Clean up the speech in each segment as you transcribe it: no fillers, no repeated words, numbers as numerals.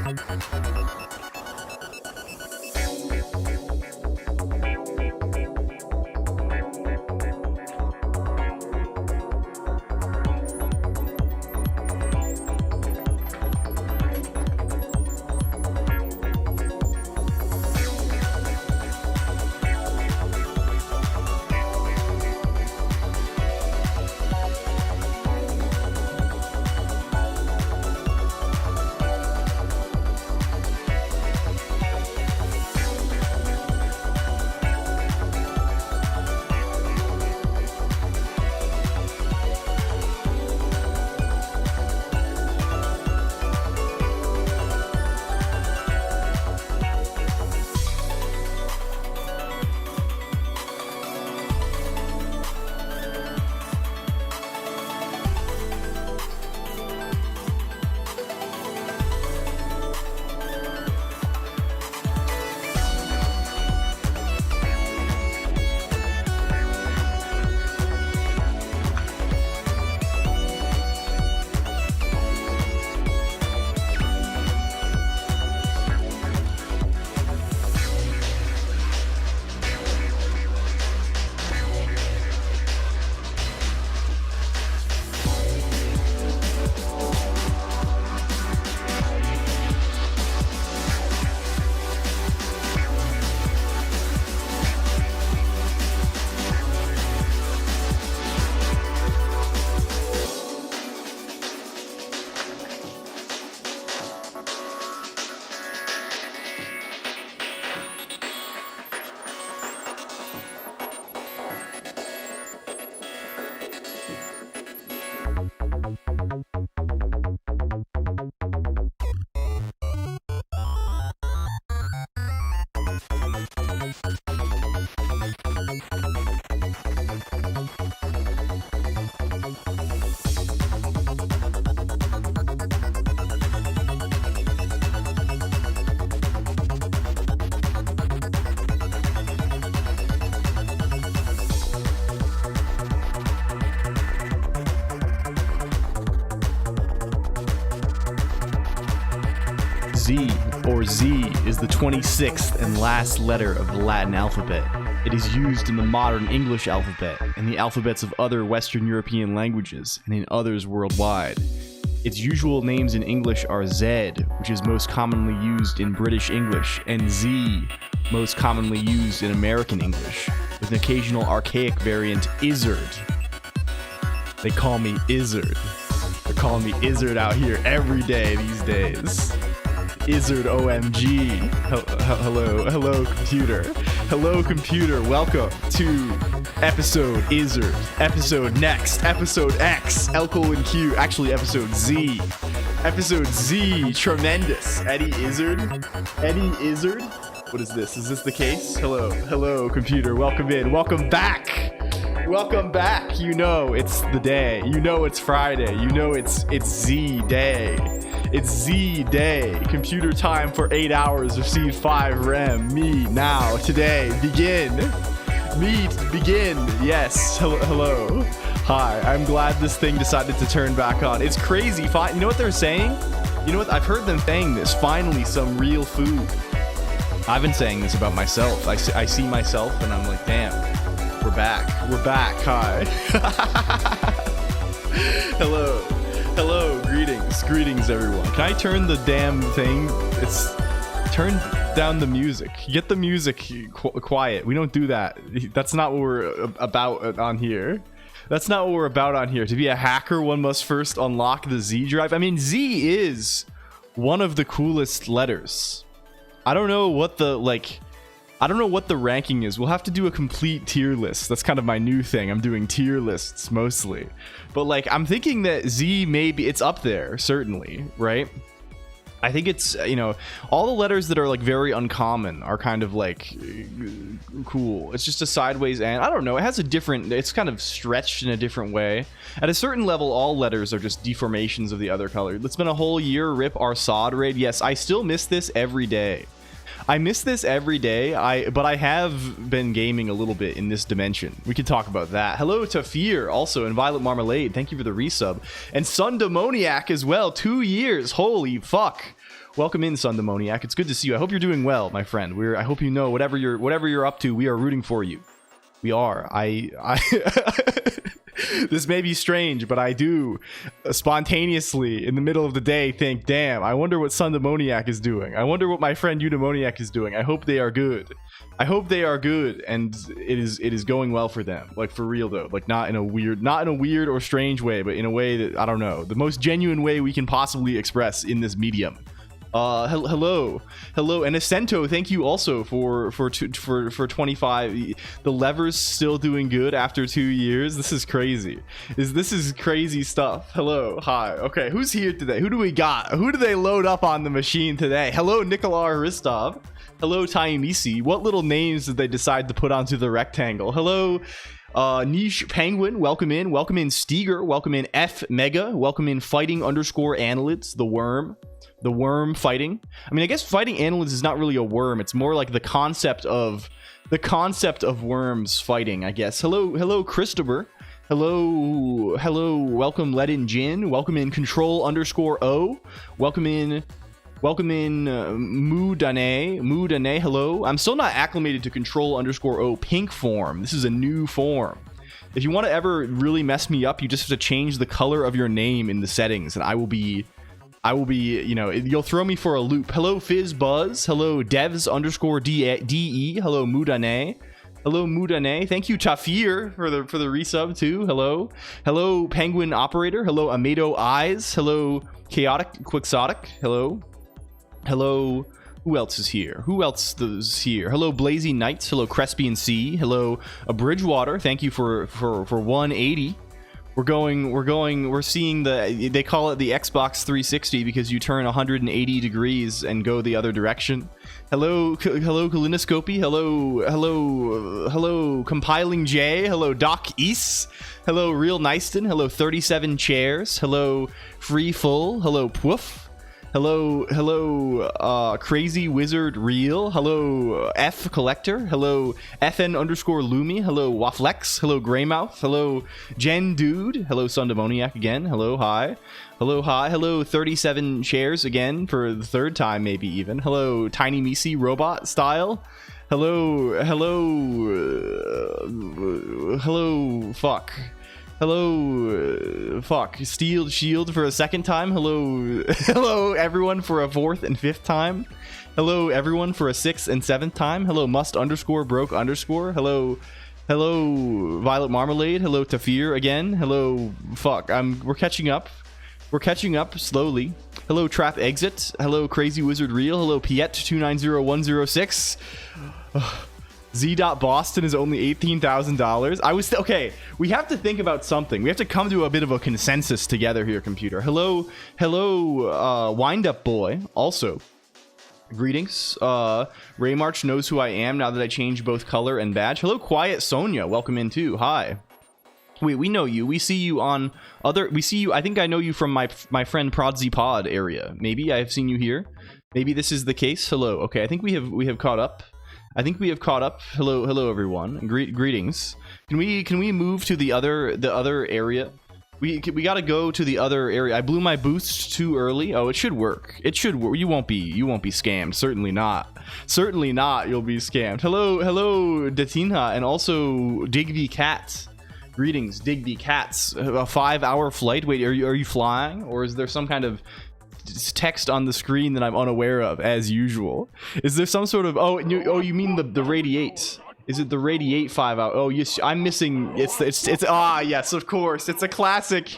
Z, or Z, is the 26th and last letter of the Latin alphabet. It is used in the modern English alphabet, and the alphabets of other Western European languages, and in others worldwide. Its usual names in English are Z, which is most commonly used in British English, and Z, most commonly used in American English, with an occasional archaic variant, Izzard. They call me Izzard. They're calling me Izzard out here every day these days. Izzard OMG. Hello computer. Hello computer, welcome to episode Izzard, episode next, episode X, LCOLONQ, actually episode Z. Episode Z, tremendous. Eddie Izzard? What is this? Is this the case? Hello computer, welcome in, welcome back. Welcome back. You know it's the day. You know it's Friday. You know it's Z day. It's Z day. Computer time for 8 hours of Seed 5 RAM. Me now, today, begin. Begin. Yes. Hello. Hi. I'm glad this thing decided to turn back on. It's crazy. You know what they're saying? You know what? I've heard them saying this. Finally, some real food. I've been saying this about myself. I see myself and I'm like, damn. We're back. Hi. Hello. Greetings, everyone. Can I turn the damn thing? Turn down the music. Get the music quiet. We don't do that. That's not what we're about on here. To be a hacker, one must first unlock the Z drive. I mean, Z is one of the coolest letters. I don't know what the ranking is. We'll have to do a complete tier list. That's kind of my new thing. I'm doing tier lists mostly. But like, I'm thinking that Z it's up there, certainly, right? I think it's, you know, all the letters that are like very uncommon are kind of like cool. It's just a sideways and I don't know. It has it's kind of stretched in a different way. At a certain level, all letters are just deformations of the other color. It's been a whole year. Rip our SOD raid. Yes, I still miss this every day. But I have been gaming a little bit in this dimension. We could talk about that. Hello to Fear, also, and Violet Marmalade. Thank you for the resub. And Sun Demoniac as well. 2 years. Holy fuck. Welcome in, Sun Demoniac. It's good to see you. I hope you're doing well, my friend. I hope you know whatever you're up to, we are rooting for you. We are. I This may be strange, but I do spontaneously in the middle of the day think, damn, I wonder what Sun Demoniac is doing. I wonder what my friend Eudemoniac is doing. I hope they are good. I hope they are good, and it is going well for them. Like, for real though. Like, not in a weird or strange way, but in a way that, I don't know, the most genuine way we can possibly express in this medium. Hello, and Ascento, thank you also for 25. The lever's still doing good after 2 years. This is crazy. This is crazy stuff. Hello, hi. Okay, who's here today? Who do we got? Who do they load up on the machine today? Hello, Nikolai Ristov. Hello, Taimisi. What little names did they decide to put onto the rectangle? Hello, Niche Penguin, welcome in Steger, welcome in F Mega, welcome in Fighting _Annelids, the worm fighting. I mean, I guess fighting annelids is not really a worm. It's more like the concept of worms fighting, I guess. Hello, Christopher. Hello, welcome Ledin Jin. Welcome in Control _O. Welcome in Moodane. Hello. I'm still not acclimated to Control _O pink form. This is a new form. If you want to ever really mess me up, you just have to change the color of your name in the settings, and I will be, you know, you'll throw me for a loop. Hello, Fizz Buzz. Hello, Devs _DE. Hello, Moodane. Hello, Moodane. Thank you, Tafir, for the resub too. Hello, Penguin Operator. Hello, Amato Eyes. Hello, Chaotic Quixotic. Hello, who else is here? Hello, Blazy Knights. Hello, Crespian C. Hello, Bridgewater. Thank you for 180. We're seeing they call it the Xbox 360 because you turn 180 degrees and go the other direction. Hello, Kalinoscopy. Hello, Compiling J. Hello, Doc East. Hello, Real Nyston. Hello, 37 Chairs. Hello, Free Full. Hello, Pwoof. Hello, Crazy Wizard Real. Hello, F Collector. Hello, FN _Lumi. Hello, Wafflex. Hello, Greymouth. Hello, Gen Dude. Hello, Sun Demoniac again. Hello, hi. Hello, 37 Chairs again for the third time, maybe even. Hello, Tiny Misi Robot Style. Hello, fuck. Hello, Steeled Shield for a second time. Hello, everyone for a fourth and fifth time. Hello, everyone for a sixth and seventh time. Hello, Must _Broke _. Hello, Violet Marmalade. Hello, Tafir again. Hello, we're catching up. We're catching up slowly. Hello, Trap Exit. Hello, Crazy Wizard Real. Hello, Piet 290106. Z.Boston is only $18,000. Okay, we have to think about something. We have to come to a bit of a consensus together here, computer. Hello, Wind Up Boy. Also, greetings. Raymarch knows who I am now that I changed both color and badge. Hello, Quiet Sonia. Welcome in too. Hi. Wait, we know you. We see you on we see you. I think I know you from my friend Prodzy Pod area. Maybe I have seen you here. Maybe this is the case. Hello. Okay, I think we have caught up. Hello, everyone. Greetings. Can we move to the other area? We gotta go to the other area. I blew my boost too early. Oh, it should work. You won't be scammed. Certainly not. You'll be scammed. Hello, Datinha, and also Digby Cats. Greetings, Digby Cats. A 5-hour flight. Wait, are you flying, or is there some kind of text on the screen that I'm unaware of, as usual? Is there some sort of you mean the radiate? Is it the radiate 5 hour? Oh, yes, I'm missing. It's yes, of course. It's a classic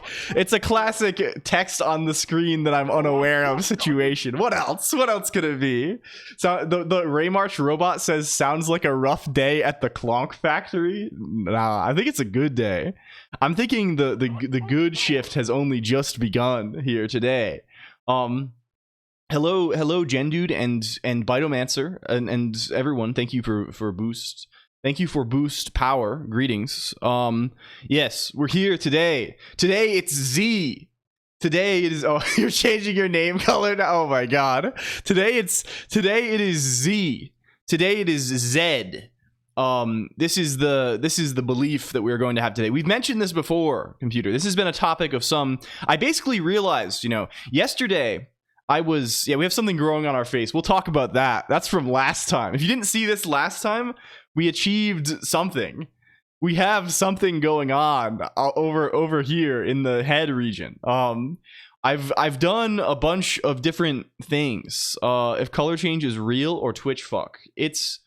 text on the screen that I'm unaware of situation. What else could it be? So the Raymarch robot says sounds like a rough day at the Colonq factory. Nah, I think it's a good day. I'm thinking the good shift has only just begun here today. Hello, Gen Dude and Bitomancer and everyone. Thank you for boost. Thank you for boost power. Greetings. Yes, we're here today. Today it's Z. Today it is. Oh, you're changing your name color now. Oh my god. Today it is Z. Today it is Z. This is the belief that we're going to have today. We've mentioned this before, computer. This has been a topic of some. I basically realized, yesterday we have something growing on our face. We'll talk about that. That's from last time. If you didn't see this last time, we achieved something. We have something going on over here in the head region. I've done a bunch of different things. If color change is real or Twitch fuck, it's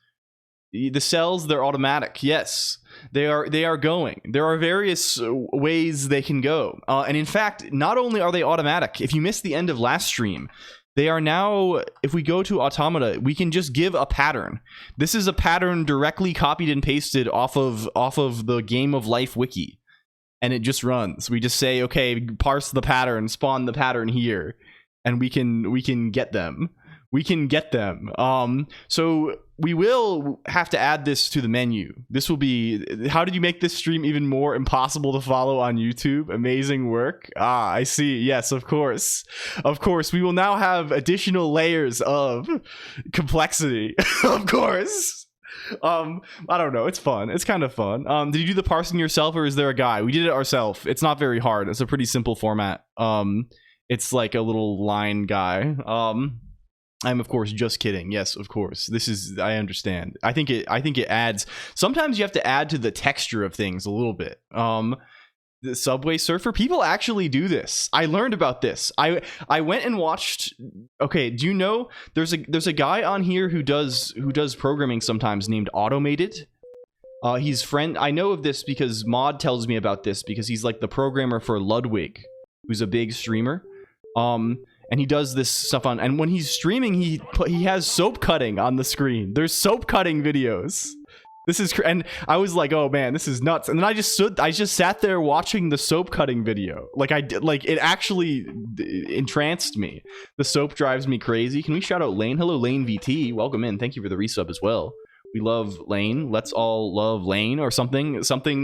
the cells. They're automatic. Yes, they are going. There are various ways they can go. And in fact, not only are they automatic. If you missed the end of last stream, they are now, if we go to Automata, we can just give a pattern. This is a pattern directly copied and pasted off of the Game of Life wiki. And it just runs. We just say, okay, parse the pattern, spawn the pattern here, and we can get them. We can get them. So we will have to add this to the menu. This will be, how did you make this stream even more impossible to follow on YouTube? Amazing work. Ah, I see. Yes, of course. Of course, we will now have additional layers of complexity. Of course. I don't know. It's fun. It's kind of fun. Did you do the parsing yourself, or is there a guy? We did it ourselves. It's not very hard. It's a pretty simple format. It's like a little line guy. I'm of course just kidding. Yes, of course. This is, I understand. I think it adds, sometimes you have to add to the texture of things a little bit. The Subway Surfer, people actually do this. I learned about this. I went and watched. Okay, do you know there's a guy on here who does programming sometimes named Automated. He's friend. I know of this because Mod tells me about this because he's like the programmer for Ludwig, who's a big streamer. And he does this stuff on. And when he's streaming, he has soap cutting on the screen. There's soap cutting videos. This is, and I was like, oh man, this is nuts. And then I just sat there watching the soap cutting video. Like I did, like it actually entranced me. The soap drives me crazy. Can we shout out Lane? Hello, Lane VT. Welcome in. Thank you for the resub as well. We love Lane. Let's all love Lane or something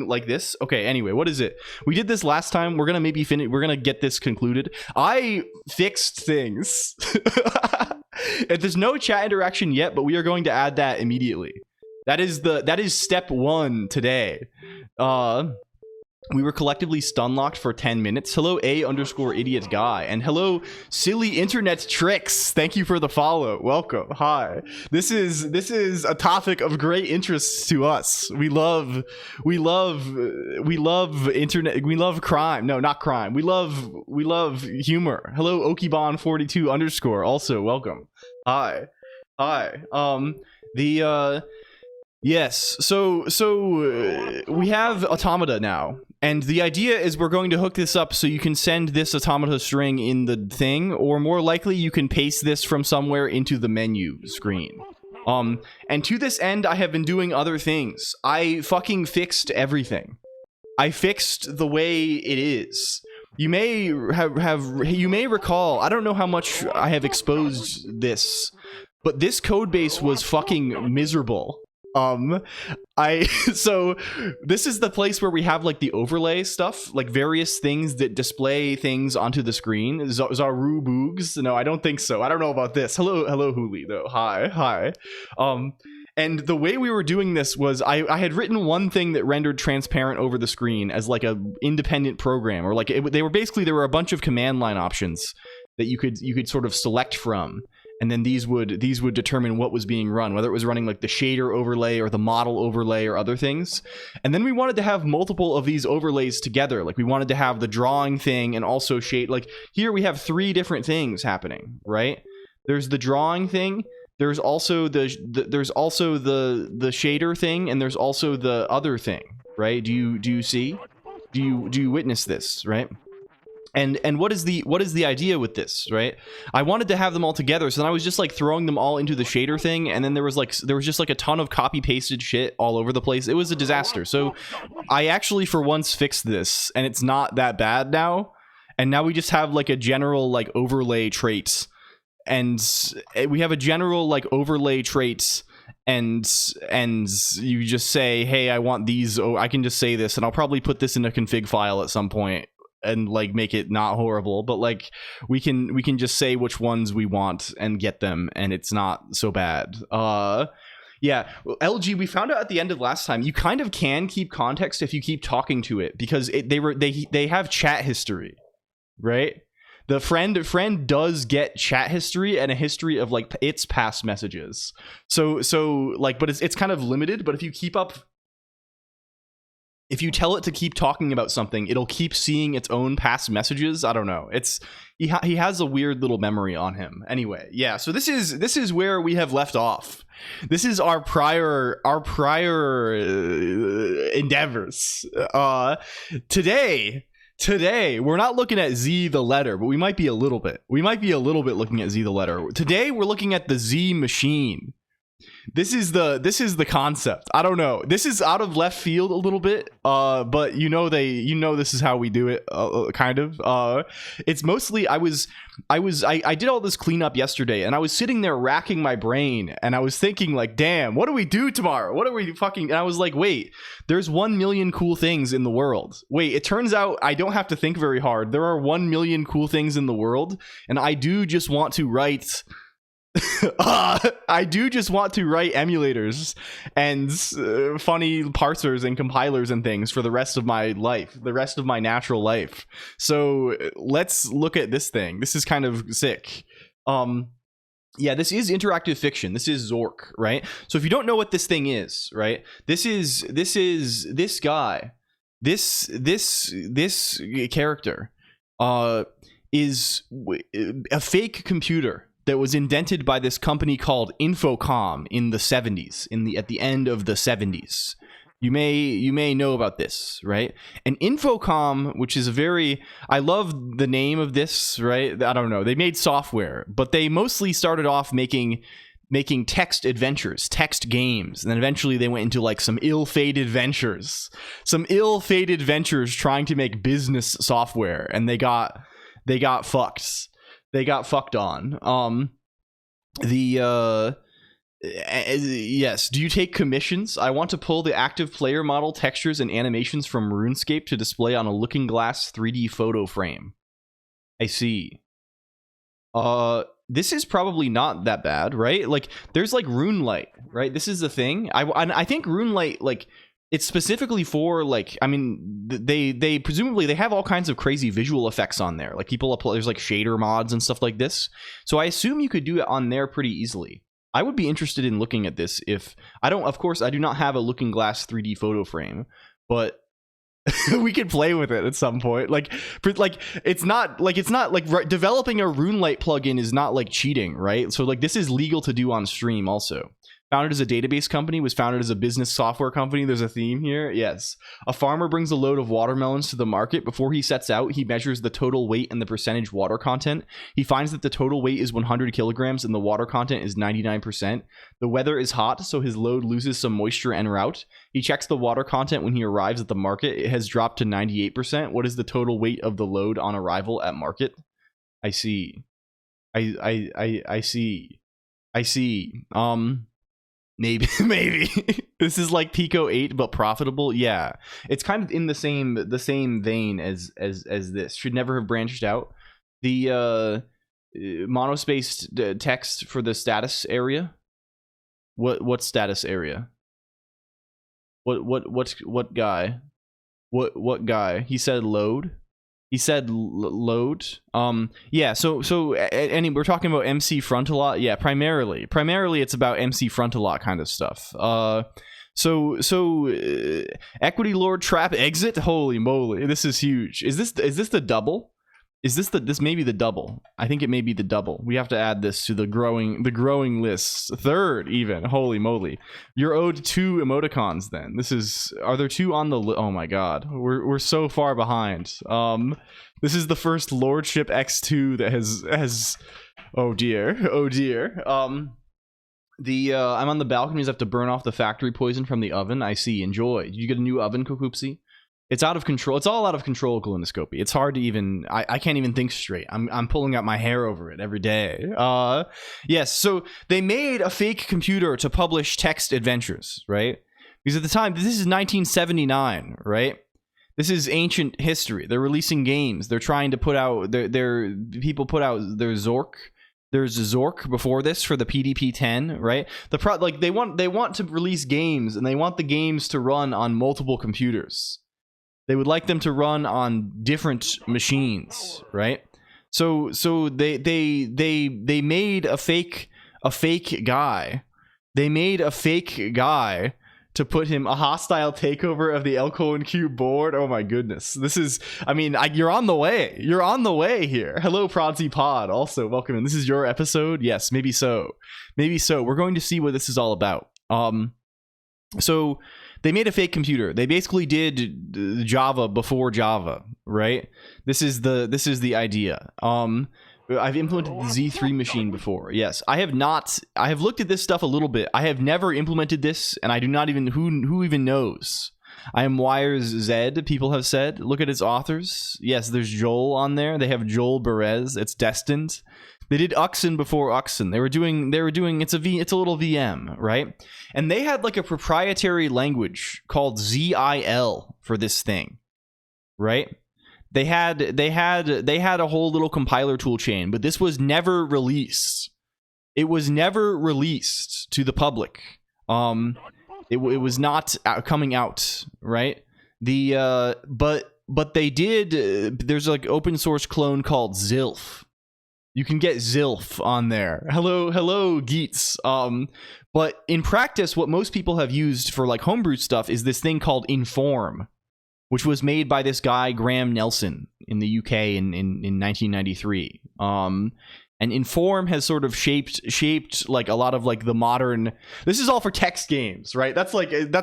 like this. Okay, anyway, what is it? We did this last time. We're gonna maybe finish. We're gonna get this concluded. I fixed things. There's no chat interaction yet, but we are going to add that immediately. That is step one today. We were collectively stun-locked for 10 minutes. Hello, A_idiot guy. And hello, silly internet tricks. Thank you for the follow. Welcome. Hi. This is a topic of great interest to us. We love internet. We love crime. No, not crime. We love humor. Hello, Okibon42_. Also, welcome. Hi. Yes, so we have Automata now, and the idea is we're going to hook this up so you can send this Automata string in the thing, or more likely you can paste this from somewhere into the menu screen. And to this end, I have been doing other things. I fucking fixed everything. I fixed the way it is. You may you may recall, I don't know how much I have exposed this, but this code base was fucking miserable. So this is the place where we have like the overlay stuff, like various things that display things onto the screen. Zaru Boogs? No, I don't think so. I don't know about this. Hello Huli though. Hi. And the way we were doing this was I had written one thing that rendered transparent over the screen as like a independent program, or like there were a bunch of command line options that you could sort of select from. And then these would determine what was being run, whether it was running like the shader overlay or the model overlay or other things. And then we wanted to have multiple of these overlays together. Like we wanted to have the drawing thing and also shade. Like here we have 3 different things happening, right? There's the drawing thing. There's also the shader thing, and there's also the other thing, right? Do you see? Do you witness this, right? And what is the idea with this, right? I wanted to have them all together, so then I was just like throwing them all into the shader thing, and then there was just like a ton of copy pasted shit all over the place. It was a disaster. So I actually for once fixed this, and it's not that bad now. And now we just have like a general like overlay traits, and we have a general like overlay traits. And you just say, hey, I want these. Oh, I can just say this, and I'll probably put this in a config file at some point and like make it not horrible, but like we can just say which ones we want and get them, and it's not so bad. Yeah, LG, we found out at the end of last time you kind of can keep context if you keep talking to it, because they have chat history, right? The friend does get chat history and a history of like its past messages. So like, but it's kind of limited. But if you keep up, if you tell it to keep talking about something, it'll keep seeing its own past messages. I don't know. It's he has a weird little memory on him. Anyway, yeah. So this is where we have left off. This is our prior endeavors. Today we're not looking at Z the letter, but we might be a little bit. We might be a little bit looking at Z the letter. Today we're looking at the Z machine. This is the concept. I don't know. This is out of left field a little bit, but this is how we do it, kind of. It's mostly I did all this cleanup yesterday, and I was sitting there racking my brain, and I was thinking like, damn, what do we do tomorrow? What are we fucking? And I was like, wait, there's 1 million cool things in the world. Wait, it turns out I don't have to think very hard. There are 1 million cool things in the world, and I do just want to write. I do just want to write emulators and funny parsers and compilers and things for the rest of my life, the rest of my natural life. So let's look at this thing. This is kind of sick. Yeah, this is interactive fiction. This is Zork, right? So if you don't know what this thing is, right? This guy, this character, is a fake computer that was invented by this company called Infocom in the 70s, at the end of the 70s. You may know about this, right? And Infocom, which is I love the name of this, right? I don't know. They made software, but they mostly started off making text adventures, text games, and then eventually they went into like some ill-fated ventures trying to make business software, and they got fucked. They got fucked on. Yes. Do you take commissions? I want to pull the active player model textures and animations from RuneScape to display on a looking glass 3D photo frame. I see. This is probably not that bad, right? Like, there's like RuneLite, right? This is the thing. I think RuneLite, like, it's specifically for, like, I mean, they presumably they have all kinds of crazy visual effects on there. Like, people apply, there's like shader mods and stuff like this. So I assume you could do it on there pretty easily. I would be interested in looking at this if of course I do not have a looking glass 3D photo frame, but we could play with it at some point. Like it's not like developing a RuneLite plugin is not like cheating, right? So like this is legal to do on stream also. Founded as a database company, was founded as a business software company. There's a theme here. Yes. A farmer brings a load of watermelons to the market. Before he sets out, he measures the total weight and the percentage water content. He finds that the total weight is 100 kilograms and the water content is 99%. The weather is hot, so his load loses some moisture en route. He checks the water content when he arrives at the market. It has dropped to 98%. What is the total weight of the load on arrival at market? I see. I see. Maybe this is like Pico 8 but profitable. Yeah, it's kind of in the same vein as this. Should never have branched out. The monospaced text for the status area. What status area? What guy? What guy? He said load. He said load. Yeah, so and we're talking about MC Frontalot. Yeah, primarily it's about MC Frontalot kind of stuff. So Equity Lord Trap exit. Holy moly, this is huge. Is this the double? This may be the double. I think it may be the double. We have to add this to the growing list. Third even. Holy moly. You're owed 2 emoticons then. Are there 2 on the oh my god. We're so far behind. This is the first Lordship X2 that has oh dear. I'm on the balconies. I have to burn off the factory poison from the oven. I see. Enjoy. Did you get a new oven, Kokoopsy? It's out of control. It's all out of control, Colonoscopy. It's hard to even... I can't even think straight. I'm pulling out my hair over it every day. Yes, so they made a fake computer to publish text adventures, right? Because at the time, this is 1979, right? This is ancient history. They're releasing games. They're trying to put out... people put out their Zork. There's Zork before this for the PDP-10, right? They want to release games, and they want the games to run on multiple computers. They would like them to run on different machines, right? So they made a fake guy. They made a fake guy to put him a hostile takeover of the LCOLONQ board. Oh my goodness. This is, I mean, you're on the way. You're on the way here. Hello, Prodsy Pod. Also, welcome in. This is your episode. Yes, maybe so. Maybe so. We're going to see what this is all about. So they made a fake computer. They basically did Java before Java, right? This is the idea. I've implemented the Z3 machine before. Yes, I have not. I have looked at this stuff a little bit. I have never implemented this, and I do not even, who even knows? I am Wires Z, people have said. Look at its authors. Yes, there's Joel on there. They have Joel Berez. It's destined. They did Uxin before Uxin. They were doing it's a little VM, right? And they had like a proprietary language called ZIL for this thing, right? They had a whole little compiler tool chain, but this was never released. It was never released to the public. It was not coming out, right? But they did. There's like open source clone called Zilf. You can get Zilf on there. Hello, Geets. But in practice, what most people have used for like homebrew stuff is this thing called Inform, which was made by this guy Graham Nelson in the UK in 1993. And Inform has sort of shaped like a lot of like the modern. This is all for text games, right? That's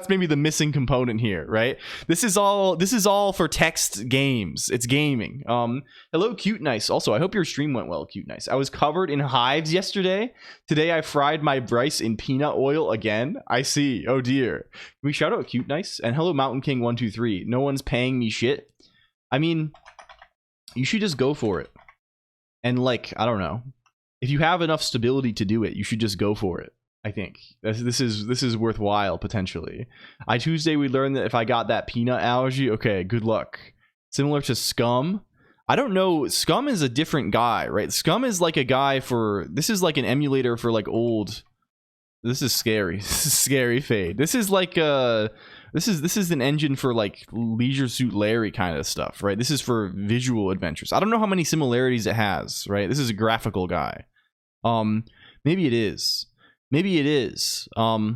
maybe the missing component here, right? This is all for text games. It's gaming. Hello, Cute Nice. Also, I hope your stream went well, Cute Nice. I was covered in hives yesterday. Today I fried my rice in peanut oil again. I see. Oh dear. Can we shout out Cute Nice? And hello, Mountain King 123. No one's paying me shit. I mean, you should just go for it. And like, I don't know, if you have enough stability to do it, you should just go for it. I think this is worthwhile potentially. Tuesday we learned that if I got that peanut allergy, okay, good luck. Similar to Scum. I don't know. Scum is a different guy, right? Scum is like a guy for, this is like an emulator for like old. This is scary. This is scary fade. This is like this is an engine for like Leisure Suit Larry kind of stuff, right? This is for visual adventures. I don't know how many similarities it has, right? This is a graphical guy. Maybe it is. Maybe it is. I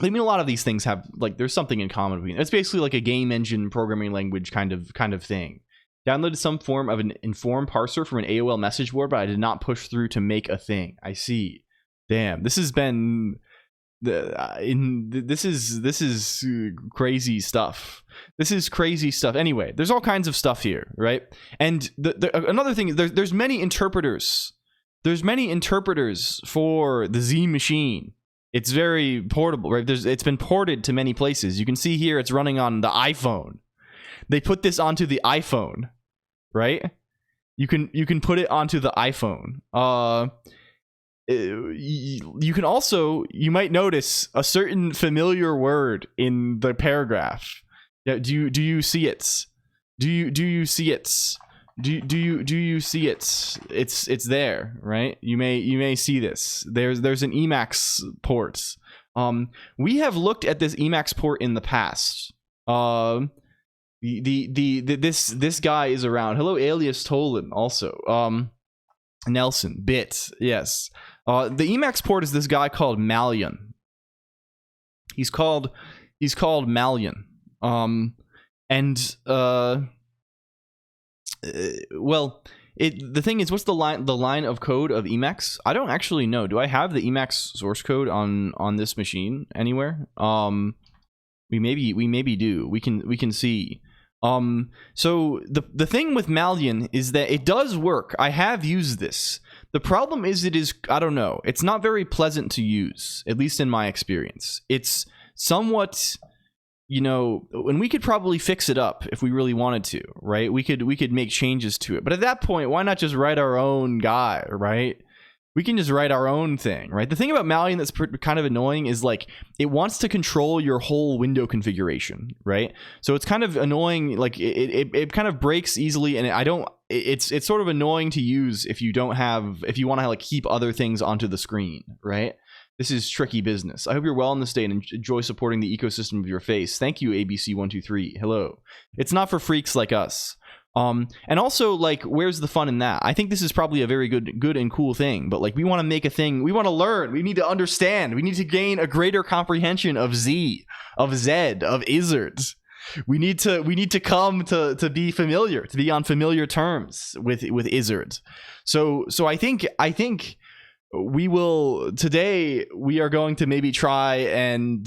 mean, a lot of these things have like, there's something in common between. It's basically like a game engine programming language kind of thing. Downloaded some form of an Inform parser from an AOL message board, but I did not push through to make a thing. I see. Damn, this has been this is crazy stuff. This is crazy stuff. Anyway, there's all kinds of stuff here, right? And another thing, there's many interpreters. There's many interpreters for the Z machine. It's very portable, right? It's been ported to many places. You can see here it's running on the iPhone. They put this onto the iPhone, right? You can put it onto the iPhone. You can also, you might notice a certain familiar word in the paragraph. Yeah, do you see it? Do you see it? Do you see it? It's there, right? You may see this. There's an Emacs port. We have looked at this Emacs port in the past. This guy is around. Hello, Alias Tolan. Also, Nelson Bit. Yes. The Emacs port is this guy called Malian. He's called Malian. Well, the thing is, what's the line of code of Emacs? I don't actually know. Do I have the Emacs source code on this machine anywhere? We maybe do. We can see. So the thing with Malian is that it does work. I have used this. The problem is it is, I don't know, it's not very pleasant to use, at least in my experience. It's somewhat, you know, and we could probably fix it up if we really wanted to, right? We could make changes to it. But at that point, why not just write our own guy, right? We can just write our own thing, right? The thing about Malian that's kind of annoying is like it wants to control your whole window configuration, right? So it's kind of annoying, like it kind of breaks easily, and it's sort of annoying to use if you want to like keep other things onto the screen, right? This is tricky business. I hope you're well in this day and enjoy supporting the ecosystem of your face. Thank you, ABC123. Hello. It's not for freaks like us. And also, like, where's the fun in that? I think this is probably a very good and cool thing, but like, we want to make a thing, we want to learn, we need to understand, we need to gain a greater comprehension of Z, of Zed, of Izzards. We need to come to be familiar, to be on familiar terms with Izzards. So I think we will today. We are going to maybe try and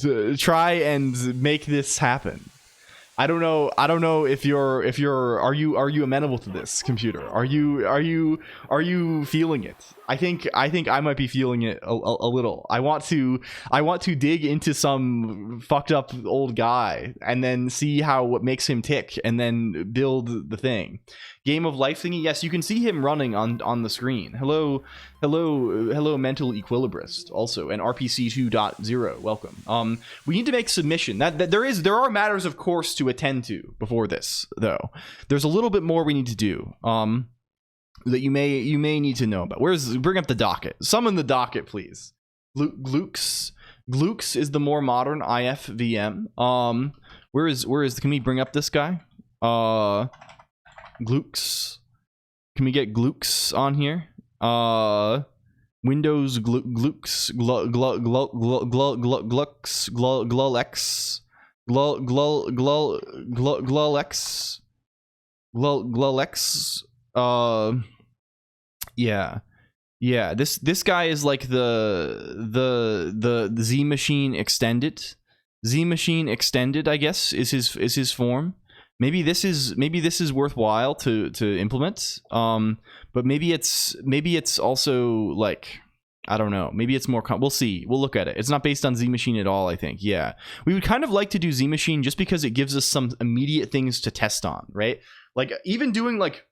make this happen. I don't know if you're are you amenable to this, computer? Are you feeling it? I think I might be feeling it a little. I want to dig into some fucked up old guy and then see what makes him tick and then build the thing. Game of life thingy. Yes, you can see him running on the screen. Hello mental equilibrist also, and RPC 2.0, welcome. We need to make submission. That there are matters of course to attend to before this, though. There's a little bit more we need to do that you may need to know about. Bring up the docket. Summon the docket, please. Glooks is the more modern IFVM. Can we bring up this guy? Glooks. Can we get Glooks on here? Windows Glooks Glulex. Yeah. This guy is like the Z Machine Extended. Z Machine Extended, I guess, is his form. Maybe this is worthwhile to implement. But maybe it's also like, I don't know. Maybe it's more. We'll see. We'll look at it. It's not based on Z Machine at all, I think. Yeah, we would kind of like to do Z Machine just because it gives us some immediate things to test on, right? Like even doing like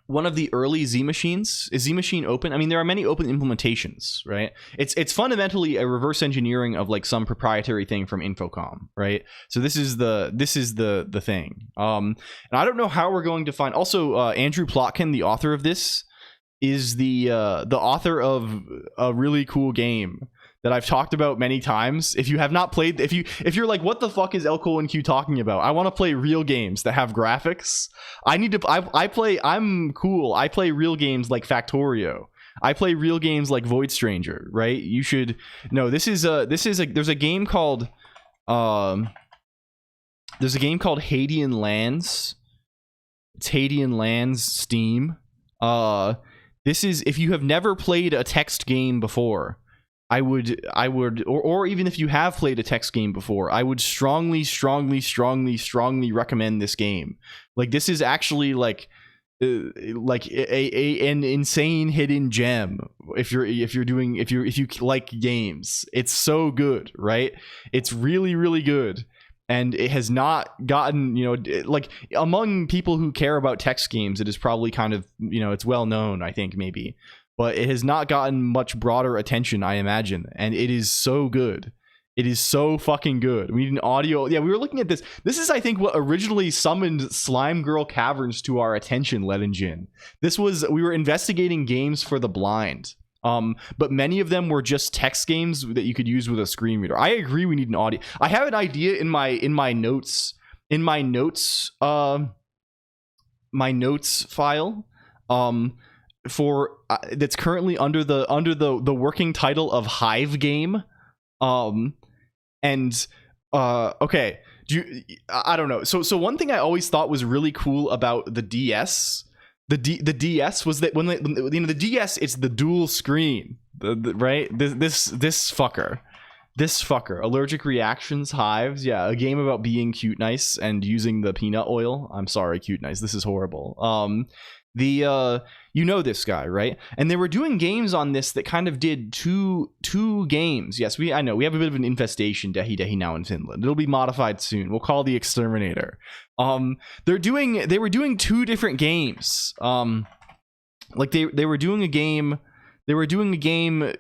one of the early Z Machines. Is Z Machine open? I mean, there are many open implementations, right? It's fundamentally a reverse engineering of like some proprietary thing from Infocom, right? So this is the thing. And I don't know how we're going to find. Also, Andrew Plotkin, the author of this, is the author of a really cool game that I've talked about many times. If you have not played, if you're like, what the fuck is LCOLONQ talking about? I want to play real games that have graphics. I'm cool. I play real games like Factorio. I play real games like Void Stranger, right? You should know. There's a game called Hadean Lands. It's Hadean Lands Steam. This is, if you have never played a text game before, I would, or even if you have played a text game before, I would strongly recommend this game. Like, this is actually like an insane hidden gem. If you like games, it's so good, right? It's really good. And it has not gotten, like, among people who care about text games, it is probably kind of, it's well known, I think, maybe. But it has not gotten much broader attention, I imagine. And it is so good. It is so fucking good. We need an audio. Yeah, we were looking at this. This is, I think, what originally summoned Slime Girl Caverns to our attention, Ledinjin. We were investigating games for the blind. But many of them were just text games that you could use with a screen reader. I agree we need an audio. I have an idea in my notes file for that's currently under the working title of Hive Game. Okay, I don't know. So one thing I always thought was really cool about the DS. The DS was that when the DS, it's the dual screen, right? This fucker, allergic reactions, hives. Yeah, a game about being cute nice and using the peanut oil. I'm sorry, cute nice. This is horrible. This guy, right? And they were doing games on this that kind of did two games. Yes, I know we have a bit of an infestation Dehi now in Finland. It'll be modified soon. We'll call the Exterminator. They were doing two different games. Like they were doing a game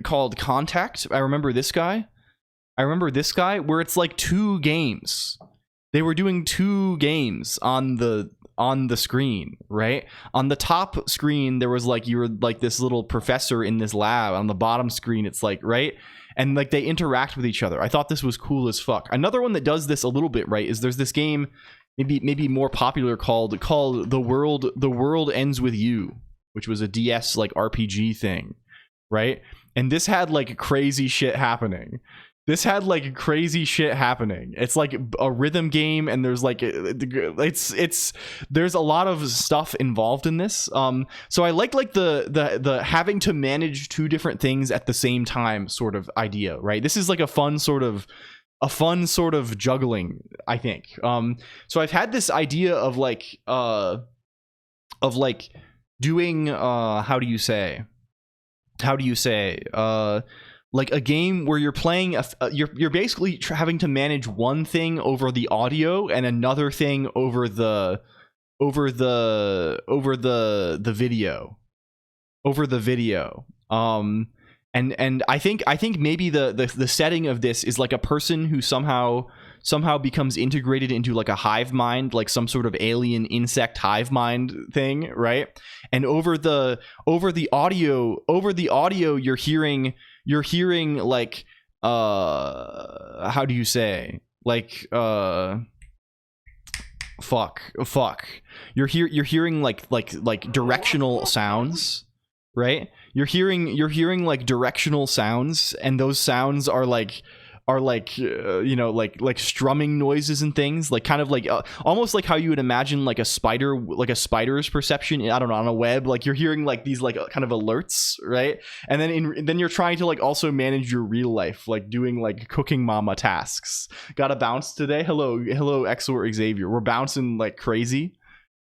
called Contact. I remember this guy where it's like two games. They were doing two games on the screen, right? On the top screen, there was like, you were like this little professor in this lab. On the bottom screen, it's like, right? And like they interact with each other. I thought this was cool as fuck. Another one that does this a little bit, right, is there's this game. maybe more popular, called the world ends with you, which was a DS like RPG thing, right? And this had like crazy shit happening. It's like a rhythm game, and there's like there's a lot of stuff involved in this. So I like the having to manage two different things at the same time sort of idea, right? This is like a fun sort of juggling, I think. So I've had this idea of like doing how do you say like a game where you're playing you're basically having to manage one thing over the audio and another thing over the video. And I think maybe the setting of this is like a person who somehow becomes integrated into like a hive mind, like some sort of alien insect hive mind thing, right? And over the audio you're hearing like how do you say, like fuck you're hearing like directional sounds, right? You're hearing like directional sounds, and those sounds are like you know, like strumming noises and things, like kind of like almost like how you would imagine like a spider's perception, I don't know, on a web. Like you're hearing like these like kind of alerts, right? And then you're trying to like also manage your real life, like doing like cooking mama tasks. Gotta bounce today. Hello XXVIII. We're bouncing like crazy.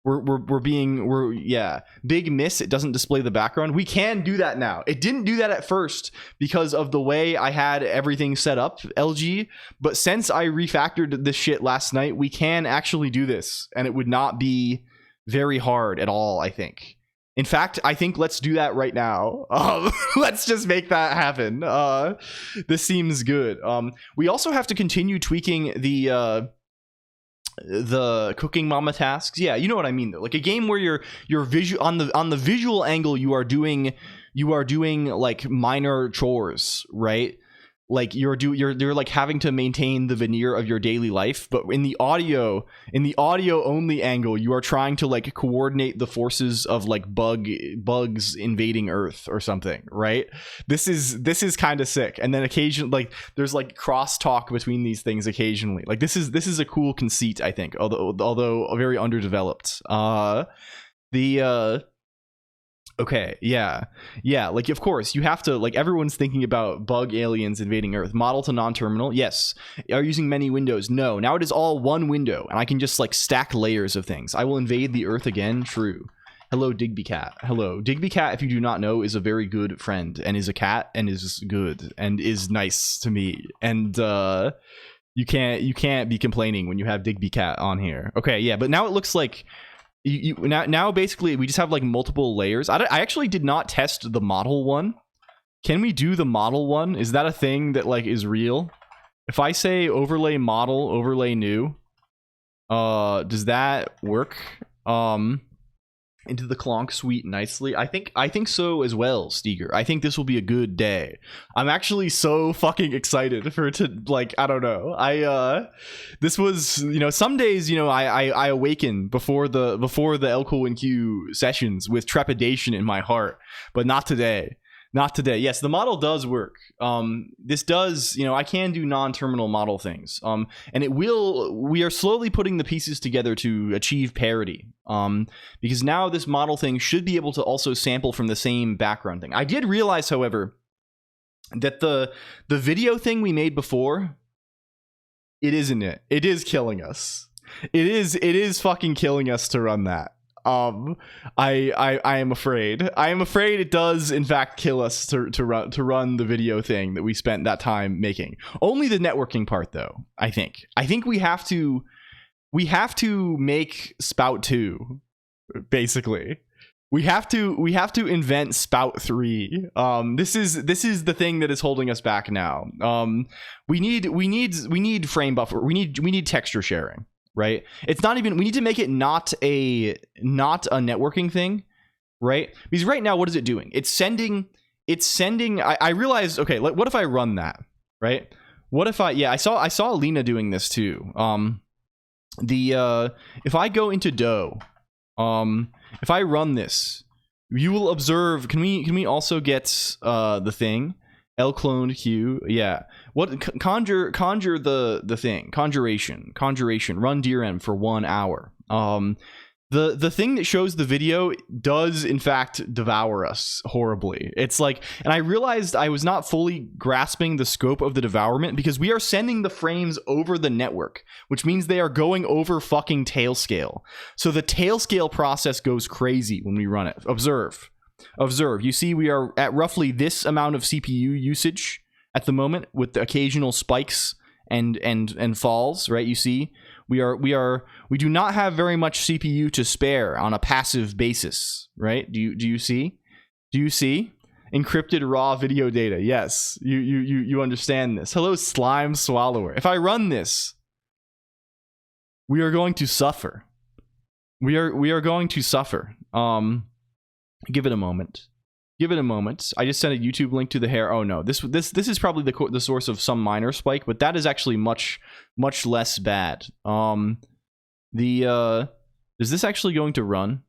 We're yeah, big miss, it doesn't display the background. We can do that now. It didn't do that at first because of the way I had everything set up, LG, but since I refactored this shit last night, we can actually do this, and it would not be very hard at all, I think. In fact, I think let's do that right now. Let's just make that happen. This seems good. We also have to continue tweaking the cooking mama tasks. Yeah, you know what I mean though. Like a game where you're visual on the visual angle, you are doing like minor chores, right? Like you're like having to maintain the veneer of your daily life, but in the audio only angle, you are trying to like coordinate the forces of like bugs invading Earth or something, right? This is kind of sick. And then occasionally, like there's like crosstalk between these things occasionally. Like this is a cool conceit, I think, although very underdeveloped. Okay, yeah, like of course you have to, like everyone's thinking about bug aliens invading Earth. Model to non-terminal, yes. Are you using many windows? No, now it is all one window, and I can just like stack layers of things. I will invade the Earth again, true. Hello, Digby Cat. Hello, Digby Cat, if you do not know, is a very good friend, and is a cat, and is good, and is nice to me, and you can't be complaining when you have Digby Cat on here. Okay, yeah, but now it looks like now basically we just have like multiple layers. I actually did not test the model one. Can we do the model one? Is that a thing that like is real? If I say overlay model, overlay new, does that work into the Colonq suite nicely? I think so as well, Steger. I think this will be a good day. I'm actually so fucking excited for it to, like, I don't know. This was, you know, some days, you know, I awaken before the LCOLONQ sessions with trepidation in my heart, but not today. Not today. Yes, the model does work. This does, you know, I can do non-terminal model things. And we are slowly putting the pieces together to achieve parity. Because now this model thing should be able to also sample from the same background thing. I did realize, however, that the video thing we made before, it isn't it. It is killing us. It is fucking killing us to run that. I am afraid. I am afraid it does in fact kill us to run the video thing that we spent that time making. Only the networking part though, I think. I think we have to make Spout 2, basically. We have to invent Spout 3. This is the thing that is holding us back now. We need frame buffer. We need texture sharing. Right? It's not even, we need to make it not a networking thing, right? Because right now, what is it doing? It's sending, I realized, okay, what if I run that, right? What if I saw Alina doing this too. if I go into dough, if I run this, you will observe. Can we also get the thing LCOLONQ? Yeah. What conjure the thing conjuration run DRM for 1 hour. The thing that shows the video does in fact devour us horribly. It's like, and I realized I was not fully grasping the scope of the devourment because we are sending the frames over the network, which means they are going over fucking tailscale. So the tailscale process goes crazy when we run it. Observe. You see we are at roughly this amount of CPU usage at the moment with the occasional spikes and falls, right? You see we do not have very much CPU to spare on a passive basis, right? Do you see encrypted raw video data? Yes, you understand this. Hello, slime swallower. If I run this, we are going to suffer. We are going to suffer. Give it a moment. I just sent a YouTube link to the hair. Oh no, this is probably the source of some minor spike, but that is actually much less bad. Is this actually going to run?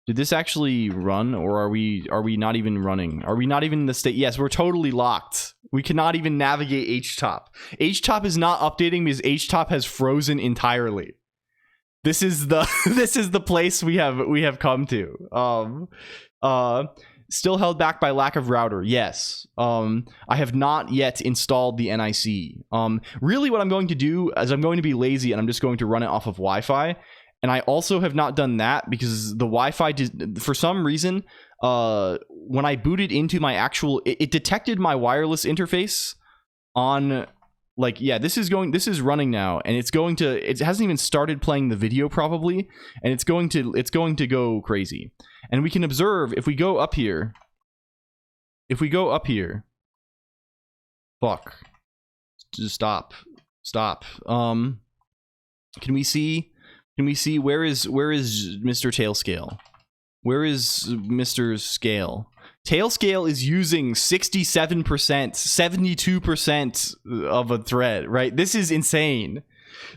Did this actually run, or are we not even running? Are we not even in the state? Yes, we're totally locked. We cannot even navigate HTOP. HTOP is not updating because HTOP has frozen entirely. This is the place we have come to. Still held back by lack of router. Yes. I have not yet installed the NIC. Really what I'm going to do is I'm going to be lazy and I'm just going to run it off of Wi-Fi. And I also have not done that because the Wi-Fi for some reason, when I booted into my actual, it detected my wireless interface on, like, yeah, this is running now, and it hasn't even started playing the video probably, and it's going to go crazy. And we can observe if we go up here. Fuck. Just stop. Can we see where is Mr. Tailscale? Where is Mr. Scale? Tailscale is using 67%, 72% of a thread, right? This is insane.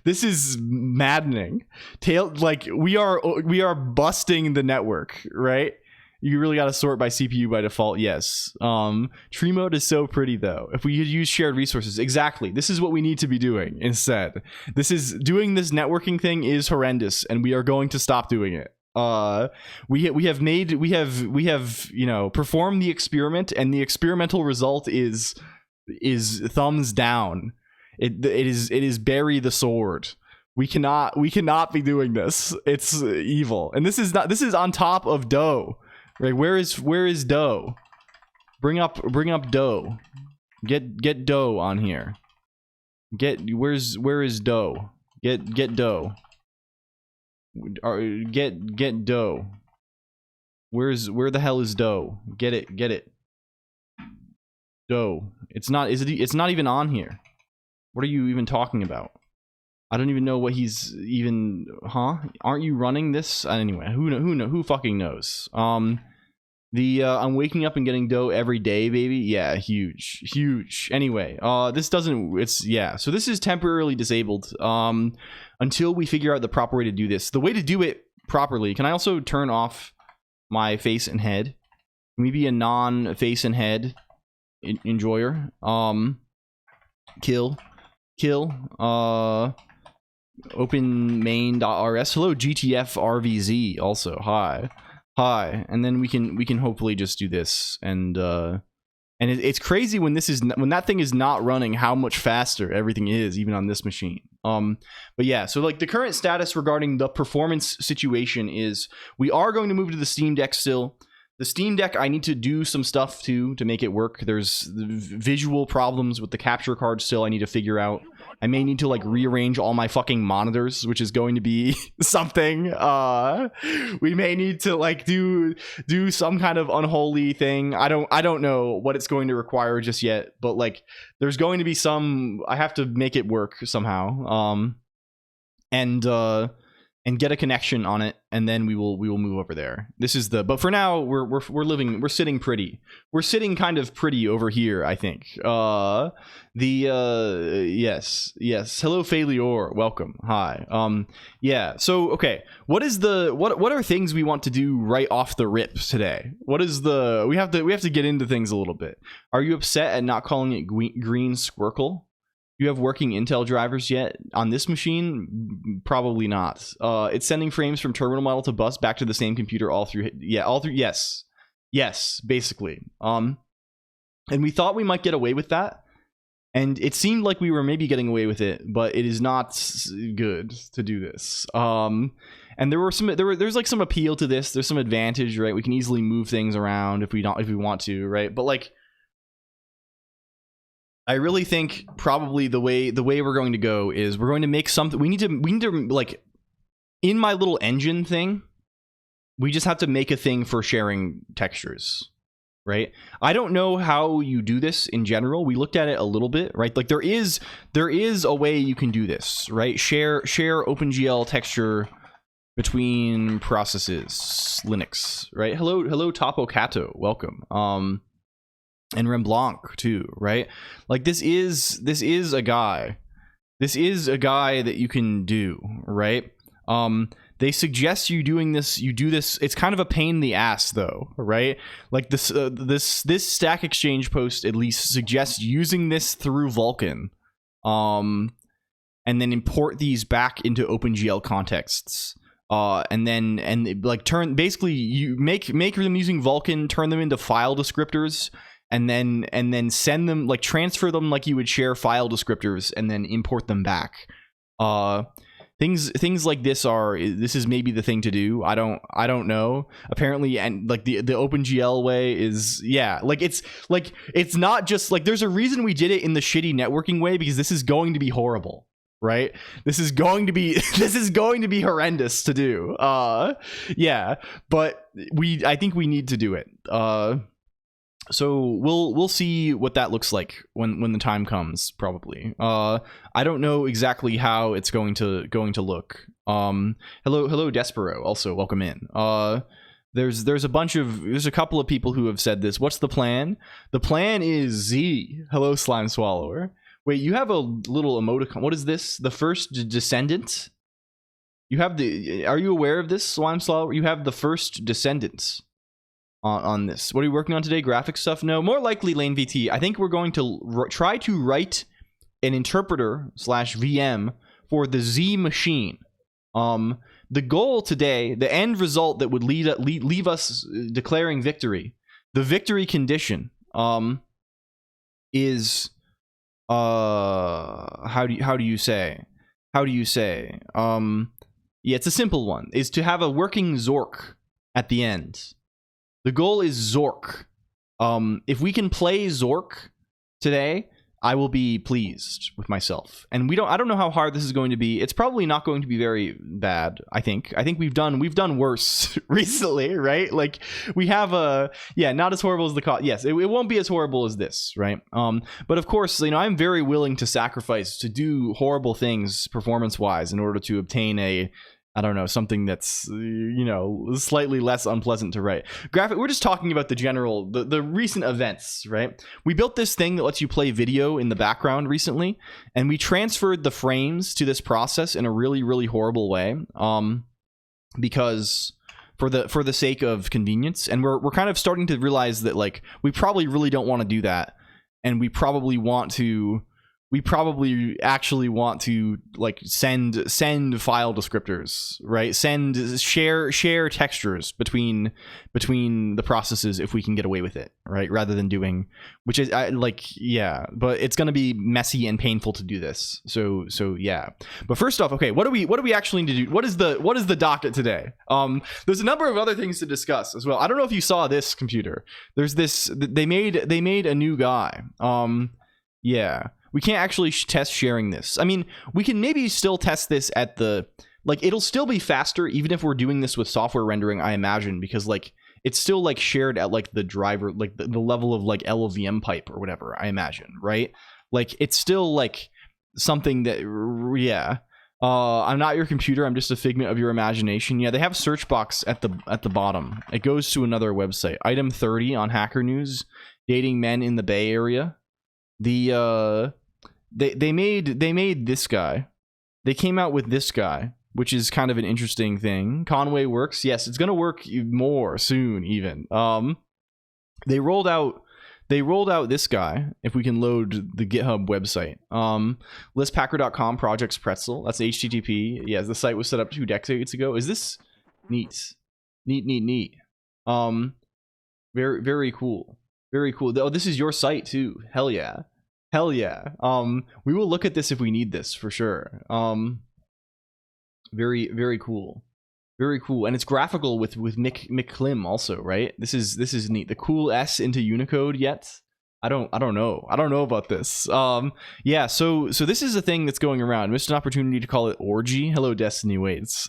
This is maddening. We are busting the network, right? You really got to sort by CPU by default. Yes. Tree mode is so pretty though. If we use shared resources, exactly. This is what we need to be doing instead. This networking thing is horrendous, and we are going to stop doing it. We have performed the experiment, and the experimental result is thumbs down. It is bury the sword. We cannot be doing this. It's evil. And this is on top of dough. Right? Where is dough? Bring up dough. Get dough on here. Where is dough? Get dough. Get dough. Where the hell is dough? Get it. Dough. It's not even on here. What are you even talking about? I don't even know what he's even, huh? Aren't you running this? Anyway, who fucking knows? I'm waking up and getting dough every day, baby. Yeah, huge. Anyway, so this is temporarily disabled until we figure out the proper way to do this. The way to do it properly. Can I also turn off my face and head? Can we be a non-face and head enjoyer? Kill. Open main.rs. Hello, GTF RVZ. Also, hi, and then we can hopefully just do this, and it's crazy when that thing is not running, how much faster everything is, even on this machine. But yeah, so like the current status regarding the performance situation is we are going to move to the Steam Deck still. The Steam Deck, I need to do some stuff to make it work. There's visual problems with the capture card still I need to figure out. I may need to like rearrange all my fucking monitors, which is going to be something. We may need to like do some kind of unholy thing. I don't know what it's going to require just yet, but like there's going to be I have to make it work somehow. and get a connection on it, and then we will move over there. This is but for now we're sitting pretty. We're sitting kind of pretty over here, I think. Yes. Hello, Failure. Welcome. Hi. Yeah. So okay, what are things we want to do right off the rip today? What is we have to get into things a little bit. Are you upset at not calling it green squircle? You have working Intel drivers yet on this machine? Probably not. It's sending frames from terminal model to bus back to the same computer all through. Yes, basically. And we thought we might get away with that, and it seemed like we were maybe getting away with it, but it is not good to do this. And there's like some appeal to this. There's some advantage, right? We can easily move things around if we want to, right? But like, I really think probably the way we're going to go is we're going to make something. We need to like, in my little engine thing, we just have to make a thing for sharing textures, right? I don't know how you do this in general. We looked at it a little bit, right? Like there is a way you can do this, right? Share OpenGL texture between processes, Linux, right? Hello Topo Cato, welcome. And Remblanc too, right? Like this is a guy that you can do, right? They suggest you doing this. You do this. It's kind of a pain in the ass, though, right? Like this Stack Exchange post at least suggests using this through Vulkan, and then import these back into OpenGL contexts. And basically you make them using Vulkan, turn them into file descriptors, and then send them, like transfer them like you would share file descriptors, and then import them back. Things like this is maybe the thing to do. I don't know. Apparently, and like the OpenGL way is, yeah, like it's not just like, there's a reason we did it in the shitty networking way, because this is going to be horrible, right? This is going to be horrendous to do. Yeah, but I think we need to do it. So we'll see what that looks like when the time comes, probably. I don't know exactly how it's going to look. Hello Despero, also welcome in. There's a couple of people who have said this. What's the plan? The plan is Z. Hello Slime Swallower. Wait, you have a little emoticon. What is this? The first descendant? You have are you aware of this, Slime Swallower? You have the first descendants on this. What are you working on today? Graphic stuff? No, more likely Lane VT. I think we're going to try to write an interpreter / VM for the Z machine. The goal today, the end result that would leave us declaring victory, the victory condition, is how do you say? Yeah, it's a simple one. Is to have a working Zork at the end. The goal is Zork. If we can play Zork today, I will be pleased with myself. And I don't know how hard this is going to be. It's probably not going to be very bad, I think. I think we've done worse recently, right? Like we have not as horrible as the cost. Yes, it won't be as horrible as this, right? But of course, I'm very willing to sacrifice, to do horrible things performance-wise in order to obtain something that's, slightly less unpleasant to write. Graphic, we're just talking about the recent events, right? We built this thing that lets you play video in the background recently, and we transferred the frames to this process in a really, really horrible way, because for the sake of convenience, and we're kind of starting to realize that, like, we probably really don't want to do that, and we probably actually want to like send file descriptors, right? Share textures between the processes if we can get away with it, right? Rather than doing, which is but it's going to be messy and painful to do this. So yeah. But first off, okay, what do we actually need to do? What is the docket today? There's a number of other things to discuss as well. I don't know if you saw this computer. There's this, they made a new guy. Yeah. We can't actually test sharing this. I mean, we can maybe still test this at it'll still be faster even if we're doing this with software rendering, I imagine, because like it's still like shared at like the driver, like the level of like LLVM pipe or whatever, I imagine, right? Like it's still like something that, yeah. I'm not your computer, I'm just a figment of your imagination. Yeah, they have a search box at the bottom. It goes to another website. Item 30 on Hacker News, dating men in the Bay Area. They made this guy. They came out with this guy, which is kind of an interesting thing. Conway works. Yes, it's gonna work more soon even. They rolled out this guy. If we can load the GitHub website, listpacker.com projects pretzel. That's HTTP. Yeah, the site was set up 2 decades ago. Is this neat? Neat. Very cool. Very cool. Oh, this is your site too. Hell yeah. We will look at this if we need this for sure. Very cool. Very cool, and it's graphical with Mick Klim also, right? This is neat. The cool S into Unicode yet? I don't know. I don't know about this. Yeah. So this is a thing that's going around. Missed an opportunity to call it orgy. Hello, Destiny Waits.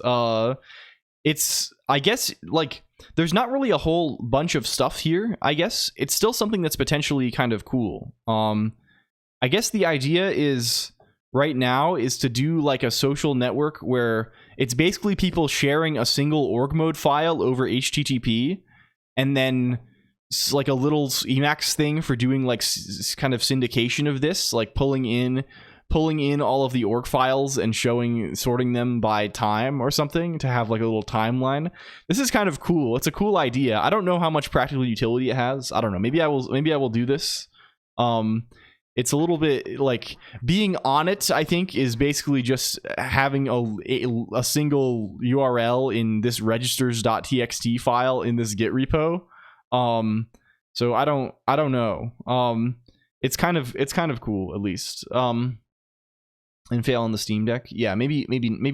It's, I guess, like, there's not really a whole bunch of stuff here. I guess it's still something that's potentially kind of cool. I guess the idea is right now is to do like a social network where it's basically people sharing a single org mode file over HTTP, and then like a little Emacs thing for doing like kind of syndication of this, like pulling in all of the org files and sorting them by time or something to have like a little timeline. This is kind of cool. It's a cool idea. I don't know how much practical utility it has. I don't know. Maybe I will do this. It's a little bit like being on it, I think, is basically just having a single URL in this registers.txt file in this Git repo. So I don't know. It's kind of cool, at least. And fail on the Steam Deck. Yeah, maybe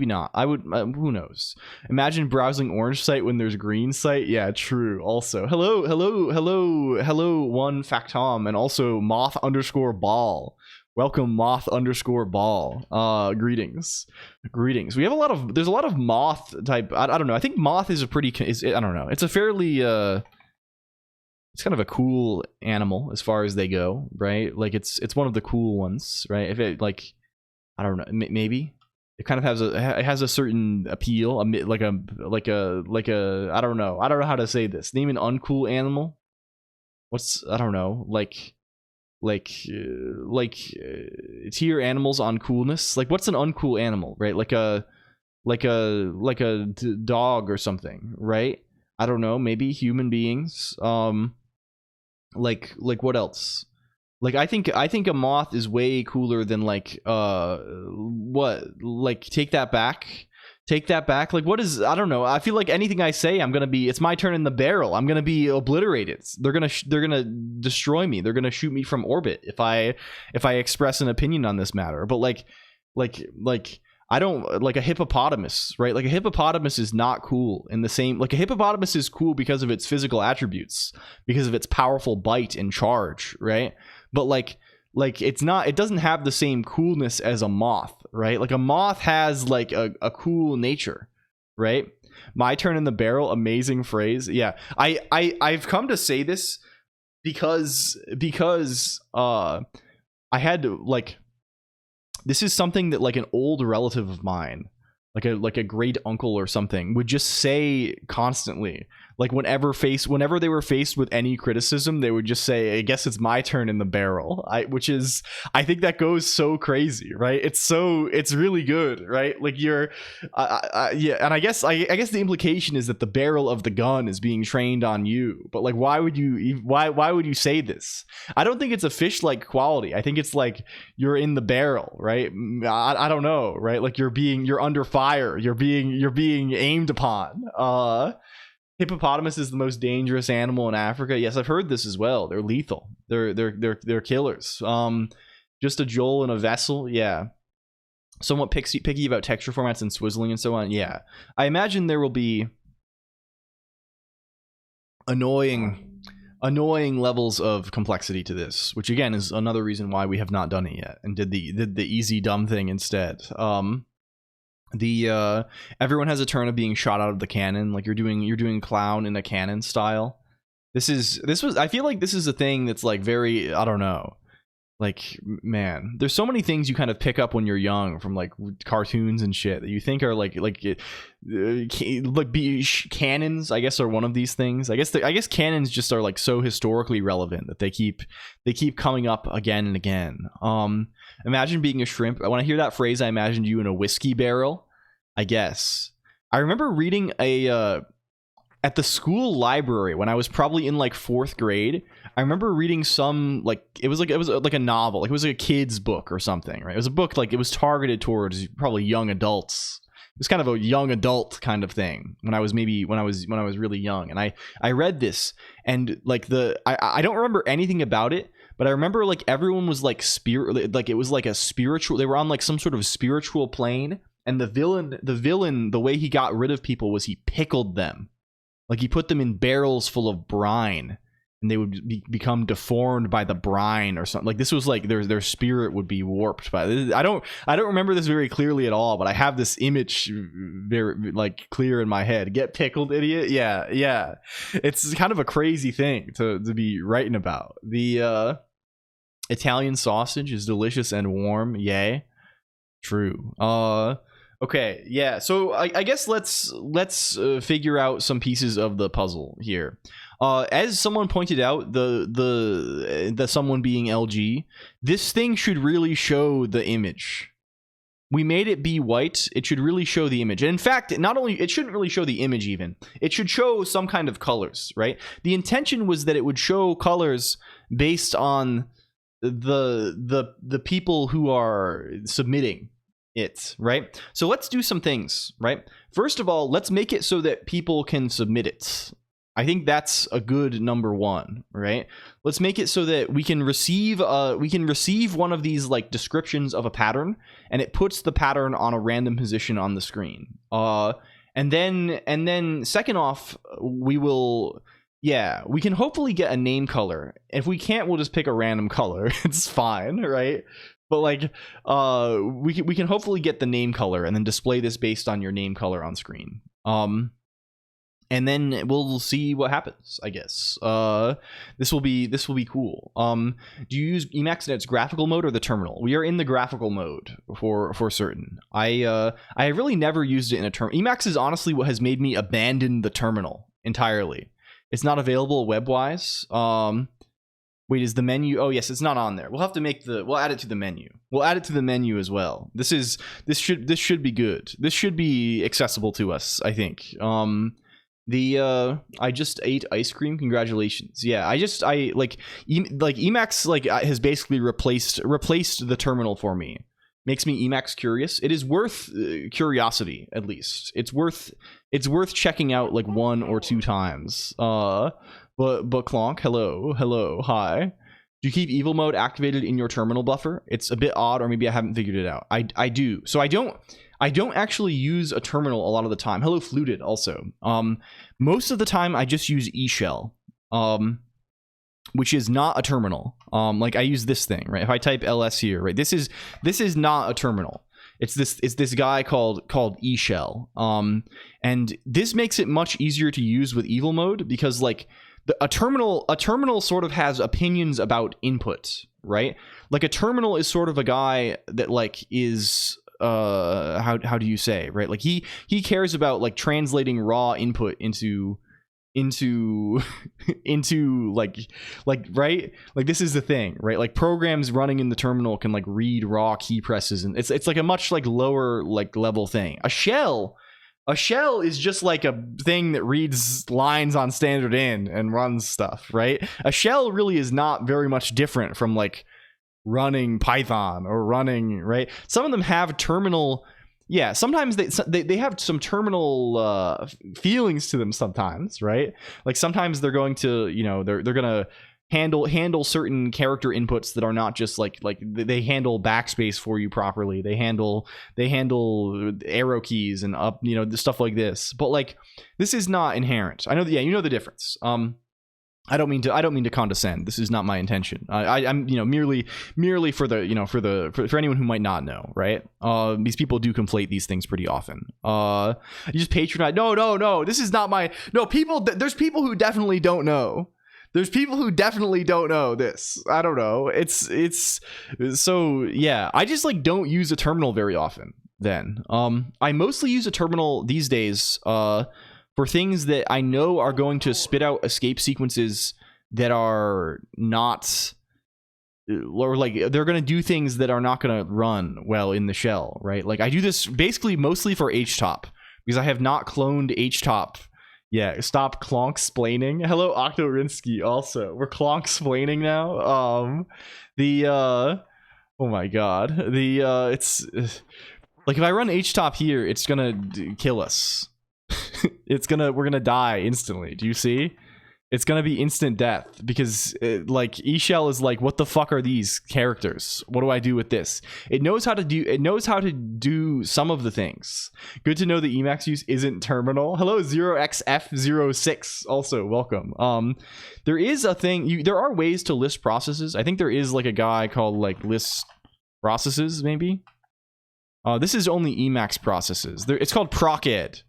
not. I would. Who knows? Imagine browsing orange site when there's green site. Yeah, true. Also, hello, one Factom, and also moth_ball. Welcome, moth_ball. Greetings. We have there's a lot of moth type. I don't know. I think moth is I don't know. It's a fairly it's kind of a cool animal as far as they go, right? Like it's one of the cool ones, right? If it like, I don't know, maybe it kind of has a certain appeal, like a I don't know how to say this. Name an uncool animal. I don't know, like tier animals on coolness. Like what's an uncool animal, right? Like a dog or something, right? I don't know, maybe human beings. Like what else? Like I think a moth is way cooler than like what? Like take that back. Like what is, I don't know. I feel like anything I say, it's my turn in the barrel. I'm gonna be obliterated. They're gonna destroy me. They're gonna shoot me from orbit if I express an opinion on this matter. But like I don't, like a hippopotamus, right? Like a hippopotamus is not cool in the same, like a hippopotamus is cool because of its physical attributes, because of its powerful bite and charge, right? But like it's not, it doesn't have the same coolness as a moth, right? Like a moth has like a cool nature, right? My turn in the barrel, amazing phrase. Yeah, I've come to say this because I had to, like, this is something that like an old relative of mine, like a great uncle or something, would just say constantly. Like whenever they were faced with any criticism, they would just say, I guess it's my turn in the barrel. I think that goes so crazy, right? It's really good, right? Like yeah, and I guess the implication is that the barrel of the gun is being trained on you. But like, why would you say this? I don't think it's a fish-like quality. I think it's like you're in the barrel, right? I don't know, right? Like you're under fire. You're being aimed upon. Hippopotamus is the most dangerous animal in Africa. Yes, I've heard this as well. They're lethal. They're killers. Just a Joel in a vessel. Yeah. Somewhat picky about texture formats and swizzling and so on. Yeah. I imagine there will be annoying levels of complexity to this, which again is another reason why we have not done it yet and did the easy dumb thing instead. Everyone has a turn of being shot out of the cannon. Like you're doing clown in a cannon style. I feel like this is a thing that's like very, I don't know, Like, man, there's so many things you kind of pick up when you're young from like cartoons and shit that you think are canons, I guess, are one of these things. I guess canons just are like so historically relevant that they keep coming up again and again. Imagine being a shrimp. When I hear that phrase, I imagined you in a whiskey barrel, I guess. I remember reading at the school library when I was probably in like 4th grade. I remember reading some like it was like a novel, like it was like a kid's book or something, right? It was a book like it was targeted towards probably young adults. It was kind of a young adult kind of thing when I was really young, and I read this, and like I don't remember anything about it, but I remember like everyone was like like it was like a spiritual. They were on like some sort of spiritual plane, and the villain, the way he got rid of people was he pickled them. Like he put them in barrels full of brine, and they would become deformed by the brine or something. Like this was like their spirit would be warped by this. I don't remember this very clearly at all, but I have this image very like clear in my head. Get pickled, idiot. Yeah. It's kind of a crazy thing to be writing about. The Italian sausage is delicious and warm. Yay. True. Okay, yeah. So I guess let's figure out some pieces of the puzzle here. As someone pointed out, the someone being LG, this thing should really show the image. We made it be white. It should really show the image. And in fact, it shouldn't really show the image even. It should show some kind of colors, right? The intention was that it would show colors based on the people who are submitting it, right? So let's do some things, right? First of all, let's make it so that people can submit it. I think that's a good number one, right? Let's make it so that we can receive one of these like descriptions of a pattern, and it puts the pattern on a random position on the screen. And then second off, we can hopefully get a name color. If we can't, we'll just pick a random color. It's fine, right? But like, we can hopefully get the name color and then display this based on your name color on screen. And then we'll see what happens, I guess. This will be cool. Do you use Emacs in its graphical mode or the terminal? We are in the graphical mode for certain. I really never used it in a terminal. Emacs is honestly what has made me abandon the terminal entirely. It's not available web-wise. Wait, is the menu? Oh yes, it's not on there. We'll add it to the menu. We'll add it to the menu as well. This should be good. This should be accessible to us, I think. I just ate ice cream. Congratulations. Yeah, Emacs has basically replaced the terminal for me. Makes me Emacs curious. It is worth curiosity, at least. It's worth checking out like 1 or 2 times. But Colonq, hello, hi. Do you keep evil mode activated in your terminal buffer? It's a bit odd, or maybe I haven't figured it out. I do. So I don't actually use a terminal a lot of the time. Hello, Fluted, also. Most of the time I just use eShell, which is not a terminal. Like I use this thing, right? If I type ls here, right? This is not a terminal. It's this guy called eShell. And this makes it much easier to use with evil mode because like a terminal sort of has opinions about input, right? Like a terminal is sort of a guy that like is how do you say, right? Like he cares about like translating raw input into like right, like this is the thing, right? Like programs running in the terminal can like read raw key presses, and it's like a much like lower like level thing. A shell is just like a thing that reads lines on standard in and runs stuff, right? A shell really is not very much different from like running Python or running, right? Some of them have terminal, yeah, sometimes they have some terminal feelings to them sometimes, right? Like sometimes they're going to, you know, they're gonna handle certain character inputs that are not just like they handle backspace for you properly. They handle arrow keys and up, you know, stuff like this. But like this is not inherent. I know that, yeah, you know the difference. I don't mean to condescend. This is not my intention. I'm you know merely for the, you know, for anyone who might not know, right? These people do conflate these things pretty often. You just patronize. No. This is not my. No, people. There's people who definitely don't know. There's people who definitely don't know this. I don't know. It's so yeah. I just like don't use a terminal very often. Then I mostly use a terminal these days for things that I know are going to spit out escape sequences that are not, or like they're going to do things that are not going to run well in the shell, right? Like I do this basically mostly for HTOP because I have not cloned HTOP. Yeah, stop Colonq-splaining. Hello, Octorinsky. Also, we're Colonq-splaining now. Oh my god, it's like if I run HTOP here, it's gonna kill us. We're gonna die instantly. Do you see? It's gonna be instant death because like eShell is like, what the fuck are these characters? What do I do with this? It knows how to do some of the things. Good to know the Emacs use isn't terminal. Hello 0xF06. Also welcome. There is a thing. There are ways to list processes. I think there is like a guy called like list processes maybe. This is only Emacs processes. It's called proced.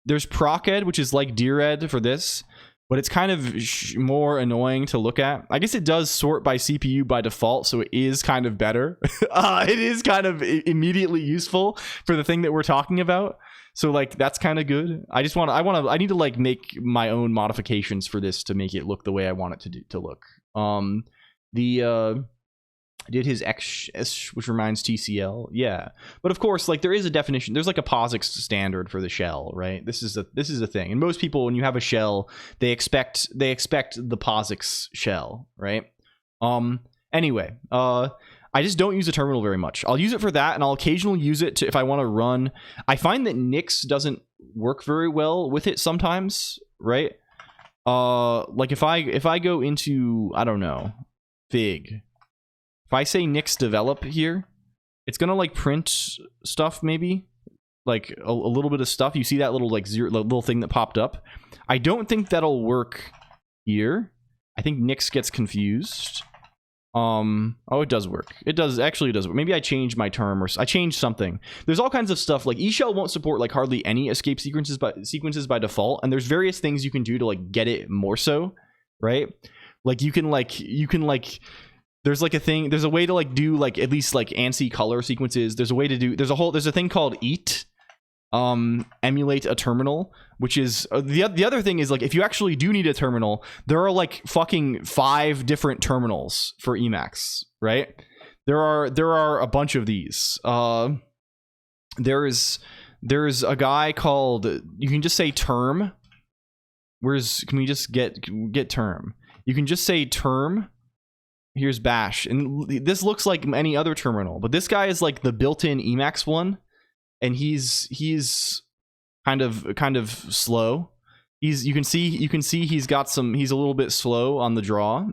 There's proced, which is like dired for this. But it's kind of more annoying to look at. I guess it does sort by CPU by default, so it is kind of better. It is kind of immediately useful for the thing that we're talking about. So like that's kind of good. I need to like make my own modifications for this to make it look the way I want it to look. Did his X, which reminds TCL, yeah. But of course, like there is a definition. There's like a POSIX standard for the shell, right? This is a thing. And most people, when you have a shell, they expect the POSIX shell, right? Anyway, I just don't use a terminal very much. I'll use it for that, and I'll occasionally use it if I want to run. I find that Nix doesn't work very well with it sometimes, right? Like if I go into, I don't know, Fig. If I say Nix develop here, it's gonna like print stuff maybe, like a little bit of stuff. You see that little like little thing that popped up. I don't think that'll work here. I think Nix gets confused. Oh, it does work. It does actually. It does work. Maybe I changed my term or I changed something. There's all kinds of stuff. Like eShell won't support like hardly any escape sequences by default, and there's various things you can do to like get it more so, right? Like you can there's like a thing, there's a way to like do like at least like ANSI color sequences. There's a way to do, there's a thing called eat, emulate a terminal, which is the other thing is like if you actually do need a terminal, there are like fucking 5 different terminals for Emacs, right? There are a bunch of these. There's a guy called, you can just say term. Can we just get term? You can just say term. Here's bash, and this looks like any other terminal, but this guy is like the built-in Emacs one, and he's kind of slow. You can see he's a little bit slow on the draw.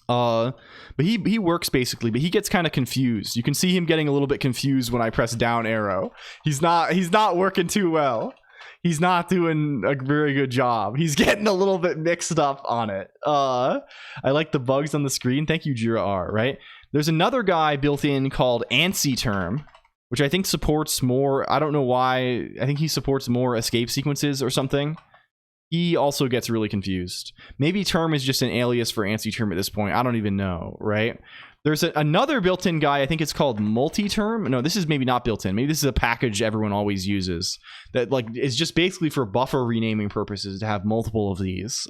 But he works basically, but he gets kind of confused. You can see him getting a little bit confused when I press down arrow. He's not working too well. He's not doing a very good job. He's getting a little bit mixed up on it. I like the bugs on the screen. Thank you, Jira R, right? There's another guy built in called ANSI term, which I think supports more. I don't know why. I think he supports more escape sequences or something. He also gets really confused. Maybe term is just an alias for ANSI term at this point. I don't even know, right? There's another built-in guy, I think it's called multi-term. No, this is maybe not built-in. Maybe this is a package everyone always uses that like is just basically for buffer renaming purposes to have multiple of these.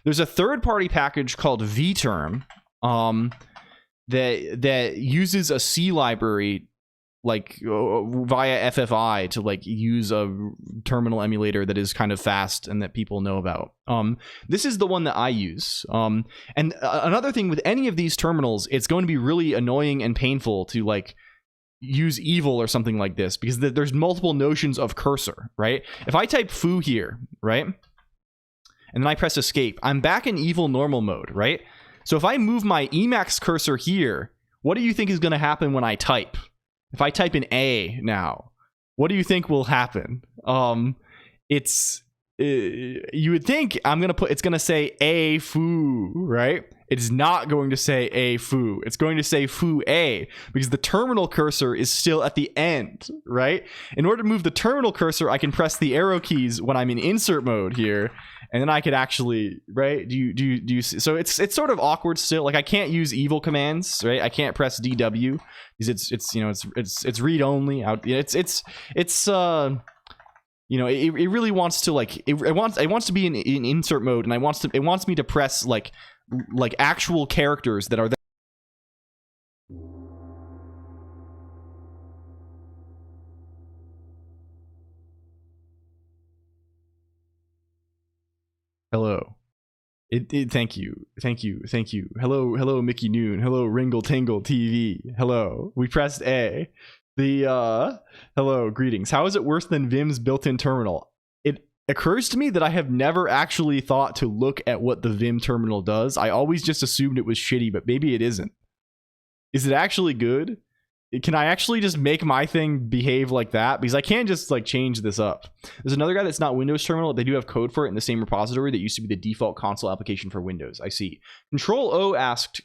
There's a third-party package called vterm that uses a C library like via FFI to like use a terminal emulator that is kind of fast and that people know about. This is the one that I use. And another thing with any of these terminals, it's going to be really annoying and painful to like use evil or something like this because there's multiple notions of cursor, right? If I type foo here, right? And then I press escape, I'm back in evil normal mode, right? So if I move my Emacs cursor here, what do you think is going to happen when I type? If I type in A now, what do you think will happen? You would think it's gonna say A foo, right? It's not going to say a foo. It's going to say foo a, because the terminal cursor is still at the end, right? In order to move the terminal cursor, I can press the arrow keys when I'm in insert mode here, and then I could actually, right? Do you see? So it's sort of awkward still. Like I can't use evil commands, right? I can't press DW because it's you know it's read only. You know, it really wants to like it wants to be in insert mode, and it wants me to press like actual characters that are there. Hello. Thank you. Hello, Mickey Noon. Hello, Ringle Tingle TV. Hello. We pressed A. Hello, greetings. How is it worse than Vim's built-in terminal? It occurs to me that I have never actually thought to look at what the Vim terminal does. I always just assumed it was shitty, but maybe it isn't. Is it actually good? Can I actually just make my thing behave like that? Because I can just like change this up. There's another guy that's not Windows terminal. They do have code for it in the same repository that used to be the default console application for Windows. I see. Control O asked,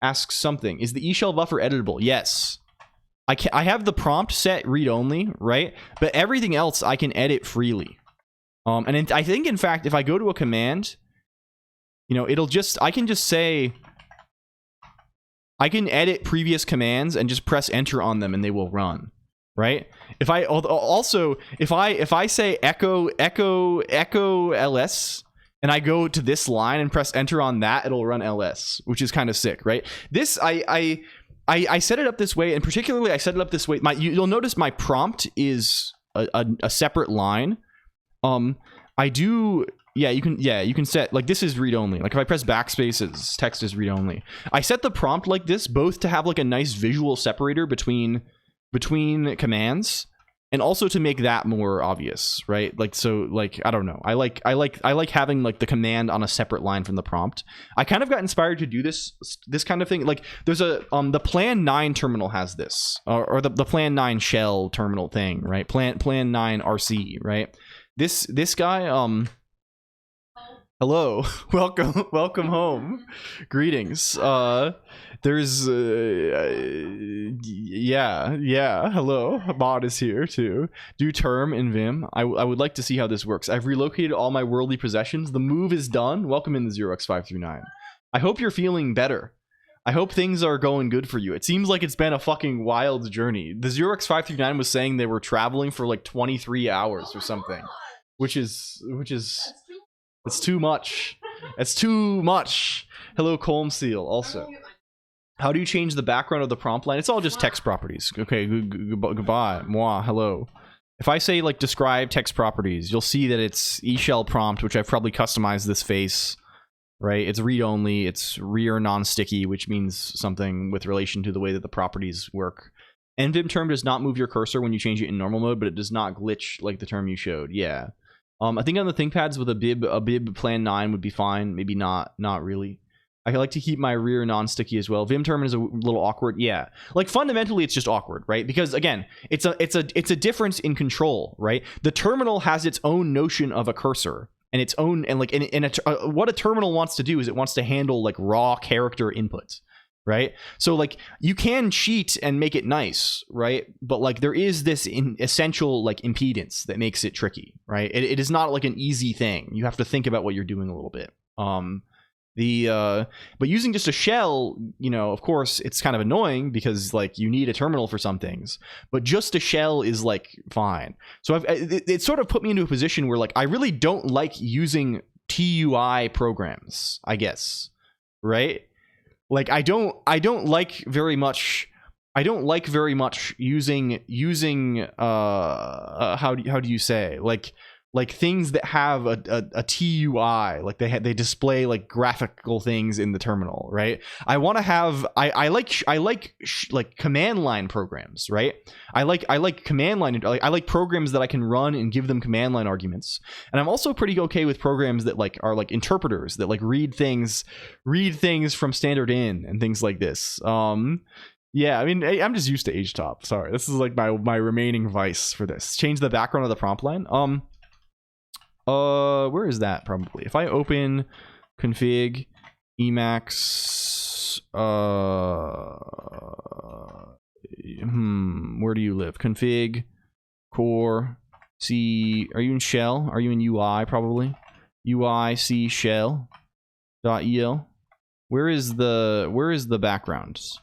asks something. Is the eShell buffer editable? Yes. I have the prompt set read only, right? But everything else I can edit freely. I think in fact, if I go to a command, you know, I can just say, I can edit previous commands and just press enter on them and they will run, right? If I say echo ls and I go to this line and press enter on that, it'll run ls, which is kind of sick, right? This I set it up this way, and particularly I set it up this way. You'll notice my prompt is a separate line. You can set, like, this is read only. Like if I press backspace, text is read only. I set the prompt like this both to have like a nice visual separator between commands, and also to make that more obvious, right? Like, so like, I don't know. I like having like the command on a separate line from the prompt. I kind of got inspired to do this kind of thing. Like there's a the Plan 9 terminal has this, or the Plan 9 shell terminal thing, right? Plan 9 RC, right? This guy, hello, welcome home, greetings. There's hello, mod is here too. Do term in Vim. I would like to see how this works. I've relocated all my worldly possessions. The move is done. Welcome in the 0x539. I hope you're feeling better. I hope things are going good for you. It seems like it's been a fucking wild journey. The 0x539 was saying they were traveling for like 23 hours or something, which is it's too much. It's too much. Hello, Colnq also. How do you change the background of the prompt line? It's all just text properties. Okay, goodbye. Moi, hello. If I say like describe text properties, you'll see that it's eShell prompt, which I've probably customized this face, right? It's read only, it's rear non-sticky, which means something with relation to the way that the properties work. NVim term does not move your cursor when you change it in normal mode, but it does not glitch like the term you showed. Yeah. I think on the ThinkPads with a bib Plan 9 would be fine. Maybe not really. I like to keep my rear non-sticky as well. Vim term is a little awkward. Yeah, like fundamentally it's just awkward, right? Because again, it's a difference in control, right? The terminal has its own notion of a cursor and its own, and like what a terminal wants to do is it wants to handle like raw character input, right? So like you can cheat and make it nice, right? But like there is this essential like impedance that makes it tricky, right? It is not like an easy thing. You have to think about what you're doing a little bit. But using just a shell, you know, of course it's kind of annoying because like you need a terminal for some things, but just a shell is like fine. So it sort of put me into a position where like I really don't like using TUI programs, I guess, right? Like I don't like very much using how do you say, like things that have a TUI, like they display like graphical things in the terminal, right? I want to have I like command line programs, right? I like command line, I like programs that I can run and give them command line arguments. And I'm also pretty okay with programs that like are like interpreters that like read things from standard in and things like this. Yeah, I mean, I'm just used to HTOP. Sorry, this is like my remaining vice for this. Change the background of the prompt line. Where is that? Probably if I open config Emacs. Where do you live? Config, core, C. Are you in shell? Are you in UI probably? UI C shell .el. Where is the backgrounds?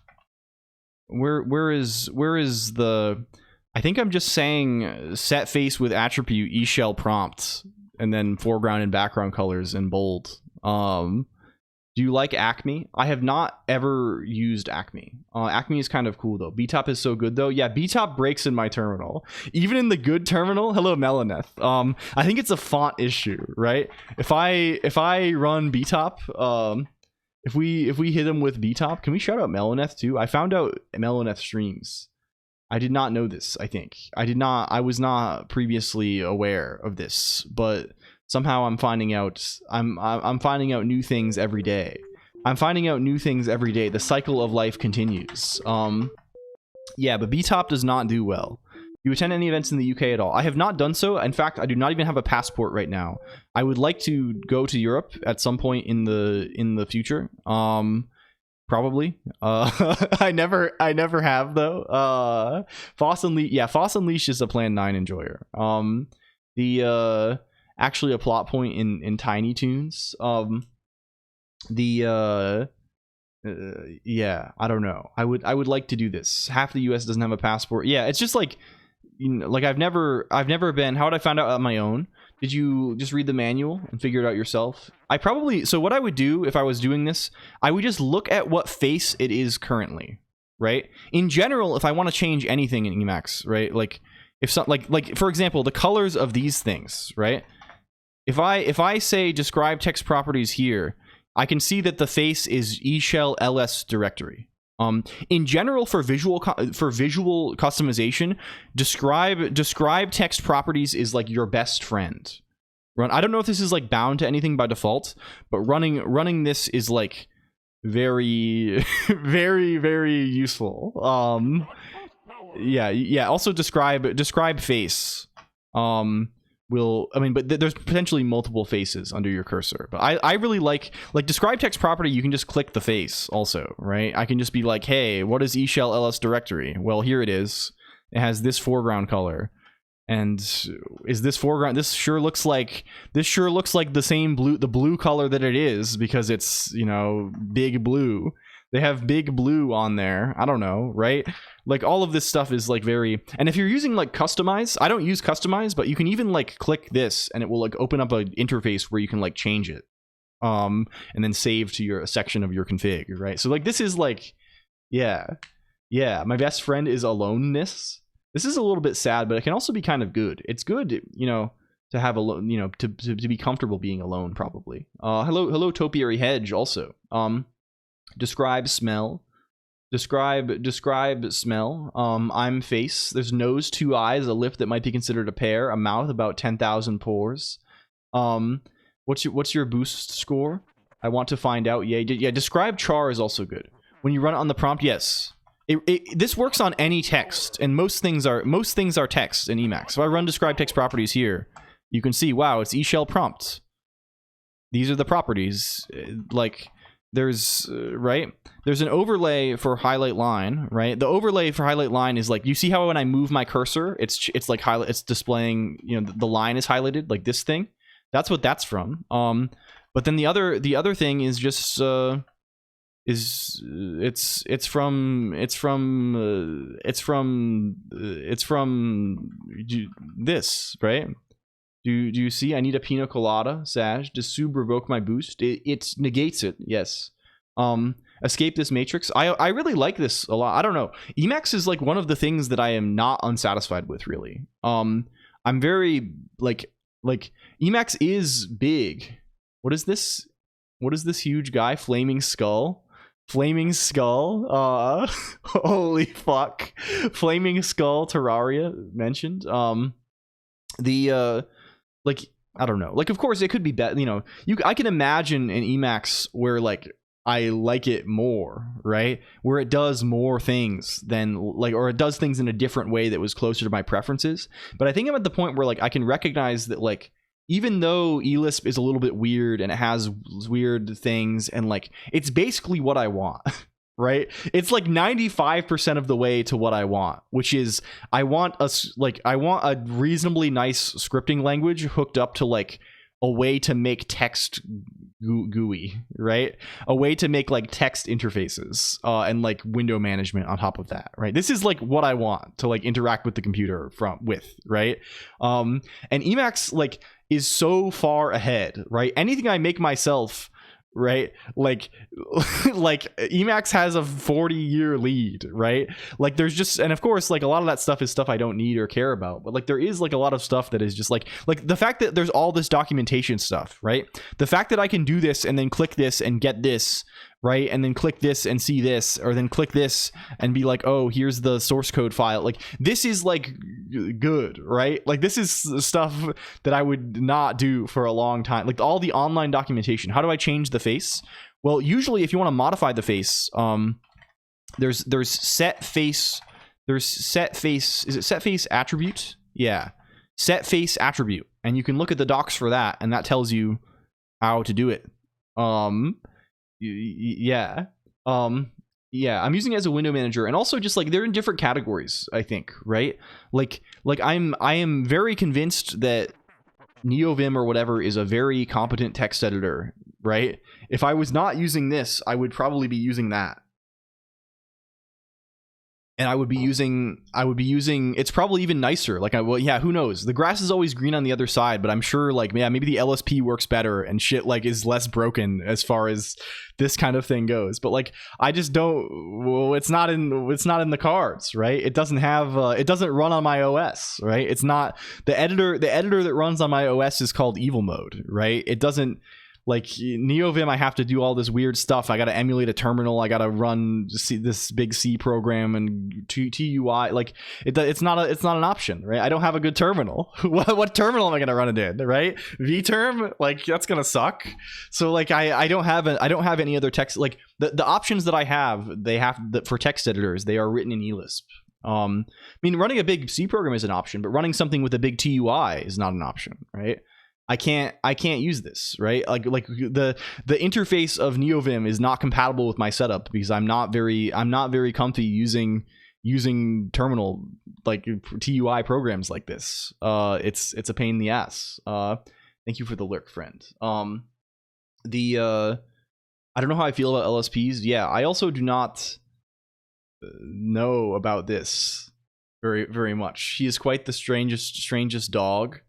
Where is the? I think I'm just saying set face with attribute eShell prompt and then foreground and background colors in bold. Do you like Acme? I have not ever used Acme. Acme is kind of cool though. BTOP is so good though. Yeah, BTOP breaks in my terminal. Even in the good terminal, hello Melaneth. I think it's a font issue, right? If I run BTOP, if we hit him with BTOP, can we shout out Melaneth too? I found out Melaneth streams. I did not know this, I think. I was not previously aware of this, but somehow I'm finding out I'm finding out new things every day. I'm finding out new things every day. The cycle of life continues. Yeah, but BTOP does not do well. Do you attend any events in the UK at all? I have not done so. In fact, I do not even have a passport right now. I would like to go to Europe at some point in the future. Probably. I never have though. Foss Unleashed is a Plan 9 enjoyer. Actually a plot point in Tiny Toons. Yeah, I don't know. I would like to do this. Half the US doesn't have a passport. Yeah, it's just like, you know, like I've never been. How would I find out on my own? Did you just read the manual and figure it out yourself? So what I would do if I was doing this, I would just look at what face it is currently, right? In general, if I want to change anything in Emacs, right? Like if some, like for example, the colors of these things, right? If I say describe text properties here, I can see that the face is eShell ls directory. In general, for visual customization, describe text properties is like your best friend. I don't know if this is like bound to anything by default, but running this is like very very very useful. Yeah. Also describe face. But there's potentially multiple faces under your cursor. But I really like describe text property. You can just click the face also, right? I can just be like, hey, what is eShell ls directory? Well, here it is. It has this foreground color. And is this foreground? This sure looks like the same blue, the blue color that it is, because it's, you know, big blue. They have big blue on there. I don't know, right? Like all of this stuff is like very, and if you're using like customize, I don't use customize, but you can even like click this and it will like open up an interface where you can like change it. And then save to a section of your config, right? So like this is like, yeah. My best friend is aloneness. This is a little bit sad, but it can also be kind of good. It's good, you know, to have alone, you know, to be comfortable being alone probably. Hello Topiary Hedge also. Describe smell. Describe smell. I'm face. There's nose, 2 eyes, a lip that might be considered a pear, a mouth, about 10,000 pores. What's your boost score? I want to find out. Yeah. Describe char is also good. When you run it on the prompt, yes. This works on any text, and most things are text in Emacs. So I run describe text properties here. You can see, wow, it's eShell prompt. These are the properties. Like there's there's an overlay for highlight line, right? The overlay for highlight line is like, you see how when I move my cursor, it's like highlight, it's displaying, you know, the line is highlighted, like this thing. That's what that's from. But then the other thing is just it's from this, right? Do you see? I need a pina colada, Saj. Does sub revoke my boost? It negates it, yes. Escape this matrix. I really like this a lot. I don't know. Emacs is like one of the things that I am not unsatisfied with, really. I'm very like Emacs is big. What is this? What is this huge guy? Flaming Skull? Flaming Skull? Holy fuck. Flaming Skull Terraria mentioned. Like, I don't know. Like, of course, it could be better. You know, I can imagine an Emacs where, like, I like it more, right? Where it does more things than, like, or it does things in a different way that was closer to my preferences. But I think I'm at the point where, like, I can recognize that, like, even though eLisp is a little bit weird and it has weird things, and like it's basically what I want. Right, it's like 95% of the way to what I want, which is I want a reasonably nice scripting language hooked up to like a way to make text GUI, right? A way to make like text interfaces and like window management on top of that, right? This is like what I want to like interact with the computer with, right? And Emacs like is so far ahead, right? Anything I make myself, right, like Emacs has a 40-year lead, right? Like there's just, and of course like a lot of that stuff is stuff I don't need or care about, but like there is like a lot of stuff that is just like the fact that there's all this documentation stuff, right? The fact that I can do this and then click this and get this, right, and then click this and see this, or then click this and be like, oh, here's the source code file. Like this is like good, right? Like this is stuff that I would not do for a long time. Like all the online documentation. How do I change the face? Well, usually if you want to modify the face, there's set face. There's set face. Is it set face attribute? Yeah, set face attribute, and you can look at the docs for that, and that tells you how to do it. Yeah, I'm using it as a window manager, and also just like they're in different categories, I think, right? Like I am very convinced that NeoVim or whatever is a very competent text editor, right? If I was not using this, I would probably be using that. And I would be using, it's probably even nicer. Like, well, yeah, who knows? The grass is always green on the other side, but I'm sure, like, yeah, maybe the LSP works better and shit, like, is less broken as far as this kind of thing goes. But, like, I just don't, well, it's not in the cards, right? It doesn't have, it doesn't run on my OS, right? It's not, the editor that runs on my OS is called Evil Mode, right? It doesn't, like NeoVim, I have to do all this weird stuff. I got to emulate a terminal. I got to run this big C program and TUI. Like it's not an option, right? I don't have a good terminal. What terminal am I going to run it in, right? vTerm, like that's going to suck. So like I don't have any other text. Like the options that I have, for text editors, they are written in eLisp. I mean, running a big C program is an option, but running something with a big TUI is not an option, right? I can't use this, right? Like the interface of NeoVim is not compatible with my setup because I'm not very comfy using terminal like TUI programs like this. It's a pain in the ass. Thank you for the lurk, friend. I don't know how I feel about LSPs. Yeah, I also do not know about this very, very much. He is quite the strangest dog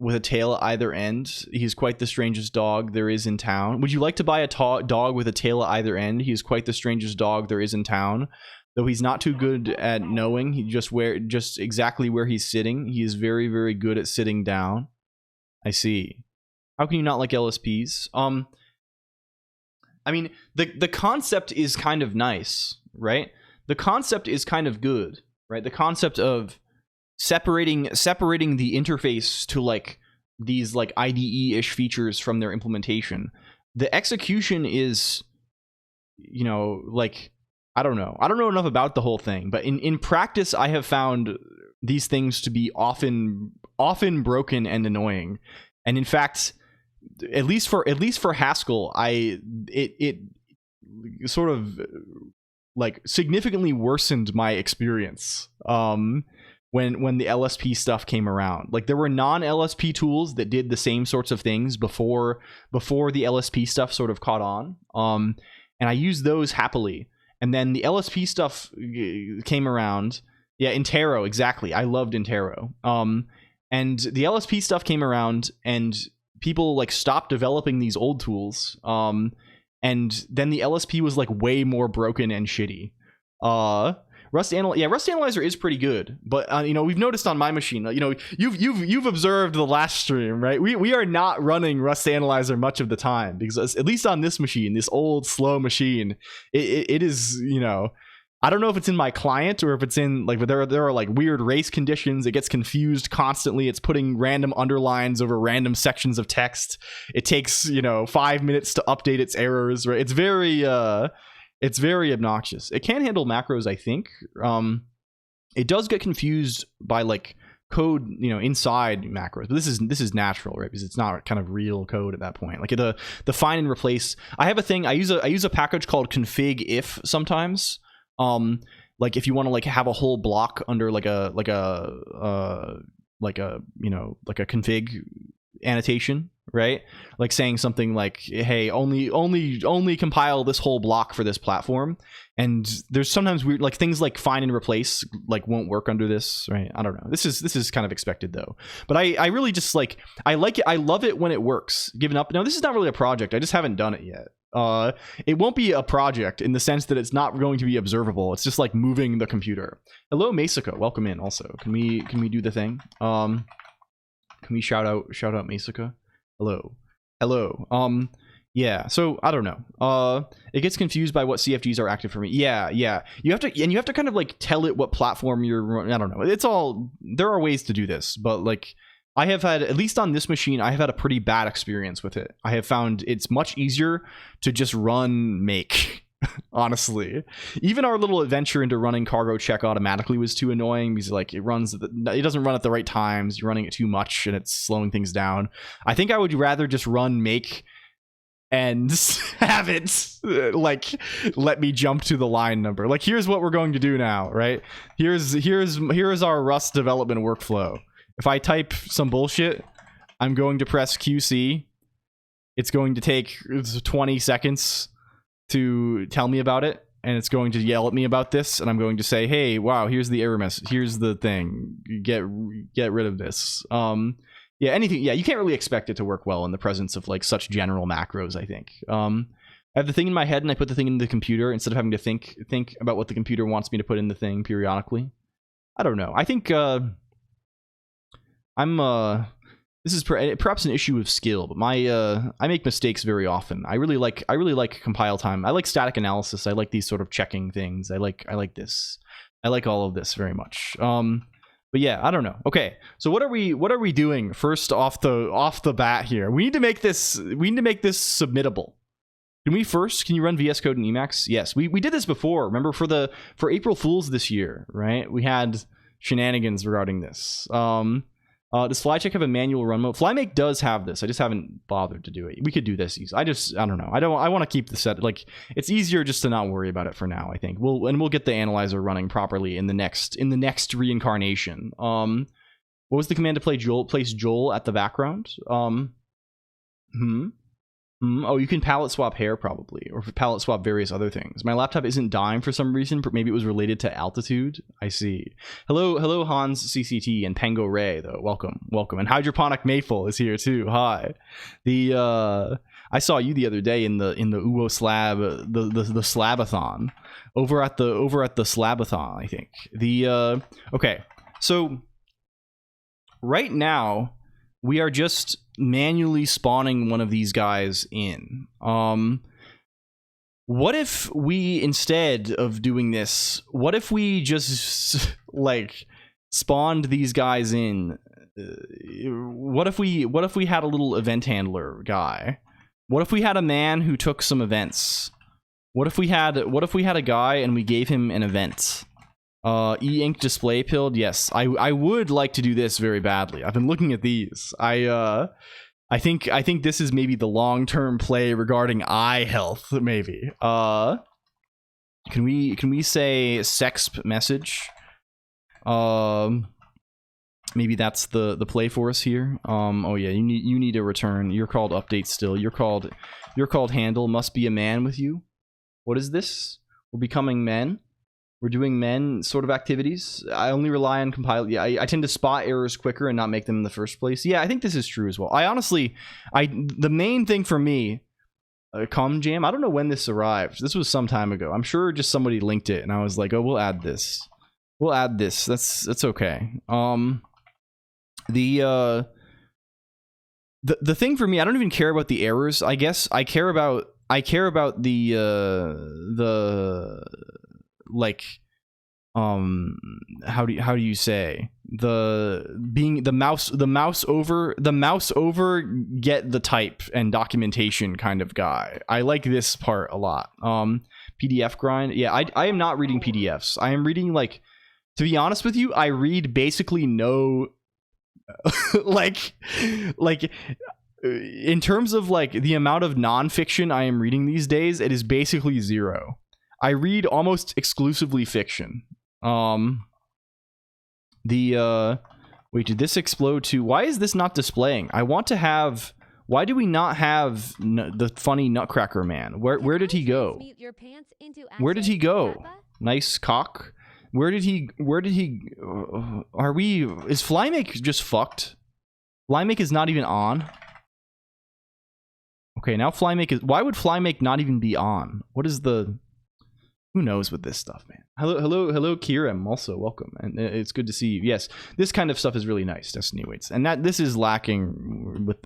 with a tail at either end. He's quite the strangest dog there is in town. Would you like to buy a dog with a tail at either end? He is quite the strangest dog there is in town. Though he's not too good at knowing just exactly where he's sitting. He is very, very good at sitting down. I see. How can you not like LSPs? I mean, the concept is kind of nice, right? The concept is kind of good, right? The concept of separating the interface to like these like IDE-ish features from their implementation. The execution is, you know, like I don't know enough about the whole thing, but in practice I have found these things to be often broken and annoying. And in fact, at least for Haskell, it sort of like significantly worsened my experience when the LSP stuff came around. Like there were non-LSP tools that did the same sorts of things before the LSP stuff sort of caught on. And I used those happily. And then the LSP stuff came around. Yeah, Intero, exactly. I loved Intero. And the LSP stuff came around and people like stopped developing these old tools. And then the LSP was like way more broken and shitty. Rust Analyzer is pretty good, but you know, we've noticed on my machine, you know, you've observed the last stream, right? We are not running Rust Analyzer much of the time because at least on this machine, this old slow machine, it is, you know, I don't know if it's in my client or if it's in like, but there are like weird race conditions. It gets confused constantly. It's putting random underlines over random sections of text. It takes, you know, 5 minutes to update its errors, right? It's very obnoxious. It can handle macros, I think. It does get confused by like code, you know, inside macros, but this is natural, right? Because it's not kind of real code at that point. Like the find and replace. I have a thing. I use a package called config if sometimes. Like if you want to like have a whole block under like a you know, like a config annotation, right? Like saying something like, hey, only compile this whole block for this platform. And there's sometimes weird like things like find and replace like won't work under this, right? I don't know. This is kind of expected though. But I really just like it. I love it when it works. Given up. No, this is not really a project. I just haven't done it yet. It won't be a project in the sense that it's not going to be observable. It's just like moving the computer. Hello, Masica. Welcome in also. Can we do the thing? Can we shout out Masica? Hello. Yeah, so I don't know. It gets confused by what CFGs are active for me. Yeah. You have to kind of like tell it what platform you're running. I don't know. It's all, there are ways to do this, but like I have had, at least on this machine, I have had a pretty bad experience with it. I have found it's much easier to just run make. Honestly, even our little adventure into running cargo check automatically was too annoying because like it doesn't run at the right times. You're running it too much and it's slowing things down. I think I would rather just run make and have it like let me jump to the line number. Like here's what we're going to do now, right? Here's our Rust development workflow. If I type some bullshit, I'm going to press QC. It's going to take 20 seconds to tell me about it, and it's going to yell at me about this, and I'm going to say, hey, wow, here's the error message, here's the thing, get rid of this. Yeah, anything. Yeah, you can't really expect it to work well in the presence of like such general macros, I think. I have the thing in my head and I put the thing in the computer instead of having to think about what the computer wants me to put in the thing periodically. I don't know. I think this is perhaps an issue of skill, but I make mistakes very often. I really like compile time. I like static analysis. I like these sort of checking things. I like this. I like all of this very much. But yeah, I don't know. Okay, so what are we doing first off the bat here? We need to make this submittable. Can you run VS Code in Emacs? Yes, we did this before. Remember for April Fools this year, right? We had shenanigans regarding this. Does FlyCheck have a manual run mode? FlyMake does have this. I just haven't bothered to do it. We could do this easy. I don't know. I want to keep the set. Like it's easier just to not worry about it for now. I think we'll get the analyzer running properly in the next reincarnation. What was the command to place Joel at the background? Oh, you can palette swap hair probably, or palette swap various other things. My laptop isn't dying for some reason, but maybe it was related to altitude. I see. Hello, Hans CCT and Pango Ray though. Welcome. And Hydroponic Mayful is here too. Hi. I saw you the other day in the Uwo Slab, the Slabathon, over at the Slabathon. I think okay. So right now we are just manually spawning one of these guys in. What if we, instead of doing this, what if we just like spawned these guys in? What if we had a little event handler guy? What if we had a man who took some events? What if we had a guy and we gave him an event? E-ink display pilled. Yes, I would like to do this very badly. I've been looking at these. I think this is maybe the long-term play regarding eye health. Maybe. Can we say sexp message? Maybe that's the play for us here. Oh yeah, you need a return. You're called update still. You're called handle. Must be a man with you. What is this? We're becoming men. We're doing men sort of activities. I only rely on compile. Yeah, I tend to spot errors quicker and not make them in the first place. Yeah, I think this is true as well. The main thing for me, Com Jam, I don't know when this arrived. This was some time ago. I'm sure just somebody linked it and I was like, oh, we'll add this. That's okay. The thing for me, I don't even care about the errors. I guess I care about the like how do you say the mouse over get the type and documentation kind of guy. I like this part a lot. PDF grind. Yeah, I am not reading PDFs. I am reading, like, to be honest with you, I read basically no like in terms of like the amount of nonfiction I am reading these days, it is basically zero. I read almost exclusively fiction. Wait, did this explode too? Why is this not displaying? I want to have. Why do we not have the funny Nutcracker Man? Where did he go? Where did he go? Nice cock. Where did he? Are we? Is Flymake just fucked? Flymake is not even on. Okay, now Flymake is. Why would Flymake not even be on? What is the? Who knows with this stuff, man? Hello, Kiram. Also, welcome, and it's good to see you. Yes, this kind of stuff is really nice. Destiny waits, and that this is lacking with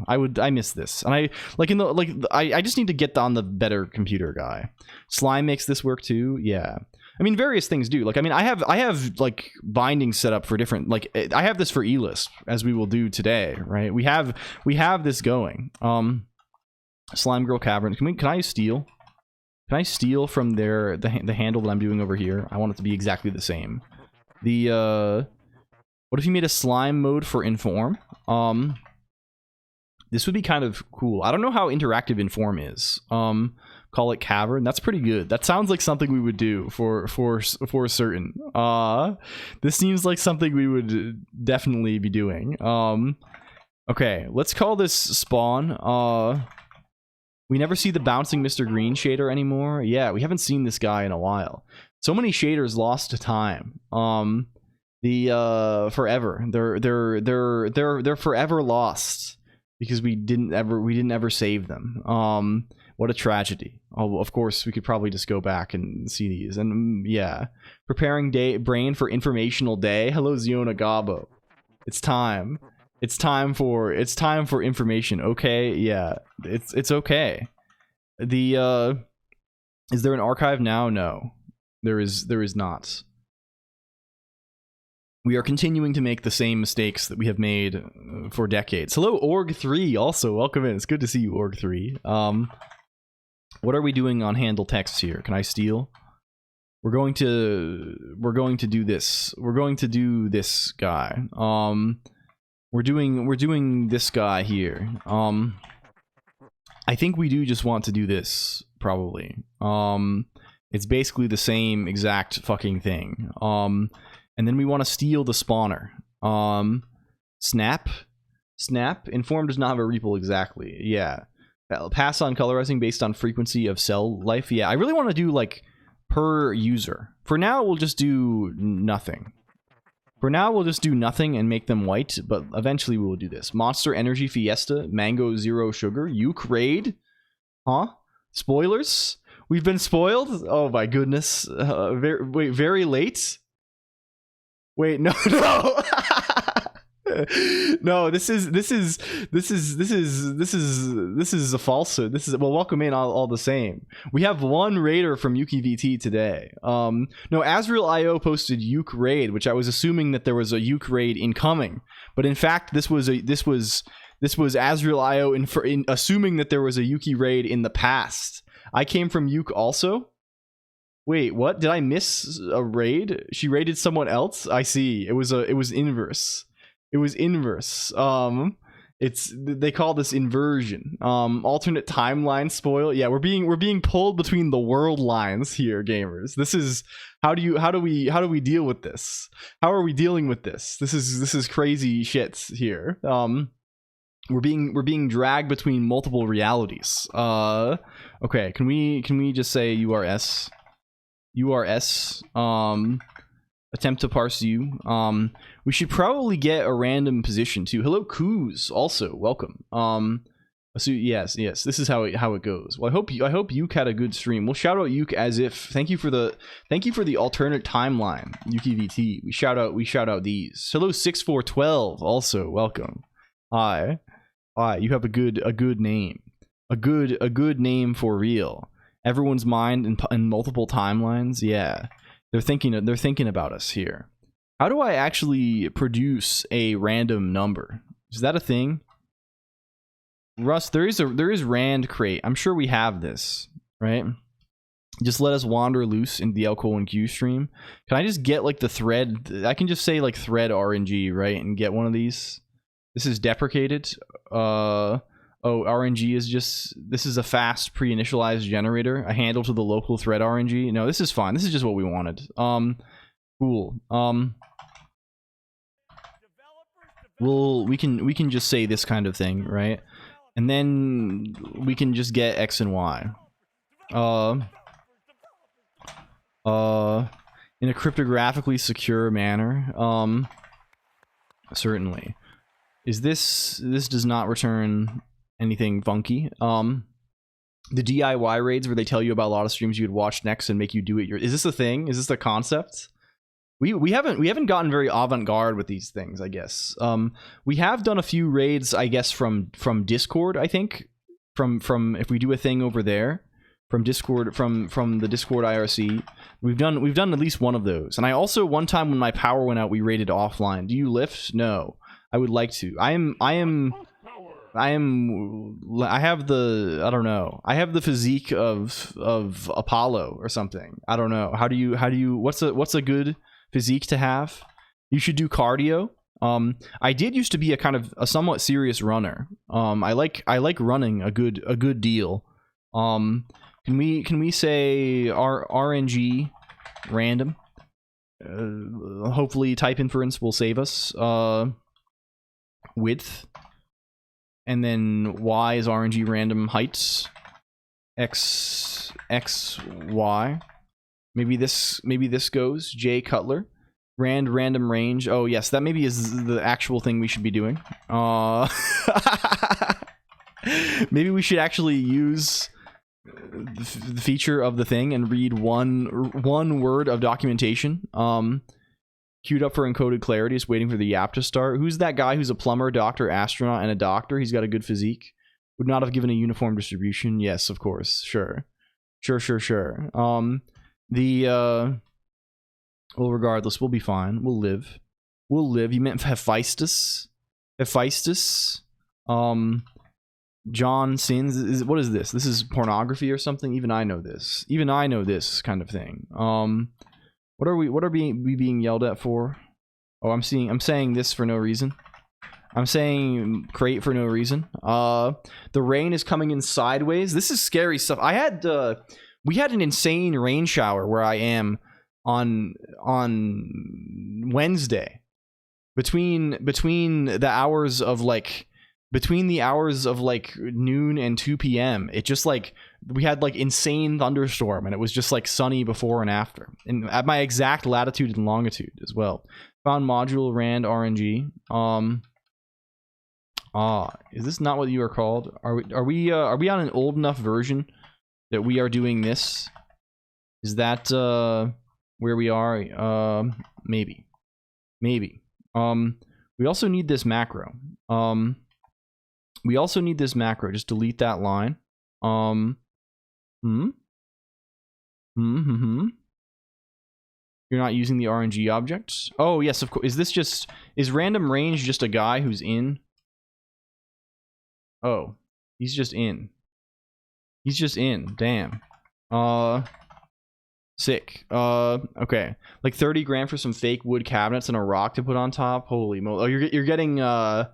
I miss this, and I just need to get on the better computer guy. Slime makes this work too. Yeah, I mean various things do. Like I mean I have like bindings set up for different. Like I have this for eList as we will do today, right? We have this going. Slime Girl Cavern. Can I steal? Can I steal from the handle that I'm doing over here? I want it to be exactly the same. What if you made a slime mode for Inform? This would be kind of cool. I don't know how interactive Inform is. Call it Cavern. That's pretty good. That sounds like something we would do for certain. This seems like something we would definitely be doing. Okay, let's call this Spawn. We never see the bouncing Mr. Green shader anymore. Yeah, we haven't seen this guy in a while. So many shaders lost to time. Forever. They're forever lost because we didn't ever save them. What a tragedy. Oh, of course, we could probably just go back and see these. And yeah, preparing brain for informational day. Hello, Ziona Gabo. It's time. It's time for information. Okay, yeah, it's okay. Is there an archive now? No, there is not. We are continuing to make the same mistakes that we have made for decades. Hello, Org3. Also, welcome in. It's good to see you, Org3. What are we doing on handle text here? Can I steal? We're going to do this. We're going to do this guy. We're doing this guy here. I think we do just want to do this, probably. It's basically the same exact fucking thing. And then we want to steal the spawner. Snap. Inform does not have a repo exactly. Yeah. Pass on colorizing based on frequency of cell life. Yeah, I really want to do like per user. For now, we'll just do nothing. For now, we'll just do nothing and make them white, but eventually we will do this. Monster Energy Fiesta, Mango Zero Sugar, Uke Raid. Huh? Spoilers? We've been spoiled? Oh my goodness. Very late? Wait, no. No, this is a falsehood. Well, welcome in all the same. We have one raider from YukiVT today. No, Azrael.io posted Uke raid, which I was assuming that there was a Uke raid incoming, but in fact this was Azrael.io in assuming that there was a Yuki raid in the past. I came from Uke also. Wait, what? Did I miss a raid? She raided someone else? I see. It was inverse. It was inverse. They call this inversion. Alternate timeline spoil. Yeah, we're being pulled between the world lines here, gamers. This is how do we deal with this? How are we dealing with this? This is crazy shit here. We're being dragged between multiple realities. Okay, can we just say URS? Attempt to parse you. We should probably get a random position too. Hello, Coos. Also, welcome. So yes, this is how it goes. Well, I hope Uke had a good stream. We'll shout out Uke as if. Thank you for the alternate timeline, YukiVT. We shout out these. Hello, 6412. Also, welcome. Hi. You have a good name. A good name for real. Everyone's mind in multiple timelines. Yeah. They're thinking about us here. How do I actually produce a random number? Is that a thing? Russ, there is rand crate. I'm sure we have this, right? Just let us wander loose into the LCOLONQ stream. Can I just get like the thread? I can just say like thread RNG, right? And get one of these. This is deprecated. Oh, RNG is just, this is a fast pre-initialized generator. A handle to the local thread RNG. No, this is fine. This is just what we wanted. Cool. We can just say this kind of thing, right? And then we can just get X and Y. In a cryptographically secure manner. Certainly. This does not return anything funky. The DIY raids where they tell you about a lot of streams you'd watch next and make you do it. Is this a thing? Is this a concept? We haven't gotten very avant-garde with these things, I guess. We have done a few raids, I guess, from Discord, I think. From if we do a thing over there. From Discord, from the Discord IRC, we've done at least one of those. And I also, one time when my power went out, we raided offline. Do you lift? No, I would like to. I have the, I don't know. I have the physique of Apollo or something. I don't know. How do you? What's a good physique to have? You should do cardio. I did used to be a somewhat serious runner. I like running a good deal. Can we say RNG random? Hopefully type inference will save us. Width. And then Y is RNG random heights. X Y. Maybe this goes. J Cutler. Random range. Oh yes, that maybe is the actual thing we should be doing. Maybe we should actually use the feature of the thing and read one word of documentation. Queued up for encoded clarity, is waiting for the yap to start. Who's that guy who's a plumber, doctor, astronaut, and a doctor? He's got a good physique. Would not have given a uniform distribution. Yes, of course. Sure. Well, regardless, we'll be fine. We'll live. You meant Hephaestus? John Sins. What is this? This is pornography or something? Even I know this. Even I know this kind of thing. What are we being yelled at for? Oh, I'm saying this for no reason. I'm saying crate for no reason. The rain is coming in sideways. This is scary stuff. We had an insane rain shower where I am on Wednesday. Between the hours of like noon and 2 p.m. it just like we had like insane thunderstorm, and it was just like sunny before and after, and at my exact latitude and longitude as well. Found module rand RNG. Is this not what you are called? Are we on an old enough version that we are doing this? Is that where we are? Maybe. We also need this macro. Just delete that line. You're not using the RNG objects? Oh, yes, of course. Is random range just a guy who's in? Oh, he's just in. Damn. Sick. Okay. Like 30 grand for some fake wood cabinets and a rock to put on top. Holy moly. Oh, you're getting, I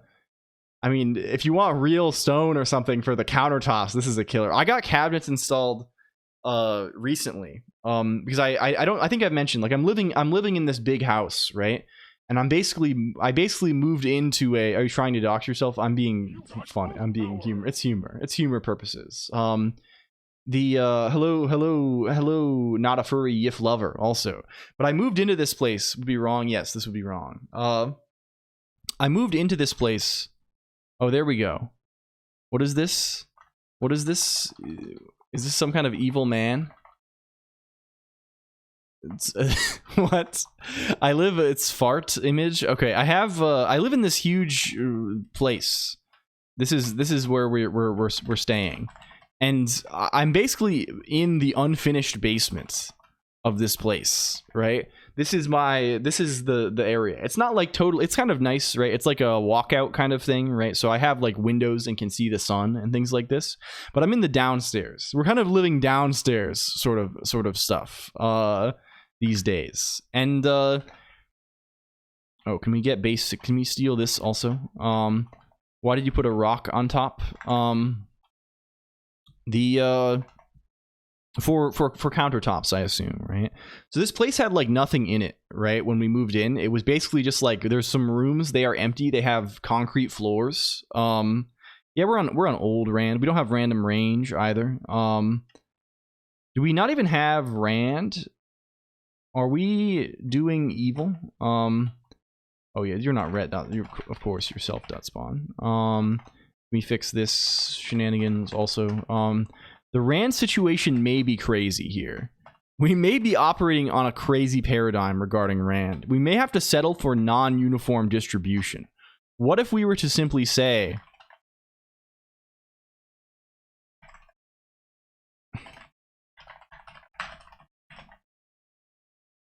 mean, if you want real stone or something for the countertops, this is a killer. I got cabinets installed recently. Because I think I've mentioned, like, I'm living in this big house, right? And I basically moved into a, are you trying to dox yourself? I'm being funny. I'm being humor. It's humor purposes. Hello, not a furry yif lover also. But I moved into this place. Would be wrong. Yes, this would be wrong. I moved into this place. Oh, there we go. What is this? Is this some kind of evil man? It's, what? It's fart image. Okay, I live in this huge place. This is where we're staying, and I'm basically in the unfinished basement of this place, right? This is the area. It's not like total. It's kind of nice, right? It's like a walkout kind of thing, right? So I have like windows and can see the sun and things like this. But I'm in the downstairs. We're kind of living downstairs, sort of stuff. These days. And oh, can we get basic? Can we steal this also? Why did you put a rock on top? For countertops, I assume, right? So this place had like nothing in it, right? When we moved in, it was basically just like there's some rooms, they are empty, they have concrete floors. Yeah, we're on old rand. We don't have random range either. Do we not even have rand? Are we doing evil? Oh yeah, you're not red. You're, of course, you're self.spawn. Let me fix this shenanigans also. The rand situation may be crazy here. We may be operating on a crazy paradigm regarding rand. We may have to settle for non-uniform distribution. What if we were to simply say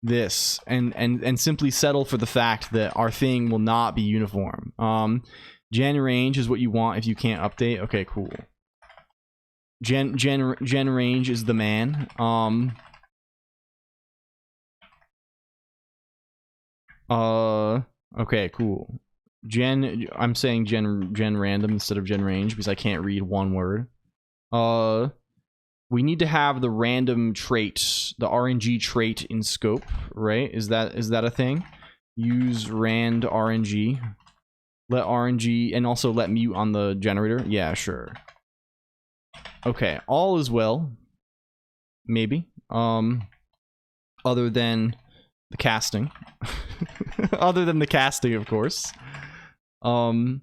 this and simply settle for the fact that our thing will not be uniform? Gen range is what you want if you can't update. Okay, cool. Gen range is the man. Okay, cool. I'm saying gen random instead of gen range because I can't read one word. We need to have the random trait, the RNG trait in scope, right? Is that a thing? Use rand RNG. Let RNG and also let mute on the generator. Yeah, sure. Okay, all is well. Maybe. Other than the casting. Other than the casting, of course. Cool.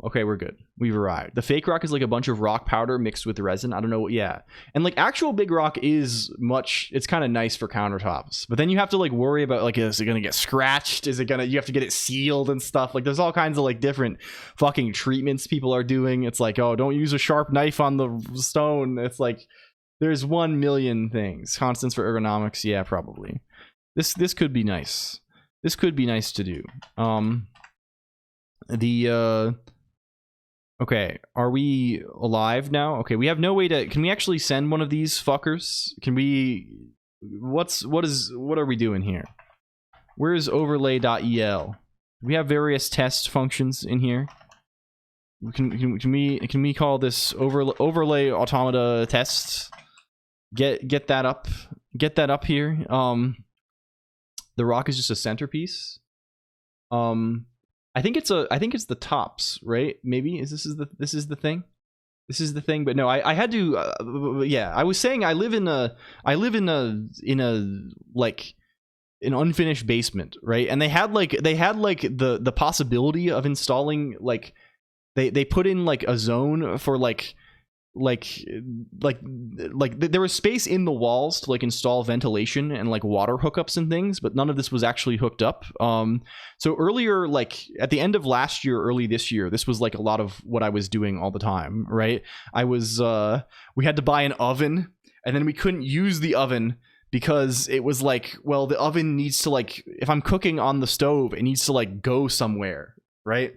Okay, we're good. We've arrived. The fake rock is like a bunch of rock powder mixed with resin. I don't know. Yeah. And like actual big rock is much, it's kind of nice for countertops. But then you have to like worry about like, is it going to get scratched? Is it going to, you have to get it sealed and stuff. Like there's all kinds of like different fucking treatments people are doing. It's like, oh, don't use a sharp knife on the stone. It's like, there's 1 million things. Constants for ergonomics. Yeah, probably. This could be nice. This could be nice to do. Okay, are we alive now? Okay, we have no way to, can we actually send one of these fuckers? Can we, what are we doing here? Where is overlay.el? We have various test functions in here. Can we call this overlay automata test? Get that up. Get that up here. The rock is just a centerpiece. I think it's the tops, right? Maybe this is the thing. This is the thing, but no, I had to yeah, I was saying I live in a like an unfinished basement, right? And they had like the possibility of installing like they put in like a zone for like there was space in the walls to like install ventilation and like water hookups and things, but none of this was actually hooked up. So earlier, like at the end of last year, early this year, this was like a lot of what I was doing all the time, right? I was we had to buy an oven, and then we couldn't use the oven because it was like, well, the oven needs to like, if I'm cooking on the stove, it needs to like go somewhere, right?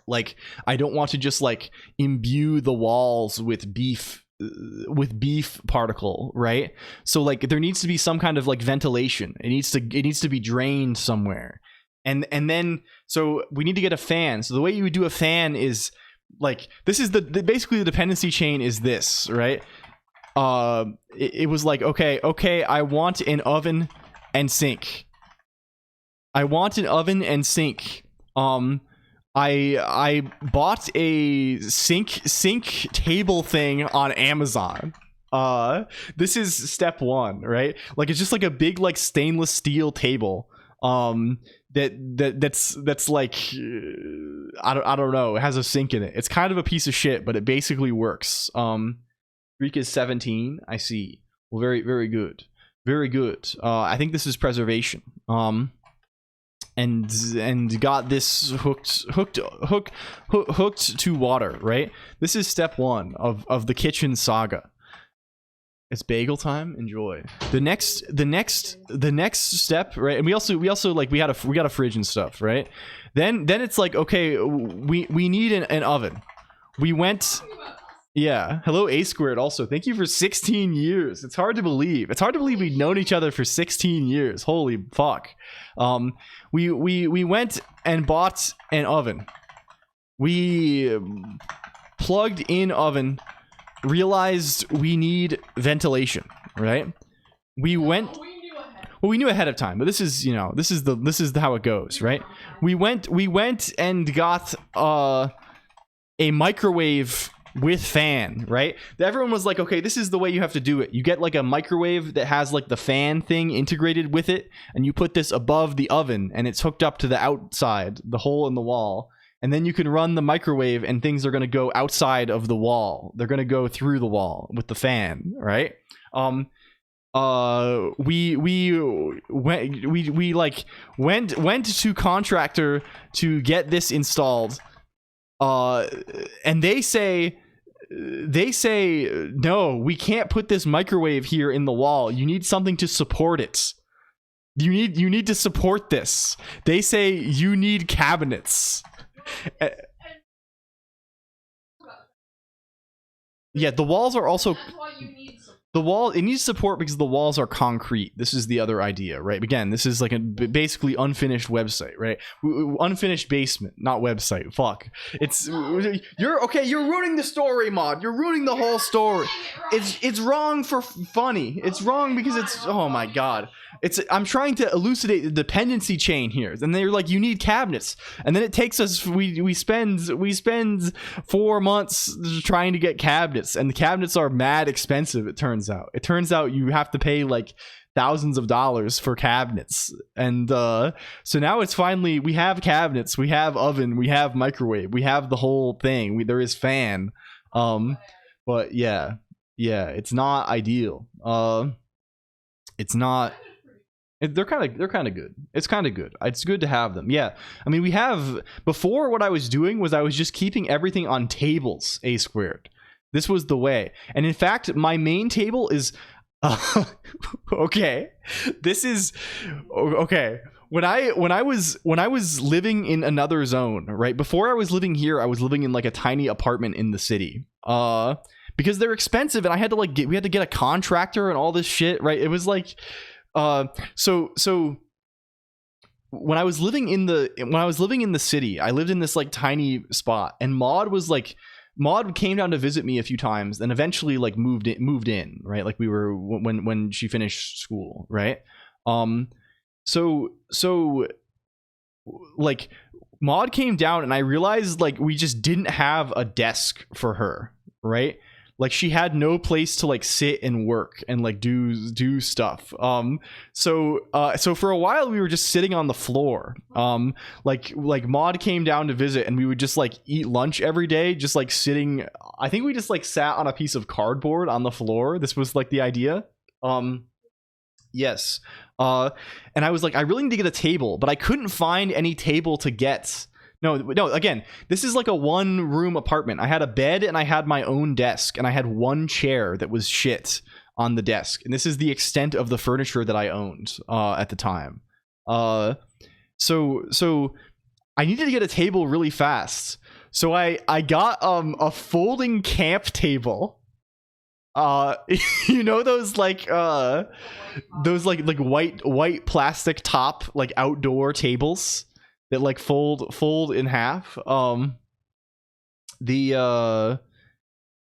Like, I don't want to just like imbue the walls with beef particle, right? So like there needs to be some kind of like ventilation. It needs to be drained somewhere. And then so we need to get a fan. So the way you would do a fan is like, this is basically the dependency chain is this, right? It was like, okay, I want an oven and sink. I want an oven and sink. I bought a sink table thing on Amazon. This is step 1, right? Like it's just like a big like stainless steel table. That's like I don't know. It has a sink in it. It's kind of a piece of shit, but it basically works. Greek is 17. I see. Well, very good. Very good. I think this is preservation. And got this hooked to water, right? This is step 1 of the kitchen saga. It's bagel time. Enjoy. The next step, right? And we also like we got a fridge and stuff, right? Then it's like, okay, we need an oven. We went. Yeah. Hello, A Squared. Also, thank you for 16 years. It's hard to believe. It's hard to believe we've known each other for 16 years. Holy fuck. We went and bought an oven. We plugged in oven. Realized we need ventilation, right? We went. Well, we knew ahead of time, but this is, you know, this is how it goes, right? We went and got a microwave with fan, right? Everyone was like, okay, this is the way you have to do it. You get like a microwave that has like the fan thing integrated with it, and you put this above the oven, and it's hooked up to the outside, the hole in the wall. And then you can run the microwave and things are going to go outside of the wall. They're going to go through the wall with the fan, right? We went to contractor to get this installed. And they say no, we can't put this microwave here in the wall. You need something to support it. You need to support this. They say you need cabinets. Yeah, the walls are also it needs support because the walls are concrete. This is the other idea, right? Again, this is like a basically unfinished website, right? Unfinished basement, not website. Fuck. You're ruining the story, Mod. You're ruining the whole story. It's wrong for funny. It's wrong because it's, oh my god. I'm trying to elucidate the dependency chain here. And they're like, you need cabinets. And then it takes us, we spend 4 months trying to get cabinets, and the cabinets are mad expensive. It turns out you have to pay like thousands of dollars for cabinets. And so now it's finally, we have cabinets, we have oven, we have microwave, we have the whole thing. There is fan. But yeah, it's not ideal. It's not. They're kind of good. It's kind of good. It's good to have them. Yeah. I mean, we have, before, what I was doing was I was just keeping everything on tables, A Squared. This was the way. And in fact, my main table is okay. This is okay. When I was living in another zone, right? Before I was living here, I was living in like a tiny apartment in the city. Because they're expensive, and I had to we had to get a contractor and all this shit, right? It was like so when I was living in the city, I lived in this like tiny spot, and Maud came down to visit me a few times, and eventually like moved in, right? Like we were when she finished school, right? So like Maud came down, and I realized like we just didn't have a desk for her, right? Like she had no place to like sit and work and like do stuff. So for a while we were just sitting on the floor. Like Maud came down to visit, and we would just like eat lunch every day, just like sitting. I think we just like sat on a piece of cardboard on the floor. This was like the idea. Yes. And I was like, I really need to get a table, but I couldn't find any table to get. No, again, this is like a 1-room apartment. I had a bed, and I had my own desk, and I had one chair that was shit on the desk. And this is the extent of the furniture that I owned at the time. So I needed to get a table really fast. So I got a folding camp table. You know those like white plastic top like outdoor tables that like fold in half.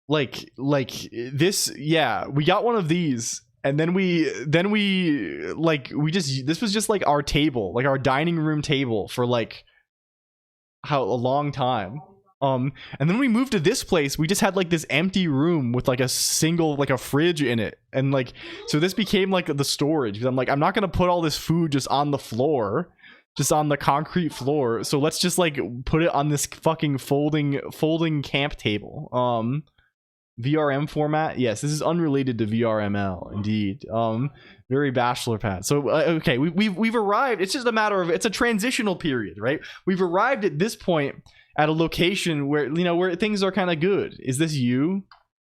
Like this, yeah, we got one of these, and then we this was just like our table, like our dining room table for like a long time. And then we moved to this place. We just had like this empty room with like a single like a fridge in it, and like so this became like the storage. I'm like, I'm not gonna put all this food just on the floor, just on the concrete floor, so let's just like put it on this fucking folding camp table. VRM format, yes, this is unrelated to VRML, indeed. Very bachelor pad. So okay, we've arrived. It's just a matter of, it's a transitional period, right? We've arrived at this point at a location where, you know, where things are kind of good. Is this you?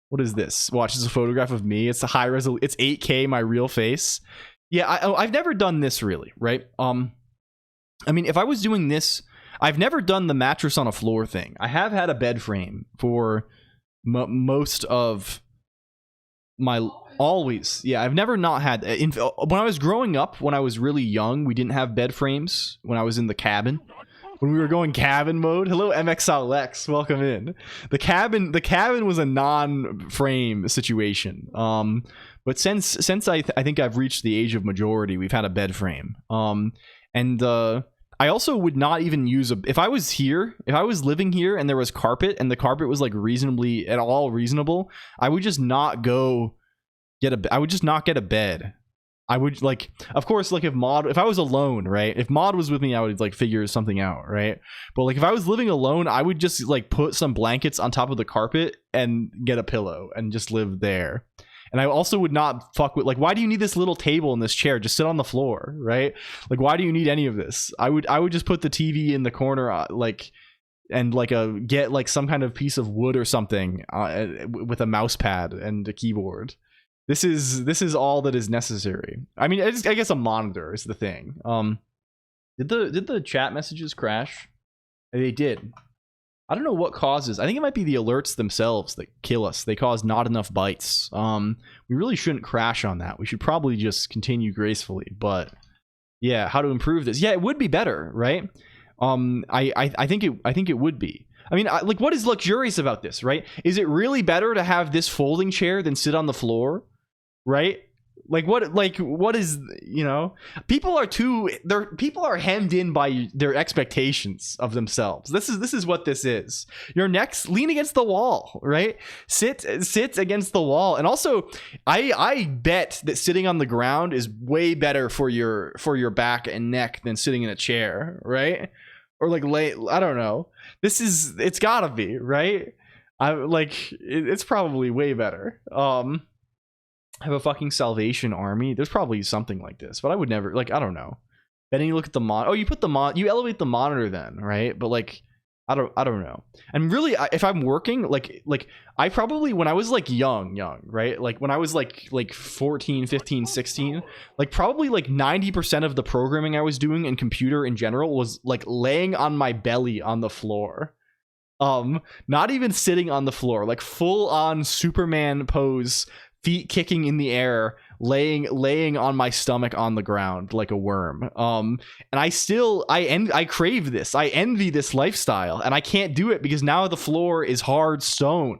What is this? Watch, this is a photograph of me. It's a high resolution. It's 8K, my real face. Yeah, I've never done this really, right? I mean, if I was doing this, I've never done the mattress on a floor thing. I have had a bed frame for most of my always. Yeah, I've never not had. When I was growing up, when I was really young, we didn't have bed frames. When I was in the cabin, when we were going cabin mode. Hello, MXLX, welcome in. The cabin was a non-frame situation. But since I think I've reached the age of majority, we've had a bed frame. I also would not even use if I was living here and there was carpet and the carpet was like reasonably at all reasonable, I would just not get a bed. I would like, of course, like if I was alone, right? If Mod was with me, I would like figure something out, right? But like if I was living alone, I would just like put some blankets on top of the carpet and get a pillow and just live there. And I also would not fuck with, like, why do you need this little table and this chair? Just sit on the floor, right? Like, why do you need any of this? I would just put the TV in the corner, get like some kind of piece of wood or something with a mouse pad and a keyboard. This is all that is necessary. I mean, I guess a monitor is the thing. Did the chat messages crash? They did. I don't know what causes. I think it might be the alerts themselves that kill us. They cause not enough bytes. We really shouldn't crash on that. We should probably just continue gracefully. But yeah, how to improve this? Yeah, it would be better, right? I think it would be. I mean, like, what is luxurious about this, right? Is it really better to have this folding chair than sit on the floor, right? Like what is, you know, people are hemmed in by their expectations of themselves. This is what this is. Your next, lean against the wall, right? Sit against the wall. And also I bet that sitting on the ground is way better for your back and neck than sitting in a chair, right? Or like I don't know. It's gotta be, right? It's probably way better. Have a fucking Salvation Army. There's probably something like this, but I would never, like, I don't know. Then you look at the you elevate the monitor then, right? But like, I don't know. And really, if I'm working, like I probably, when I was like young, right? Like when I was like 14, 15, 16, like probably like 90% of the programming I was doing in computer in general was like laying on my belly on the floor. Not even sitting on the floor, like full on Superman pose, feet kicking in the air, laying on my stomach on the ground like a worm. And I crave this. I envy this lifestyle, and I can't do it because now the floor is hard stone.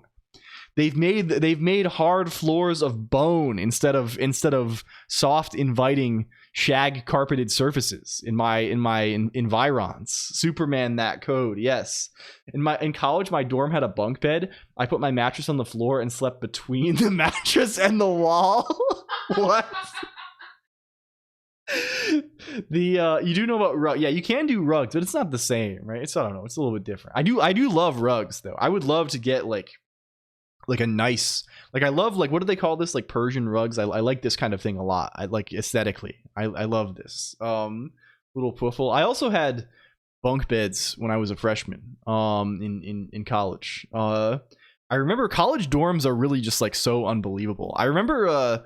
They've made hard floors of bone instead of soft, inviting shag carpeted surfaces in my environs. Superman that code, yes. In college, my dorm had a bunk bed. I put my mattress on the floor and slept between the mattress and the wall. What? You do know about rugs? Yeah, you can do rugs, but it's not the same, right? I don't know. It's a little bit different. I do love rugs though. I would love to get like a nice, like, I love, like, what do they call this, like Persian rugs? I like this kind of thing a lot. I like aesthetically. I love this little puffle. I also had bunk beds when I was a freshman in college. I remember college dorms are really just like so unbelievable. I remember how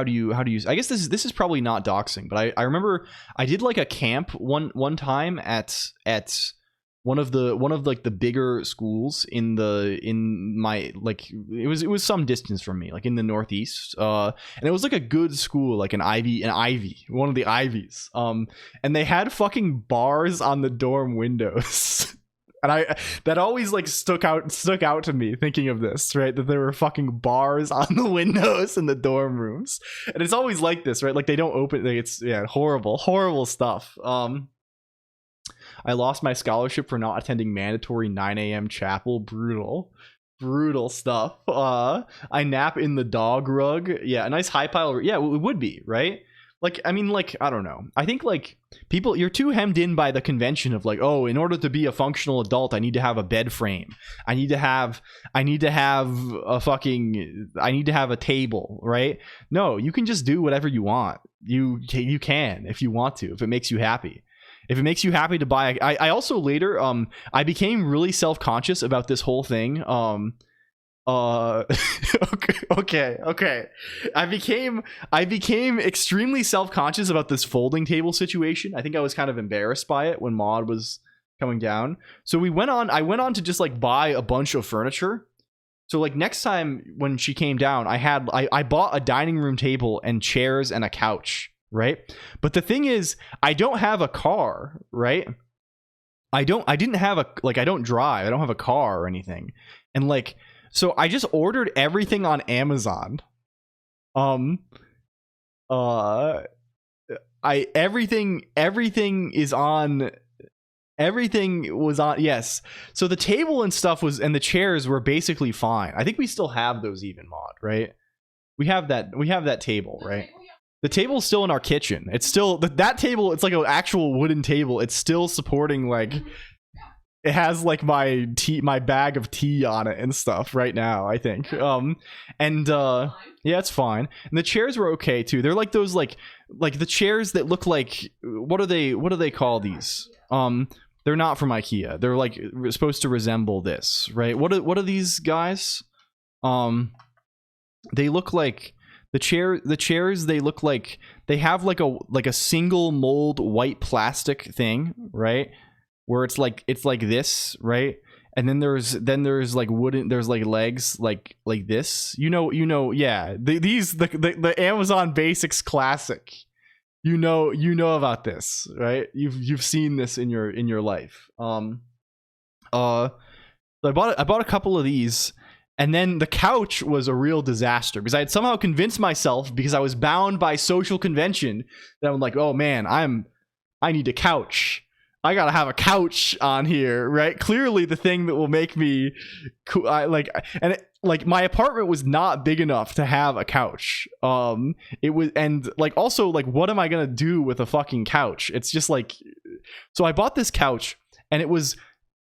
do you I guess this is probably not doxing, but I remember I did like a camp one time at one of the bigger schools in my, like, it was some distance from me, like in the Northeast, and it was like a good school, like an Ivy, one of the Ivies, and they had fucking bars on the dorm windows. And that always like stuck out to me thinking of this, right? That there were fucking bars on the windows in the dorm rooms, and it's always like this, right? Like they don't open, like, it's, yeah, horrible stuff. I lost my scholarship for not attending mandatory 9 a.m. chapel. Brutal stuff. I nap in the dog rug. Yeah, a nice high pile. Yeah, it would be, right? Like, I mean, like, I don't know. I think like people, you're too hemmed in by the convention of like, oh, in order to be a functional adult, I need to have a bed frame. I need to have a table, right? No, you can just do whatever you want. You can if you want to, if it makes you happy. If it makes you happy to buy, I also later I became really self-conscious about this whole thing. Okay. I became extremely self-conscious about this folding table situation. I think I was kind of embarrassed by it when Maud was coming down. So I went on to just like buy a bunch of furniture. So like next time when she came down, I bought a dining room table and chairs and a couch, right? But the thing is, I don't have a car, right? I don't drive. I don't have a car or anything. And like, so I just ordered everything on Amazon. Everything was on. Yes. So the table and stuff and the chairs were basically fine. I think we still have those even, Maud, right? We have that table, right? The table's still in our kitchen. It's still that table. It's like an actual wooden table. It's still supporting, like, it has like my bag of tea on it and stuff right now, I think. Yeah, it's fine. And the chairs were okay too. They're like those like the chairs that look like, what do they call these? They're not from IKEA. They're like supposed to resemble this, right? What are these guys? They look like the chairs. They look like they have like a single mold white plastic thing, right? Where it's like this, right? And then there's like wooden, there's like legs like this. You know, yeah. The Amazon Basics classic. You know about this, right? You've seen this in your life. So I bought a couple of these, and then the couch was a real disaster because I had somehow convinced myself, because I was bound by social convention, that I'm like, oh man, I need a couch. I gotta have a couch on here, right? Clearly the thing that will make me cool. My apartment was not big enough to have a couch. It was, and like also like, what am I gonna do with a fucking couch? It's just like, so I bought this couch, and it was,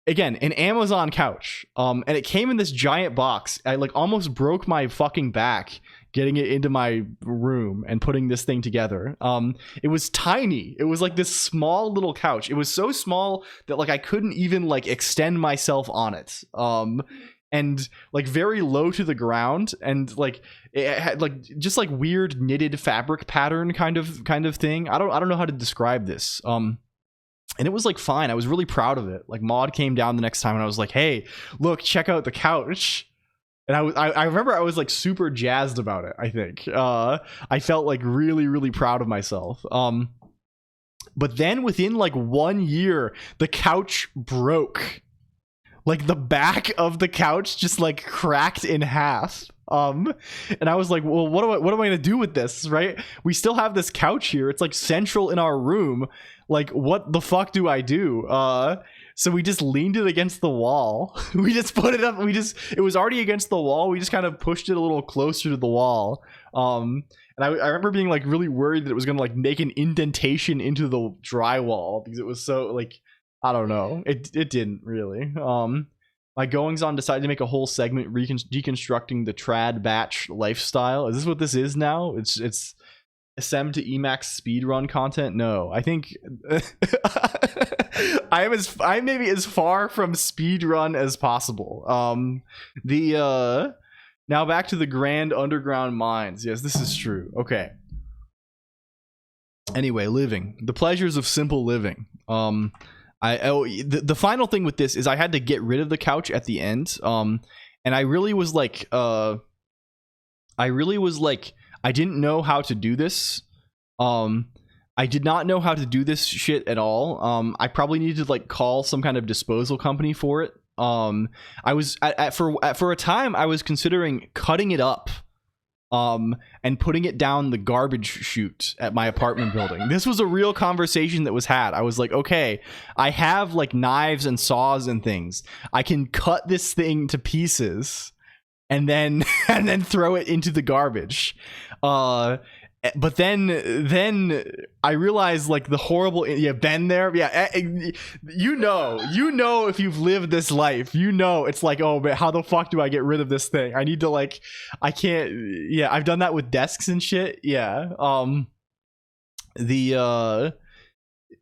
again, an Amazon couch. And it came in this giant box. I like almost broke my fucking back getting it into my room and putting this thing together. It was tiny. It was like this small little couch. It was so small that like I couldn't even like extend myself on it. And like very low to the ground, and like it had like just like weird knitted fabric pattern kind of thing. I don't know how to describe this. And it was like fine. I was really proud of it. Like Maud came down the next time and I was like, hey, look, check out the couch. And I remember I was like super jazzed about it. I think I felt like really, really proud of myself. But then within like 1 year, the couch broke. Like the back of the couch just like cracked in half. And I was like, well, what am I gonna do with this? Right? We still have this couch here. It's like central in our room. Like, what the fuck do I do? So we just leaned it against the wall. We just put it up. It was already against the wall. We just kind of pushed it a little closer to the wall. And I remember being like really worried that it was going to like make an indentation into the drywall because it was so like, I don't know. It didn't really. My goings on decided to make a whole segment deconstructing the trad batch lifestyle. Is this what this is now? It's SM to Emacs speedrun content? No, I think I'm maybe as far from speedrun as possible. Now back to the grand underground mines. Yes, this is true. Okay. Anyway, living. The pleasures of simple living. The final thing with this is I had to get rid of the couch at the end. And I really was like I didn't know how to do this. I did not know how to do this shit at all. I probably needed to like call some kind of disposal company for it. I was for a time I was considering cutting it up and putting it down the garbage chute at my apartment building. This was a real conversation that was had. I was like, okay, I have like knives and saws and things. I can cut this thing to pieces and then throw it into the garbage. But then I realized like the horrible, been there. Yeah. You know, if you've lived this life, you know, it's like, oh, but how the fuck do I get rid of this thing? I need to like, I can't. Yeah. I've done that with desks and shit. Yeah.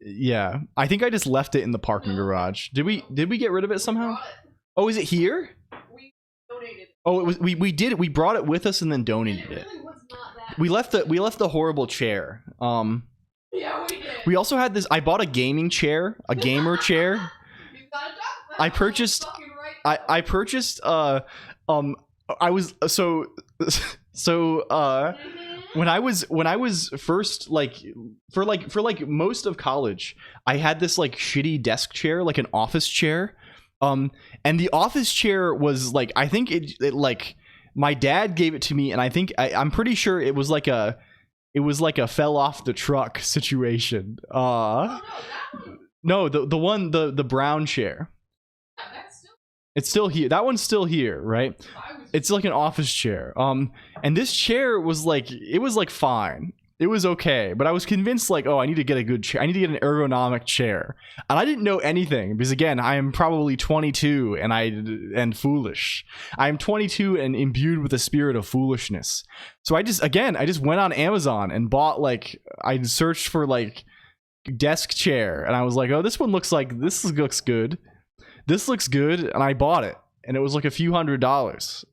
Yeah, I think I just left it in the parking garage. Did we get rid of it somehow? Oh, is it here? We donated. Oh, it was we did it. We brought it with us and then donated it. We left the horrible chair. Yeah, we did. We also had this. I bought a gaming chair, a gamer chair. I purchased. I purchased. I was when I was first for most of college, I had this like shitty desk chair, like an office chair. And the office chair was like, I think it like my dad gave it to me, and I think I'm pretty sure it was like a fell off the truck situation. No, the one the brown chair. It's still here. That one's still here, right? It's like an office chair. And this chair was like, it was like fine. It was okay, but I was convinced like, oh, I need to get a good chair. I need to get an ergonomic chair. And I didn't know anything because again, I am probably 22 and foolish. I am 22 and imbued with a spirit of foolishness. So I just went on Amazon and bought I searched for desk chair, and I was like, oh, this looks good. This looks good, and I bought it, and it was like a few $100s.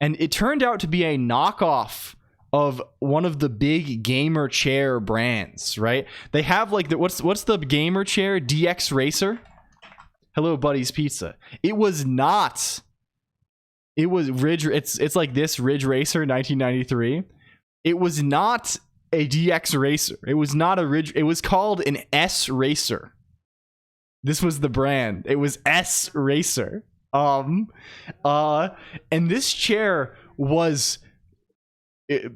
And it turned out to be a knockoff of one of the big gamer chair brands, right? They have what's the gamer chair? DX Racer? Hello, Buddy's Pizza. It was not. It was Ridge. It's like this Ridge Racer 1993. It was not a DX Racer. It was not a Ridge. It was called an S Racer. This was the brand. It was S Racer. And this chair was it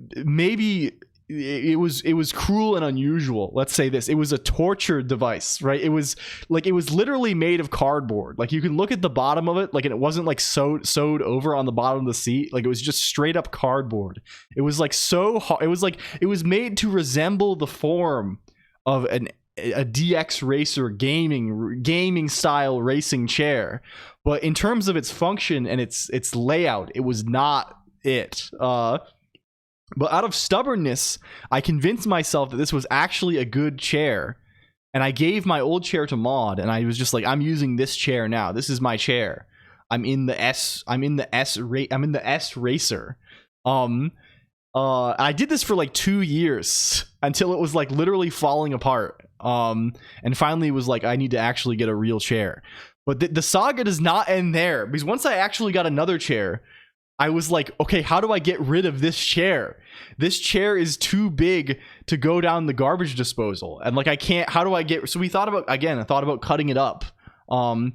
was cruel and unusual. Let's say this. It was a torture device, right? It was literally made of cardboard. Like you can look at the bottom of it, and it wasn't like sewed over on the bottom of the seat. Like it was just straight up cardboard. It was like so hard. It was made to resemble the form of a DX Racer gaming style racing chair, but in terms of its function and its layout, it was not it. But out of stubbornness, I convinced myself that this was actually a good chair, and I gave my old chair to Maud, and I was just like, I'm using this chair now. This is my chair. I'm in the S Racer. I did this for like 2 years until it was like literally falling apart. And finally was like, I need to actually get a real chair. But the saga does not end there, because once I actually got another chair, I was like, okay, how do I get rid of this chair? This chair is too big to go down the garbage disposal, and like I can't. How do I get? So we thought about cutting it up. I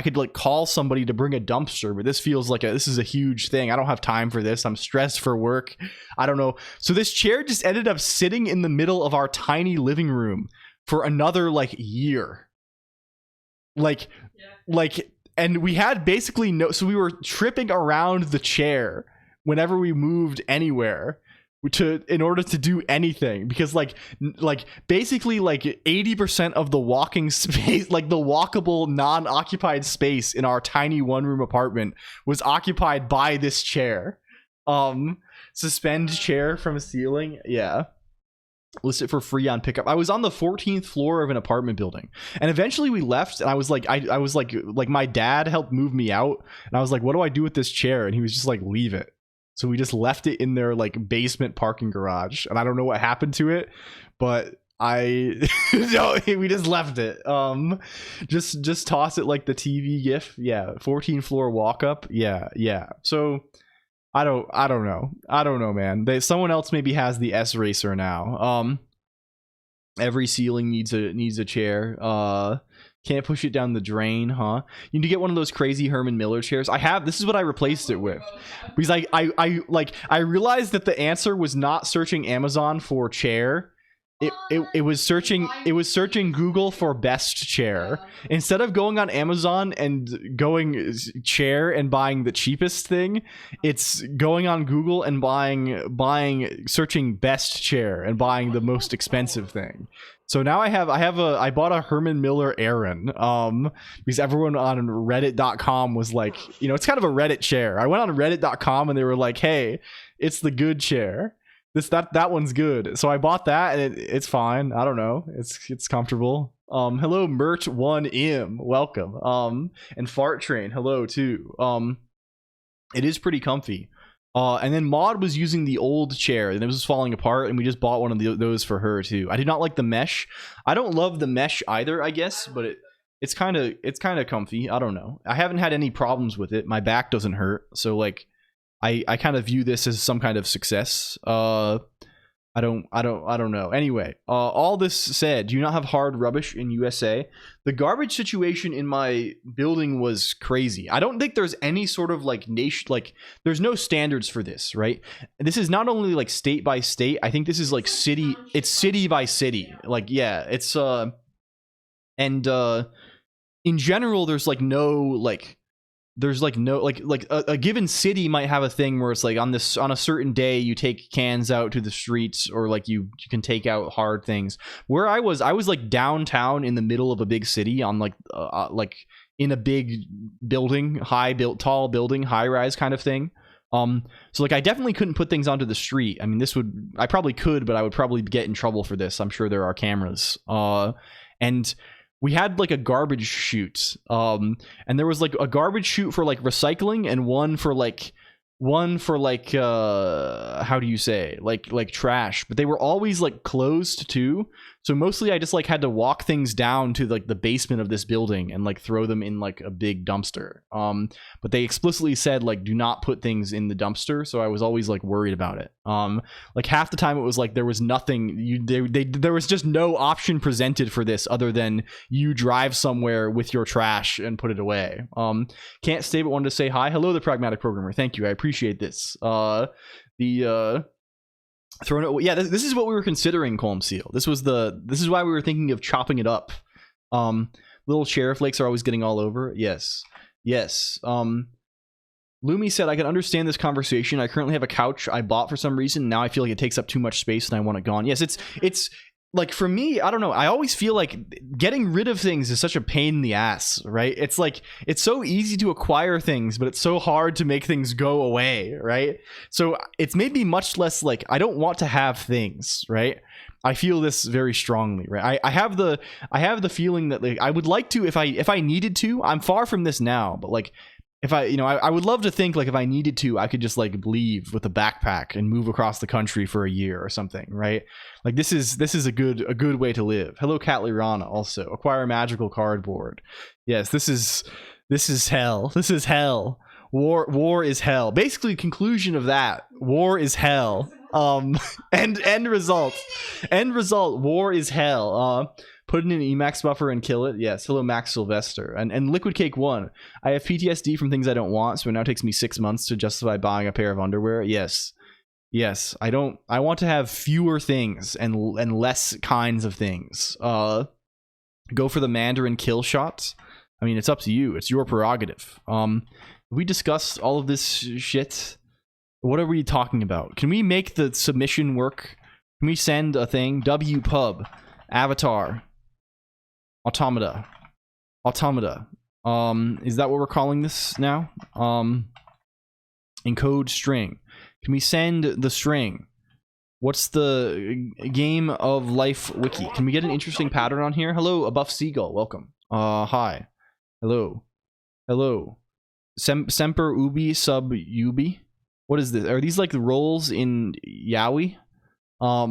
could like call somebody to bring a dumpster, but this feels like this is a huge thing. I don't have time for this. I'm stressed for work. I don't know. So this chair just ended up sitting in the middle of our tiny living room for another year. And we had basically so we were tripping around the chair whenever we moved anywhere in order to do anything, because basically 80% of the walking space, the walkable non-occupied space in our tiny one-room apartment was occupied by this chair. Suspend chair from a ceiling. Yeah. List it for free on pickup. I was on the 14th floor of an apartment building, and eventually we left, and I was like, I was like my dad helped move me out, and I was like, what do I do with this chair? And he was just like, leave it. So we just left it in their basement parking garage, and I don't know what happened to it, but we just left it. Just toss it like the TV gif. Yeah, 14th floor walk up. Yeah. So I don't know, man. Someone else maybe has the S Racer now. Every ceiling needs a chair. Can't push it down the drain, huh? You need to get one of those crazy Herman Miller chairs. This is what I replaced it with, because I realized that the answer was not searching Amazon for chair. It was searching Google for best chair. Instead of going on Amazon and going chair and buying the cheapest thing, it's going on Google and searching best chair and buying the most expensive thing. So now I bought a Herman Miller Aran, because everyone on reddit.com was like, it's kind of a Reddit chair. I went on reddit.com and they were like, hey, it's the good chair. That one's good. So I bought that, and it's fine. I don't know. It's comfortable. Hello, Mert1M, welcome. And Fart Train, hello too. It is pretty comfy. And then Maud was using the old chair, and it was falling apart, and we just bought one of those for her too. I did not like the mesh. I don't love the mesh either, I guess, but it's kind of comfy. I don't know. I haven't had any problems with it. My back doesn't hurt, so like I kind of view this as some kind of success. I don't know. Anyway, all this said, do you not have hard rubbish in USA? The garbage situation in my building was crazy. I don't think there's any sort of like nation, like there's no standards for this, right? This is not only like state by state. I think this is like city. It's city by city. Like yeah, it's in general, there's like no like. There's like no like a given city might have a thing where it's like on a certain day you take cans out to the streets, or like you can take out hard things. Where I was like downtown in the middle of a big city on like in a big building, tall building, high rise kind of thing. So like I definitely couldn't put things onto the street. I mean, I probably could, but I would probably get in trouble for this. I'm sure there are cameras. And we had like a garbage chute, and there was like a garbage chute for like recycling, and one for like how do you say, like trash, but they were always like closed too. So mostly I just like had to walk things down to like the basement of this building and like throw them in like a big dumpster. But they explicitly said like do not put things in the dumpster, so I was always like worried about it. Like half the time it was like there was nothing, there was just no option presented for this other than you drive somewhere with your trash and put it away. Can't stay but wanted to say hi. Hello, the pragmatic programmer. Thank you, I appreciate this. Thrown it. Yeah, this is what we were considering, Colm Seal. This is why we were thinking of chopping it up. Little sheriff flakes are always getting all over. Yes. Lumi said, I can understand this conversation. I currently have a couch I bought for some reason. Now I feel like it takes up too much space and I want it gone. Yes, it's like for me, I don't know. I always feel like getting rid of things is such a pain in the ass, right? It's like it's so easy to acquire things, but it's so hard to make things go away, right? So it's made me much less like I don't want to have things, right? I feel this very strongly, right? I have the feeling that like I would like to if I needed to. I'm far from this now, but like if I would love to think like if I needed to, I could just like leave with a backpack and move across the country for a year or something, right? Like this is a good way to live. Hello, Catlirana. Also acquire magical cardboard. Yes, this is hell. This is hell. War is hell. Basically, conclusion of that. War is hell. End result. War is hell. Put in an Emacs buffer and kill it. Yes. Hello, Max Sylvester. And Liquid Cake 1. I have PTSD from things I don't want, so it now takes me 6 months to justify buying a pair of underwear. Yes. I want to have fewer things and less kinds of things. Go for the Mandarin kill shots. I mean, it's up to you. It's your prerogative. We discussed all of this shit. What are we talking about? Can we make the submission work? Can we send a thing? WPub. Avatar. Automata. Is that what we're calling this now? Encode string. Can we send the string? What's the game of life wiki? Can we get an interesting pattern on here? Hello, a buff seagull. Welcome. Hi. Hello. Semper ubi sub ubi. What is this? Are these like the roles in Yaoi? I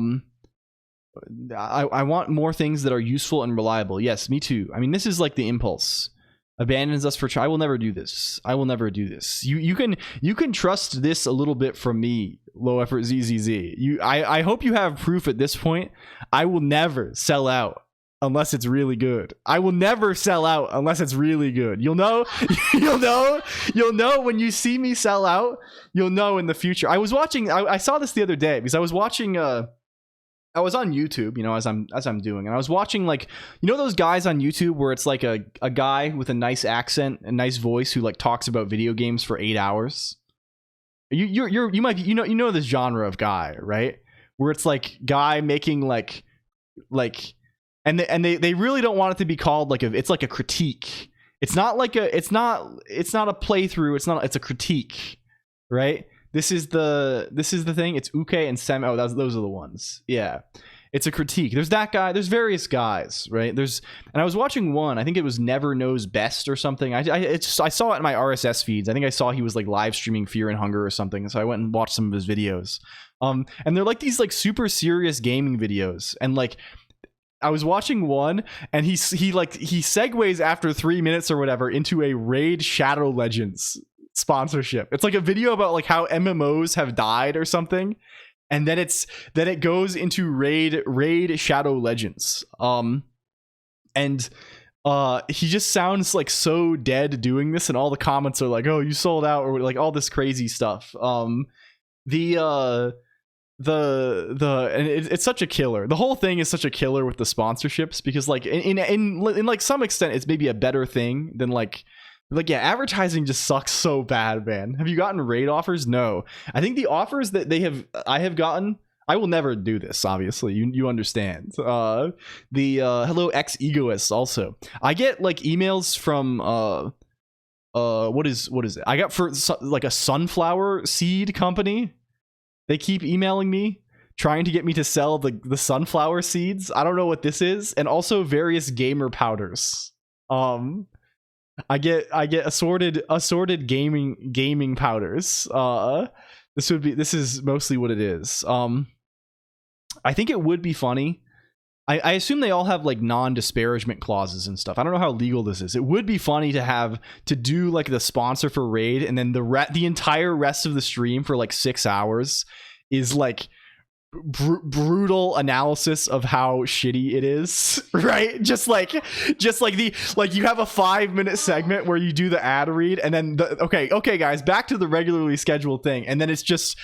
want more things that are useful and reliable. Yes, me too. I mean, this is like the impulse. Abandons us for I will never do this. You can trust this a little bit from me, low effort ZZZ. I hope you have proof at this point. I will never sell out unless it's really good. You'll know when you see me sell out. You'll know in the future. I saw this the other day because I was watching I was on YouTube, as I'm doing, and I was watching like, those guys on YouTube where it's like a guy with a nice accent, a nice voice who like talks about video games for 8 hours. You might this genre of guy, right? Where it's like guy making like and they really don't want it to be called like it's like a critique. It's not a playthrough. It's a critique, right? This is the thing. It's Uke and Sem. Oh, those are the ones. Yeah. It's a critique. There's that guy. There's various guys, right? And I was watching one. I think it was Never Knows Best or something. I saw it in my RSS feeds. I think I saw he was like live streaming Fear and Hunger or something. So I went and watched some of his videos. And they're like these like super serious gaming videos. And like I was watching one, and he segues after 3 minutes or whatever into a Raid Shadow Legends sponsorship. It's like a video about like how MMOs have died or something. And then it goes into Raid Shadow Legends. And he just sounds like so dead doing this, and all the comments are like, "Oh, you sold out," or like all this crazy stuff. And it's such a killer. The whole thing is such a killer with the sponsorships, because like in like some extent it's maybe a better thing than like yeah, advertising just sucks so bad, man. Have you gotten raid offers? No. I think the offers that I have gotten, I will never do this, obviously. You understand. Hello X Egoists also. I get like emails from what is it? I got for like a sunflower seed company. They keep emailing me trying to get me to sell the sunflower seeds. I don't know what this is. And also various gamer powders. I get assorted gaming powders. This is mostly what it is. I think it would be funny. I assume they all have like non-disparagement clauses and stuff. I don't know how legal this is. It would be funny to do like the sponsor for Raid, and then the entire rest of the stream for like 6 hours is like brutal analysis of how shitty it is, right? Just like you have a 5-minute segment where you do the ad read, and then okay guys, back to the regularly scheduled thing, and then it's just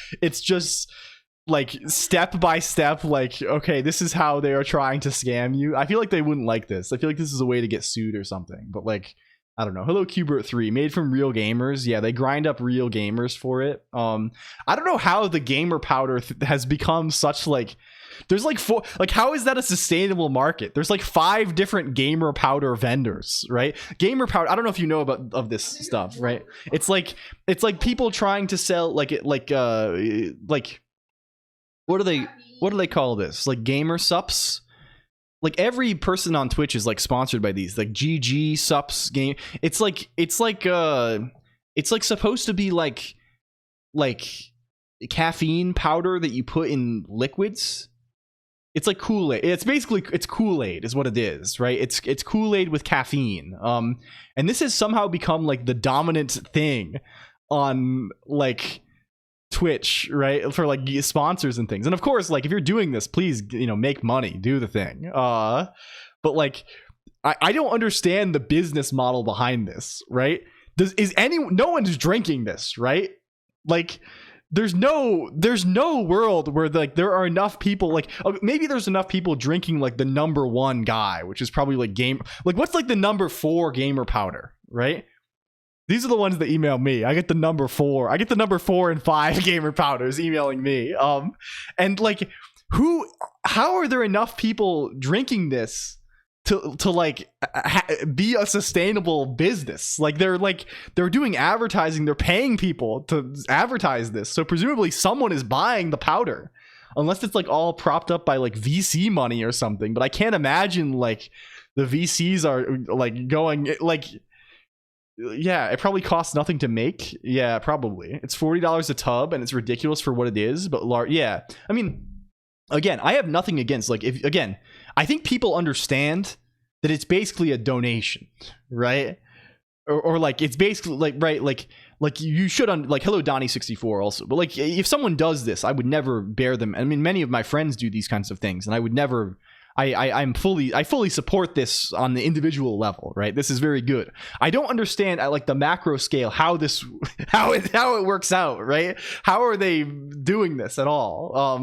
like step by step, like, okay, this is how they are trying to scam you. I feel like they wouldn't like this. I feel like this is a way to get sued or something, but like, I don't know. Hello Qbert3, made from real gamers. Yeah, they grind up real gamers for it. I don't know how the gamer powder has become such like, there's like four, like how is that a sustainable market? There's like 5 different gamer powder vendors, right? Gamer powder, I don't know if you know about this stuff, right? It's like people trying to sell like what do they call this? Like gamer sups? Like every person on Twitch is like sponsored by these, like GG sups game. It's like supposed to be like caffeine powder that you put in liquids. It's like Kool-Aid. It's Kool-Aid is what it is, right? It's Kool-Aid with caffeine. And this has somehow become like the dominant thing on like Twitch, right, for like sponsors and things. And of course, like if you're doing this, please, make money, do the thing. But like I don't understand the business model behind this, right? No one's drinking this, right? Like there's no world where like there are enough people, like maybe there's enough people drinking like the number 1 guy, which is probably like what's like the number 4 gamer powder, right? These are the ones that email me. I get the number 4. I get the number 4 and 5 gamer powders emailing me. And like, how are there enough people drinking this to like be a sustainable business? Like they're doing advertising. They're paying people to advertise this. So presumably someone is buying the powder, unless it's like all propped up by like VC money or something. But I can't imagine like the VCs are like going like. Yeah, it probably costs nothing to make. Yeah, probably. It's $40 a tub, and it's ridiculous for what it is. But yeah, I mean, again, I have nothing against like I think people understand that it's basically a donation, right? Or like it's basically like right, like you should like hello Donnie64 also. But like if someone does this, I would never bear them. I mean, many of my friends do these kinds of things, and I would never. I fully support this on the individual level, right? This is very good. I don't understand at like the macro scale how it works out, right? How are they doing this at all?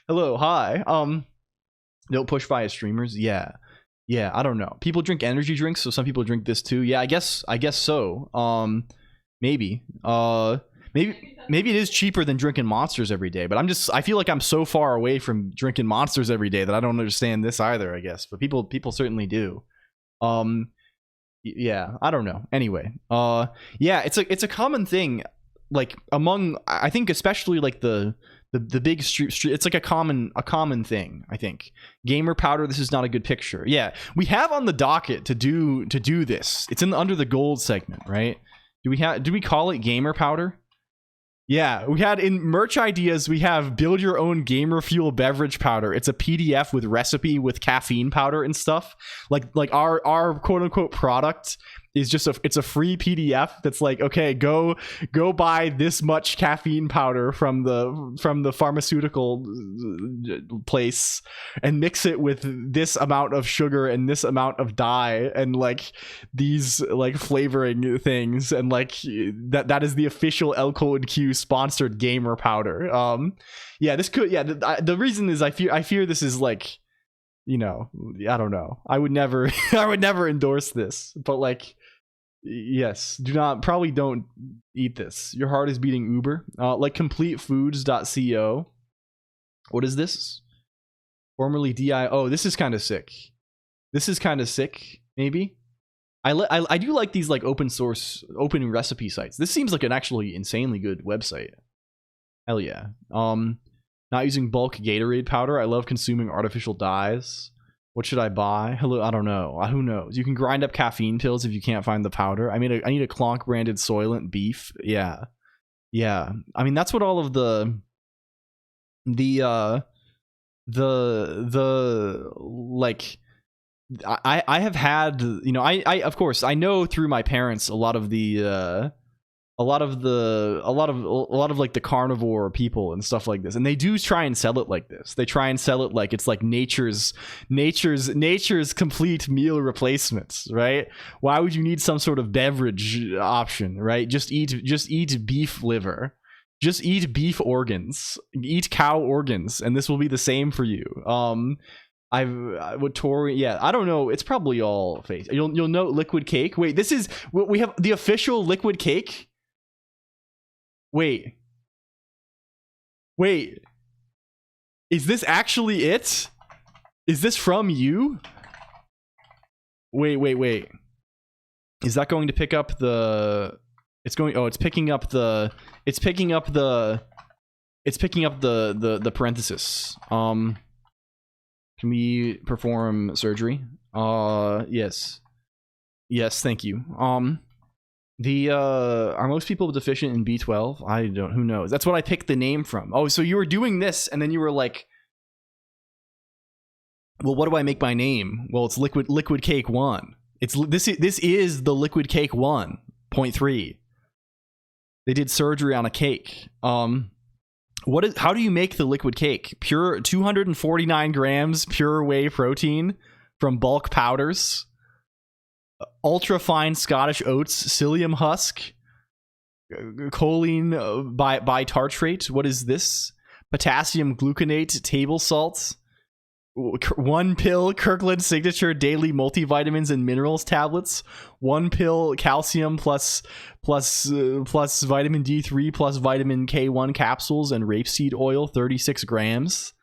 Hello, hi. Don't push via streamers. Yeah, I don't know. People drink energy drinks, so some people drink this too. Yeah, I guess so. Maybe. Maybe it is cheaper than drinking Monsters every day, but I feel like I'm so far away from drinking Monsters every day that I don't understand this either, I guess. But people certainly do. Yeah, I don't know. Anyway, yeah, it's a common thing. like among, I think especially like the big street, it's like a common thing. I think gamer powder. This is not a good picture. Yeah, we have on the docket to do this. It's under the gold segment, right? Do we call it gamer powder? Yeah, we had in merch ideas, we have build your own gamer fuel beverage powder. It's a PDF with recipe with caffeine powder and stuff. Like our quote unquote product is just it's a free PDF that's like, okay, go buy this much caffeine powder from the pharmaceutical place and mix it with this amount of sugar and this amount of dye and like these like flavoring things, and like that is the official LCOLONQ sponsored gamer powder. Yeah, this could, yeah, the reason is I fear this is like, you know, I don't know, I would never endorse this, but like, yes, probably don't eat this. Your heart is beating Uber. Like completefoods.co. What is this? Formerly DI. Oh, this is kind of sick. Maybe. I do like these like open source, open recipe sites. This seems like an actually insanely good website. Hell yeah. Not using bulk Gatorade powder. I love consuming artificial dyes. What should I buy? Hello, I don't know. Who knows? You can grind up caffeine pills if you can't find the powder. I mean, I need a Colonq branded Soylent beef. Yeah. I mean, that's what all of the like, I have had, you know, I of course I know through my parents a lot of like the carnivore people and stuff like this, and they do try and sell it like this. They try and sell it like it's like nature's complete meal replacements, right? Why would you need some sort of beverage option, right? Just eat beef liver, just eat beef organs, eat cow organs, and this will be the same for you. I don't know. It's probably all fake. You'll note liquid cake. Wait, this is, we have the official liquid cake. Wait, is this actually it? Is this from you? Wait. Is that going to pick up the, it's picking up the parenthesis. Can we perform surgery? Yes, thank you. Are most people deficient in B12? I don't, who knows? That's what I picked the name from. Oh, so you were doing this and then you were like, well, what do I make my name? Well, it's liquid cake 1. This is the liquid cake 1.3. They did surgery on a cake. How do you make the liquid cake? Pure 249 grams pure whey protein from bulk powders. Ultra fine Scottish oats, psyllium husk, choline bitartrate. What is this? Potassium gluconate, table salt, 1 pill Kirkland Signature daily multivitamins and minerals tablets, 1 pill calcium plus vitamin D3 plus vitamin K1 capsules, and rapeseed oil, 36 grams.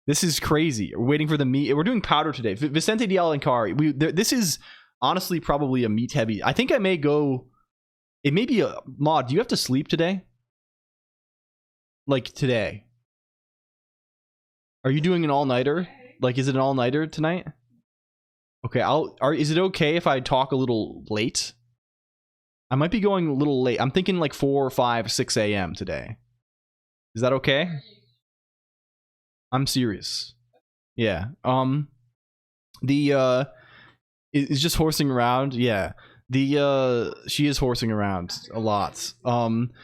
This is crazy. We're waiting for the meat. We're doing powder today. Vicente di Alencari. This is honestly probably a meat heavy. I think I may go, it may be a mod. Do you have to sleep today? Like today? Are you doing an all-nighter? Like, is it an all-nighter tonight? Okay, is it okay if I talk a little late? I might be going a little late. I'm thinking like 4 or 5, 6 a.m. today. Is that okay? I'm serious. Yeah. Is just horsing around. Yeah. She is horsing around a lot. Meant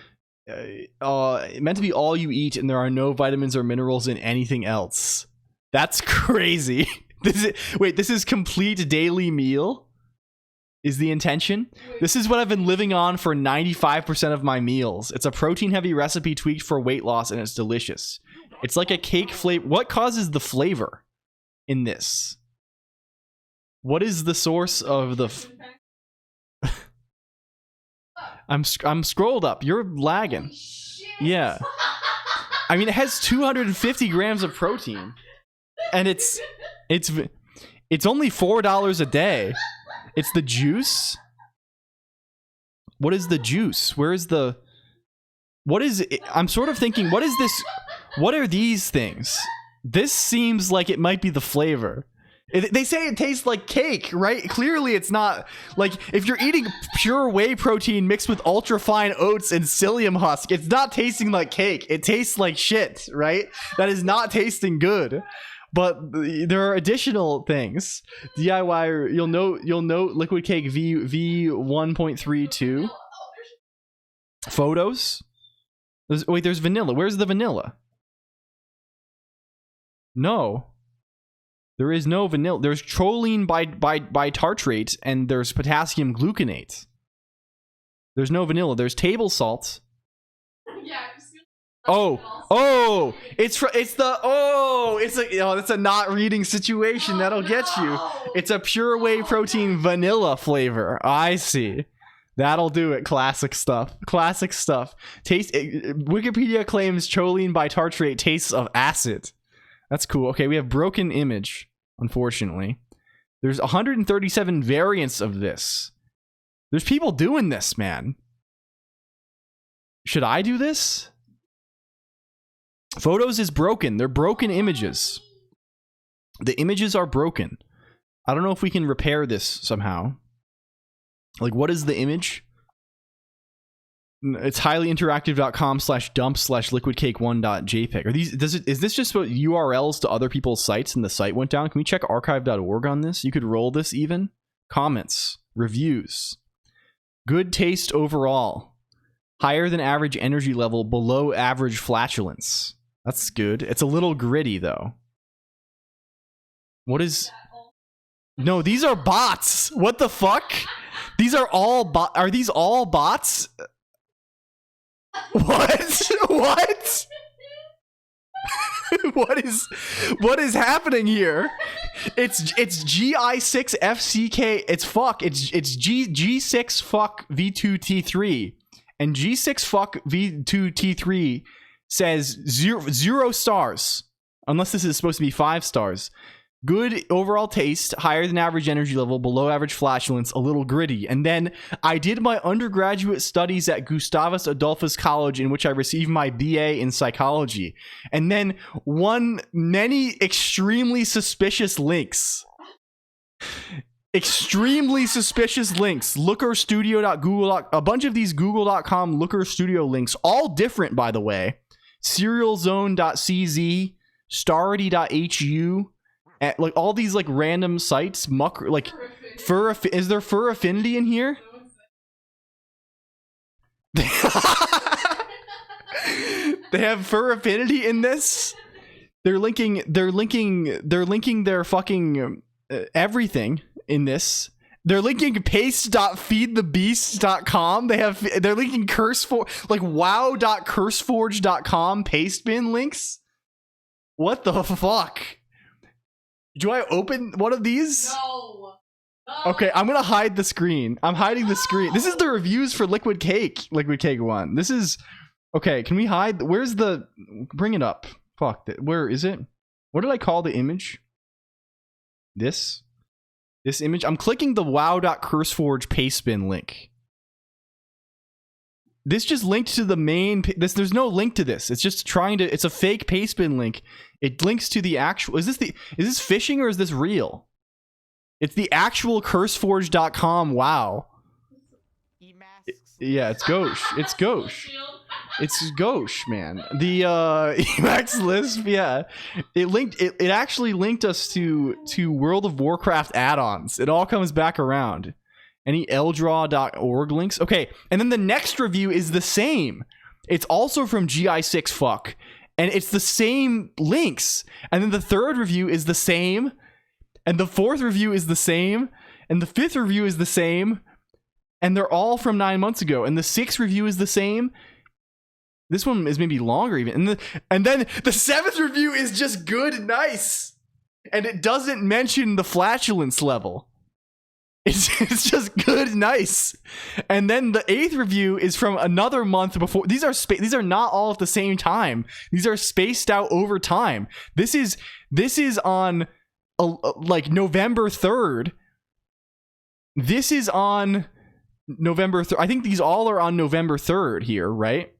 to be all you eat, and there are no vitamins or minerals in anything else. That's crazy. This is complete daily meal is the intention. This is what I've been living on for 95% of my meals. It's a protein heavy recipe tweaked for weight loss, and it's delicious. It's like a cake flavor. What causes the flavor in this? What is the source of the I'm scrolled up. You're lagging. Yeah. I mean, it has 250 grams of protein, and it's only $4 a day. It's the juice. What is the juice? Where is the What is it? I'm sort of thinking, what is this? What are these things? This seems like it might be the flavor. They say it tastes like cake, right? Clearly it's not. Like, if you're eating pure whey protein mixed with ultra-fine oats and psyllium husk, it's not tasting like cake. It tastes like shit, right? That is not tasting good. But there are additional things. DIY, you'll note liquid cake V 1.32. Photos. There's vanilla. Where's the vanilla? No. There is no vanilla. There's choline bitartrate and there's potassium gluconate. There's no vanilla. There's table salt. Yeah. That's a not reading situation. That'll get you. It's a pure whey protein vanilla flavor. I see. That'll do it. Classic stuff. Classic stuff. Wikipedia claims choline bitartrate tastes of acid. That's cool. Okay, we have broken image, unfortunately. There's 137 variants of this. There's people doing this, man. Should I do this? Photos is broken. They're broken images. The images are broken. I don't know if we can repair this somehow. Like, what is the image? It's highlyinteractive.com/dump/liquidcake1.jpg. Are these? Is this just URLs to other people's sites and the site went down? Can we check archive.org on this? You could roll this even. Comments, reviews, good taste overall, higher than average energy level, below average flatulence. That's good. It's a little gritty though. What is? No, these are bots. What the fuck? These are all Are these all bots? What? What? What is happening here? It's GI6FCK. It's G6 fuck V2T3, and G6 fuck V2T3 says zero stars, unless this is supposed to be 5 stars. Good overall taste, higher than average energy level, below average flatulence, a little gritty. And then I did my undergraduate studies at Gustavus Adolphus College, in which I received my BA in psychology. And then many extremely suspicious links. Extremely suspicious links. Lookerstudio.google. A bunch of these google.com Looker Studio links, all different, by the way. Serialzone.cz, starity.hu. Like all these like random sites, is there fur affinity in here? They have fur affinity in this. They're linking their fucking everything in this. They're linking paste.feedthebeast.com. They're linking wow.curseforge.com paste bin links. What the fuck? Do I open one of these? No. Okay, I'm gonna hide the screen. I'm hiding the screen. This is the reviews for Liquid Cake 1. This is okay. Can we hide? Where's the? Bring it up. Fuck. Where is it? What did I call the image? This image. I'm clicking the wow.curseforge paste bin link. This just linked to the main. There's no link to this. It's just it's a fake pastebin link. It links to the actual. Is this phishing or is this real? It's the actual curseforge.com. Wow. Yeah, it's gauche. It's gauche. It's gauche, man. The Emacs Lisp, yeah. It actually linked us to World of Warcraft add-ons. It all comes back around. Any ldraw.org links? Okay, and then the next review is the same. It's also from GI6 fuck, and it's the same links. And then the third review is the same, and the fourth review is the same, and the fifth review is the same, and they're all from 9 months ago. And the sixth review is the same. This one is maybe longer even. And then the seventh review is just good and nice, and it doesn't mention the flatulence level. It's just good and nice. And then the eighth review is from another month before. These are not all at the same time. These are spaced out over time. This is on like November 3rd. This is on November 3rd. I think these all are on November 3rd here, right?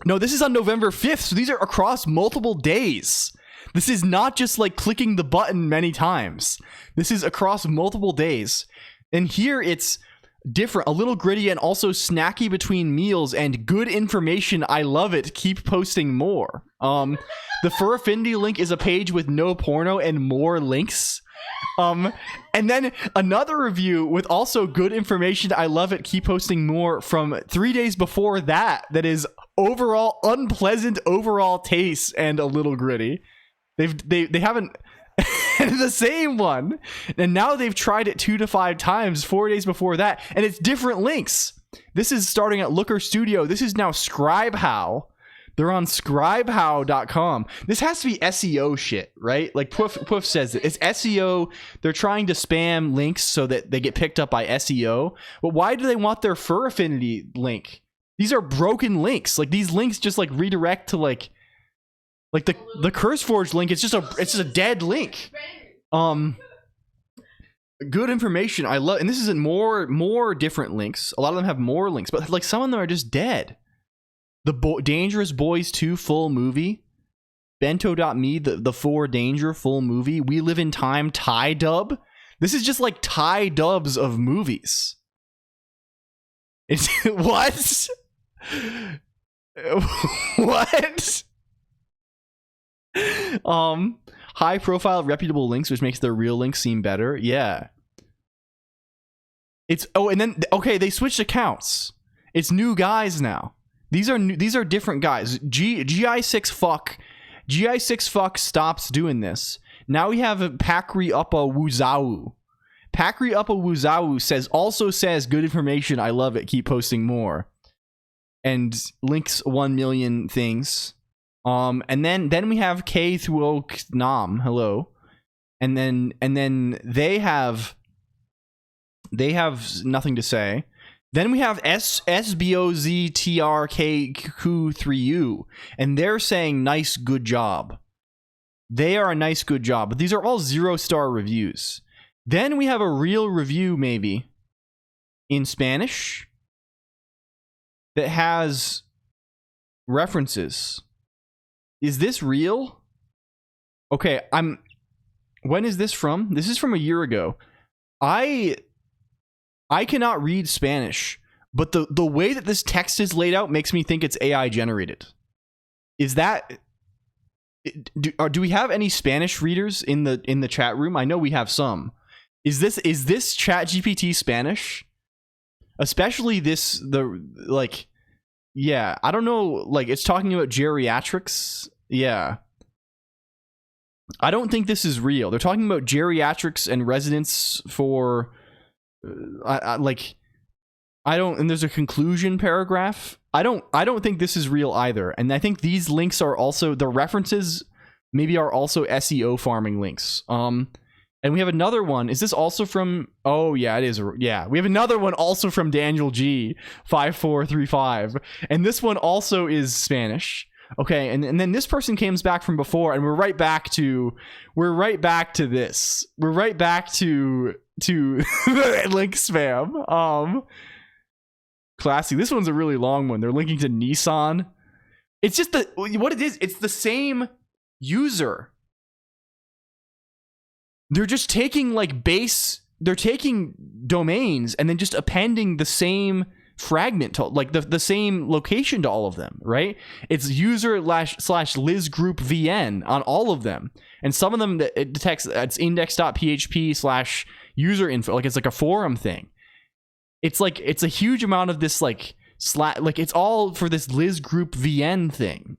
No, this is on November 5th, so these are across multiple days. This is not just like clicking the button many times. This is across multiple days. And here it's different, a little gritty, and also snacky between meals and good information. I love it. Keep posting more. The Fur Affinity link is a page with no porno and more links. And then another review with also good information. I love it. Keep posting more from 3 days before that. That is overall unpleasant overall taste and a little gritty. They haven't the same one, and now they've tried it 2 to 5 times 4 days before that, and it's different links. This is starting at Looker Studio. This is now ScribeHow. They're on scribehow.com. This has to be SEO shit, right? Like Poof says it. It's SEO. They're trying to spam links so that they get picked up by SEO. But why do they want their Fur Affinity link? These are broken links. Like, these links just like redirect to like the CurseForge link. It's just a dead link. Good information. I love, and this isn't more different links. A lot of them have more links, but like some of them are just dead. The Dangerous Boys 2 full movie, Bento.me, the 4 Danger full movie, We Live in Time Thai dub. This is just like Thai dubs of movies. It's what? What? High profile reputable links, which makes their real links seem better. Yeah. It's and then okay, they switched accounts. It's new guys now. These are different guys. GI6 fuck stops doing this. Now we have Pakri Uppa Wuzau. Pakri Uppa Wuzau also says good information. I love it. Keep posting more. And links 1 million things. And then we have K through Oak Nam. Hello. And then they have nothing to say. Then we have SBOZTRKQ3U, and they're saying nice good job. They are a nice good job, but these are all 0-star reviews. Then we have a real review, maybe, in Spanish that has references. Is this real? Okay, when is this from? This is from a year ago. I cannot read Spanish, but the way that this text is laid out makes me think it's AI generated. Is that... Do we have any Spanish readers in the chat room? I know we have some. Is this ChatGPT Spanish? Especially yeah, I don't know, like, it's talking about geriatrics. Yeah. I don't think this is real. They're talking about geriatrics and residents for... and there's a conclusion paragraph. I don't think this is real either. And I think these links are also, the references maybe are also SEO farming links. And we have another one. Is this also from, oh yeah, it is. Yeah, we have another one also from Daniel G 5435, and this one also is Spanish. Okay, and then this person comes back from before, and we're right back to this. We're right back to link spam. Classy. This one's a really long one. They're linking to Nissan. It's just what it is. It's the same user. They're just taking they're taking domains and then just appending the same fragment to the same location to all of them, right? It's user slash Liz group VN on all of them. And some of them it detects it's index.php slash user info, like it's like a forum thing. It's a huge amount of this it's all for this Liz group VN thing.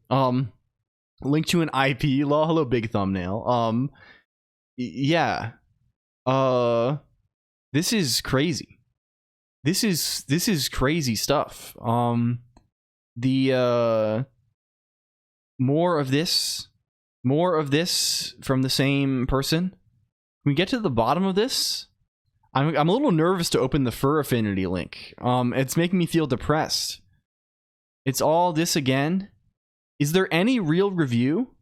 Link to an IP. Hello, big thumbnail. Yeah. This is crazy. This is crazy stuff. The more of this from the same person. Can we get to the bottom of this? I'm a little nervous to open the Fur Affinity link. It's making me feel depressed. It's all this again. Is there any real review?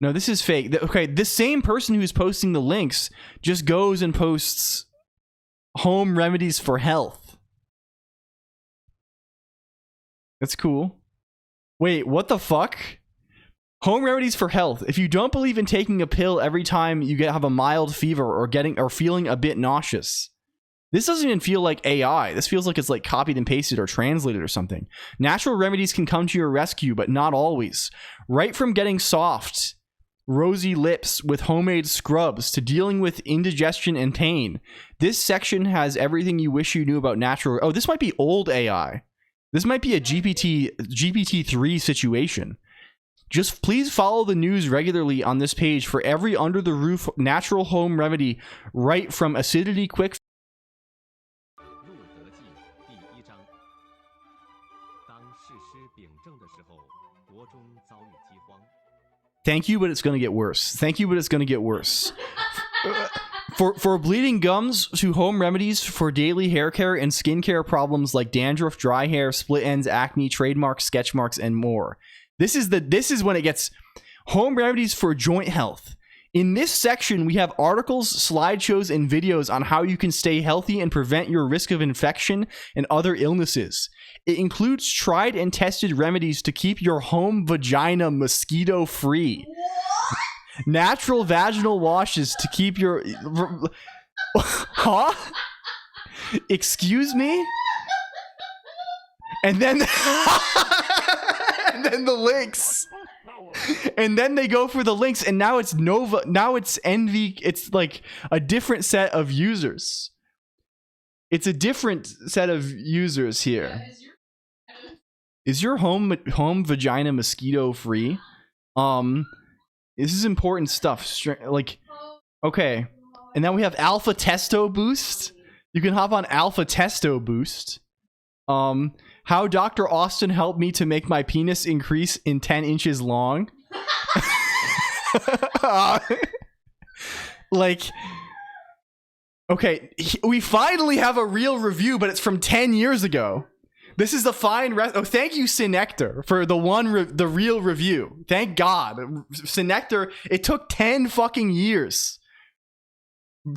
No, this is fake. Okay, this same person who's posting the links just goes and posts home remedies for health. That's cool. Wait, what the fuck? Home remedies for health. If you don't believe in taking a pill every time you have a mild fever or feeling a bit nauseous. This doesn't even feel like AI. This feels like it's like copied and pasted or translated or something. Natural remedies can come to your rescue, but not always. Right from getting soft, rosy lips with homemade scrubs to dealing with indigestion and pain. This section has everything you wish you knew about natural. Oh, this might be old AI. This might be a GPT-3 situation. Just please follow the news regularly on this page for every under-the-roof natural home remedy, right from acidity quick. Thank you, but it's going to get worse. Thank you, but it's going to get worse. For bleeding gums to home remedies for daily hair care and skincare problems like dandruff, dry hair, split ends, acne, trademarks, sketch marks, and more. This is when it gets home remedies for joint health. In this section, we have articles, slideshows, and videos on how you can stay healthy and prevent your risk of infection and other illnesses. It includes tried and tested remedies to keep your home vagina mosquito-free. Natural vaginal washes to keep your... Huh? Excuse me? And then... and then the links. And then they go for the links, and now it's Nova. Now it's Envy. It's like a different set of users. It's a different set of users here. Is your home vagina mosquito free? This is important stuff. Like, okay. And then we have Alpha Testo Boost. You can hop on Alpha Testo Boost. How Dr. Austin helped me to make my penis increase in 10 inches long. Like, okay, we finally have a real review, but it's from 10 years ago. This is the fine oh, thank you, Synector, for the real review. Thank God. Synector, it took 10 fucking years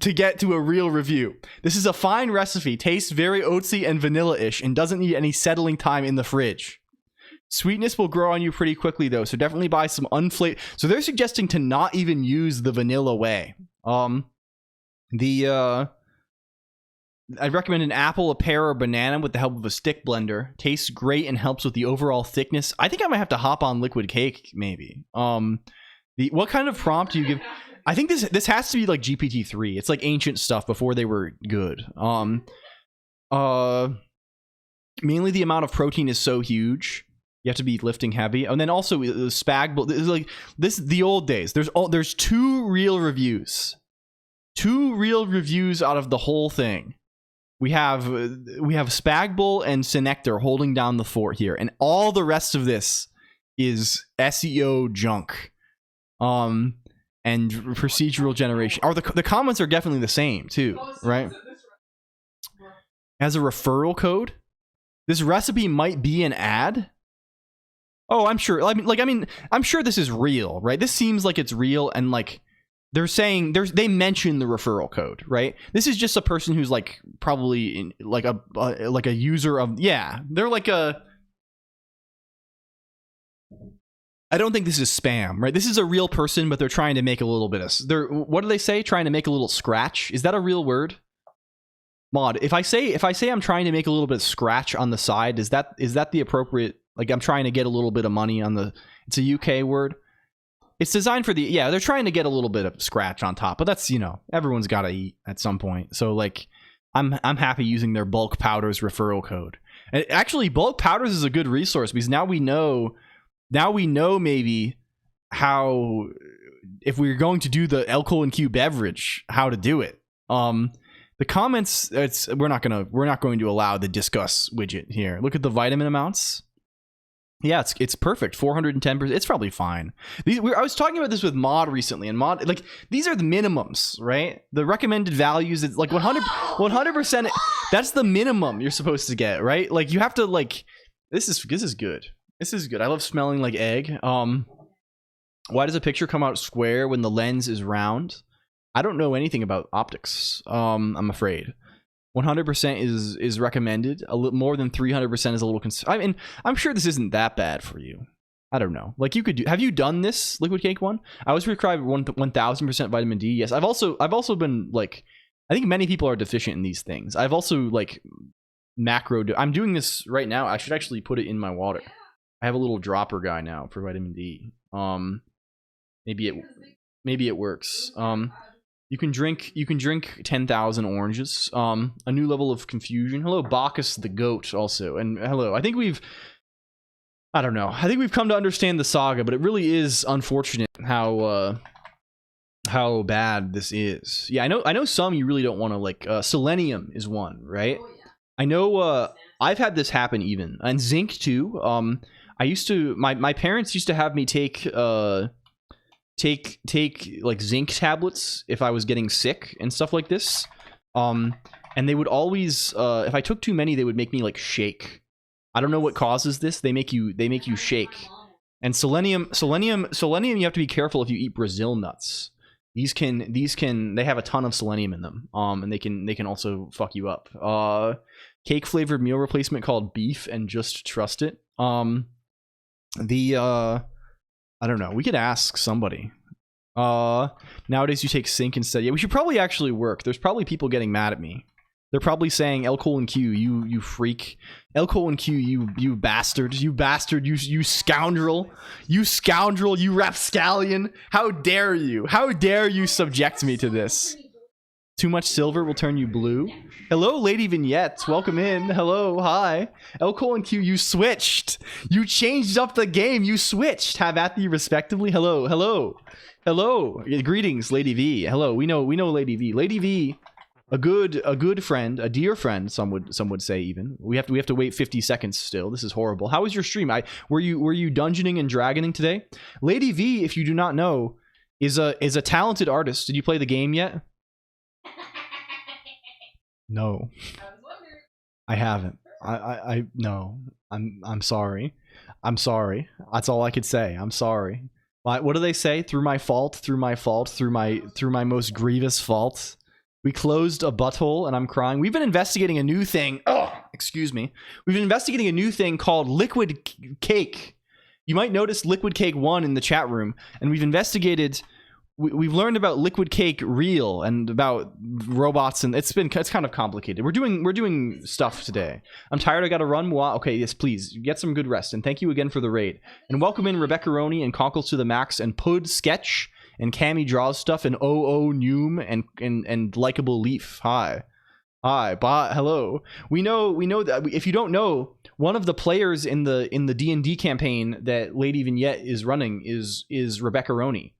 to get to a real review. This is a fine recipe, tastes very oatsy and vanilla-ish, and doesn't need any settling time in the fridge. Sweetness will grow on you pretty quickly though, so definitely buy some unflavored. So they're suggesting to not even use the vanilla way. I'd recommend an apple, a pear, or banana with the help of a stick blender. Tastes great and helps with the overall thickness. I think I might have to hop on liquid cake, maybe. What kind of prompt do you give? I think this has to be like GPT-3. It's like ancient stuff before they were good. Mainly the amount of protein is so huge. You have to be lifting heavy. And then also spag, like this, the old days. There's two real reviews. Two real reviews out of the whole thing. We have Spagbull and Synector holding down the fort here, and all the rest of this is SEO junk. And procedural generation. Or the comments are definitely the same too, right? As a referral code, this recipe might be an ad. Oh, I'm sure. I'm sure this is real, right? This seems like it's real, and like they're saying they mention the referral code, right? This is just a person who's like probably like a user of, yeah. They're like a. I don't think this is spam, right? This is a real person, but they're trying to make a little bit of... what do they say? Trying to make a little scratch? Is that a real word? Mod, if I say I'm trying to make a little bit of scratch on the side, is that the appropriate... Like, I'm trying to get a little bit of money on the... It's a UK word. It's designed for the... Yeah, they're trying to get a little bit of scratch on top, but that's, everyone's got to eat at some point. So, like, I'm happy using their bulk powders referral code. And actually, bulk powders is a good resource because now we know maybe how, if we're going to do the LCOLONQ beverage, how to do it. The comments, we're not going to allow the discuss widget here. Look at the vitamin amounts. Yeah, it's perfect. 410%. It's probably fine. I was talking about this with Mod recently, and Mod, like, these are the minimums, right? The recommended values, it's like 100%. That's the minimum you're supposed to get, right? Like, you have to, like, this is good. This is good. I love smelling like egg. Why does a picture come out square when the lens is round? I don't know anything about optics. I'm afraid. 100% is recommended. A little more than 300% is a little. I mean, I'm sure this isn't that bad for you. I don't know. Like you could do. Have you done this liquid cake one? I was prescribed 1000% vitamin D. Yes, I've also been like. I think many people are deficient in these things. I've also like I'm doing this right now. I should actually put it in my water. I have a little dropper guy now for vitamin D. Maybe it works. You can drink 10,000 oranges. A new level of confusion. Hello, Bacchus the goat also. And hello. I think we've come to understand the saga, but it really is unfortunate how bad this is. Yeah, I know some you really don't want to like. Selenium is one, right? I know I've had this happen even. And zinc too. I used to my parents used to have me take like zinc tablets if I was getting sick and stuff like this. And they would always if I took too many, they would make me like shake. I don't know what causes this. They make you shake. And selenium you have to be careful if you eat Brazil nuts. They have a ton of selenium in them. And they can also fuck you up. Cake flavored meal replacement called beef and just trust it. I don't know. We could ask somebody. Nowadays you take zinc instead. Yeah, we should probably actually work. There's probably people getting mad at me. They're probably saying LCOLONQ, you freak. LCOLONQ, you bastard. You bastard, you scoundrel. You scoundrel, you rapscallion. How dare you? How dare you subject me to this? Too much silver will turn you blue. Hello, Lady Vignettes. Welcome in. Hello, hi. LCOLONQ, you switched. You changed up the game. You switched. Have at thee respectively. Hello, hello. Hello. Greetings, Lady V. Hello. We know Lady V. Lady V, a good friend, a dear friend, some would say even. We have to wait 50 seconds still. This is horrible. How was your stream? Were you dungeoning and dragoning today? Lady V, if you do not know, is a talented artist. Did you play the game yet? No. I haven't. I no. I'm sorry. I'm sorry. That's all I could say. I'm sorry. What do they say? Through my fault, through my most grievous fault. We closed a butthole and I'm crying. We've been investigating a new thing. Oh, excuse me. We've been investigating a new thing called liquid cake. You might notice liquid cake 1 in the chat room, and we've investigated. We've learned about liquid cake real and about robots, and it's kind of complicated. We're doing stuff today. I'm tired. I gotta run. Okay, yes, please get some good rest, and thank you again for the raid. And welcome in Rebecca Roney and Conkles to the Max and Pud Sketch and Cammy Draws Stuff and OO Noom and Likeable Leaf. Hi, hello. We know that if you don't know, one of the players in the D&D campaign that Lady Vignette is running is Rebecca Roney.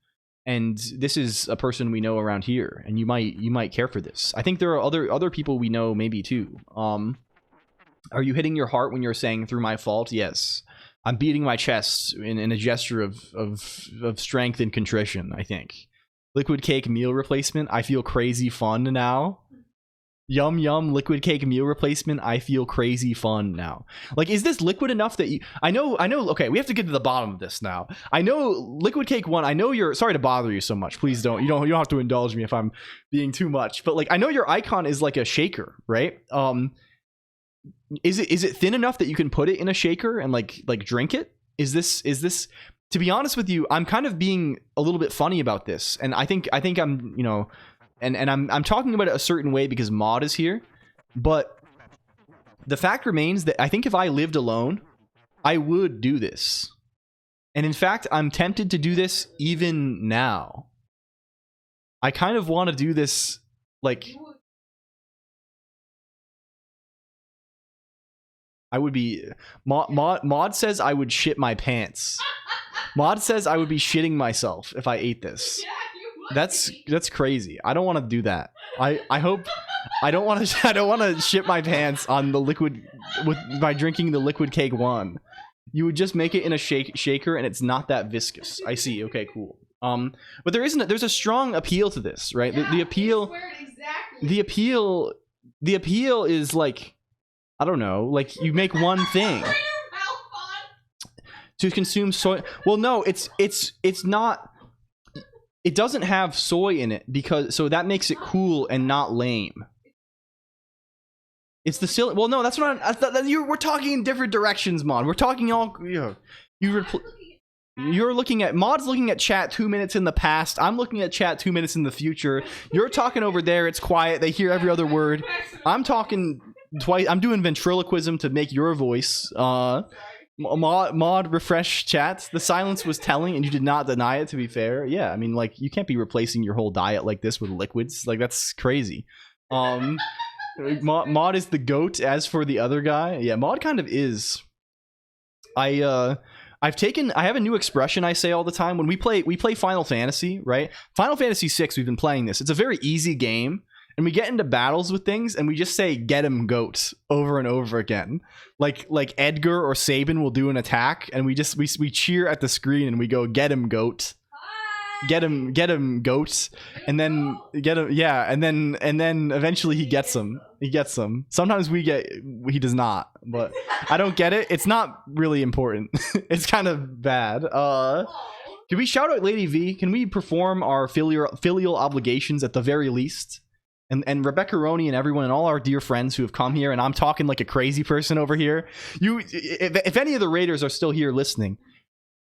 And this is a person we know around here, and you might care for this. I think there are other people we know maybe too. Are you hitting your heart when you're saying through my fault? Yes. I'm beating my chest in a gesture of strength and contrition, I think. Liquid cake meal replacement. I feel crazy fun now. Yum yum liquid cake meal replacement. I feel crazy fun now. Like, is this liquid enough that you... I know, okay, we have to get to the bottom of this now. I know liquid cake 1, I know you're... Sorry to bother you so much. Please don't. You don't have to indulge me if I'm being too much. But like, I know your icon is like a shaker, right? Is it thin enough that you can put it in a shaker and like drink it? Is this... To be honest with you, I'm kind of being a little bit funny about this. And I think I'm, you know... And I'm talking about it a certain way because Mod is here, but the fact remains that I think if I lived alone, I would do this. And in fact, I'm tempted to do this even now. I kind of want to do this, like... I would be... Mod says I would shit my pants. Mod says I would be shitting myself if I ate this. That's crazy. I don't want to do that. I hope I don't want to shit my pants on the liquid by drinking the liquid cake 1. You would just make it in a shaker and it's not that viscous. I see. Okay, cool. But there's a strong appeal to this, right? Yeah, the appeal exactly. the appeal is like, I don't know, like you make one thing to consume soy. Well, no, it's not. It doesn't have soy in it because so that makes it cool and not lame. It's the silly. Well, no, that's what we're talking in different directions, Mod. We're talking all. You're looking at Mod's looking at chat 2 minutes in the past. I'm looking at chat 2 minutes in the future. You're talking over there. It's quiet. They hear every other word. I'm talking twice. I'm doing ventriloquism to make your voice. Mod, refresh chat. The silence was telling, and you did not deny it. To be fair, yeah. I mean, like, you can't be replacing your whole diet like this with liquids. Like, that's crazy. Mod is the goat. As for the other guy, yeah, Mod kind of is. I have a new expression I say all the time when we play Final Fantasy, right? Final Fantasy VI, we've been playing this. It's a very easy game, and we get into battles with things, and we just say "Get him, goat" over and over again. Like Edgar or Sabin will do an attack, and we cheer at the screen and we go, "Get him, goat." Get him, goat, and then get him, yeah, and then eventually he gets them. Sometimes he does not, but I don't get it. It's not really important. It's kind of bad. Can we shout out Lady V? Can we perform our filial obligations at the very least? And Rebecca Roney and everyone and all our dear friends who have come here, and I'm talking like a crazy person over here. If any of the raiders are still here listening,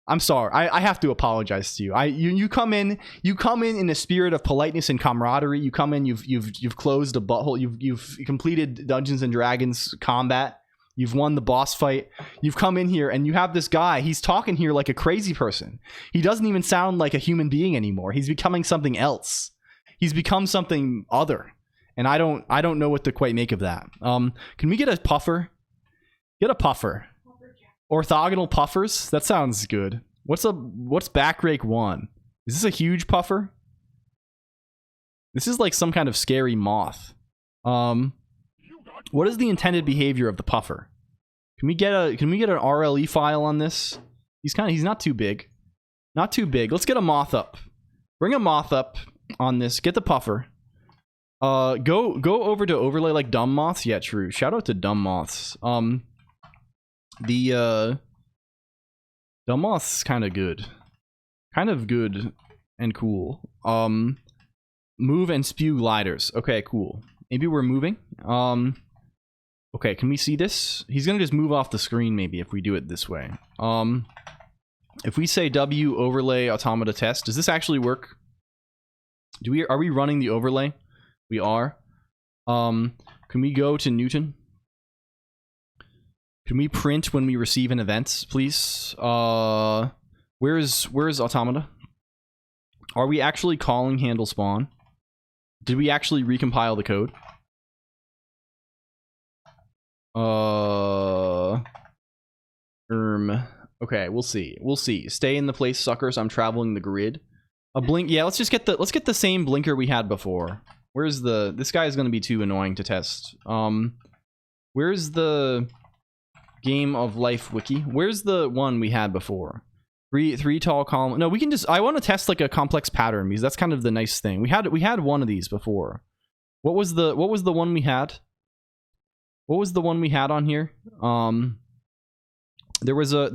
I'm sorry. I have to apologize to you. You come in a spirit of politeness and camaraderie. You come in. You've closed a butthole. You've completed Dungeons and Dragons combat. You've won the boss fight. You've come in here and you have this guy. He's talking here like a crazy person. He doesn't even sound like a human being anymore. He's becoming something else. He's become something other, and I don't know what to quite make of that. Can we get a puffer? Get a puffer. Orthogonal puffers? That sounds good. What's back rake 1? Is this a huge puffer? This is like some kind of scary moth. What is the intended behavior of the puffer? Can we get an RLE file on this? He's not too big. Not too big. Let's get a moth up. Bring a moth up on this. Get the puffer. Go over to overlay like dumb moths. Yeah, true. Shout out to dumb moths. The dumb moth's kind of good and cool. Move and spew gliders. Okay, cool. Maybe we're moving. Okay, can we see this? He's gonna just move off the screen maybe if we do it this way. If we say W overlay automata test, does this actually work? Are we running the overlay? We are. Can we go to Newton? Can we print when we receive an event, please? Where's automata? Are we actually calling handle spawn? Did we actually recompile the code? Okay, we'll see. We'll see. Stay in the place, suckers. I'm traveling the grid. A blink. Yeah, let's get the same blinker we had before. Where's this guy is going to be too annoying to test. Where's the Game of Life wiki? Where's the one we had before? Three tall column. No, we can just. I want to test like a complex pattern because that's kind of the nice thing. We had one of these before. What was the one we had? What was the one we had on here? There was a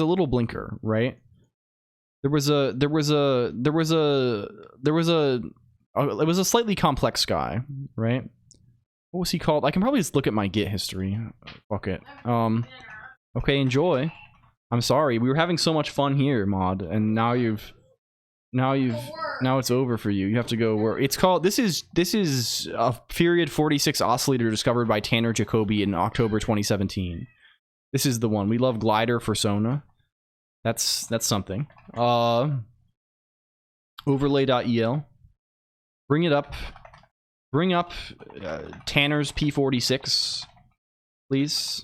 little blinker, right? It was a slightly complex guy, right? What was he called? I can probably just look at my Git history. Fuck it. Okay, enjoy. I'm sorry. We were having so much fun here, Mod, and now it's over for you. You have to go work. It's called. This is a period 46 oscillator discovered by Tanner Jacoby in October 2017. This is the one. We love glider for Sona. That's something. Overlay.el. Bring it up. Bring up Tanner's P46, please.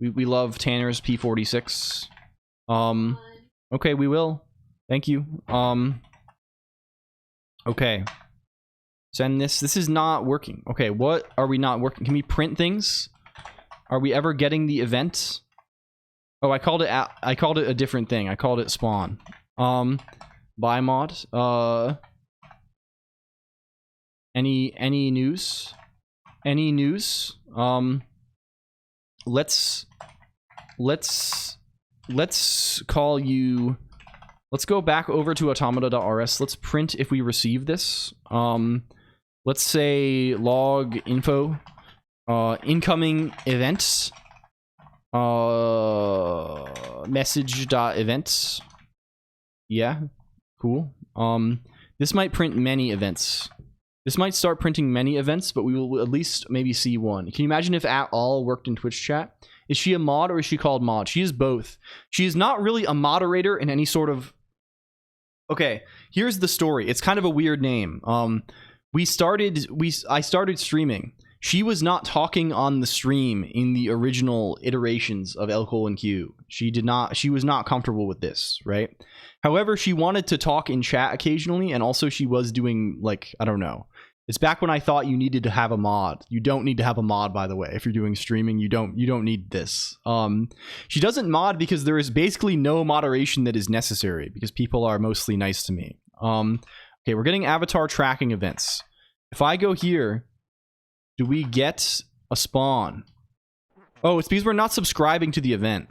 We love Tanner's P46. Okay, we will. Thank you. Okay. Send this. This is not working. Okay, what are we not working? Can we print things? Are we ever getting the event? Oh, I called it a different thing. I called it spawn. Buy mod. Any news? Any news? Let's call you. Let's go back over to automata.rs. Let's print if we receive this. Let's say log info Incoming events. Message.events. Yeah, cool. This might print many events. This might start printing many events, but we will at least maybe see one. Can you imagine if at all worked in Twitch chat? Is she a mod or is she called mod? She is both. She is not really a moderator in any sort of... Okay, here's the story. It's kind of a weird name. I started streaming. She was not talking on the stream in the original iterations of LCOLONQ. She was not comfortable with this, right? However, she wanted to talk in chat occasionally, and also she was doing, like, I don't know. It's back when I thought you needed to have a mod. You don't need to have a mod, by the way. If you're doing streaming, you don't need this. She doesn't mod because there is basically no moderation that is necessary, because people are mostly nice to me. Okay, we're getting avatar tracking events. If I go here, do we get a spawn? Oh, it's because we're not subscribing to the event.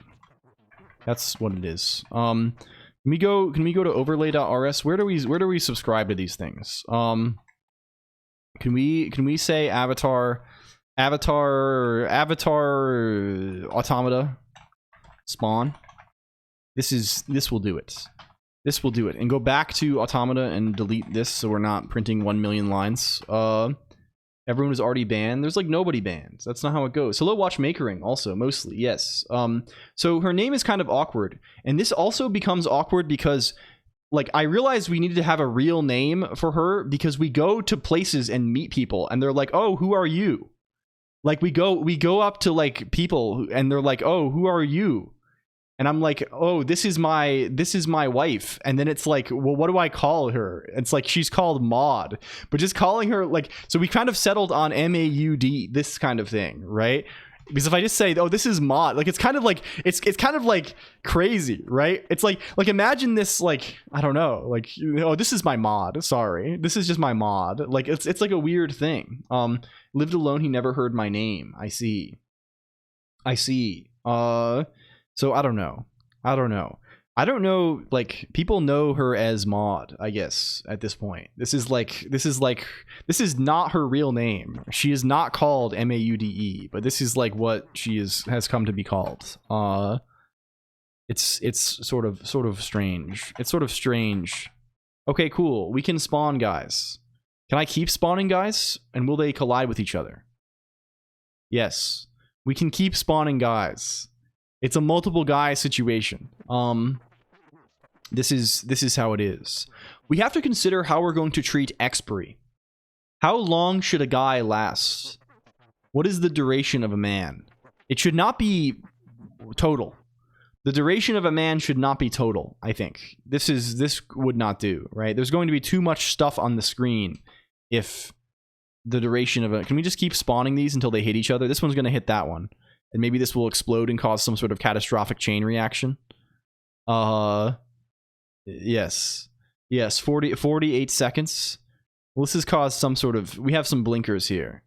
That's what it is. Can we go to overlay.rs? Where do we subscribe to these things? Can we say avatar automata spawn? This will do it. This will do it. And go back to automata and delete this so we're not printing 1 million lines. Everyone was already banned. There's like nobody banned. That's not how it goes. Hello, watchmakering also, mostly, yes. So her name is kind of awkward. And this also becomes awkward because, like, I realized we needed to have a real name for her because we go to places and meet people and they're like, oh, who are you? Like, we go up to, like, people and they're like, oh, who are you? And I'm like, oh, this is my wife. And then it's like, well, what do I call her? It's like, she's called Maud. But just calling her, like, so we kind of settled on M-A-U-D, this kind of thing, right? Because if I just say, oh, this is Maud, like, it's kind of like, it's kind of like crazy, right? It's like imagine this, like, I don't know, like, oh, this is my mod, sorry. This is just my mod. Like, it's like a weird thing. Lived alone, he never heard my name. I see. So I don't know. Like, people know her as Maud, I guess, at this point. This is not her real name. She is not called M-A-U-D-E, but this is like what she has come to be called. It's sort of strange. It's sort of strange. Okay, cool. We can spawn guys. Can I keep spawning guys? And will they collide with each other? Yes. We can keep spawning guys. It's a multiple guy situation. This is how it is. We have to consider how we're going to treat expiry. How long should a guy last? What is the duration of a man? It should not be total. The duration of a man should not be total, I think. This would not do, right? There's going to be too much stuff on the screen if the duration of a... Can we just keep spawning these until they hit each other? This one's going to hit that one. And maybe this will explode and cause some sort of catastrophic chain reaction. Yes. Yes, 48 seconds. Well, this has caused some sort of... We have some blinkers here.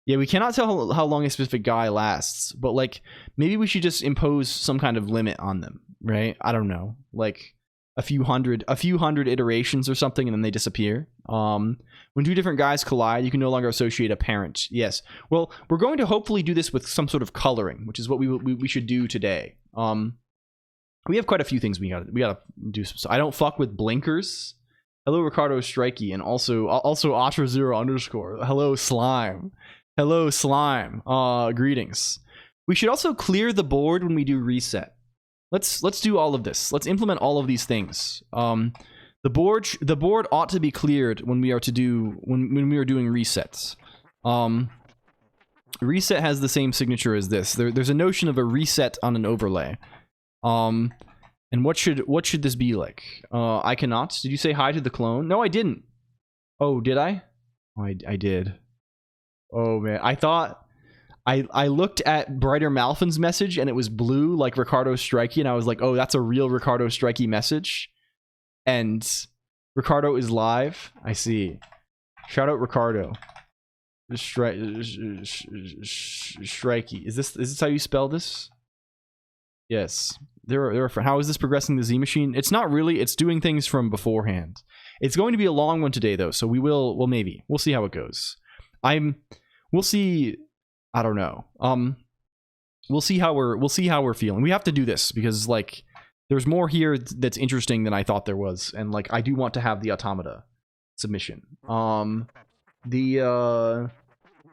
Yeah, we cannot tell how long a specific guy lasts. But, like, maybe we should just impose some kind of limit on them, right? I don't know. Like, a few hundred iterations or something, and then they disappear. When two different guys collide, you can no longer associate a parent. Yes. Well, we're going to hopefully do this with some sort of coloring, which is what we should do today. We have quite a few things we gotta do. So I don't fuck with blinkers. Hello, Ricardo Strikey, and also Atra0_. Hello, Slime. Hello, Slime. Greetings. We should also clear the board when we do reset. Let's do all of this. Let's implement all of these things. The board ought to be cleared when we are doing resets. Reset has the same signature as this. There's a notion of a reset on an overlay. And what should this be like? I cannot. Did you say hi to the clone? No, I didn't. Oh, did I? Oh, I did. Oh man, I thought I looked at Brighter Malfin's message and it was blue like Ricardo Strikey, and I was like, oh, that's a real Ricardo Strikey message. And Ricardo is live. I see. Shout out Ricardo. Strikey. Is this how you spell this? Yes. How is this progressing the Z machine? It's not really. It's doing things from beforehand. It's going to be a long one today though, so we will. Well, maybe we'll see how it goes. We'll see. I don't know. We'll see how we're feeling. We have to do this because like there's more here that's interesting than I thought there was, and like I do want to have the automata submission. Can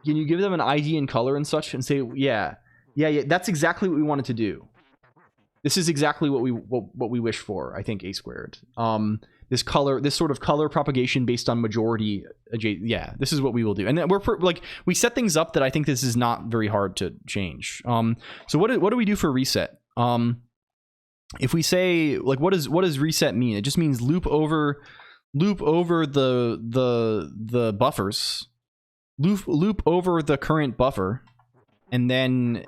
you give them an ID and color and such and say yeah, that's exactly what we wanted to do. This is exactly what we wish for, I think, A squared. This sort of color propagation based on majority. Yeah, this is what we will do, and then we set things up that I think this is not very hard to change. So what do we do for reset? If we say like what does reset mean? It just means loop over the buffers, loop over the current buffer. And then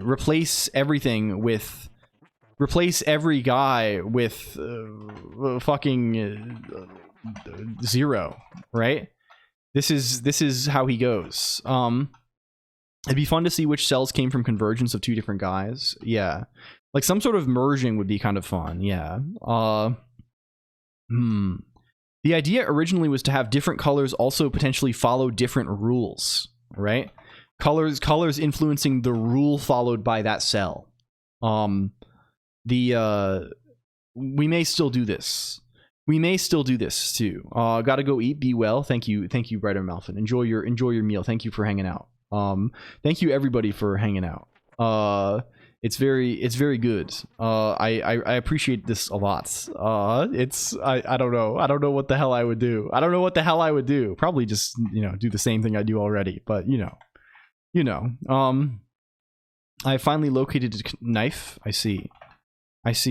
replace everything with every guy with fucking 0, right? This is how he goes. It'd be fun to see which cells came from convergence of 2 different guys. Yeah, like some sort of merging would be kind of fun. Yeah. The idea originally was to have different colors also potentially follow different rules, right? Colors influencing the rule followed by that cell. We may still do this. We may still do this too. Gotta go eat. Be well. Thank you, Brighter Malfin. Enjoy your meal. Thank you for hanging out. Thank you everybody for hanging out. It's very good. I appreciate this a lot. I don't know. I don't know what the hell I would do. Probably just do the same thing I do already. But I finally located a knife. I see. It's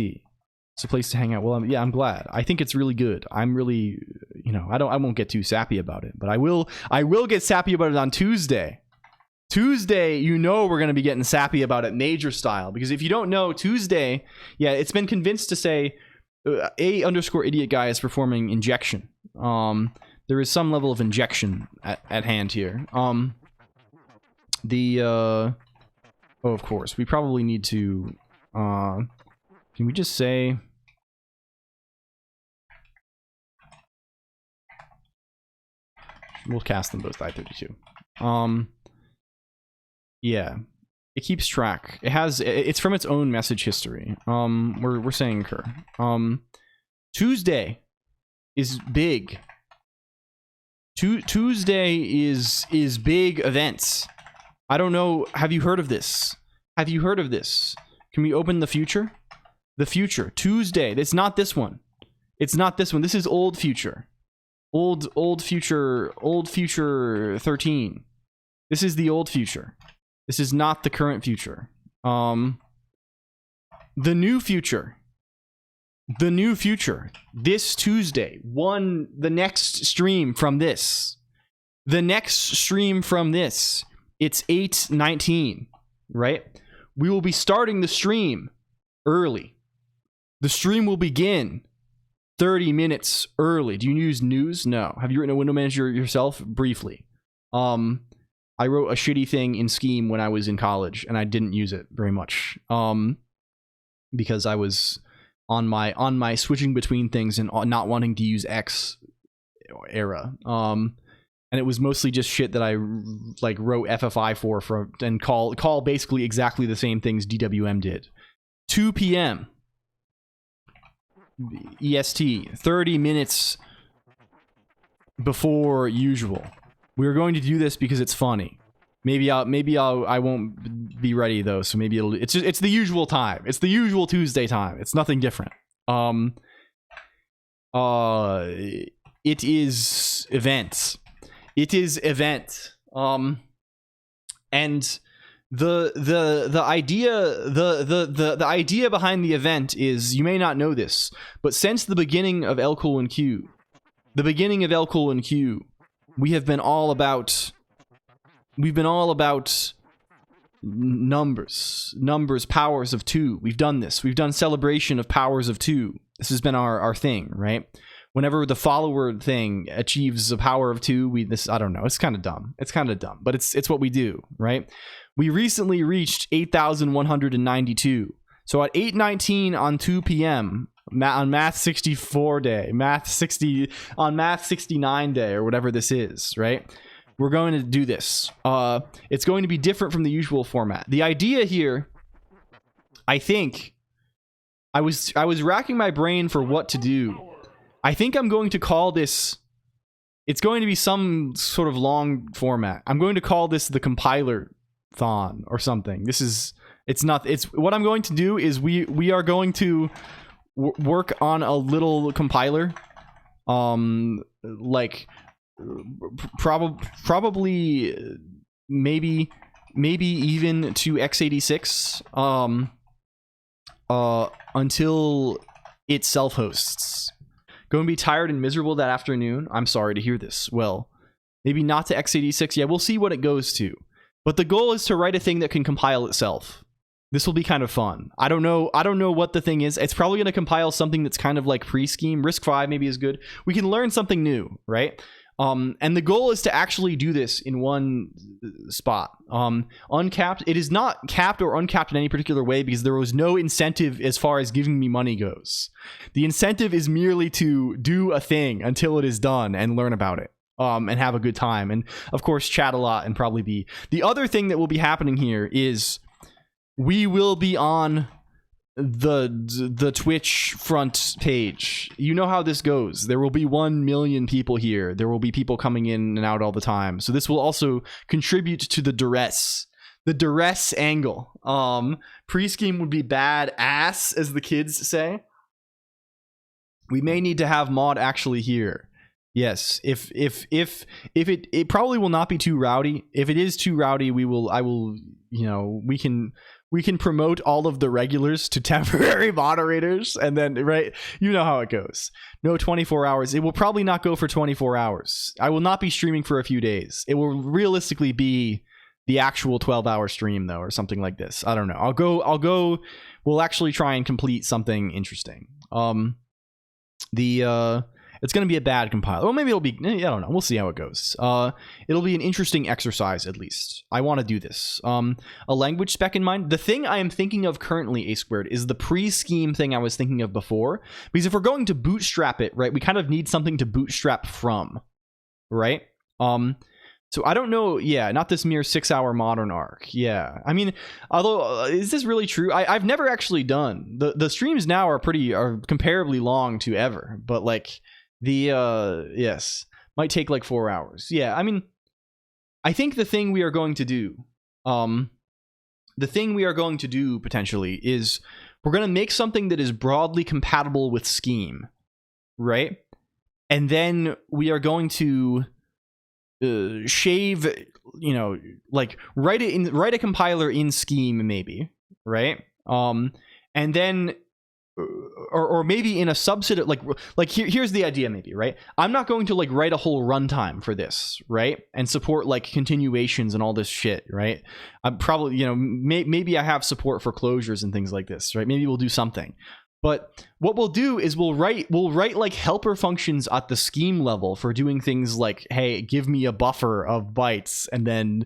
a place to hang out. Well, I'm glad. I think it's really good. I'm really, I won't get too sappy about it, but I will get sappy about it on Tuesday. Tuesday, we're going to be getting sappy about it major style, because if you don't know, Tuesday, yeah, it's been convinced to say A_idiot guy is performing injection. There is some level of injection at hand here. Of course, we probably need to, can we just say, we'll cast them both I-32. Yeah, it keeps track. It's from its own message history. We're saying occur. Tuesday is big. Tuesday is big events. I don't know. Have you heard of this? Can we open the future? The future. Tuesday. It's not this one. This is old future. Old future 13. This is the old future. This is not the current future. The new future. This Tuesday. The next stream from this. It's 8/19, right? We will be starting the stream early. The stream will begin 30 minutes early. Do you use news? No. Have you written a window manager yourself? Briefly. I wrote a shitty thing in Scheme when I was in college, and I didn't use it very much. Because I was on my switching between things and not wanting to use X era. And it was mostly just shit that I like wrote FFI for and call basically exactly the same things DWM did. 2 p.m. EST, 30 minutes before usual. We're going to do this because it's funny. I won't be ready though, so maybe it's the usual time. It's the usual Tuesday time. It's nothing different. It is events. And the idea behind the event is, you may not know this, but since the beginning of LCOLONQ, we've been all about numbers, powers of 2. We've done this. We've done celebration of powers of 2. This has been our thing, right? Whenever the follower thing achieves a power of 2, I don't know. It's kind of dumb. But it's what we do, right? We recently reached 8,192. So at 8:19 on 2 p.m. on Math 64 day, on Math 69 day, or whatever this is, right? we're going to do this. It's going to be different from the usual format. The idea here, I think, I was racking my brain for what to do. I think I'm going to call this, it's going to be some sort of long format. I'm going to call this the compiler-thon or something. What I'm going to do is we are going to work on a little compiler, like probably maybe even to x86 until it self-hosts. Going to be tired and miserable that afternoon. I'm sorry to hear this. Well, maybe not to x86. Yeah, we'll see what it goes to. But the goal is to write a thing that can compile itself. This will be kind of fun. I don't know what the thing is. It's probably going to compile something that's kind of like pre-scheme. RISC-V maybe is good. We can learn something new, right? And the goal is to actually do this in one spot. Uncapped. It is not capped or uncapped in any particular way because there was no incentive as far as giving me money goes. The incentive is merely to do a thing until it is done and learn about it. And have a good time. And of course, chat a lot and probably be... The other thing that will be happening here is we will be on the Twitch front page. You know how this goes. There will be 1 million people here. There will be people coming in and out all the time. So this will also contribute to the duress angle. Pre-scheme would be bad ass, as the kids say. We may need to have mod actually here. Yes, if it probably will not be too rowdy. If it is too rowdy, I will, you know, we can promote all of the regulars to temporary moderators, and then, right, you know how it goes. No 24 hours. It will probably not go for 24 hours. I will not be streaming for a few days. It will realistically be the actual 12-hour stream though, or something like this. I don't know. I'll go. We'll actually try and complete something interesting. It's going to be a bad compiler. Well, maybe it'll be... I don't know. We'll see how it goes. It'll be an interesting exercise, at least. I want to do this. A language spec in mind. The thing I am thinking of currently, A-squared, is the pre-scheme thing I was thinking of before. Because if we're going to bootstrap it, right, we kind of need something to bootstrap from. Right? So I don't know. Yeah, not this mere 6-hour modern arc. Yeah. I mean, although, is this really true? I've never actually done... The streams now are comparably long to ever. But, like... yes, might take like 4 hours. Yeah, I mean, I think the thing we are going to do potentially is we're going to make something that is broadly compatible with Scheme, right? And then we are going to shave, you know, like write a compiler in Scheme maybe, right? And then or maybe in a subset of here's the idea maybe, right? I'm not going to like write a whole runtime for this, right? And support like continuations and all this shit, right? I'm probably, you know, maybe I have support for closures and things like this, right? Maybe we'll do something. But what we'll do is we'll write like helper functions at the Scheme level for doing things like, hey, give me a buffer of bytes, and then,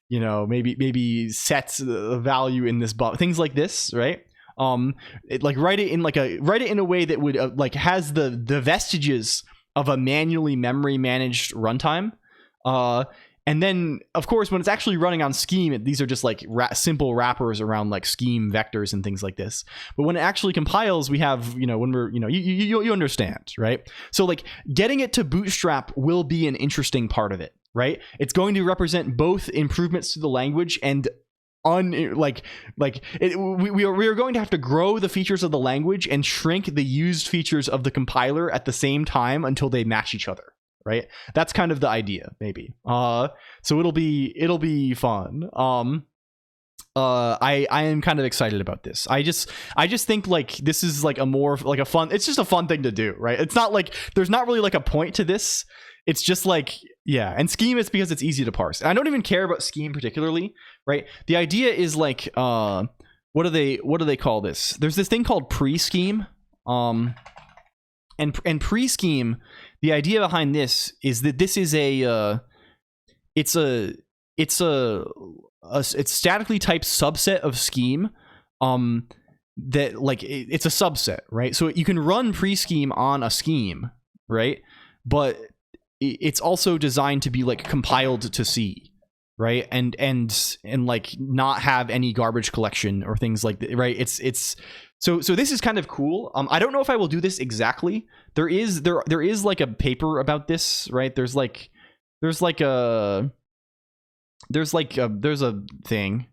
you know, maybe sets the value in this buffer, things like this, right? Write it in a way that would like has the vestiges of a manually memory managed runtime, and then of course when it's actually running on Scheme, these are just like simple wrappers around like Scheme vectors and things like this. But when it actually compiles, we have, you know, when we're, you know, you understand, right? So like getting it to bootstrap will be an interesting part of it, right? It's going to represent both improvements to the language and we are going to have to grow the features of the language and shrink the used features of the compiler at the same time until they match each other, right? That's kind of the idea, maybe. So it'll be fun. I am kind of excited about this. I just think like this is like it's just a fun thing to do, right? It's not like there's not really like a point to this. It's just like, yeah, and Scheme is because it's easy to parse. And I don't even care about Scheme particularly, right? The idea is like, what do they call this? There's this thing called pre-scheme, and pre-scheme. The idea behind this is that this is it's statically typed subset of Scheme, that like it's a subset, right? So you can run pre-scheme on a Scheme, right? But it's also designed to be like compiled to C, right? And like not have any garbage collection or things like that, right? It's so this is kind of cool. I don't know if I will do this exactly. There is like a paper about this, right? There's a thing.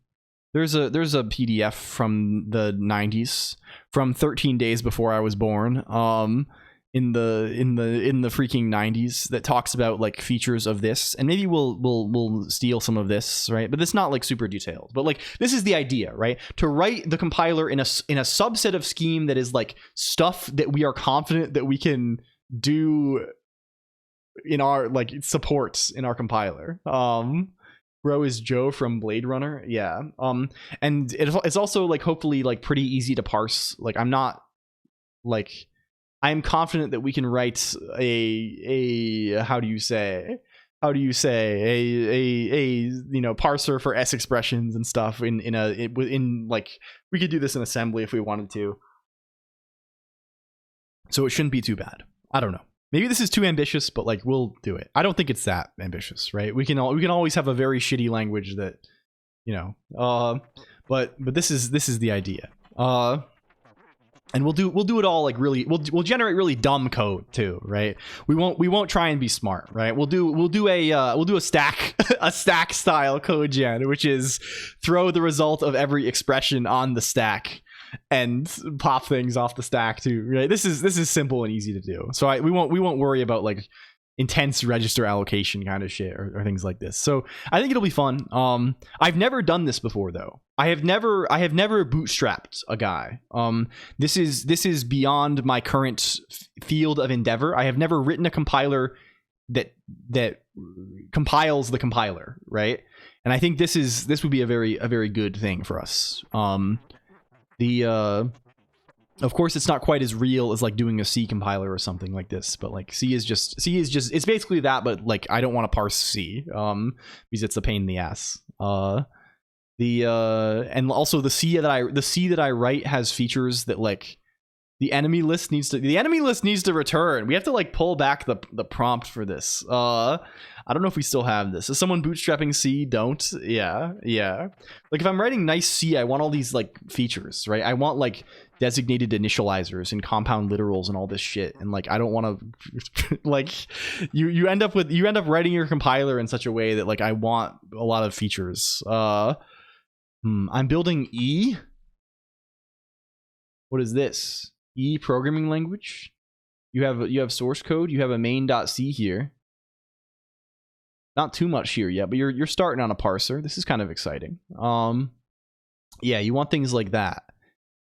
There's a PDF from the 90s, from 13 days before I was born, in the freaking 90s, that talks about like features of this, and maybe we'll steal some of this, right? But it's not like super detailed. But like this is the idea, right? To write the compiler in a subset of scheme that is like stuff that we are confident that we can do in our like supports in our compiler. Bro is Joe from Blade Runner. Yeah. And it's also like hopefully like pretty easy to parse. Like I'm confident that we can write a how do you say a parser for S expressions and stuff in like we could do this in assembly if we wanted to. So it shouldn't be too bad. I don't know. Maybe this is too ambitious, but like we'll do it. I don't think it's that ambitious, right? We can always have a very shitty language that, you know. But this is the idea. And we'll do it all like really. We'll generate really dumb code too, right? We won't try and be smart, right? We'll do a stack a stack style code gen, which is throw the result of every expression on the stack and pop things off the stack too, right? This is simple and easy to do. So we won't worry about like intense register allocation kind of shit or things like this. So I think it'll be fun. I've never done this before though. I have never bootstrapped a guy. This is beyond my current field of endeavor. I have never written a compiler that compiles the compiler, right? And I think this would be a very good thing for us. Of course it's not quite as real as like doing a C compiler or something like this, but like C is just it's basically that, but like I don't want to parse C because it's a pain in the ass. And also the C that I write has features that like the enemy list needs to return. We have to like pull back the prompt for this. I don't know if we still have this. Is someone bootstrapping C? Don't. Yeah. Like if I'm writing nice C, I want all these like features, right? I want like designated initializers and compound literals and all this shit. And like I don't want to like you end up writing your compiler in such a way that like I want a lot of features. I'm building E. What is this? E programming language. You have source code. You have a main.c here. Not too much here yet, but you're starting on a parser. This is kind of exciting. Yeah, you want things like that.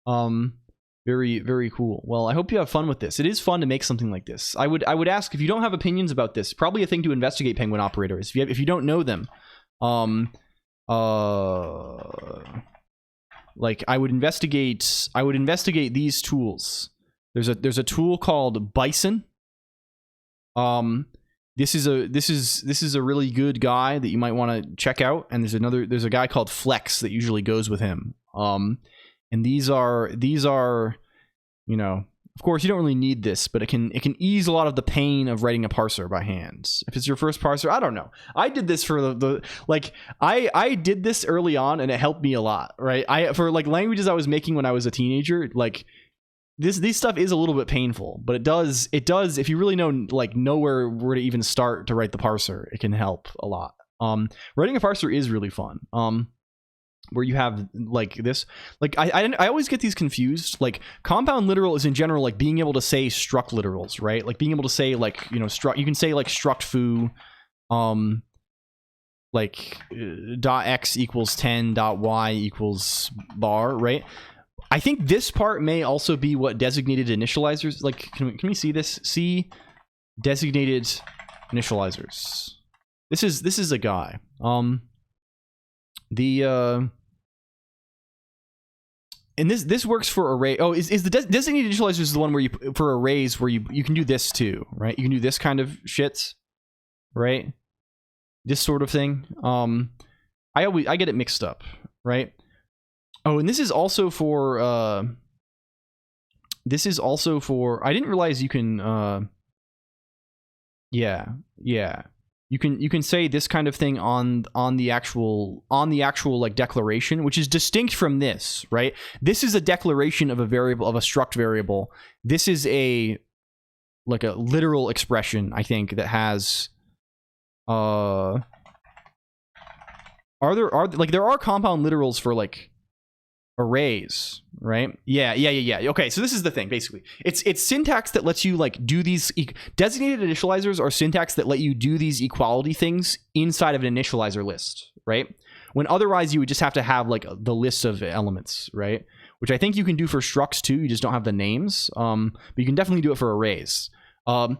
Very, very cool. Well, I hope you have fun with this. It is fun to make something like this. I would ask if you don't have opinions about this. Probably a thing to investigate penguin operators. If you don't know them, like I would investigate these tools. There's a tool called Bison. This is a really good guy that you might want to check out, and there's a guy called Flex that usually goes with him. And these are, you know, of course you don't really need this, but it can ease a lot of the pain of writing a parser by hand. If it's your first parser, I don't know. I did this for I did this early on and it helped me a lot, right? For like languages I was making when I was a teenager, like this stuff is a little bit painful, but it does if you really know where to even start to write the parser, it can help a lot. Writing a parser is really fun. Where you have like this, like I always get these confused. Like compound literal is in general like being able to say struct literals, right? Like being able to say like, you know, struct. You can say like struct foo, like .x equals 10, .y equals bar, right? I think this part may also be what designated initializers like. Can we see this? See designated initializers. This is a guy. And this works for array. Oh, is the designated initializers the one where you for arrays where you can do this too, right? You can do this kind of shit, right? This sort of thing. I get it mixed up, right? Oh, and this is also for I didn't realize you can Yeah, yeah. You can say this kind of thing on the actual like declaration, which is distinct from this, right? This is a declaration of a variable, of a struct variable. This is a like a literal expression, I think, that has there are compound literals for like arrays, right? Yeah. Okay, so this is the thing. Basically, it's syntax that lets you like do these designated initializers, are syntax that let you do these equality things inside of an initializer list, right? When otherwise you would just have to have like the list of elements, right? Which I think you can do for structs too. You just don't have the names, but you can definitely do it for arrays. But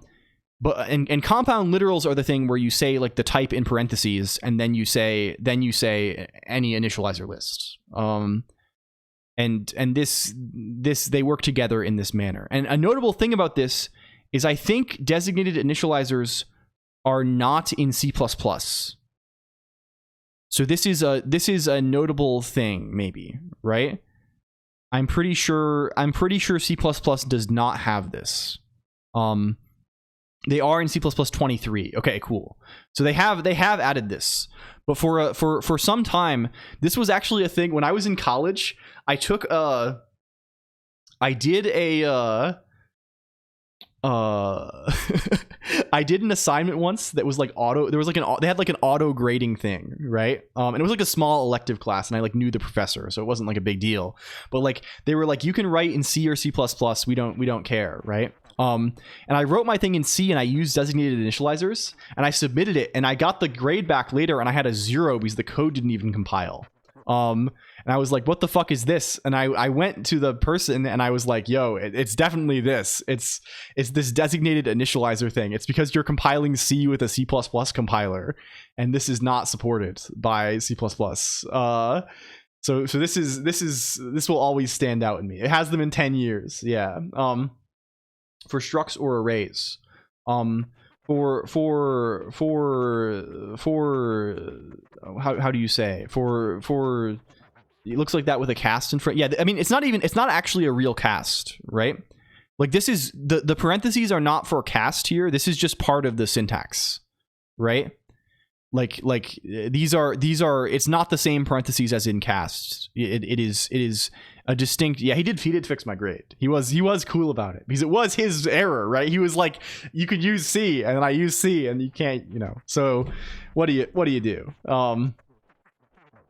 compound literals are the thing where you say like the type in parentheses, and then you say any initializer list. And this they work together in this manner. And a notable thing about this is I think designated initializers are not in C++. So this is a notable thing, maybe, right? I'm pretty sure C++ does not have this. They are in C++ 23. Okay, cool. So they have added this. But for some time, this was actually a thing. When I was in college, I did an assignment once that was like auto. There was like they had like an auto grading thing, right? And it was like a small elective class, and I like knew the professor, so it wasn't like a big deal. But like they were like, you can write in C or C++. We don't care, right? And I wrote my thing in C, and I used designated initializers, and I submitted it, and I got the grade back later, and I had a 0 because the code didn't even compile. And I was like, what the fuck is this? And I went to the person and I was like, yo, it's definitely this. It's this designated initializer thing. It's because you're compiling C with a C++ compiler, and this is not supported by C++. So this will always stand out in me. It has them in 10 years. Yeah. For structs or arrays. For how do you say for it looks like that with a cast in front. Yeah, I mean it's not actually a real cast, right? Like this is the parentheses are not for cast here. This is just part of the syntax, right? Like these are it's not the same parentheses as in cast. It is a distinct. Yeah, he did fix my grade. He was cool about it because it was his error, right? He was like, you could use C, and then I use C, and you can't, So what do you do?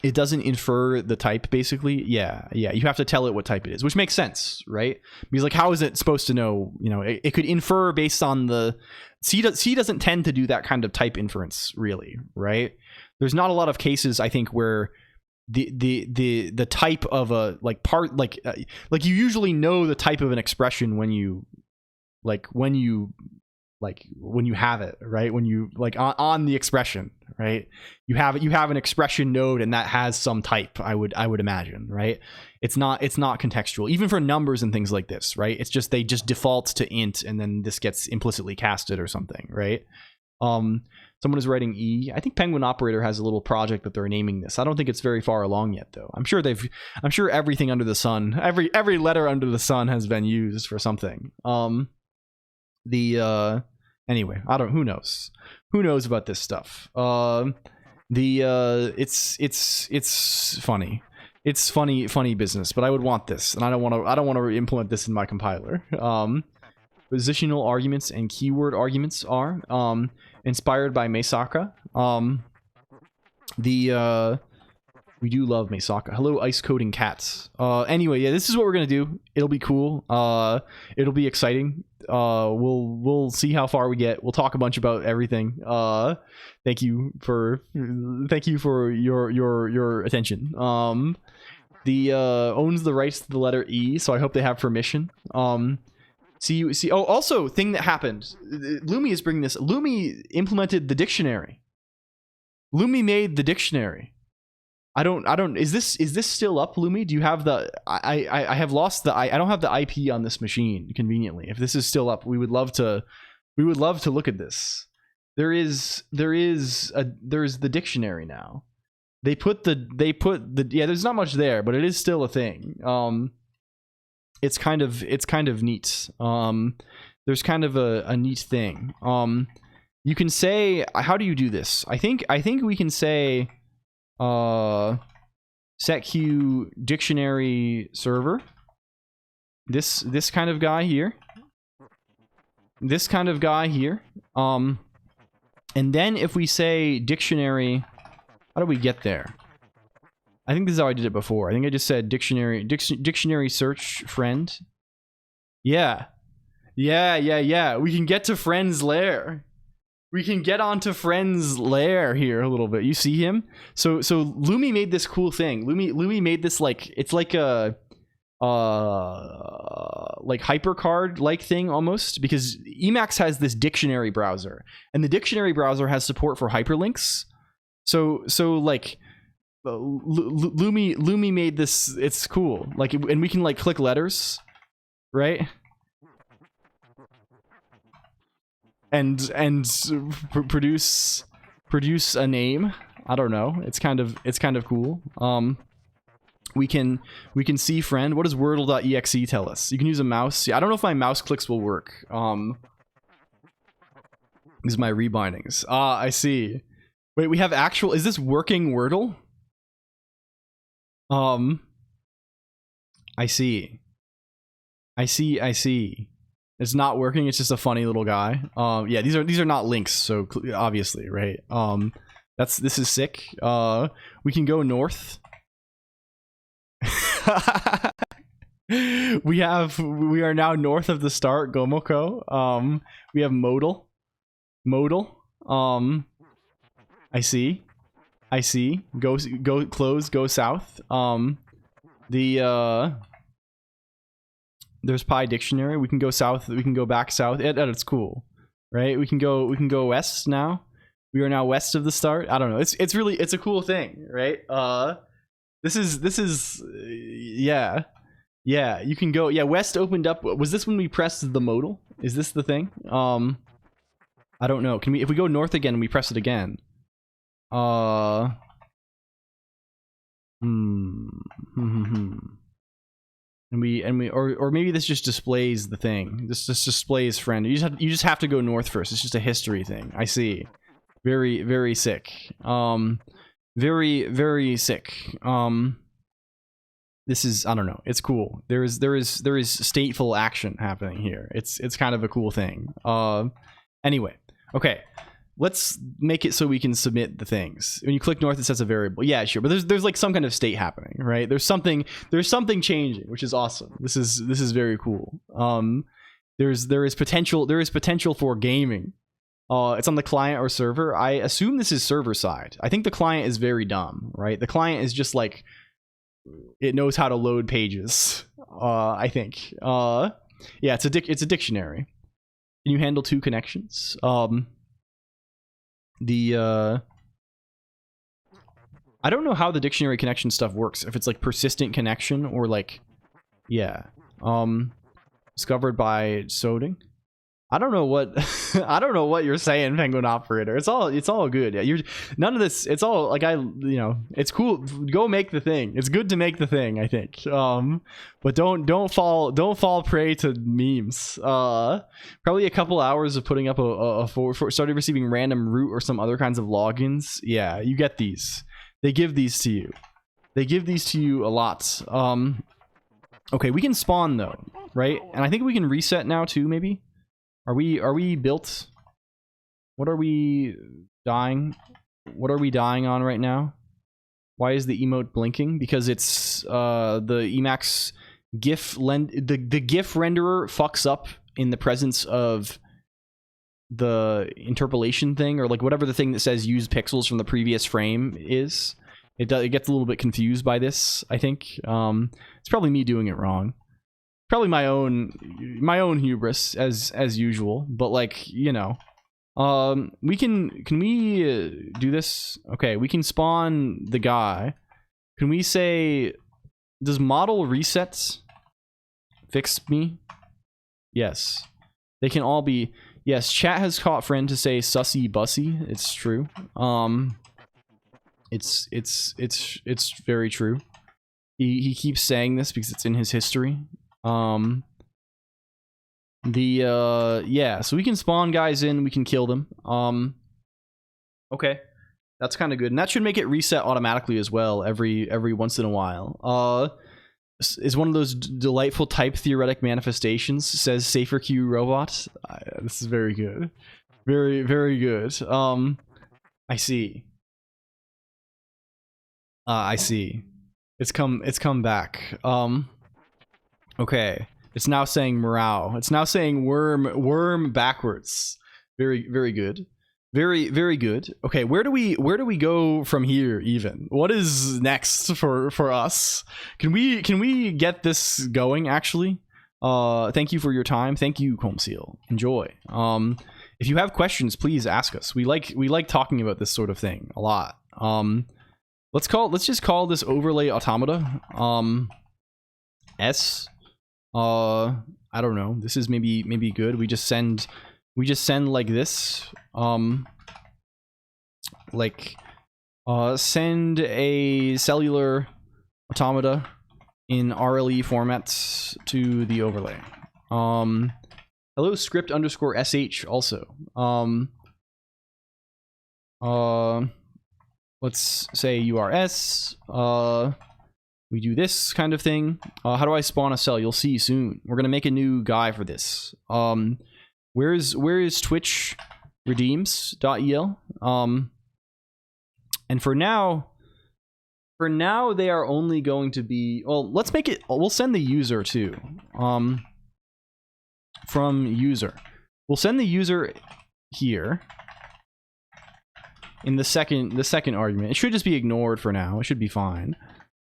It doesn't infer the type, basically. Yeah. You have to tell it what type it is, which makes sense, right? Because like, how is it supposed to know? It could infer based on the C doesn't tend to do that kind of type inference, really, right? There's not a lot of cases, I think, where the type of a you usually know the type of an expression when you have it, right? When you on the expression, right? You have an expression node, and that has some type. I would imagine, right? It's not contextual, even for numbers and things like this, right? It's just they just default to int, and then this gets implicitly casted or something, right? Someone is writing E. I think Penguin Operator has a little project that they're naming this. I don't think it's very far along yet, though. I'm sure everything under the sun, every letter under the sun has been used for something. Anyway, who knows about this stuff. It's funny. It's funny business, but I would want this, and I don't want to implement this in my compiler. Positional arguments and keyword arguments are inspired by Mesaka. We do love Mesaka. Hello, ice coding cats. Anyway, yeah, this is what we're gonna do. It'll be cool. It'll be exciting. We'll see how far we get. We'll talk a bunch about everything. Thank you for your attention. The owns the rights to the letter E, so I hope they have permission. See. Oh, also, thing that happened. Lumi is bringing this. Lumi implemented the dictionary. Lumi made the dictionary. I don't. Is this still up, Lumi? Do you have the? I have lost the. I don't have the IP on this machine conveniently. If this is still up, we would love to look at this. There's the dictionary now. They put the yeah. There's not much there, but it is still a thing. It's kind of neat. There's kind of a neat thing. you can say, how do you do this? I think we can say setq dictionary server. This kind of guy here. This kind of guy here. And then if we say dictionary, how do we get there? I think this is how I did it before. I think I just said dictionary search friend. Yeah. Yeah. We can get to friend's lair. We can get onto friend's lair here a little bit. You see him? So Lumi made this cool thing. Lumi made this like, it's like a like hypercard like thing almost, because Emacs has this dictionary browser, and the dictionary browser has support for hyperlinks. So like Lumi made this. It's cool. Like, and we can like click letters, right? And produce a name. I don't know. It's kind of cool. We can see friend. What does wordle.exe tell us? You can use a mouse. Yeah, I don't know if my mouse clicks will work. These are my rebindings. Ah, I see. Wait, we have actual. Is this working Wordle? I see. It's not working. It's just a funny little guy. Yeah, these are not links, so obviously, right? This is sick. We can go north. we are now north of the start, Gomoko. We have modal. I see. Go close, go south. There's Pi Dictionary. We can go south. We can go back south. It's cool, right? We can go west now. We are now west of the start. I don't know. It's a cool thing, right? This is yeah. You can go. Yeah, west opened up. Was this when we pressed the modal? Is this the thing? I don't know. Can we, if we go north again and we press it again? And we or maybe this just displays the thing. This just displays friend. You just have to go north first. It's just a history thing. I see. Very sick. Very sick. This is, I don't know. It's cool. There is stateful action happening here. It's kind of a cool thing. Anyway, okay. Let's make it so we can submit the things. When you click north, it says a variable. Yeah, sure, but there's like some kind of state happening, right? There's something changing, which is awesome. This is very cool. There is potential for gaming. It's on the client or server. I assume this is server side. I think the client is very dumb, right? The client is just like, it knows how to load pages. I think. Yeah, it's a dictionary. Can you handle 2 connections? I don't know how the dictionary connection stuff works. If it's like persistent connection or like, yeah. Discovered by Soding. I don't know what you're saying, Penguin Operator. It's all good. Yeah, none of this. It's all like it's cool. Go make the thing. It's good to make the thing, I think. But don't fall prey to memes. Probably a couple hours of putting up started receiving random root or some other kinds of logins. Yeah, you get these. They give these to you. They give these to you a lot. Okay, we can spawn though, right? And I think we can reset now too, maybe. Are we built? What are we dying? What are we dying on right now? Why is the emote blinking? Because it's the Emacs GIF the GIF renderer fucks up in the presence of the interpolation thing, or like whatever the thing that says use pixels from the previous frame is. It gets a little bit confused by this, I think. It's probably me doing it wrong. Probably my own hubris as usual, but like, we can we do this? Okay, we can spawn the guy. Can we say, does model resets fix me? Yes, they can all be. Yes, chat has caught friend to say sussy bussy. It's true. It's very true. He keeps saying this because it's in his history. Yeah, so we can spawn guys in, we can kill them. Okay, that's kind of good, and that should make it reset automatically as well every once in a while. Is one of those delightful type theoretic manifestations, says Safer Q Robot. This is very good, very good. I see. I see. It's come back. Okay. It's now saying morale. It's now saying worm backwards. Very good. Very good. Okay, where do we go from here even? What is next for us? Can we get this going actually? Thank you for your time. Thank you, Colnq. Enjoy. If you have questions, please ask us. We like talking about this sort of thing a lot. Let's just call this overlay automata S. I don't know. This is maybe good. We just send like this. Send a cellular automata in RLE formats to the overlay. Hello script _sh also. Let's say URS. We do this kind of thing. How do I spawn a cell? You'll see soon. We're gonna make a new guy for this. Where is Twitch redeems.el? And for now they are only going to be, well, let's make it, we'll send the user too. From user. We'll send the user here in the second argument. It should just be ignored for now. It should be fine.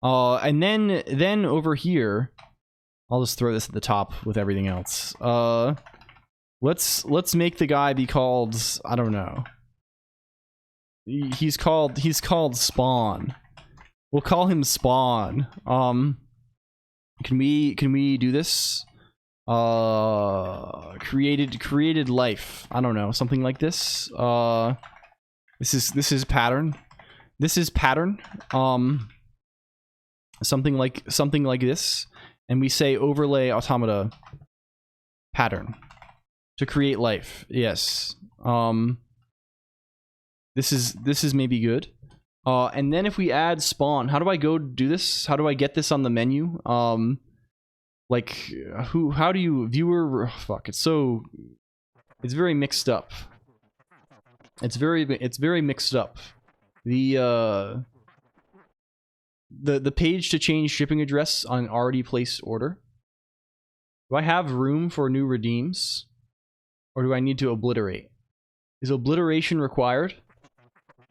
And then over here, I'll just throw this at the top with everything else. Let's make the guy be called, I don't know. He's called Spawn. We'll call him Spawn. Can we do this? Created life. I don't know, something like this. This is pattern. This is pattern. Something like this, and we say overlay automata pattern to create life. Yes. This is maybe good. And then if we add spawn, how do I go do this? How do I get this on the menu? Like how do you viewer? Oh, fuck, it's very mixed up. It's very mixed up. The page to change shipping address on an already placed order. Do I have room for new redeems? Or do I need to obliterate? Is obliteration required?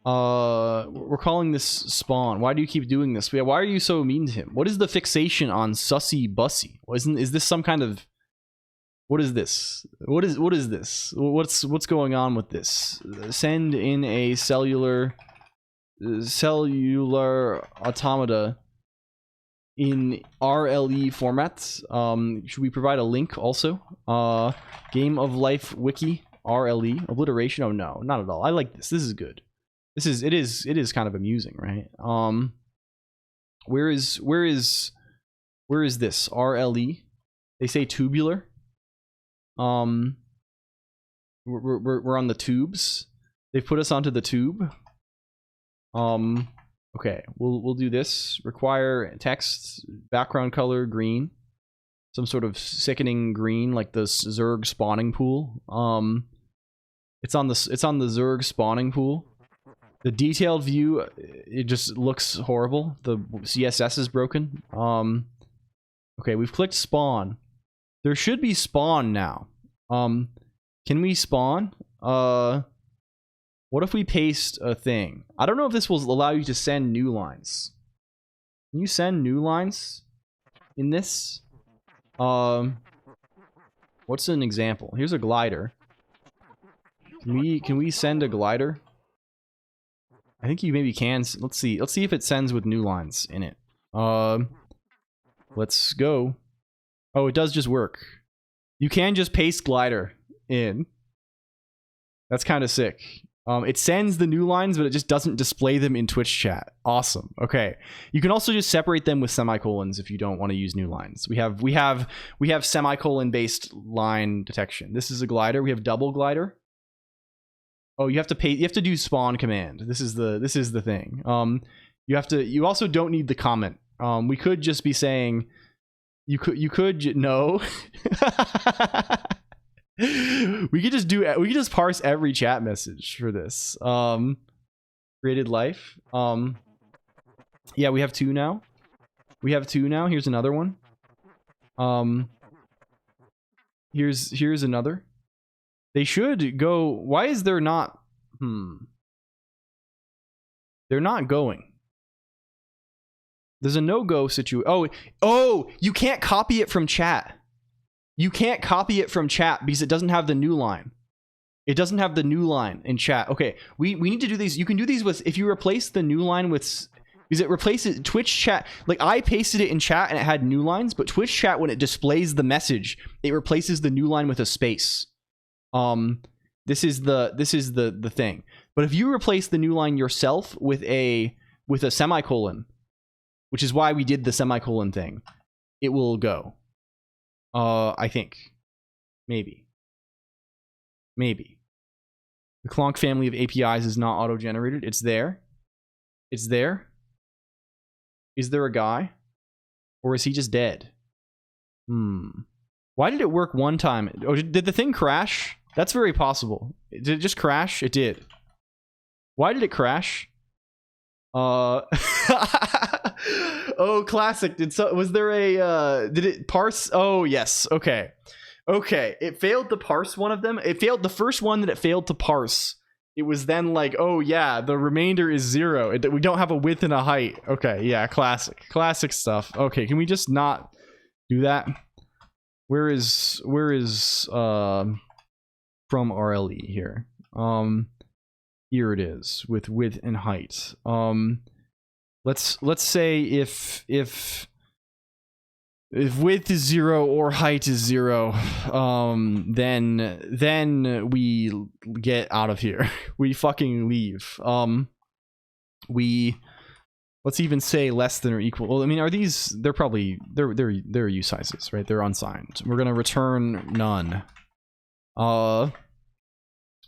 We're calling this spawn. Why do you keep doing this? Why are you so mean to him? What is the fixation on sussy bussy? Is this some kind of... What is this? What is this? What's going on with this? Send in a cellular automata in RLE formats. Should we provide a link also? Game of Life Wiki RLE obliteration. Oh no, not at all. I like this. This is good. It is kind of amusing, right? Where is this RLE? They say tubular. We're on the tubes. They've put us onto the tube. Okay, we'll do this. Require text, background color green, some sort of sickening green, like the Zerg spawning pool. It's on the Zerg spawning pool. The detailed view, it just looks horrible. The CSS is broken. Okay, we've clicked spawn. There should be spawn now. Can we spawn? What if we paste a thing? I don't know if this will allow you to send new lines. Can you send new lines in this? What's an example? Here's a glider. Can we send a glider? I think you maybe can. Let's see if it sends with new lines in it. Let's go. Oh, it does just work. You can just paste glider in. That's kind of sick. It sends the new lines, but it just doesn't display them in Twitch chat. Awesome. Okay. You can also just separate them with semicolons if you don't want to use new lines. We have semicolon based line detection. This is a glider. We have double glider. Oh, you have to do spawn command. This is the thing. You also don't need the comment. We could just be saying you could no. we could just parse every chat message for this. Created life. Yeah, we have two now. Here's another one. Here's another. They should go. Why is there not? They're not going. There's a no-go situation. Oh, you can't copy it from chat. You can't copy it from chat because it doesn't have the new line. It doesn't have the new line in chat. Okay, we need to do these. You can do these with, if you replace the new line with, because it replaces Twitch chat. Like, I pasted it in chat and it had new lines, but Twitch chat, when it displays the message, it replaces the new line with a space. This is the thing. But if you replace the new line yourself with a semicolon, which is why we did the semicolon thing, it will go. I think. Maybe. The Colonq family of APIs is not auto-generated. It's there. Is there a guy? Or is he just dead? Why did it work one time? Oh, did the thing crash? That's very possible. Did it just crash? It did. Why did it crash? Oh, classic. Was there a did it parse? Oh, yes. Okay. It failed to parse one of them. It failed the first one that it failed to parse. It was then like, oh yeah, the remainder is 0. We don't have a width and a height. Okay, yeah, classic stuff. Okay, can we just not do that? Where is from RLE here? Here it is with width and height. Let's say if width is 0 or height is 0, then we get out of here. We fucking leave. Let's even say less than or equal. Well, I mean, are these? They're U sizes, right? They're unsigned. We're gonna return none.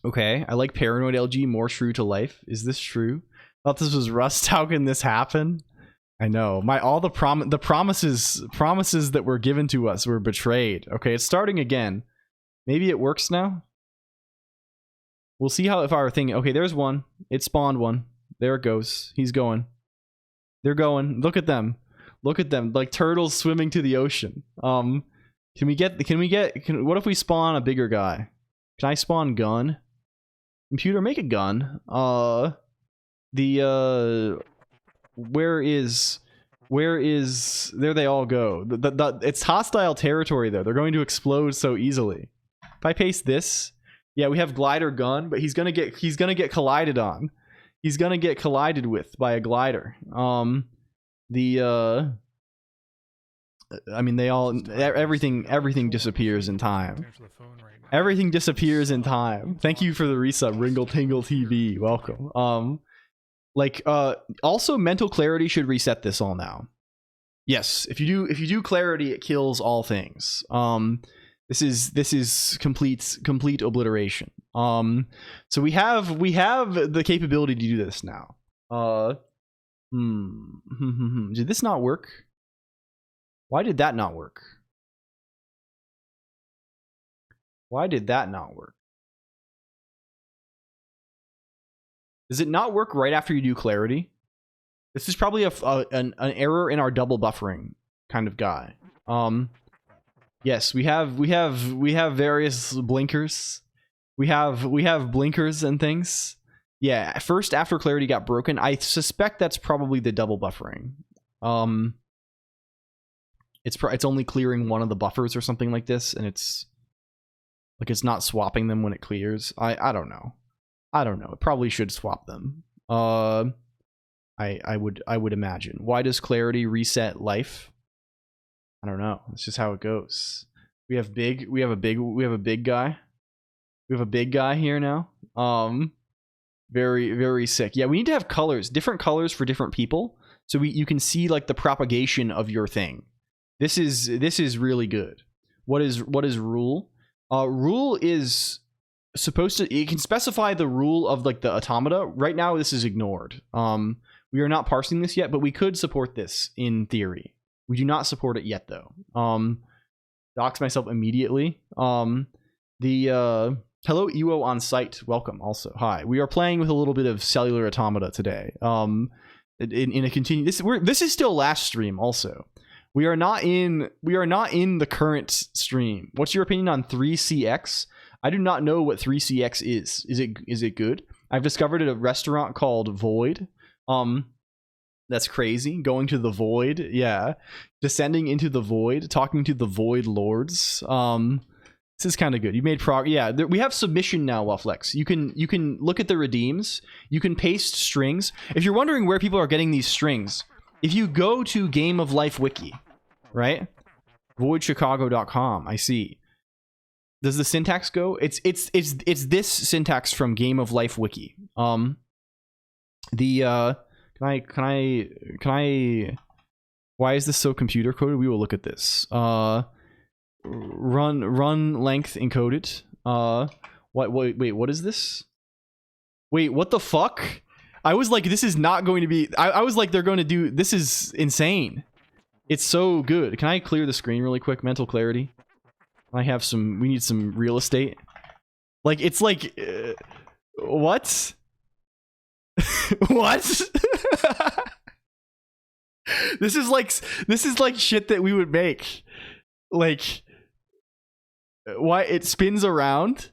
Okay, I like paranoid LG, more true to life. Is this true? I thought this was Rust. How can this happen? I know. All the promises that were given to us were betrayed. Okay, it's starting again. Maybe it works now. We'll see how if our thing. Okay, there's one. It spawned one. There it goes. He's going. They're going. Look at them. Look at them, like turtles swimming to the ocean. What if we spawn a bigger guy? Can I spawn gun? Computer, make a gun. Where is there they all go. It's hostile territory though. They're going to explode so easily. If I paste this, yeah, we have glider gun, but he's gonna get collided on. He's gonna get collided with by a glider. I mean, everything disappears in time. Everything disappears in time. Thank you for the resub, Ringle Tingle TV. Welcome. Also mental clarity should reset this all now. Yes, if you do clarity, it kills all things. This is complete obliteration. So we have the capability to do this now. Did this not work? Why did that not work? Why did that not work? Does it not work right after you do clarity? This is probably an error in our double buffering kind of guy. Yes, we have various blinkers. We have blinkers and things. Yeah, first after clarity got broken, I suspect that's probably the double buffering. It's only clearing one of the buffers or something like this, and it's not swapping them when it clears. I don't know. It probably should swap them. I would imagine. Why does clarity reset life? I don't know. It's just how it goes. We have a big guy. We have a big guy here now. Very, very sick. Yeah, we need to have colors, different colors for different people, so you can see like the propagation of your thing. This is really good. What is rule? Rule is supposed to, it can specify the rule of like the automata. Right now this is ignored. We are not parsing this yet, but we could support this in theory. We do not support it yet though. Dox myself immediately. Hello Ewo on site, welcome also. Hi, we are playing with a little bit of cellular automata today. In a continue, this is still last stream also. We are not in the current stream. What's your opinion on 3CX? I do not know what 3CX is. Is it good? I've discovered a restaurant called Void. That's crazy. Going to the Void, yeah. Descending into the Void, talking to the Void Lords. This is kind of good. You made progress. Yeah, we have submission now, Wafflex. You can look at the redeems. You can paste strings. If you're wondering where people are getting these strings, if you go to Game of Life Wiki, right? voidchicago.com. I see. Does the syntax go? It's this syntax from Game of Life Wiki. Can I why is this so computer coded? We will look at this. Run length encoded. Wait, what is this? Wait, what the fuck? I was like, this is not going to be, I was like, they're going to do, this is insane. It's so good. Can I clear the screen really quick? Mental clarity. I have some, we need some real estate. Like, it's like, what? What? This is like shit that we would make. Like, why it spins around?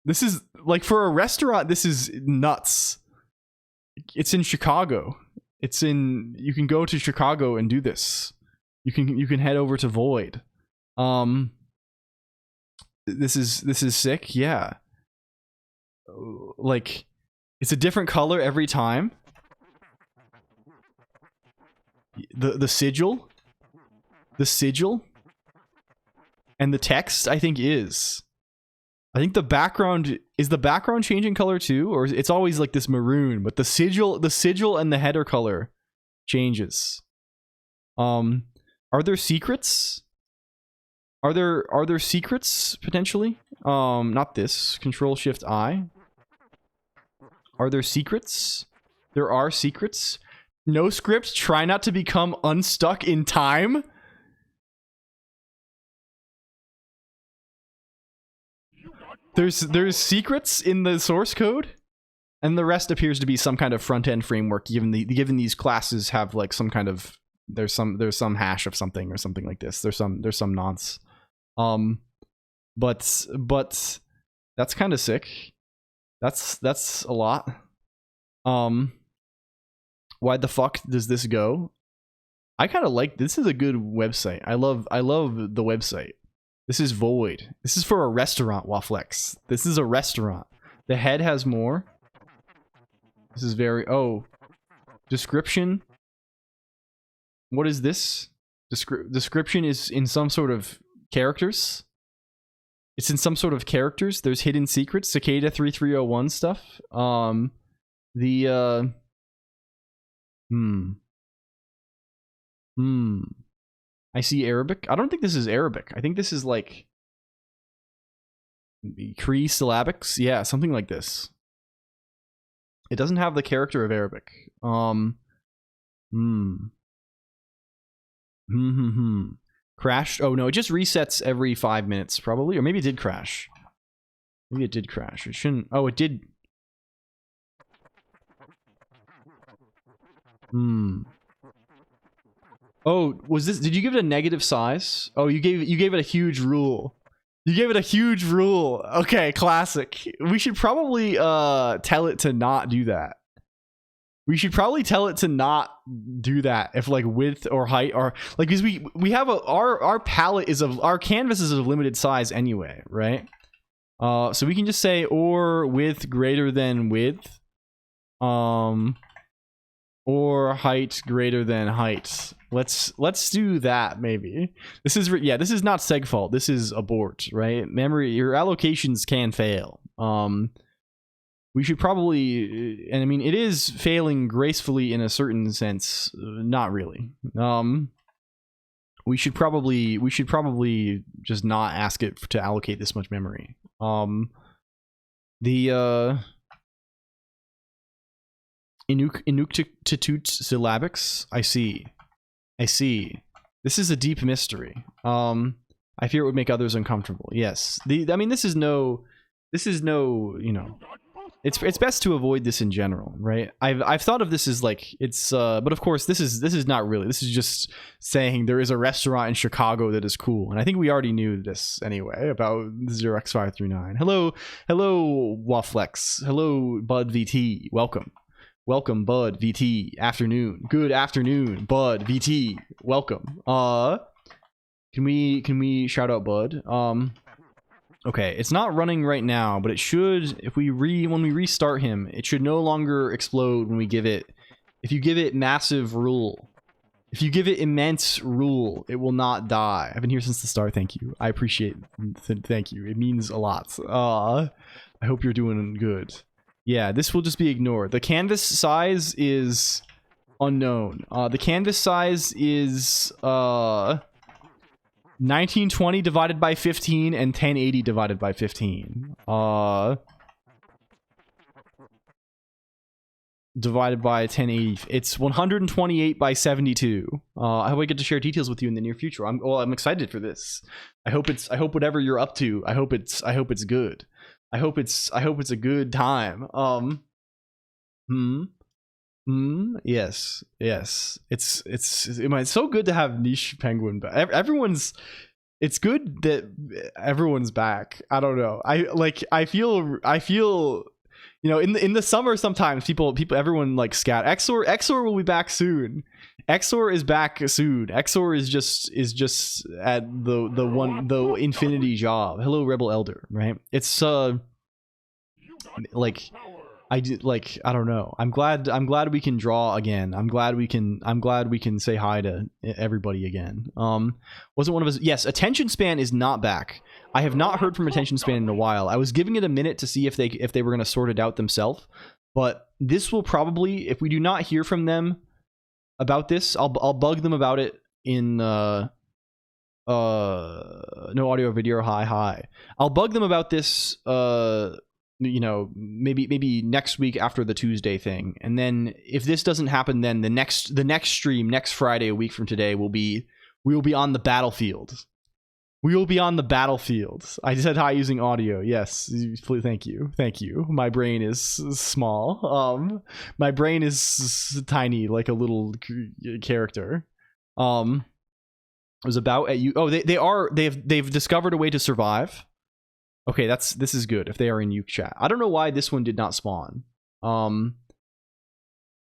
This is like, for a restaurant, this is nuts. It's in Chicago. It's in, you can go to Chicago and do this. You can head over to Void. This is sick. Yeah. Like, it's a different color every time. The sigil and the text, I think the background, is the background changing color too, or it's always like this maroon, but the sigil and the header color changes. Are there secrets? Are there secrets potentially? Not this. Control Shift I. Are there secrets? There are secrets. No script. Try not to become unstuck in time. There's secrets in the source code, and the rest appears to be some kind of front end framework. Given these classes have like some kind of, there's some hash of something or something like this. There's some nonce. But that's kind of sick. That's a lot. Why the fuck does this go? I kind of like, this is a good website. I love the website. This is Void. This is for a restaurant, Wafflex. This is a restaurant. The head has more. This is very, oh, description. What is this? Description is in some sort of characters. It's in some sort of characters. There's hidden secrets, Cicada 3301 stuff. I see Arabic. I don't think this is Arabic. I think this is like Cree syllabics. Yeah, something like this. It doesn't have the character of Arabic. Crashed. Oh no, it just resets every 5 minutes probably, or maybe it did crash. Maybe it did crash. It shouldn't. Oh, it did. Oh, was this, did you give it a negative size? Oh, you gave it a huge rule. You gave it a huge rule. Okay, classic. We should probably tell it to not do that. We should probably tell it to not do that if like width or height or like, because we have our palette is of, our canvas is of limited size anyway, right? So we can just say or width greater than width, or height greater than height. Let's do that maybe. This is, yeah, this is not seg fault. This is abort, right? Memory, your allocations can fail. we should probably, and I mean, it is failing gracefully in a certain sense. Not really. We should probably just not ask it to allocate this much memory. The Inuktitut syllabics. I see. This is a deep mystery. I fear it would make others uncomfortable. Yes. I mean, this is no, you know, it's best to avoid this in general, right? I've thought of this as like, it's but of course this is not really. This is just saying there is a restaurant in Chicago that is cool. And I think we already knew this anyway about 0x539. Hello Waflex. Hello Bud VT. Welcome Bud VT. Afternoon. Good afternoon Bud VT. Welcome. Can we shout out Bud? Okay, it's not running right now, but it should. If when we restart him, it should no longer explode when we give it. If you give it massive rule, if you give it immense rule, it will not die. I've been here since the start. Thank you. I appreciate. Thank you. It means a lot. I hope you're doing good. Yeah, this will just be ignored. The canvas size is unknown. The canvas size is 1920 divided by 15 and 1080 divided by 15. Divided by 1080. It's 128 by 72. I hope I get to share details with you in the near future. I'm excited for this. I hope whatever you're up to, I hope it's good. I hope it's a good time. Yes. It's so good to have Niche Penguin back. It's good that everyone's back. I don't know. I feel, you know, in the summer sometimes everyone like scat. XOR will be back soon. XOR is back soon. XOR is just at the infinity job. Hello Rebel Elder, right? It's like I don't know. I'm glad we can draw again. I'm glad we can say hi to everybody again. Wasn't one of us? Yes, attention span is not back. I have not heard from attention span in a while. I was giving it a minute to see if they were going to sort it out themselves. But this will probably, if we do not hear from them about this, I'll bug them about it in no audio or video. Hi. I'll bug them about this. You know, maybe next week after the Tuesday thing, and then if this doesn't happen, then the next stream next Friday, a week from today, we will be on the battlefield. We will be on the battlefield. I said hi using audio. Yes, thank you. My brain is small. My brain is tiny, like a little character. It was about at you. Oh, they've discovered a way to survive. Okay, this is good if they are in Uke chat. I don't know why this one did not spawn.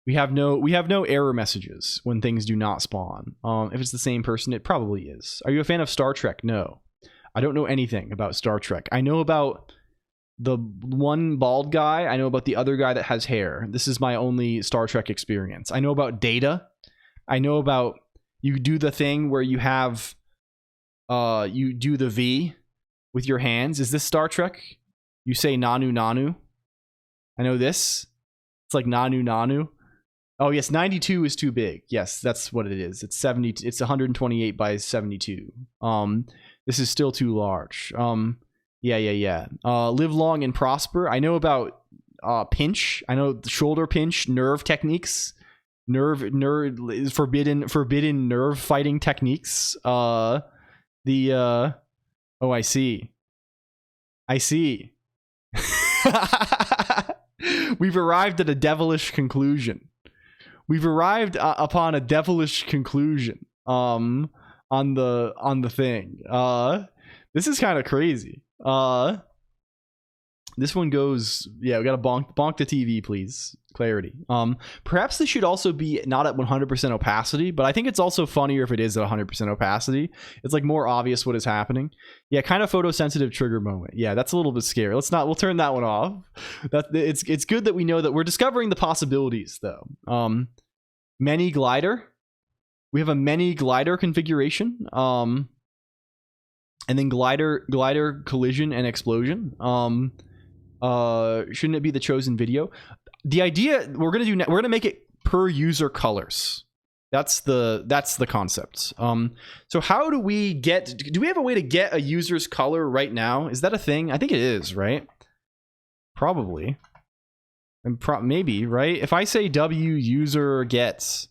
We have no error messages when things do not spawn. If it's the same person, it probably is. Are you a fan of Star Trek? No. I don't know anything about Star Trek. I know about the one bald guy. I know about the other guy that has hair. This is my only Star Trek experience. I know about Data. I know about you do the thing where you have you do the V with your hands. Is this Star Trek? You say Nanu Nanu. I know this. It's like Nanu Nanu. Oh yes, 92 is too big. Yes, that's what it is. It's 70. It's 128 by 72. This is still too large. Yeah. Live long and prosper. I know about pinch. I know the shoulder pinch, nerve techniques, nerve forbidden nerve fighting techniques. Oh, I see. We've arrived at a devilish conclusion. We've arrived upon a devilish conclusion. On the thing. This is kind of crazy. This one goes. Yeah, we gotta bonk the TV, please. Clarity. Perhaps this should also be not at 100% opacity, but I think it's also funnier if it is at 100% opacity. It's like more obvious what is happening. Yeah, kind of photosensitive trigger moment. Yeah, that's a little bit scary. We'll turn that one off. It's good that we know that we're discovering the possibilities though. Many glider. We have a many glider configuration. And then glider collision and explosion. Shouldn't it be the chosen video? The idea we're gonna make it per user colors. That's the concept. So how do we have a way to get a user's color right now? Is that a thing? I think it is, right? Probably. And maybe, right? If I say W user gets,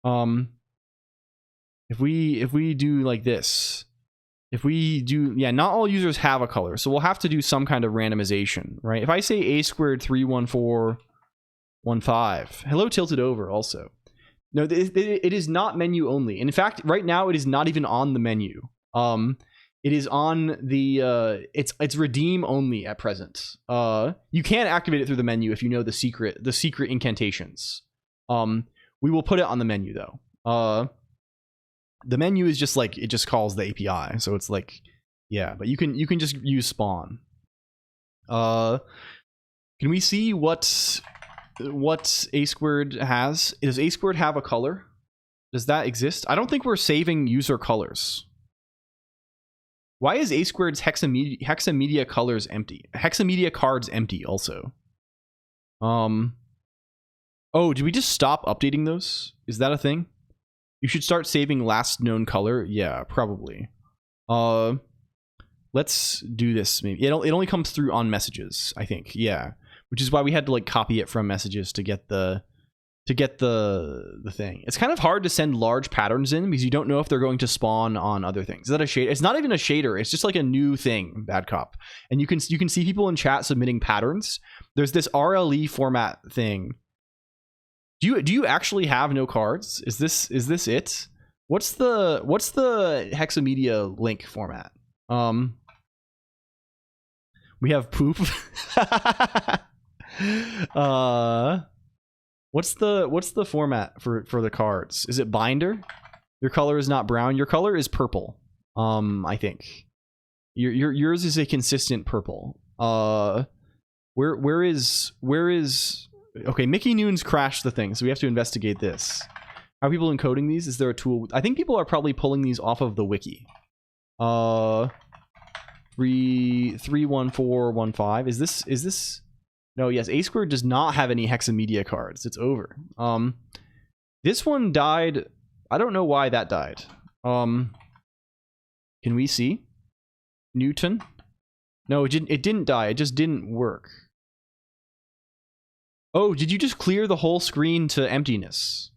if we do like this, if we do, yeah, not all users have a color, so we'll have to do some kind of randomization, right? If I say a squared 31415, hello tilted over also. No, it is not menu only. In fact, right now it is not even on the menu. It is on the it's redeem only at present. You can activate it through the menu if you know the secret incantations. We will put it on the menu though. The menu is just like, it just calls the API, so it's like, yeah, but you can just use spawn. Can we see what a squared has? Does a squared have a color? Does that exist? I don't think we're saving user colors. Why is a squared's hexamedia colors empty? Hexamedia cards empty also. Oh, did we just stop updating those? Is that a thing? You should start saving last known color. Yeah, probably. Let's do this. Maybe it only comes through on messages, I think. Yeah, which is why we had to like copy it from messages to get the thing. It's kind of hard to send large patterns in because you don't know if they're going to spawn on other things. Is that a shader? It's not even a shader. It's just like a new thing, Bad Cop. And you can see people in chat submitting patterns. There's this RLE format thing. Do you actually have no cards? Is this it? What's the hexamedia link format? We have poop. What's the format for the cards? Is it binder? Your color is not brown. Your color is purple. I think yours is a consistent purple. Where is okay, Mickey Noon's crashed the thing, so we have to investigate this. Are people encoding these? Is there a tool? I think people are probably pulling these off of the wiki. 31415. Is this? No, yes, A squared does not have any hexamedia cards. It's over. This one died. I don't know why that died. Can we see? Newton? No, it didn't die. It just didn't work. Oh, did you just clear the whole screen to emptiness?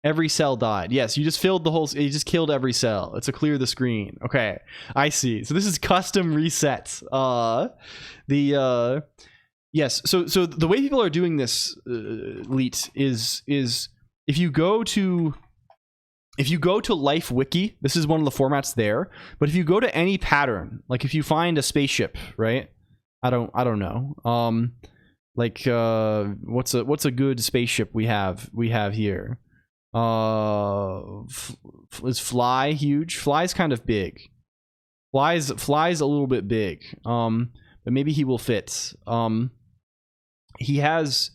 Every cell died. Yes, you just filled the whole... You just killed every cell. It's a clear the screen. Okay, I see. So this is custom reset. Yes, so the way people are doing this, Leet, is if you go to Life Wiki, this is one of the formats there. But if you go to any pattern, like if you find a spaceship, right? I don't know. Like what's a good spaceship we have here? Is Fly huge? Fly's kind of big. Fly's a little bit big. But maybe he will fit. He has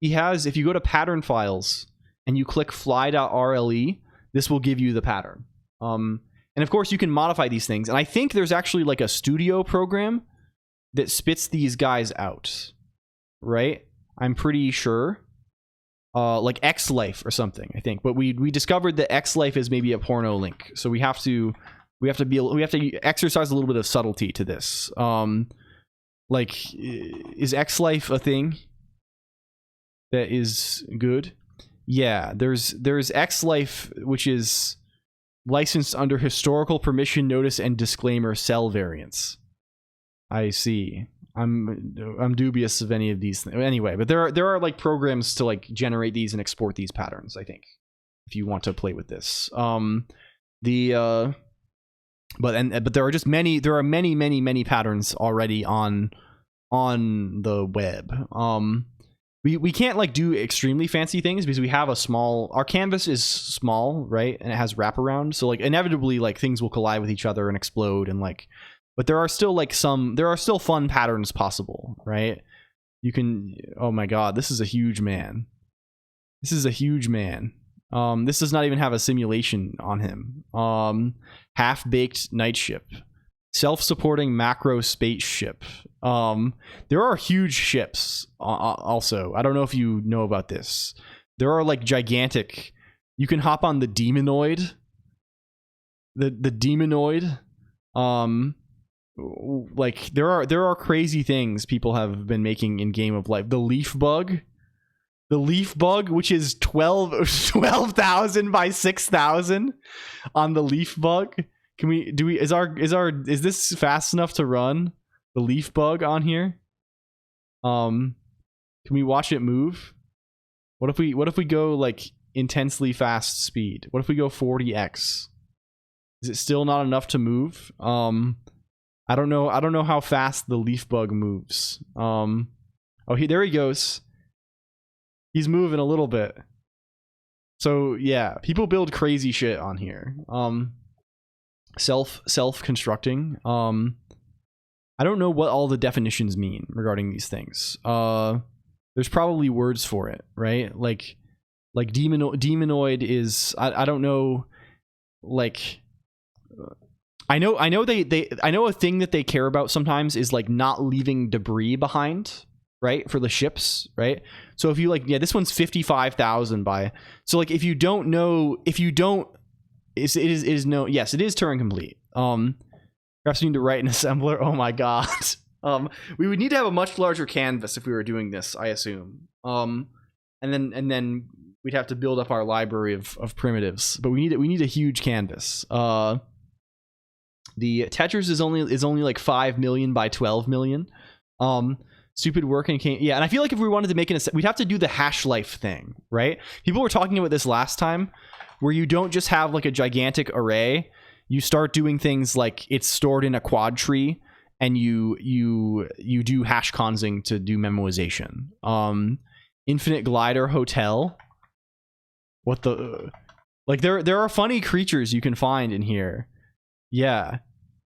if you go to pattern files and you click fly.rle, this will give you the pattern. And of course you can modify these things. And I think there's actually like a studio program that spits these guys out. Right? I'm pretty sure. Like XLife or something, I think. But we discovered that XLife is maybe a porno link. So we have to exercise a little bit of subtlety to this. Like, is XLife a thing that is good? Yeah, there's XLife, which is licensed under historical permission notice and disclaimer cell variants. I see. I'm dubious of any of these things. Anyway, but there are like programs to like generate these and export these patterns, I think, if you want to play with this. But there are many patterns already on the web. We can't like do extremely fancy things because we have our canvas is small, right? And it has wraparound, so like inevitably like things will collide with each other and explode and like. But there are still fun patterns possible, right? You can, oh my god, this is a huge man. This does not even have a simulation on him. Half-baked night ship. Self-supporting macro spaceship. There are huge ships also. I don't know if you know about this. There are like gigantic. You can hop on the demonoid. The demonoid. Like there are crazy things people have been making in Game of Life. The leaf bug. The leaf bug, which is 12,000 by 6,000 on the leaf bug. Can we is this fast enough to run the leaf bug on here? Can we watch it move? What if we go like intensely fast speed? What if we go 40x? Is it still not enough to move? I don't know how fast the leaf bug moves. Oh, there he goes. He's moving a little bit. So yeah, people build crazy shit on here. Self-constructing. I don't know what all the definitions mean regarding these things. There's probably words for it, right? Like demonoid is I don't know. Like I know a thing that they care about sometimes is like not leaving debris behind, right? For the ships, right? So if you like, yeah, this one's 55,000 by. So like if you don't know, it is Turing complete. Perhaps we need to write an assembler. Oh my god. We would need to have a much larger canvas if we were doing this, I assume. And then we'd have to build up our library of primitives. But we need a huge canvas. The Tetris is only like 5 million by 12 million. Stupid work and yeah, and I feel like if we wanted to make we'd have to do the hash life thing, right? People were talking about this last time, where you don't just have like a gigantic array. You start doing things like it's stored in a quad tree, and you do hash consing to do memoization. Infinite glider hotel. What the like? There are funny creatures you can find in here. Yeah.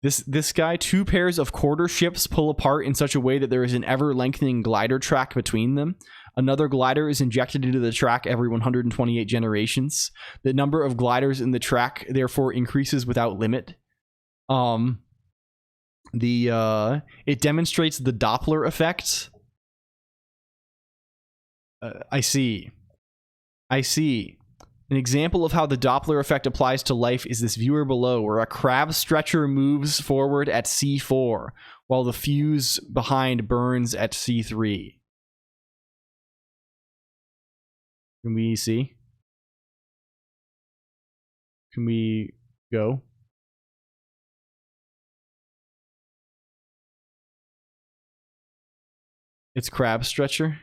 This guy, 2 pairs of quarter ships pull apart in such a way that there is an ever-lengthening glider track between them. Another glider is injected into the track every 128 generations. The number of gliders in the track therefore increases without limit. It demonstrates the Doppler effect. I see. An example of how the Doppler effect applies to life is this viewer below, where a crab stretcher moves forward at C4, while the fuse behind burns at C3. Can we see? Can we go? It's crab stretcher.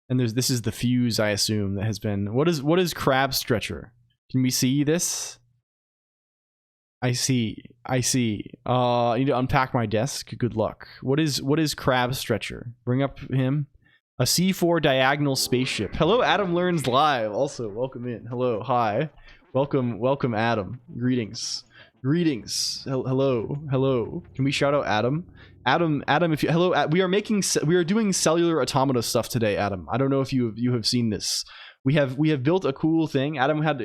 And this is the fuse, I assume, that has been... What is crab stretcher? Can we see this? I see. I need to unpack my desk. Good luck. What is crab stretcher? Bring up him. A C4 diagonal spaceship. Hello, Adam Learns Live. Also, welcome in. Hello, hi. Welcome, Adam. Greetings. Hello. Can we shout out Adam? Adam, if you hello, we are doing cellular automata stuff today, Adam. I don't know if you have seen this. We have built a cool thing. Adam had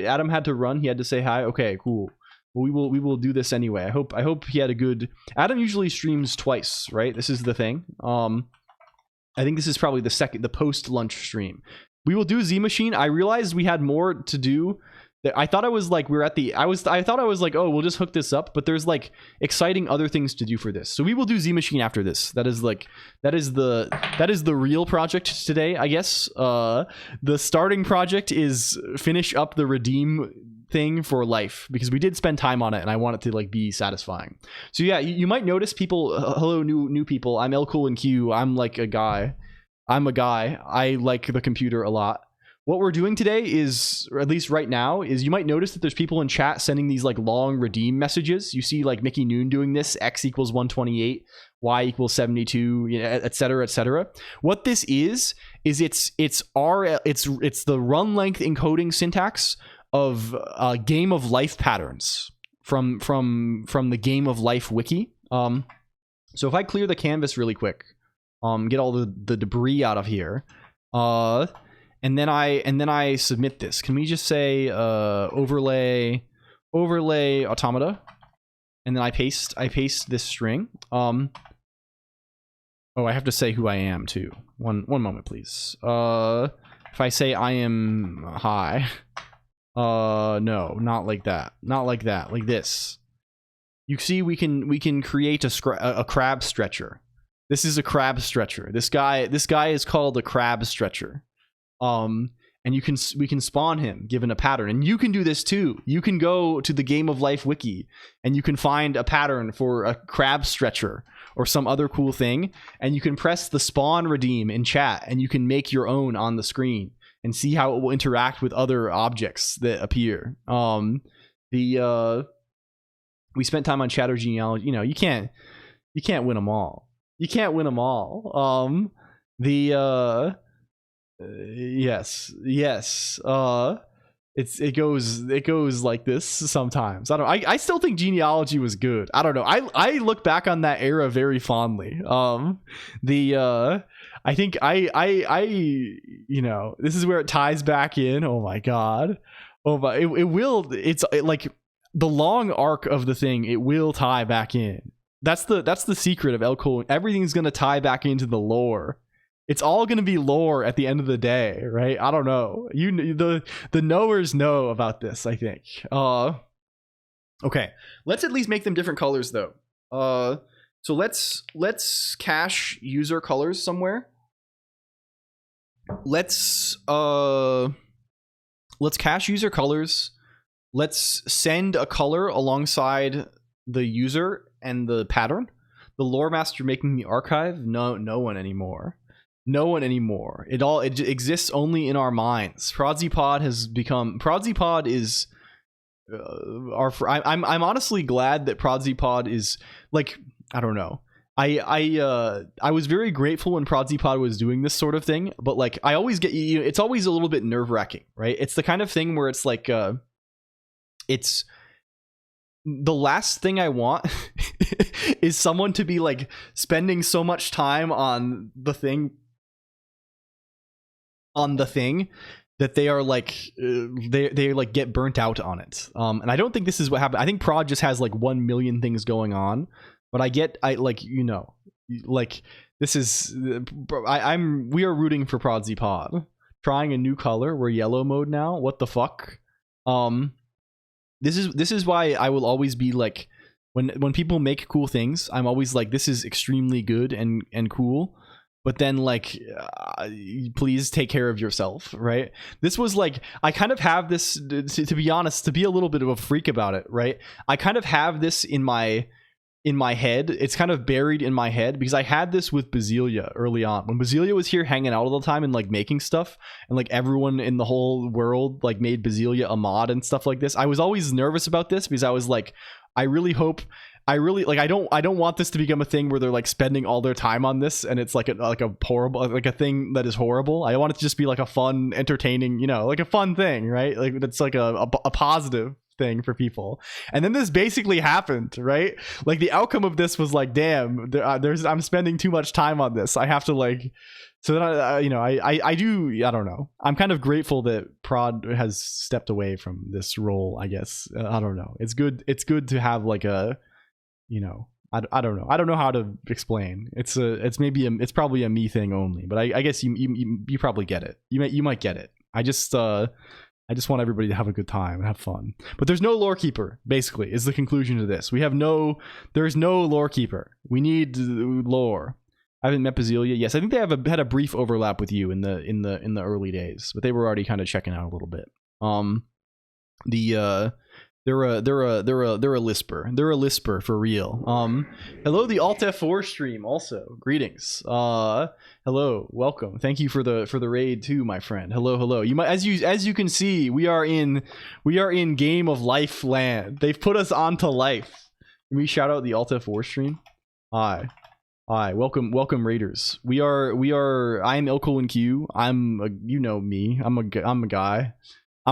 to run. He had to say hi. Okay, cool. Well, we will do this anyway. I hope he had a good. Adam usually streams twice, right? This is the thing. I think this is probably the post lunch stream. We will do Z Machine. I realized we had more to do. I thought I was like I thought I was like, oh, we'll just hook this up, but there's like exciting other things to do for this. So we will do Z Machine after this. That is the real project today, I guess. The starting project is finish up the redeem thing for life, because we did spend time on it and I want it to like be satisfying. So yeah, you might notice people, hello new people. I'm LCOLONQ. I'm like a guy. I like the computer a lot. What we're doing today is, or at least right now, is you might notice that there's people in chat sending these like long redeem messages. You see like Mickey Noon doing this, x equals 128, y equals 72, you know, et cetera. What this is it's the run length encoding syntax of Game of Life patterns from the Game of Life wiki. So if I clear the canvas really quick, get all the debris out of here, and then I submit this. Can we just say overlay automata? and then I paste this string. Oh, I have to say who I am too. One moment, please. If I say I am hi, no, not like that. Not like that. Like this. You see, we can create a crab stretcher. This is a crab stretcher. This guy is called a crab stretcher. And we can spawn him given a pattern, and you can do this too. You can go to the Game of Life wiki and you can find a pattern for a crab stretcher or some other cool thing, and you can press the spawn redeem in chat and you can make your own on the screen and see how it will interact with other objects that appear. We spent time on Shadow Genealogy. You know, you can't win them all. You can't win them all. Yes. It goes like this sometimes. I still think Genealogy was good. I don't know. I look back on that era very fondly. I think I you know, this is where it ties back in. Oh my god. Oh my, it's like the long arc of the thing, it will tie back in. That's the secret of LCOLONQ. Everything's gonna tie back into the lore. It's all gonna be lore at the end of the day, right? I don't know. The knowers know about this, I think. Okay. Let's at least make them different colors though. So let's cache user colors somewhere. Let's cache user colors. Let's send a color alongside the user and the pattern. The lore master making the archive? No one anymore. No one anymore. It exists only in our minds. Prodzipod has become. Prodzipod is I'm honestly glad that Prodzipod is, like, I don't know. I was very grateful when Prodzipod was doing this sort of thing, but like I always get, you know, it's always a little bit nerve-wracking, right? It's the kind of thing where it's like it's the last thing I want is someone to be like spending so much time on the thing that they are like they like get burnt out on it. And I don't think this is what happened. I think Prod just has like 1 million things going on, but I like, you know, like this is we are rooting for Prodzipod. Trying a new color. We're yellow mode now. What the fuck? This is why I will always be like, when people make cool things, I'm always like, this is extremely good and cool, but then like please take care of yourself, right? This was like, I kind of have this, to be honest, to be a little bit of a freak about it, right? I kind of have this in my head. It's kind of buried in my head because I had this with Basilia early on. When Basilia was here hanging out all the time and like making stuff, and like everyone in the whole world like made Basilia a mod and stuff like this, I was always nervous about this because I was like, I don't want this to become a thing where they're like spending all their time on this and it's like a horrible, like a thing that is horrible. I want it to just be like a fun, entertaining, you know, like a fun thing, right? Like that's like a positive thing for people. And then this basically happened, right? Like the outcome of this was like, damn, I'm spending too much time on this. I have to like, so then I don't know. I'm kind of grateful that Prod has stepped away from this role, I guess. I don't know. It's good to have like a, you know, I don't know. I don't know how to explain. It's probably a me thing only, but I guess you probably get it. You might get it. I just want everybody to have a good time and have fun. But there's no lore keeper, basically, is the conclusion to this. There's no lore keeper. We need lore. I haven't met Basilia. Yes, I think they had a brief overlap with you in the early days, but they were already kind of checking out a little bit. They're a lisper. They're a lisper for real. Hello, the Alt F4 stream also. Greetings. Hello, welcome. Thank you for the raid too, my friend. Hello. You might, as you can see, we are in Game of Life land. They've put us onto life. Can we shout out the Alt F4 stream? Hi, welcome raiders. I am LCOLONQ. You know me. I'm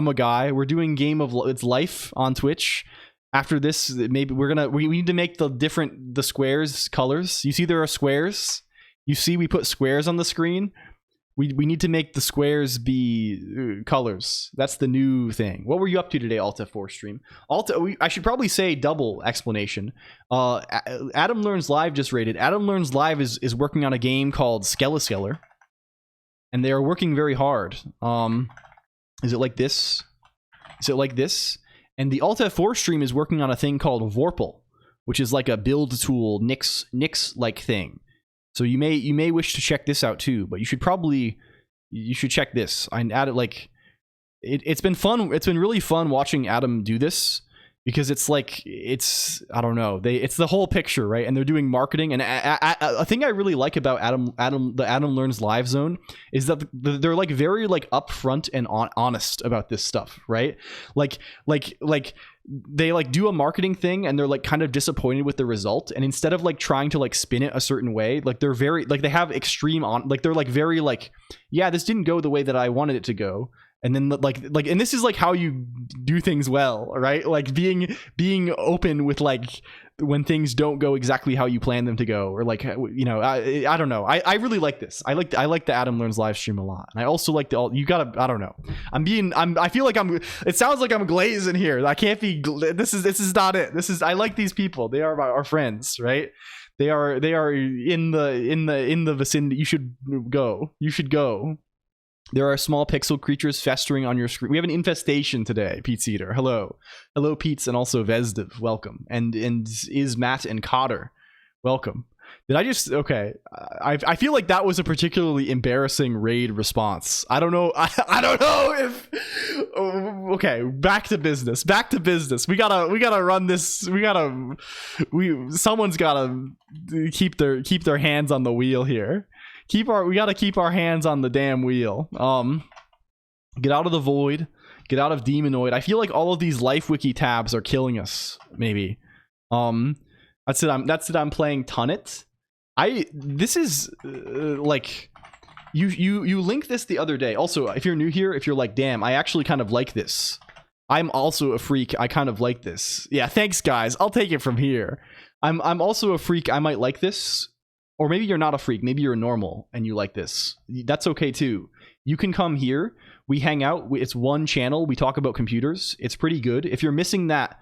a guy. We're doing Game of It's Life on Twitch. After this, maybe we need to make the squares colors. You see there are squares. You see we put squares on the screen. We need to make the squares be colors. That's the new thing. What were you up to today, Alt F4 stream? I should probably say double explanation. Adam Learns Live just rated. Adam Learns Live is working on a game called LCOLONQ, and they are working very hard. Is it like this? Is it like this? And the Alt F4 stream is working on a thing called Vorpal, which is like a build tool Nix like thing. So you may wish to check this out too, but you should check this. I added like it's been fun. It's been really fun watching Adam do this because it's like I don't know. It's the whole picture, right? And they're doing marketing. And a thing I really like about the Adam Learns Live zone is that they're like very like upfront and honest about this stuff, right? Like they like do a marketing thing and they're like kind of disappointed with the result, and instead of like trying to like spin it a certain way, like they're very like they have extreme like they're like very like, yeah, this didn't go the way that I wanted it to go. And then like and this is like how you do things well, right? Like being open with like when things don't go exactly how you plan them to go, or like, you know, I don't know. I really like this. I like the Adam Learns live stream a lot, and I also like you gotta, I don't know. I feel like it sounds like I'm glazing here. I can't be. This is not it. I like these people. They are our friends, right? They are in the vicinity. You should go. There are small pixel creatures festering on your screen. We have an infestation today, Pete's Eater. Hello, Pete's, and also Vesdiv, welcome. And is Matt and Cotter, welcome. Did I just okay? I feel like that was a particularly embarrassing raid response. I don't know. I don't know if. Okay, back to business. We gotta run this. Someone's gotta keep their hands on the wheel here. We gotta keep our hands on the damn wheel. Get out of the void. Get out of Demonoid. I feel like all of these life wiki tabs are killing us. Maybe. That's it. I'm playing Tunnet. This is like you linked this the other day. Also, if you're new here, if you're like, damn, I actually kind of like this. I'm also a freak. I kind of like this. Yeah, thanks guys. I'll take it from here. I'm also a freak. I might like this. Or maybe you're not a freak. Maybe you're normal and you like this. That's okay too. You can come here. We hang out. It's one channel. We talk about computers. It's pretty good. If you're missing that,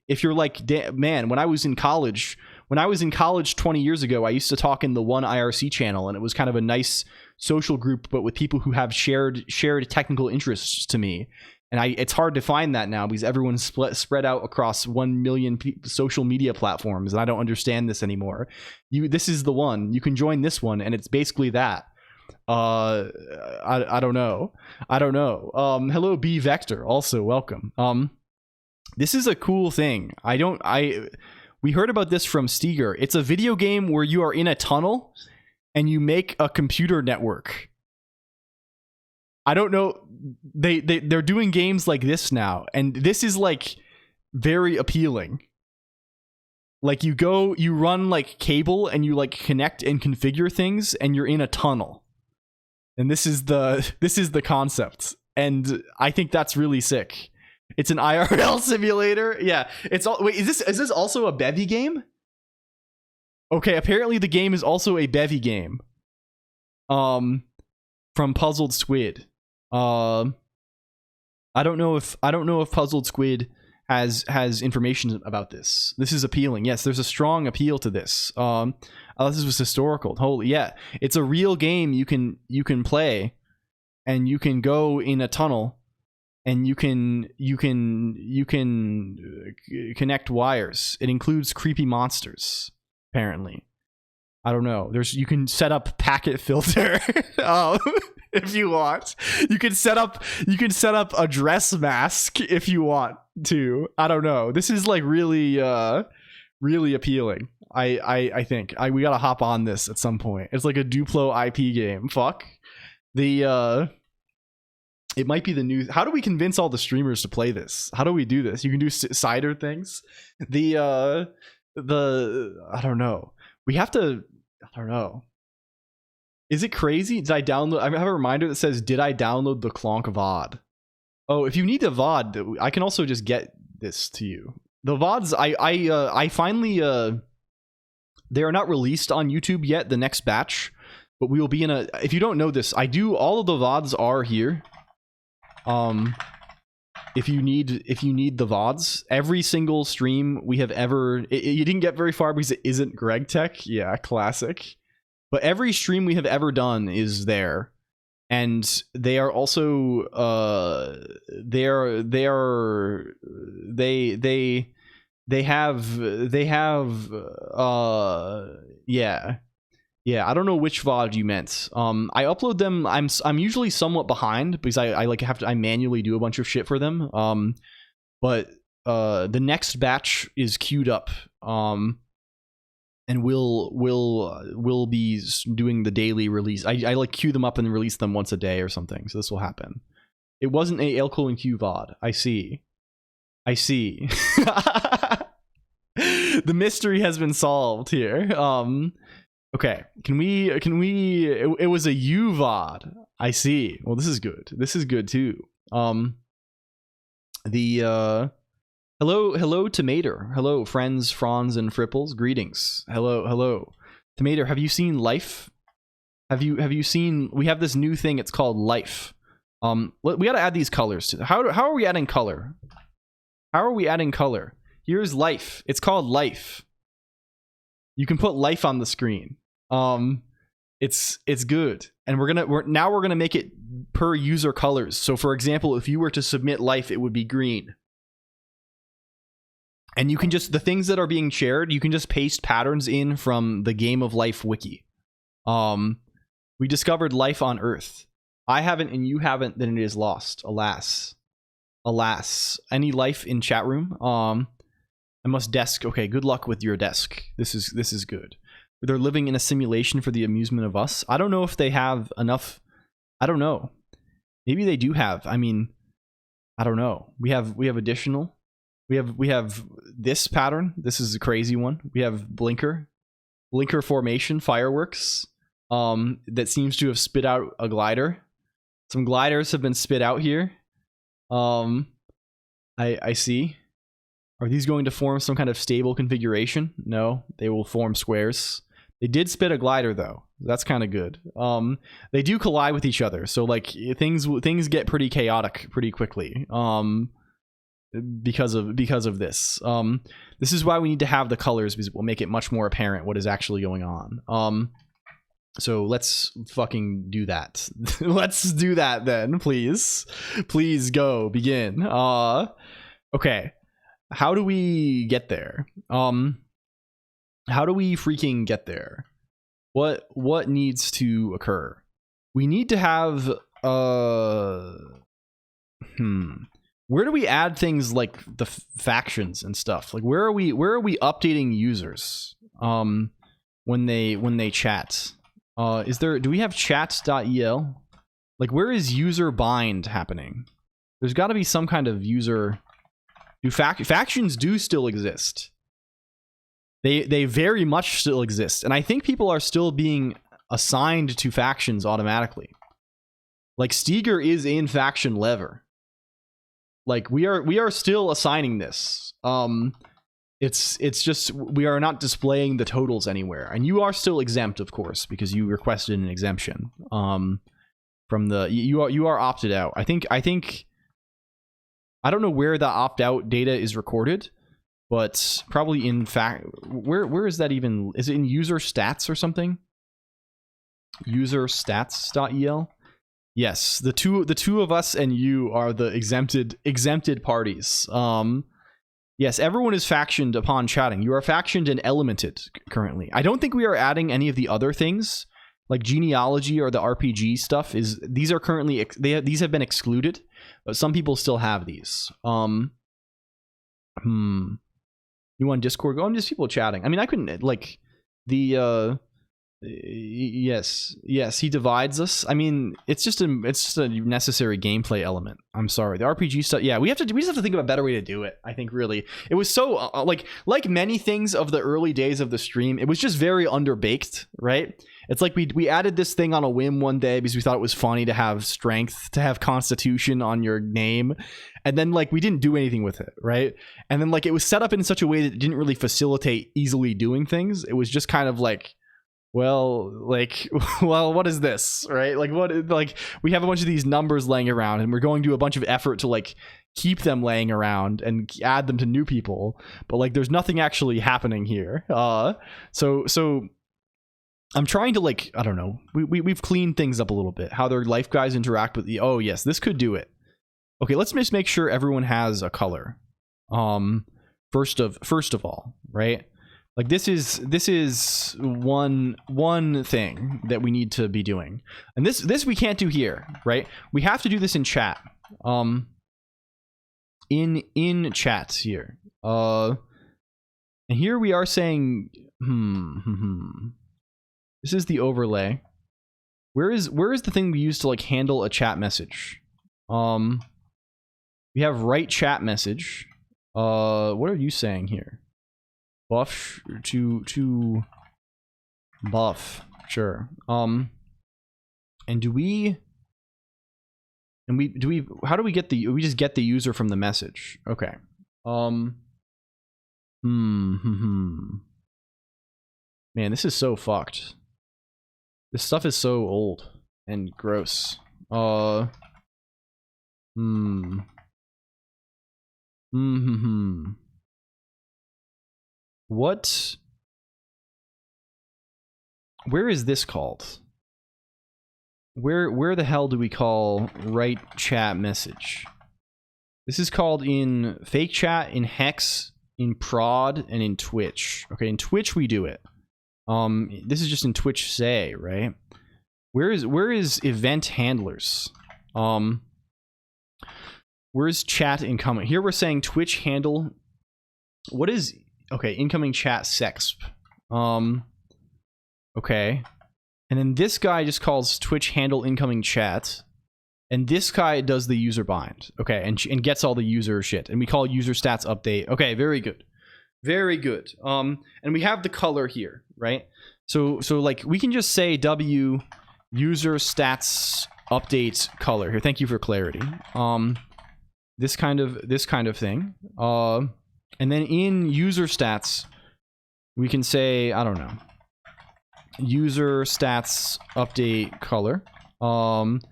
if you're like, man, when I was in college 20 years ago, I used to talk in the one IRC channel, and it was kind of a nice social group, but with people who have shared technical interests to me. And it's hard to find that now because everyone's spread out across 1 million social media platforms, and I don't understand this anymore. This is the one. You can join this one, and it's basically that. I don't know. Hello, B Vector. Also, welcome. This is a cool thing. We heard about this from Steger. It's a video game where you are in a tunnel, and you make a computer network. I don't know. They're doing games like this now, and this is like very appealing. Like you run like cable, and you like connect and configure things, and you're in a tunnel. And this is the concept, and I think that's really sick. It's an IRL simulator. Yeah, it's all. Wait, is this also a bevy game? Okay, apparently the game is also a bevy game. From Puzzled Squid. I don't know if Puzzled Squid has information about this. This is appealing. Yes, there's a strong appeal to this. This was historical. Holy yeah, it's a real game you can play, and you can go in a tunnel, and you can connect wires. It includes creepy monsters. Apparently, I don't know. You can set up packet filter. If you want, you can set up a dress mask if you want to. I don't know. This is like really appealing. I think we gotta hop on this at some point. It's like a Duplo IP game. Fuck the it might be the new. How do we convince all the streamers to play this? How do we do this? You can do cider things. I don't know. We have to. I don't know. Is it crazy? Did I download? I have a reminder that says, "Did I download the Colonq VOD?" Oh, if you need a VOD, I can also just get this to you. The VODs, I finally, they are not released on YouTube yet. The next batch, but we will be in a, if you don't know this, I do, all of the VODs are here. If you need the VODs, every single stream we have ever, you didn't get very far because it isn't Greg Tech. Yeah, classic. But every stream we have ever done is there. And they are also they have yeah, I don't know which VOD you meant. I upload them. I'm usually somewhat behind because I like have to, I manually do a bunch of shit for them. But the next batch is queued up. And we'll be doing the daily release. I like queue them up and release them once a day or something. So this will happen. It wasn't a LCOLONQ VOD. I see. The mystery has been solved here. Okay, can we it was a U VOD. I see. Well, this is good. This is good too. Hello Tomater. Hello friends, Franz and Fripples. Greetings. Hello Tomater. Have you seen Life? Have you seen, we have this new thing, it's called Life. We got to add these colors to, how are we adding color? Here's Life. It's called Life. You can put life on the screen. It's good. And we're gonna make it per user colors. So for example, if you were to submit life, it would be green. And you can just, the things that are being shared, you can just paste patterns in from the Game of Life wiki. We discovered life on Earth. I haven't and you haven't, then it is lost. Alas. Any life in chat room? I must desk. Okay, good luck with your desk. This is good. They're living in a simulation for the amusement of us. I don't know if they have enough. I don't know. Maybe they do have. I mean, I don't know. We have additional. We have this pattern. This is a crazy one. We have blinker formation, fireworks. That seems to have spit out a glider. Some gliders have been spit out here. I see. Are these going to form some kind of stable configuration? No, they will form squares. They did spit a glider though. That's kind of good. They do collide with each other, so like things get pretty chaotic pretty quickly. Because of this. This is why we need to have the colors, because it will make it much more apparent what is actually going on. So let's fucking do that. Let's do that then, please. Please go begin. Okay. How do we get there? How do we freaking get there? What needs to occur? We need to have where do we add things like the factions and stuff? Like where are we updating users when they chat? Do we have chat.el? Like where is user bind happening? There's got to be some kind of user. Factions do still exist. They very much still exist, and I think people are still being assigned to factions automatically. Like Steger is in faction lever. Like we are still assigning this. It's just we are not displaying the totals anywhere, and you are still exempt, of course, because you requested an exemption. From the you are opted out. I think I don't know where the opt-out data is recorded, but probably in fact, where is that even? Is it in user stats or something? User stats.el. Yes, the two of us and you are the exempted parties. Yes, everyone is factioned upon chatting. You are factioned and elemented currently. I don't think we are adding any of the other things like genealogy or the RPG stuff. These are currently these have been excluded, but some people still have these. You on Discord? Go on, just people chatting. I mean, I couldn't like the yes, he divides us. I mean, it's just a necessary gameplay element. I'm sorry, the RPG stuff. Yeah, we just have to think of a better way to do it. I think really, it was so like many things of the early days of the stream, it was just very underbaked, right? It's like we added this thing on a whim one day because we thought it was funny to have strength, to have constitution on your name, and then like we didn't do anything with it, right? And then like it was set up in such a way that it didn't really facilitate easily doing things. It was just kind of like well, like, well, what is this, right? Like, what, like, we have a bunch of these numbers laying around, and we're going to do a bunch of effort to, like, keep them laying around and add them to new people, but, like, there's nothing actually happening here. So I'm trying to, like, I don't know, we've cleaned things up a little bit, how their life guys interact with the, oh, yes, this could do it. Okay, let's just make sure everyone has a color. First of all, right? Like, this is one thing that we need to be doing, and this we can't do here, right? We have to do this in chat, in chats here, and here we are saying, this is the overlay. Where is the thing we use to, like, handle a chat message? We have write chat message. What are you saying here? Buff to buff, sure. And do we how do we get we just get the user from the message? Okay. Man, this is so fucked. This stuff is so old and gross. What? Where is this called? Where the hell do we call write chat message? This is called in fake chat, in hex, in prod, and in Twitch. Okay, in Twitch we do it. This is just in Twitch say, right? Where is event handlers? Where's chat incoming? Here we're saying Twitch handle. What is, okay, incoming chat sexp. Okay. And then this guy just calls Twitch handle incoming chat. And this guy does the user bind. Okay, and gets all the user shit. And we call user stats update. Okay, very good. Very good. And we have the color here, right? So like, we can just say W user stats update color here. Thank you for clarity. This kind of thing. And then in user stats, we can say, I don't know, user stats update color. And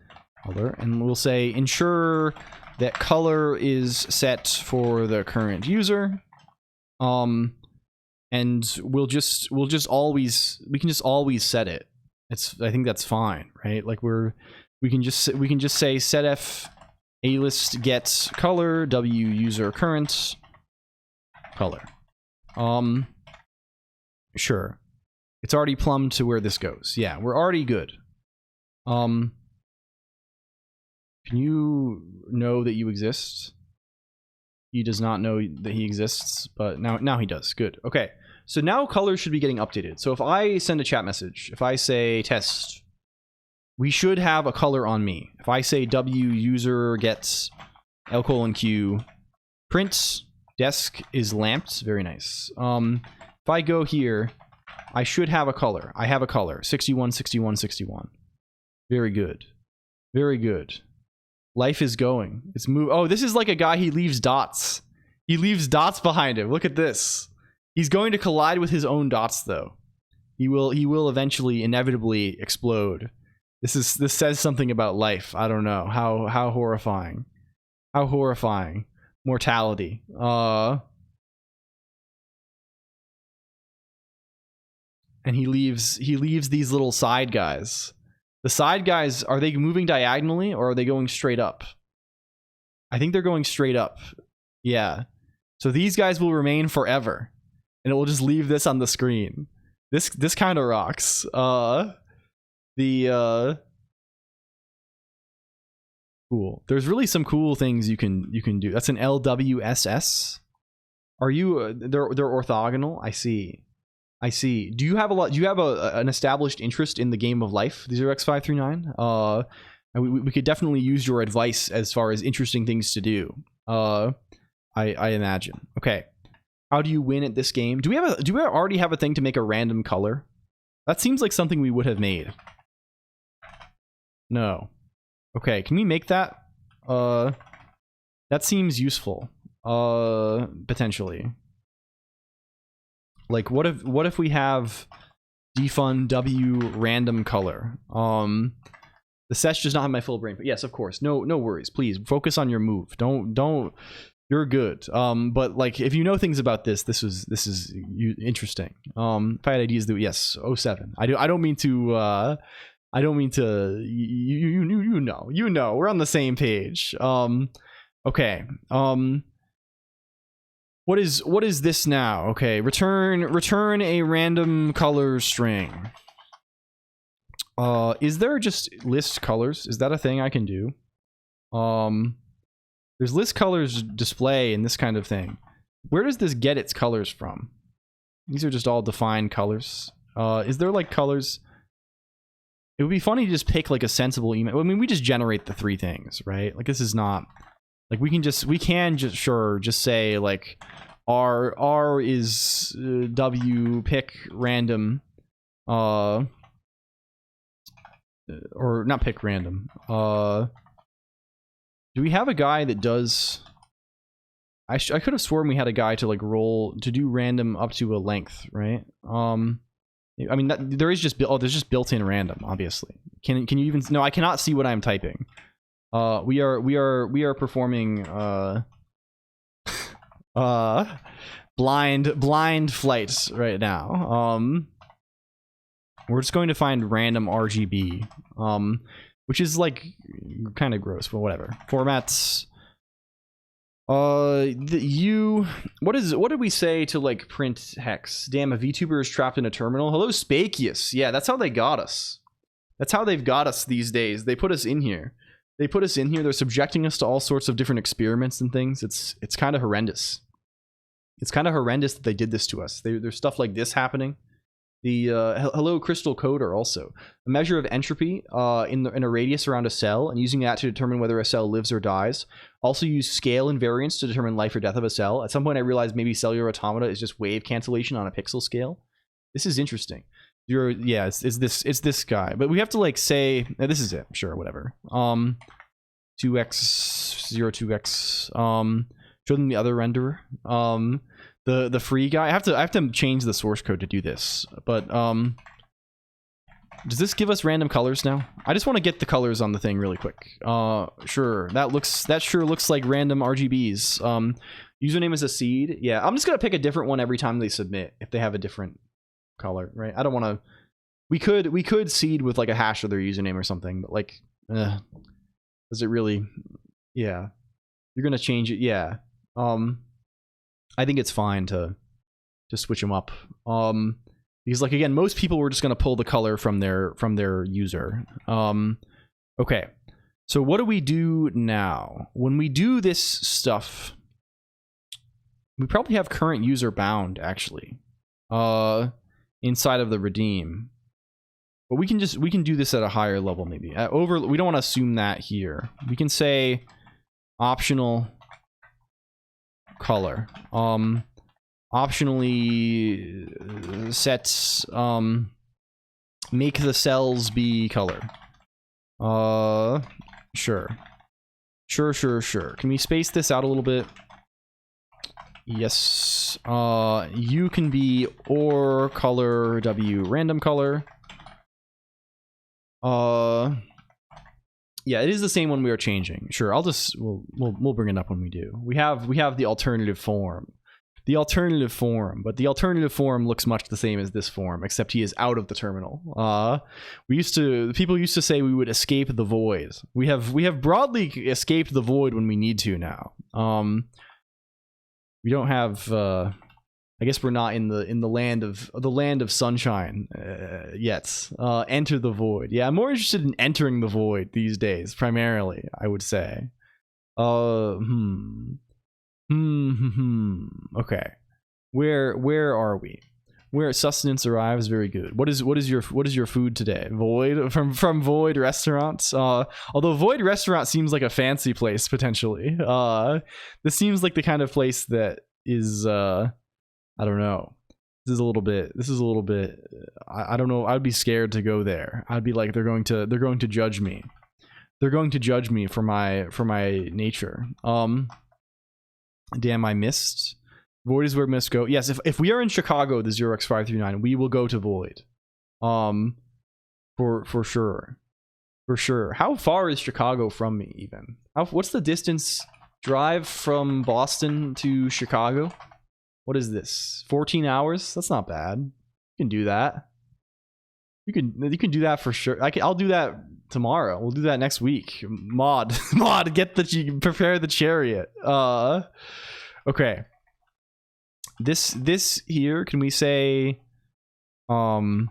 we'll say ensure that color is set for the current user. And we can just always set it. I think that's fine, right? Like, we can just say setf alist get color w user current color. Sure. It's already plumbed to where this goes. Yeah, we're already good. Can you know that you exist? He does not know that he exists, but now he does. Good. Okay. So now colors should be getting updated. So if I send a chat message, if I say test, we should have a color on me. If I say w user gets LCOLONQ print desk is lamped, very nice. If I go here, I should have a color. I have a color 61 61 61. Very good. Very good. Life is going. It's move. Oh, this is like a guy. He leaves dots. He leaves dots behind him. Look at this. He's going to collide with his own dots, though. He will eventually, inevitably explode. This says something about life. I don't know. How horrifying. How horrifying. Mortality. And he leaves these little side guys. The side guys, are they moving diagonally or are they going straight up? I think they're going straight up. Yeah. So these guys will remain forever. And it will just leave this on the screen. This kind of rocks. Cool. There's really some cool things you can do. That's an LWSS. Are you they're orthogonal? I see. Do you have an established interest in the game of life, 0x539? We could definitely use your advice as far as interesting things to do. I imagine. Okay. How do you win at this game? Do we already have a thing to make a random color? That seems like something we would have made. No. Okay, can we make that? That seems useful. Potentially. Like, what if we have defund W random color. The sesh does not have my full brain, but yes, of course. No worries. Please focus on your move. Don't. You're good. But like, if you know things about this is interesting. If I had ideas that yes, 07. I don't mean to. I don't mean to. You know. We're on the same page. Okay. What is this now? Okay. Return a random color string. Is there just list colors? Is that a thing I can do? There's list colors display and this kind of thing. Where does this get its colors from? These are just all defined colors. Is there like colors? It would be funny to just pick like a sensible email. I mean, we just generate the three things, right? Like this is not like we can just say like R is W pick random or not pick random. Do we have a guy that does? I could have sworn we had a guy to like roll to do random up to a length, right? I mean there is just there's just built-in random, obviously. Can you even? No, I cannot see what I'm typing. We are performing blind flights right now. We're just going to find random RGB, which is like kind of gross, but whatever. Formats. What did we say to like print hex? Damn, a VTuber is trapped in a terminal. Hello, Spacious. Yeah, that's how they got us. That's how they've got us these days. They put us in here. They're subjecting us to all sorts of different experiments and things. It's kind of horrendous. It's kind of horrendous that they did this to us. There's stuff like this happening. The hello crystal coder also a measure of entropy in a radius around a cell and using that to determine whether a cell lives or dies. Also use scale invariance to determine life or death of a cell. At some point I realized maybe cellular automata is just wave cancellation on a pixel scale. This is interesting. It's this guy, but we have to like say this is it. Sure, whatever. 2x 02x. Show them the other renderer. The free guy. I have to change the source code to do this. But does this give us random colors now? I just want to get the colors on the thing really quick. Sure. That sure looks like random RGBs. Username is a seed. Yeah, I'm just gonna pick a different one every time they submit if they have a different color, right? I don't want to. We could seed with like a hash of their username or something, but like, does it really? Yeah, you're gonna change it. Yeah. I think it's fine to switch them up. Because like again, most people were just gonna pull the color from their user. Okay. So what do we do now? When we do this stuff, we probably have current user bound actually. Inside of the redeem. But we can do this at a higher level maybe. We don't want to assume that here. We can say optional color. Optionally sets make the cells be color. Sure. Can we space this out a little bit? Yes. You can be or color W random color. Yeah, it is the same one we are changing. Sure, we'll bring it up when we do. We have the alternative form. But the alternative form looks much the same as this form, except he is out of the terminal. People used to say we would escape the void. We have broadly escaped the void when we need to now. We don't have. I guess we're not in the land of sunshine yet. Enter the void. Yeah, I'm more interested in entering the void these days, primarily. I would say. Okay, where are we? Where sustenance arrives. Very good. What is your food today? Void from Void Restaurants. Although Void Restaurant seems like a fancy place potentially. This seems like the kind of place that is I don't know. This is a little bit. I don't know. I'd be scared to go there. I'd be like they're going to judge me. They're going to judge me for my nature. Damn, I missed. Void is where we must go. Yes, if we are in Chicago, the 0x539, we will go to Void. For sure. For sure. How far is Chicago from me, even? What's the distance drive from Boston to Chicago? What is this? 14 hours? That's not bad. You can do that. You can do that for sure. I'll do that tomorrow. We'll do that next week. Mod, prepare the chariot. Okay. This here, can we say, do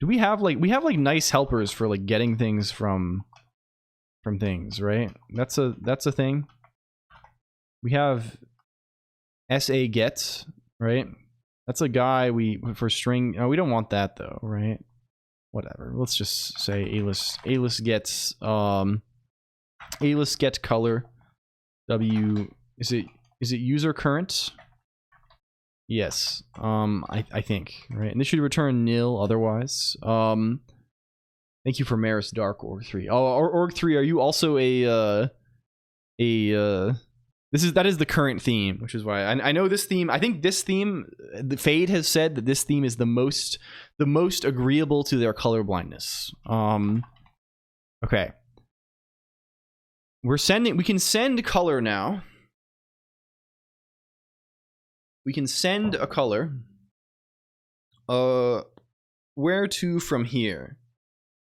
we have like nice helpers for like getting things from things, right? That's a thing. We have SA gets, right? That's a guy for string. Oh, we don't want that though, right? Whatever. Let's just say A-list gets A-list get color. W, is it user current? Yes. I think, right? And this should return nil otherwise. Thank you for Maris Dark Org 3. Oh, Org 3, are you also that is the current theme, which is why I know this theme. I think this theme, the Fade has said that this theme is the most agreeable to their color blindness. Okay. We can send color now. We can send a color. Where to from here?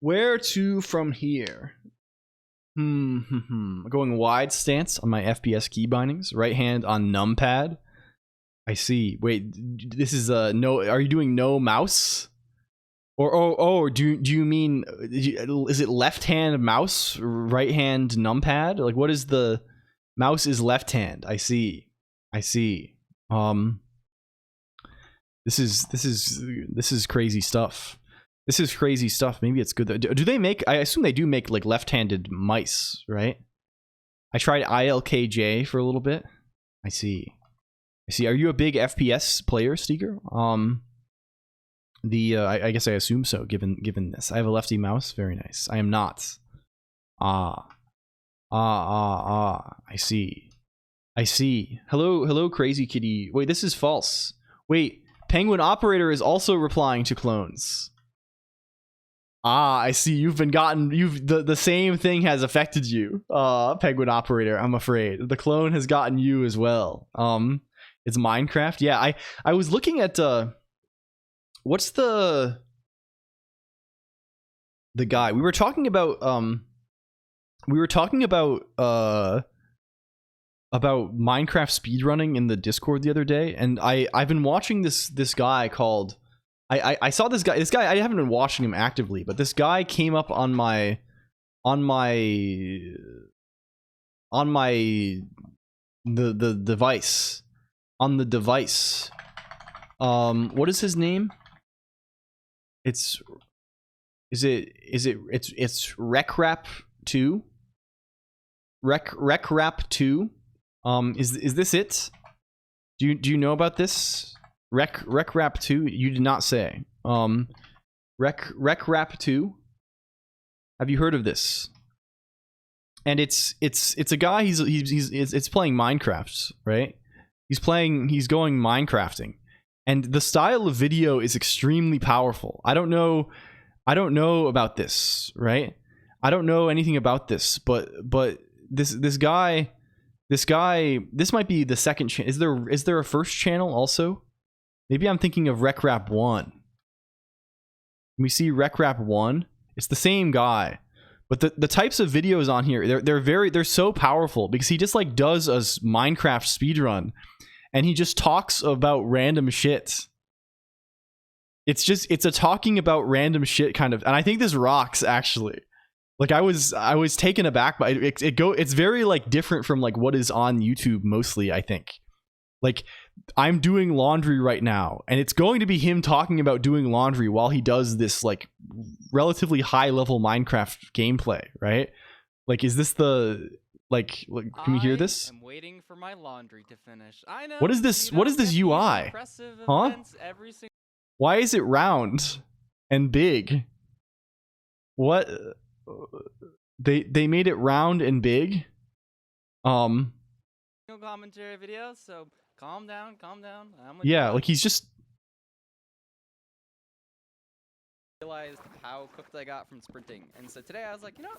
Where to from here? Going wide stance on my FPS key bindings. Right hand on numpad. I see. Wait, this is no. Are you doing no mouse? Or do you mean? Is it left hand mouse, right hand numpad? Like, what is the mouse is left hand? I see. I see. This is crazy stuff. This is crazy stuff. Maybe it's good. Do they make? I assume they do make like left-handed mice, right? I tried ILKJ for a little bit. I see. I see. Are you a big FPS player, Steeker? I guess I assume so. Given this, I have a lefty mouse. Very nice. I am not. I see. I see. Hello, crazy kitty. Wait, this is false. Wait, Penguin Operator is also replying to clones. I see. The same thing has affected you, Penguin Operator. I'm afraid the clone has gotten you as well. It's Minecraft. Yeah, I was looking at what's the guy we were talking about. We were talking about Minecraft speedrunning in the Discord the other day, and I've been watching this guy called I saw this guy I haven't been watching him actively, but this guy came up on my the device on the device. What is his name? It's RecRap2. RecRap2. Is this it? Do you know about this? RecRap2? You did not say. RecRap2. Have you heard of this? And it's a guy. He's playing Minecraft, right? He's going Minecrafting, and the style of video is extremely powerful. I don't know about this, right? I don't know anything about this, but this guy, this might be the second channel. Is there a first channel also? Maybe I'm thinking of RecRap1. We see RecRap1. It's the same guy, but the types of videos on here, they're so powerful because he just like does a Minecraft speedrun, and he just talks about random shit. It's a talking about random shit kind of, and I think this rocks actually. Like I was taken aback by it. It's very like different from like what is on YouTube mostly, I think. Like I'm doing laundry right now, and it's going to be him talking about doing laundry while he does this like relatively high level Minecraft gameplay, right? Like, is this the like can we hear this? I'm waiting for my laundry to finish. I know. What is this? What is this UI? Huh? Why is it round and big? What? They made it round and big. Commentary video, so calm down. Yeah, like he's just realized how cooked I got from sprinting, and so today I was like, you know,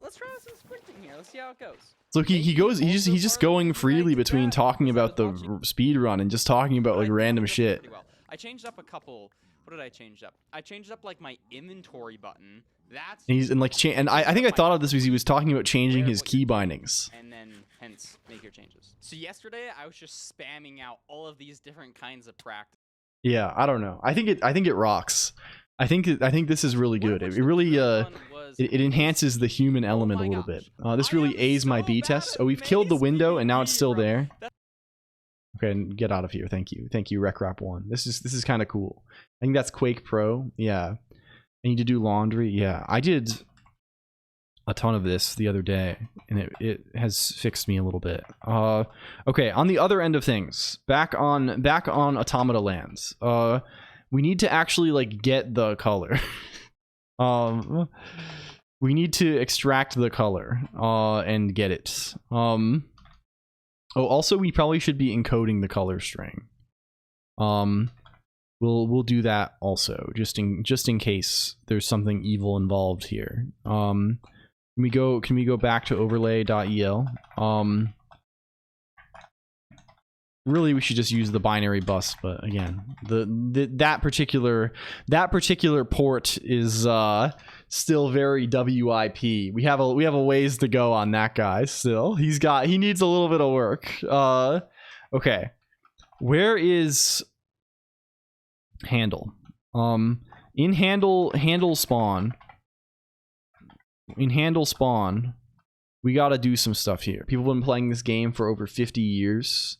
let's try some sprinting here. Let's see how it goes. So he's just going freely between talking about the speed run and just talking about like random shit. Well. I changed up a couple. What did I change up? I changed up like my inventory button. That's I think I thought of this because he was talking about changing his key bindings. And then hence make your changes. So yesterday I was just spamming out all of these different kinds of practice. Yeah, I don't know. I think it rocks. I think this is really good. It really it enhances the human element a little bit. This really A's my B test. Oh, we've killed the window and now it's still there. Okay, get out of here. Thank you, RecRap1. This is kind of cool. I think that's Quake Pro. Yeah, I need to do laundry. Yeah, I did a ton of this the other day, and it has fixed me a little bit. Okay, on the other end of things, back on Automata Lands. We need to actually like get the color. We need to extract the color and get it. Oh, also we probably should be encoding the color string. We'll do that also, just in case there's something evil involved here. Can we go back to overlay.el? Really, we should just use the binary bus, but again, that particular port is still very WIP. We have a ways to go on that guy. Still, he needs a little bit of work. Okay, where is handle? In handle spawn. In handle spawn, we got to do some stuff here. People have been playing this game for over 50 years.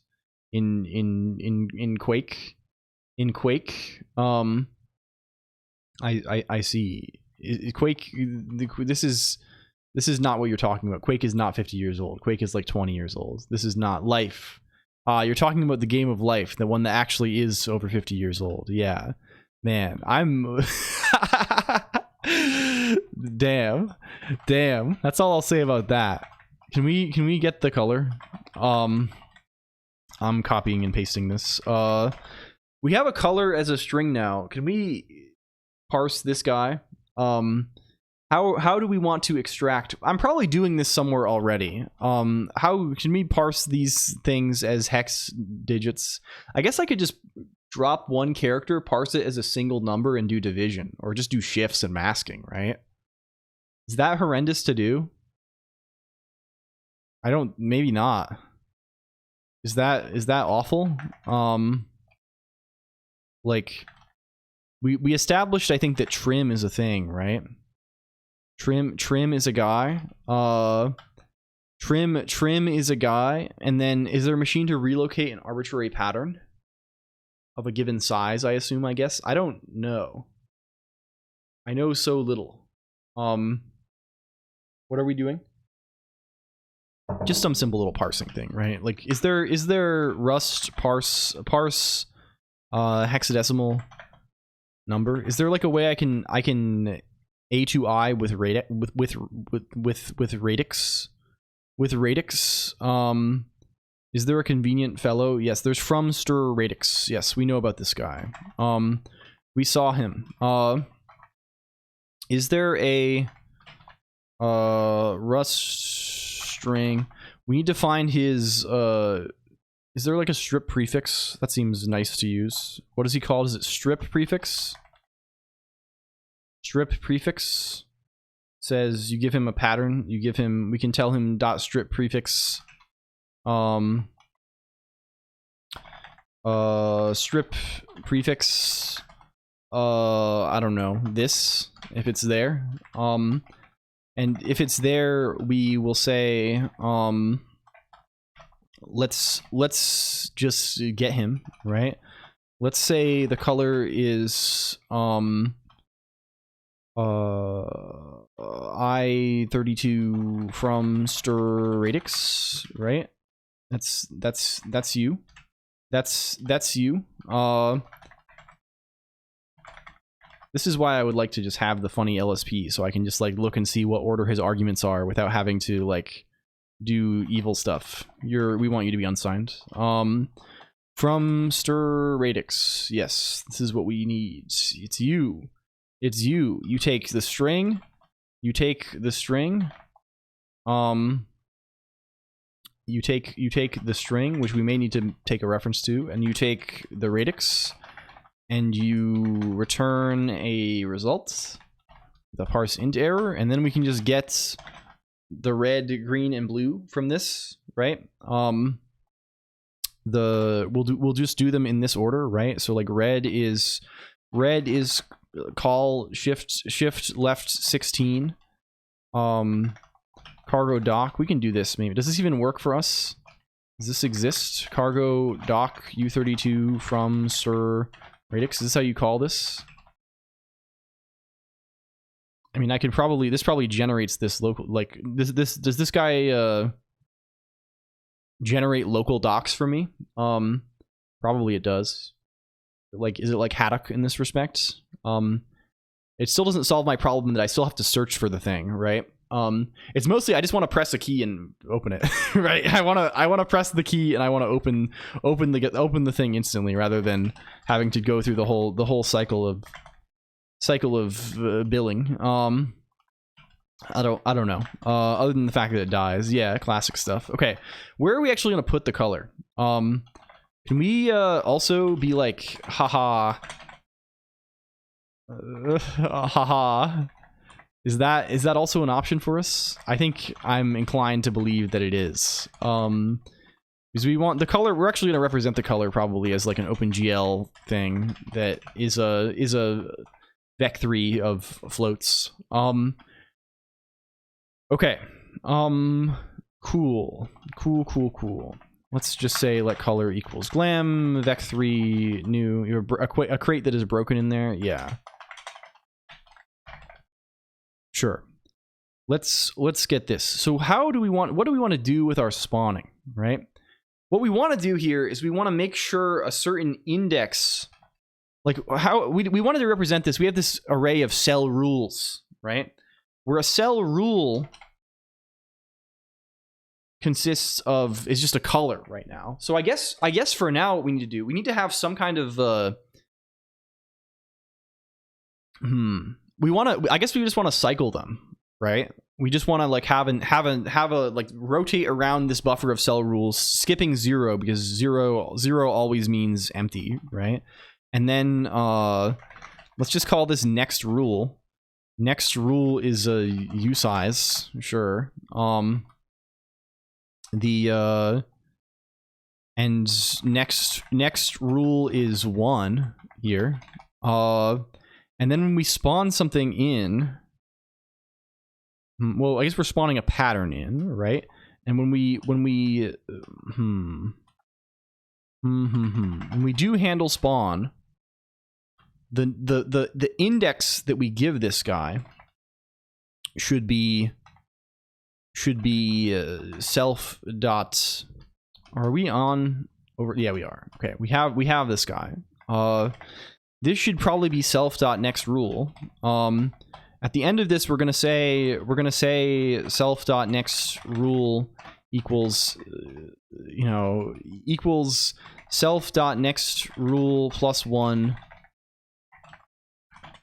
In Quake, I see. Quake, this is not what you're talking about. Quake is not 50 years old. Quake is like 20 years old. This is not Life. You're talking about the game of Life, the one that actually is over 50 years old. Yeah, man, I'm damn. That's all I'll say about that. Can we get the color? I'm copying and pasting this. We have a color as a string now. Can we parse this guy? How do we want to extract? I'm probably doing this somewhere already. How can we parse these things as hex digits? I guess I could just drop one character, parse it as a single number, and do division, or just do shifts and masking, right? Is that horrendous to do? Maybe not. Is that awful? Like we established, I think, that trim is a thing, right? Trim is a guy. Trim is a guy, and then is there a machine to relocate an arbitrary pattern of a given size, I assume, I guess. I don't know. I know so little. What are we doing? Just some simple little parsing thing, right? Like, is there Rust parse hexadecimal number? Is there like a way I can A to I with radix? Is there a convenient fellow? Yes, there's from stir radix. Yes, we know about this guy. We saw him. Is there a Rust string? We need to find his is there like a strip prefix? That seems nice to use. What is he called? Is it strip prefix? Strip prefix says you give him a pattern, we can tell him dot strip prefix strip prefix I don't know, this, if it's there. And if it's there, we will say, let's just get him, right? Let's say the color is I32 from stir radix, right? That's you. That's you. This is why I would like to just have the funny LSP, so I can just like look and see what order his arguments are without having to like do evil stuff. We want you to be unsigned. From stir radix. Yes, this is what we need. It's you. It's you. You take the string. You take the string. You take the string, which we may need to take a reference to, and you take the radix, and you return a result, the parse int error, and then we can just get the red, green, and blue from this, right? We'll just do them in this order, right? So like red is call shift left 16. Cargo doc, we can do this maybe. Does this even work for us? Does this exist? Cargo doc U32 from Sir Radix. Is this how you call this? I mean, I could probably, this probably generates this local, like, does this guy, generate local docs for me? Probably it does. Like, is it like Haddock in this respect? It still doesn't solve my problem that I still have to search for the thing, right? It's mostly I just want to press a key and open it, right? I want to press the key and I want to open the thing instantly rather than having to go through the whole cycle of billing. I don't know. Other than the fact that it dies, yeah, classic stuff. Okay, where are we actually gonna put the color? Can we also be like, haha, haha? Is that also an option for us? I think I'm inclined to believe that it is. Because we want the color, we're actually gonna represent the color probably as like an OpenGL thing that is a vec3 of floats. Okay. Cool. Let's just say let color equals glam, vec3 new, a crate that is broken in there. Yeah. Sure. Let's get this. So what do we want to do with our spawning, right? What we want to do here is we want to make sure a certain index, like how we wanted to represent this. We have this array of cell rules, right? Where a cell rule consists of is just a color right now. So I guess for now what we need to do, we need to have some kind of I guess we just want to cycle them, right? We just want to like have a like rotate around this buffer of cell rules, skipping 0 because zero always means empty, right? And then let's just call this next rule. Next rule is a usize, sure. And next rule is 1 here. And then when we spawn something in, well, I guess we're spawning a pattern in, right? And when we do handle spawn, the index that we give this guy should be self dot. Are we on over? Yeah, we are. Okay, we have this guy. This should probably be self.next rule. At the end of this, we're gonna say self.next rule equals equals self.next rule plus 1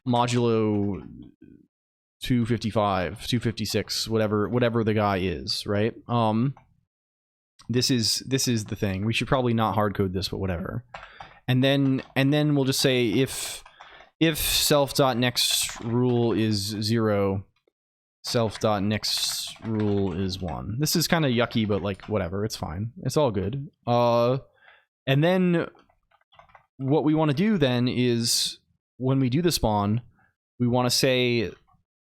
modulo 255, 256, whatever the guy is, right? This is the thing. We should probably not hardcode this, but whatever. And then we'll just say if self.next rule is 0, self.next rule is 1. This is kind of yucky, but like whatever, it's fine. It's all good. And then what we want to do then is when we do the spawn, we want to say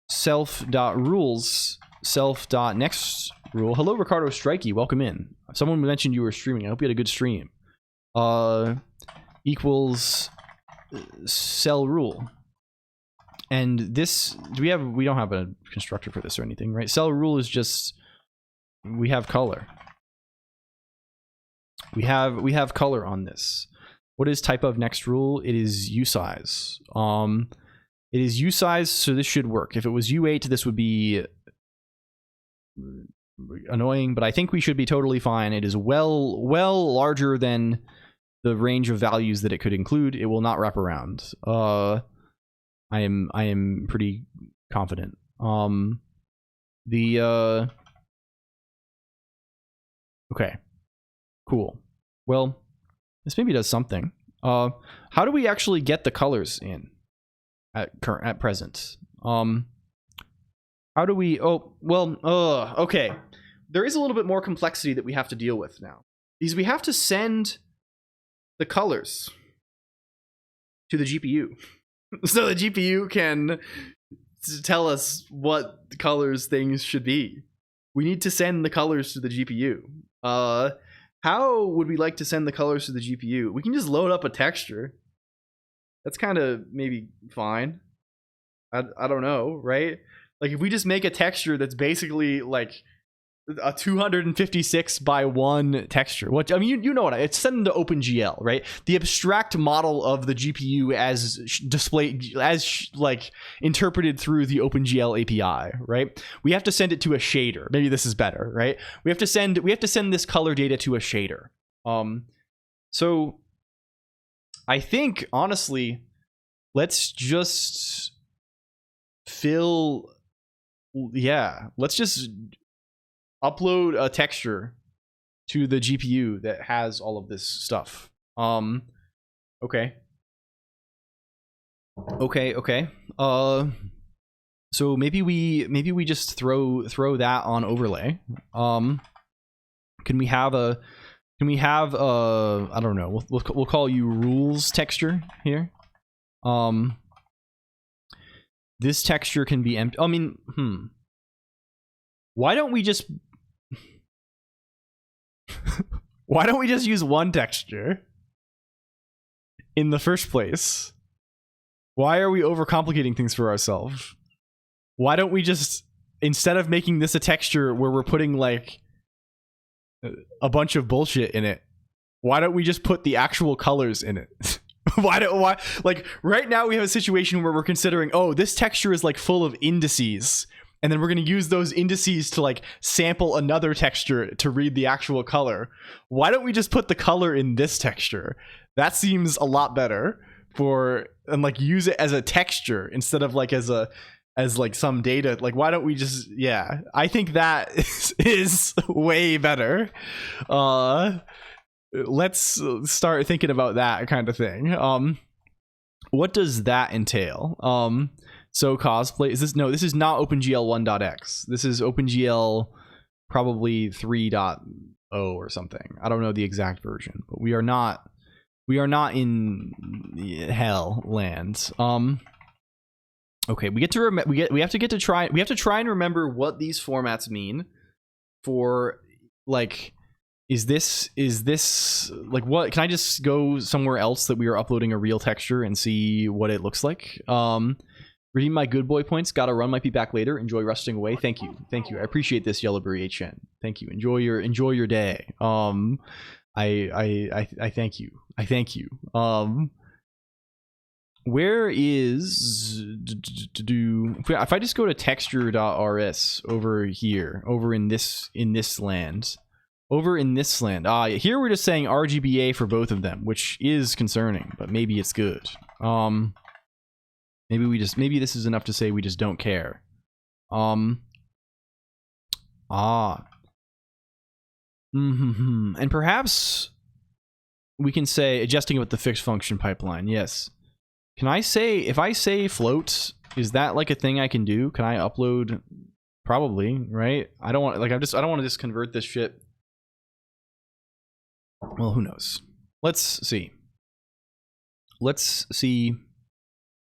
self.rules, self.next rule. Hello, Ricardo Strikey, welcome in. Someone mentioned you were streaming. I hope you had a good stream. Equals cell rule. And this, we don't have a constructor for this or anything, right? Cell rule is just, we have color. We have color on this. What is type of next rule? It is usize. It is usize, so this should work. If it was U8, this would be annoying, but I think we should be totally fine. It is well larger than the range of values that it could include. It will not wrap around. I am pretty confident. Okay, cool. Well, this maybe does something. How do we actually get the colors in at present? How do we? Oh, well, okay. There is a little bit more complexity that we have to deal with now, because we have to send the colors to the GPU, so the GPU can tell us what colors things should be. We need to send the colors to the GPU. How would we like to send the colors to the GPU? We can just load up a texture. That's kind of maybe fine. I don't know, right? Like if we just make a texture that's basically like a 256 by 1 texture. What I mean, you know what? It's sent to OpenGL, right? The abstract model of the GPU as displayed, as like interpreted through the OpenGL API, right? We have to send it to a shader. Maybe this is better, right? We have to send this color data to a shader. So I think honestly, let's just let's just upload a texture to the GPU that has all of this stuff. Okay. So maybe we just throw that on overlay. Can we have I don't know, we'll call you rules texture here. This texture can be empty. I mean, why don't we just use one texture in the first place? Why are we overcomplicating things for ourselves? Why don't we just, instead of making this a texture where we're putting like a bunch of bullshit in it, why don't we just put the actual colors in it? Why like right now we have a situation where we're considering, oh, this texture is like full of indices, and then we're going to use those indices to like sample another texture to read the actual color. Why don't we just put the color in this texture? That seems a lot better and like use it as a texture instead of like as like some data. Like, why don't we just, yeah, I think that is way better. Let's start thinking about that kind of thing. What does that entail? So cosplay, is this, no, this is not OpenGL 1.x. This is OpenGL probably 3.0 or something. I don't know the exact version, but we are not in hell land. Okay, we have to try and remember what these formats mean for, like, is this like, what, can I just go somewhere else that we are uploading a real texture and see what it looks like? Redeem my good boy points. Gotta run. Might be back later. Enjoy rusting away. Thank you. I appreciate this, Yellowberry HN. Thank you. Enjoy your day. I thank you. Where is if I just go to texture.rs over here, over in this land. Here we're just saying RGBA for both of them, which is concerning, but maybe it's good. Maybe this is enough to say we just don't care. And perhaps we can say adjusting with the fixed function pipeline. Yes. Can I say, if I say float, is that like a thing I can do? Can I upload? Probably, right? I don't want, like, I don't want to just convert this shit. Well, who knows? Let's see.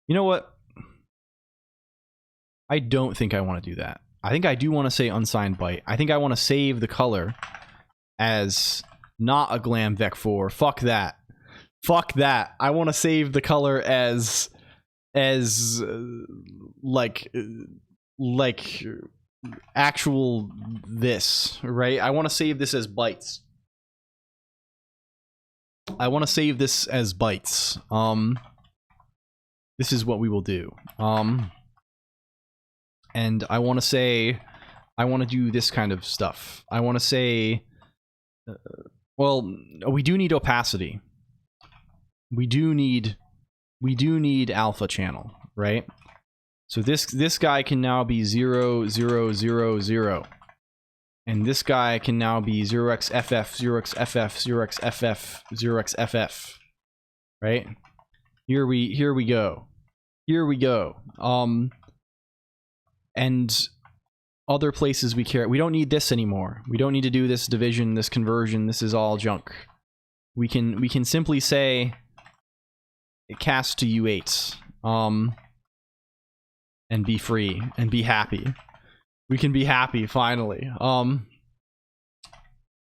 You know what? I don't think I want to do that. I think I do want to say unsigned byte. I think I want to save the color as not a glam vec4. Fuck that. I want to save the color as like actual this, right? I want to save this as bytes. This is what we will do. And I want to say, I want to do this kind of stuff. I want to say, well, we do need opacity. We do need alpha channel. right? So this guy can now be 0, 0, 0, 0. And this guy can now be 0xFF, 0xFF, 0xFF, 0xFF. Right? Here we go. Here we go. And other places we care. We don't need this anymore. We don't need to do this division, this conversion. This is all junk. We can simply say cast to U8. And be free and be happy. We can be happy finally.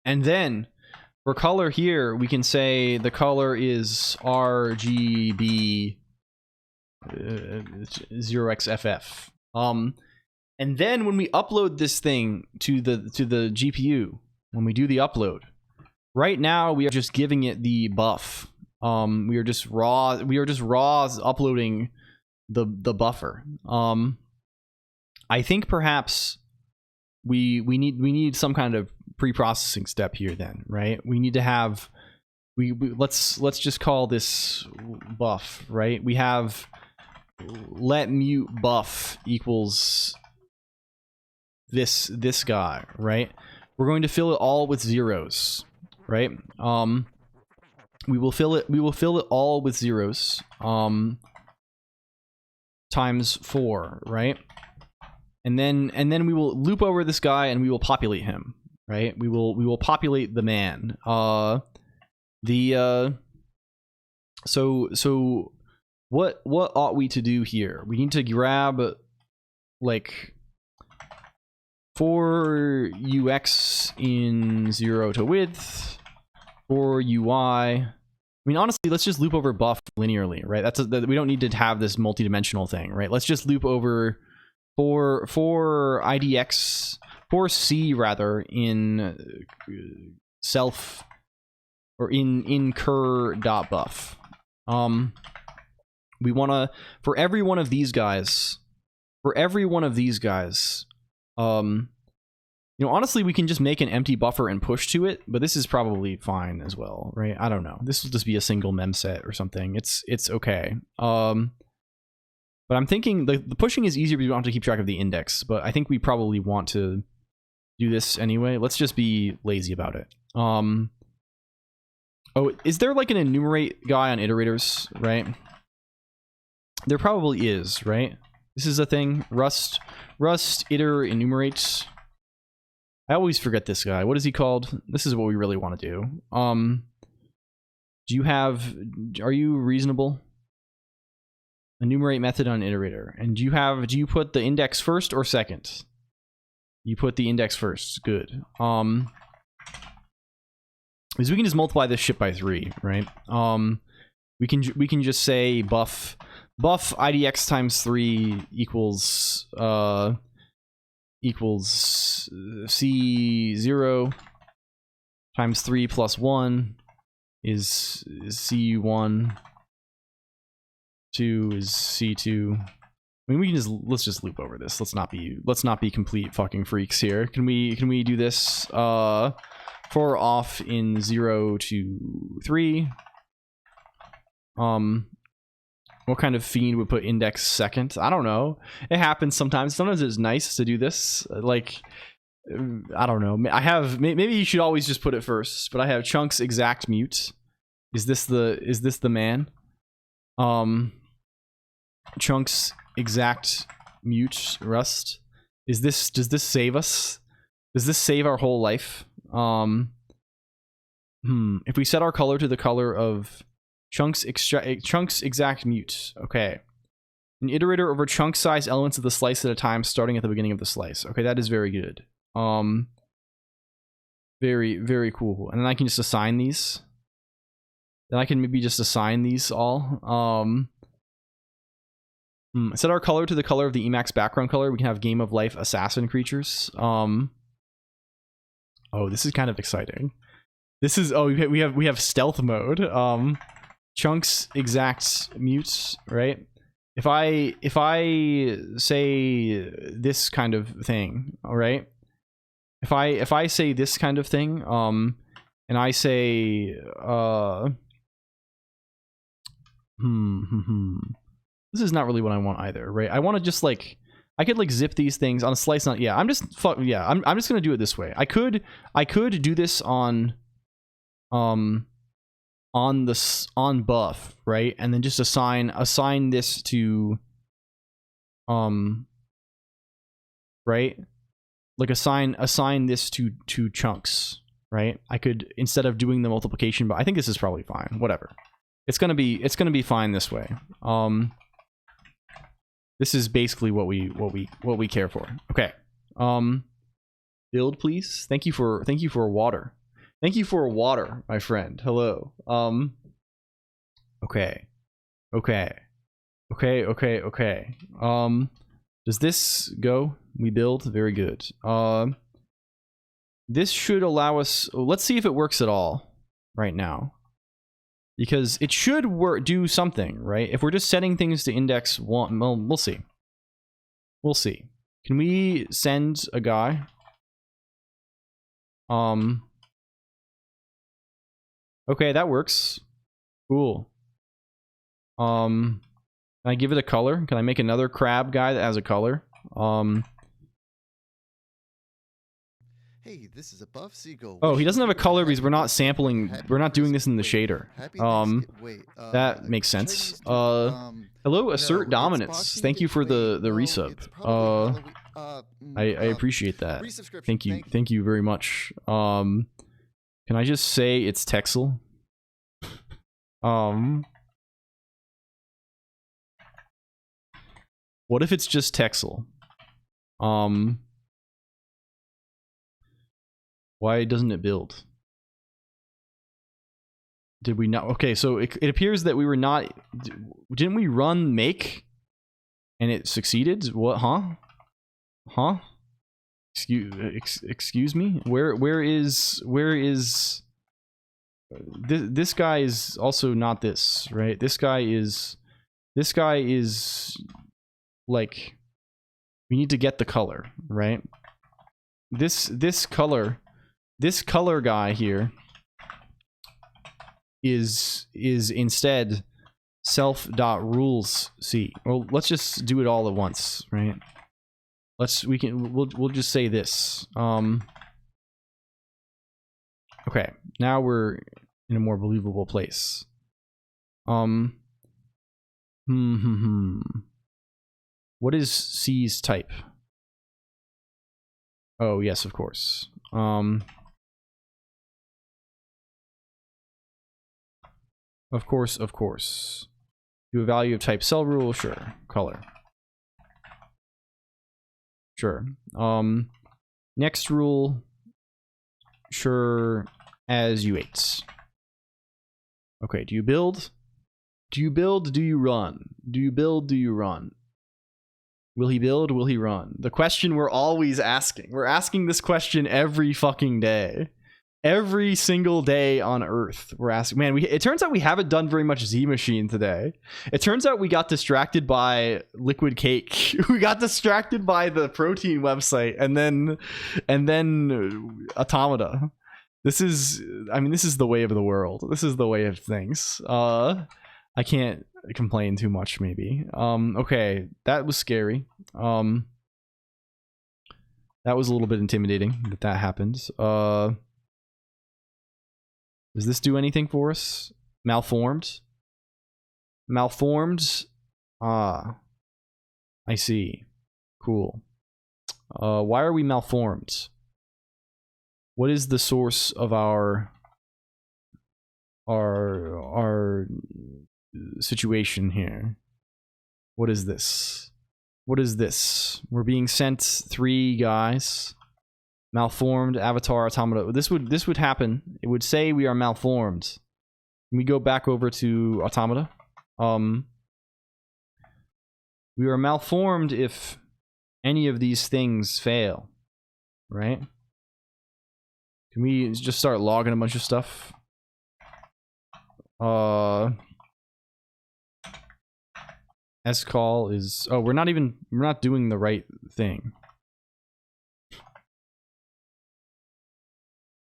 And then for color here, we can say the color is RGB 0xFF. And then when we upload this thing to the GPU, when we do the upload, right now we are just giving it the buff. We are just raw uploading the buffer. I think perhaps we need some kind of pre-processing step here then, right? We need to have let's just call this buff, right? We have let mute buff equals this guy, right? We're going to fill it all with zeros, right? We will fill it all with zeros. Times 4, right? And then we will loop over this guy and we will populate him, right? We will populate the man. So what ought we to do here? We need to grab like for UX in 0 to width, for UI. I mean, honestly, let's just loop over buff linearly, right? We don't need to have this multi-dimensional thing, right? Let's just loop over for IDX, for C rather, in self or in cur.buff. We want to, for every one of these guys, you know, honestly, we can just make an empty buffer and push to it, but this is probably fine as well, right? I don't know. This will just be a single mem set or something. It's okay. But I'm thinking the pushing is easier because we don't have to keep track of the index, but I think we probably want to do this anyway. Let's just be lazy about it. Oh, is there like an enumerate guy on iterators, right? There probably is, right? This is a thing. Rust iter enumerate. I always forget this guy. What is he called? This is what we really want to do. Are you reasonable? Enumerate method on iterator. And do you put the index first or second? You put the index first. Good. Because we can just multiply this shit by 3, right? We can just say buff IDX times 3 equals C0 times 3 plus 1 is C1, 2 is C2. I mean, let's just loop over this. Let's not be complete fucking freaks here. Can we do this for off in 0 to 3? What kind of fiend would put index second? I don't know. It happens sometimes. Sometimes it's nice to do this. Like, I don't know. Maybe you should always just put it first. But I have chunks exact mute. Is this the man? Chunks exact mute rust. Does this save us? Does this save our whole life? If we set our color to the color of chunks exact mute. Okay. An iterator over chunk size elements of the slice at a time, starting at the beginning of the slice. Okay, that is very good. Very, very cool. And then I can just assign these. Then I can maybe just assign these all. Set our color to the color of the Emacs background color. We can have game of life assassin creatures. Oh, this is kind of exciting. This is we have stealth mode. Chunks exact mute, right? If I say this kind of thing, all right? If I say this kind of thing, and I say This is not really what I want either, right? I want to just like, I could like zip these things on a slice. Not yeah. I'm just I'm just gonna do it this way. I could do this on buff, right? And then just assign this to right? Like assign this to chunks, right? I could, instead of doing the multiplication, but I think this is probably fine. Whatever. It's gonna be fine this way. This is basically what we care for. Okay. Build, please. Thank you for water. Thank you for water, my friend. Hello. Okay. Does this go? We build? Very good. This should allow us... Let's see if it works at all right now. Because it should do something, right? If we're just setting things to index 1... Well, we'll see. We'll see. Can we send a guy? Okay, that works. Cool. Can I give it a color? Can I make another crab guy that has a color? Hey, this is above seagull. Oh, he doesn't have a color because we're not sampling. We're not doing this in the shader. That makes sense. Hello, assert dominance. Thank you for the resub. I appreciate that. Thank you very much. Can I just say it's Texel? What if it's just Texel? Why doesn't it build? Did we not? Okay, so it appears that we were not... Didn't we run make? And it succeeded? What? Huh? Excuse me? Where is... This guy is also not this, right? This guy is like... We need to get the color, right? This color guy here is instead self.rules C. Well, let's just do it all at once, right? We'll just say this. Okay, now we're in a more believable place. What is C's type? Oh, yes, of course. Of course. Do a value of type cell rule? Sure. Color. Sure. Next rule. Sure as U8. Okay, do you build? Do you build? Do you run? Do you build? Do you run? Will he build? Will he run? The question we're always asking. We're asking this question every fucking day. Every single day on Earth, we're asking. Man, it turns out we haven't done very much Z Machine today. It turns out we got distracted by Liquid Cake. We got distracted by the protein website, and then Automata. This is the way of the world. This is the way of things. I can't complain too much, maybe. Okay, that was scary. That was a little bit intimidating that happened. Does this do anything for us? Malformed? Ah. I see. Cool. Why are we malformed? What is the source of our situation here? What is this? We're being sent 3 guys. Malformed, avatar, automata. This would happen. It would say we are malformed. Can we go back over to automata? We are malformed if any of these things fail, right? Can we just start logging a bunch of stuff? scol is... Oh, we're not doing the right thing.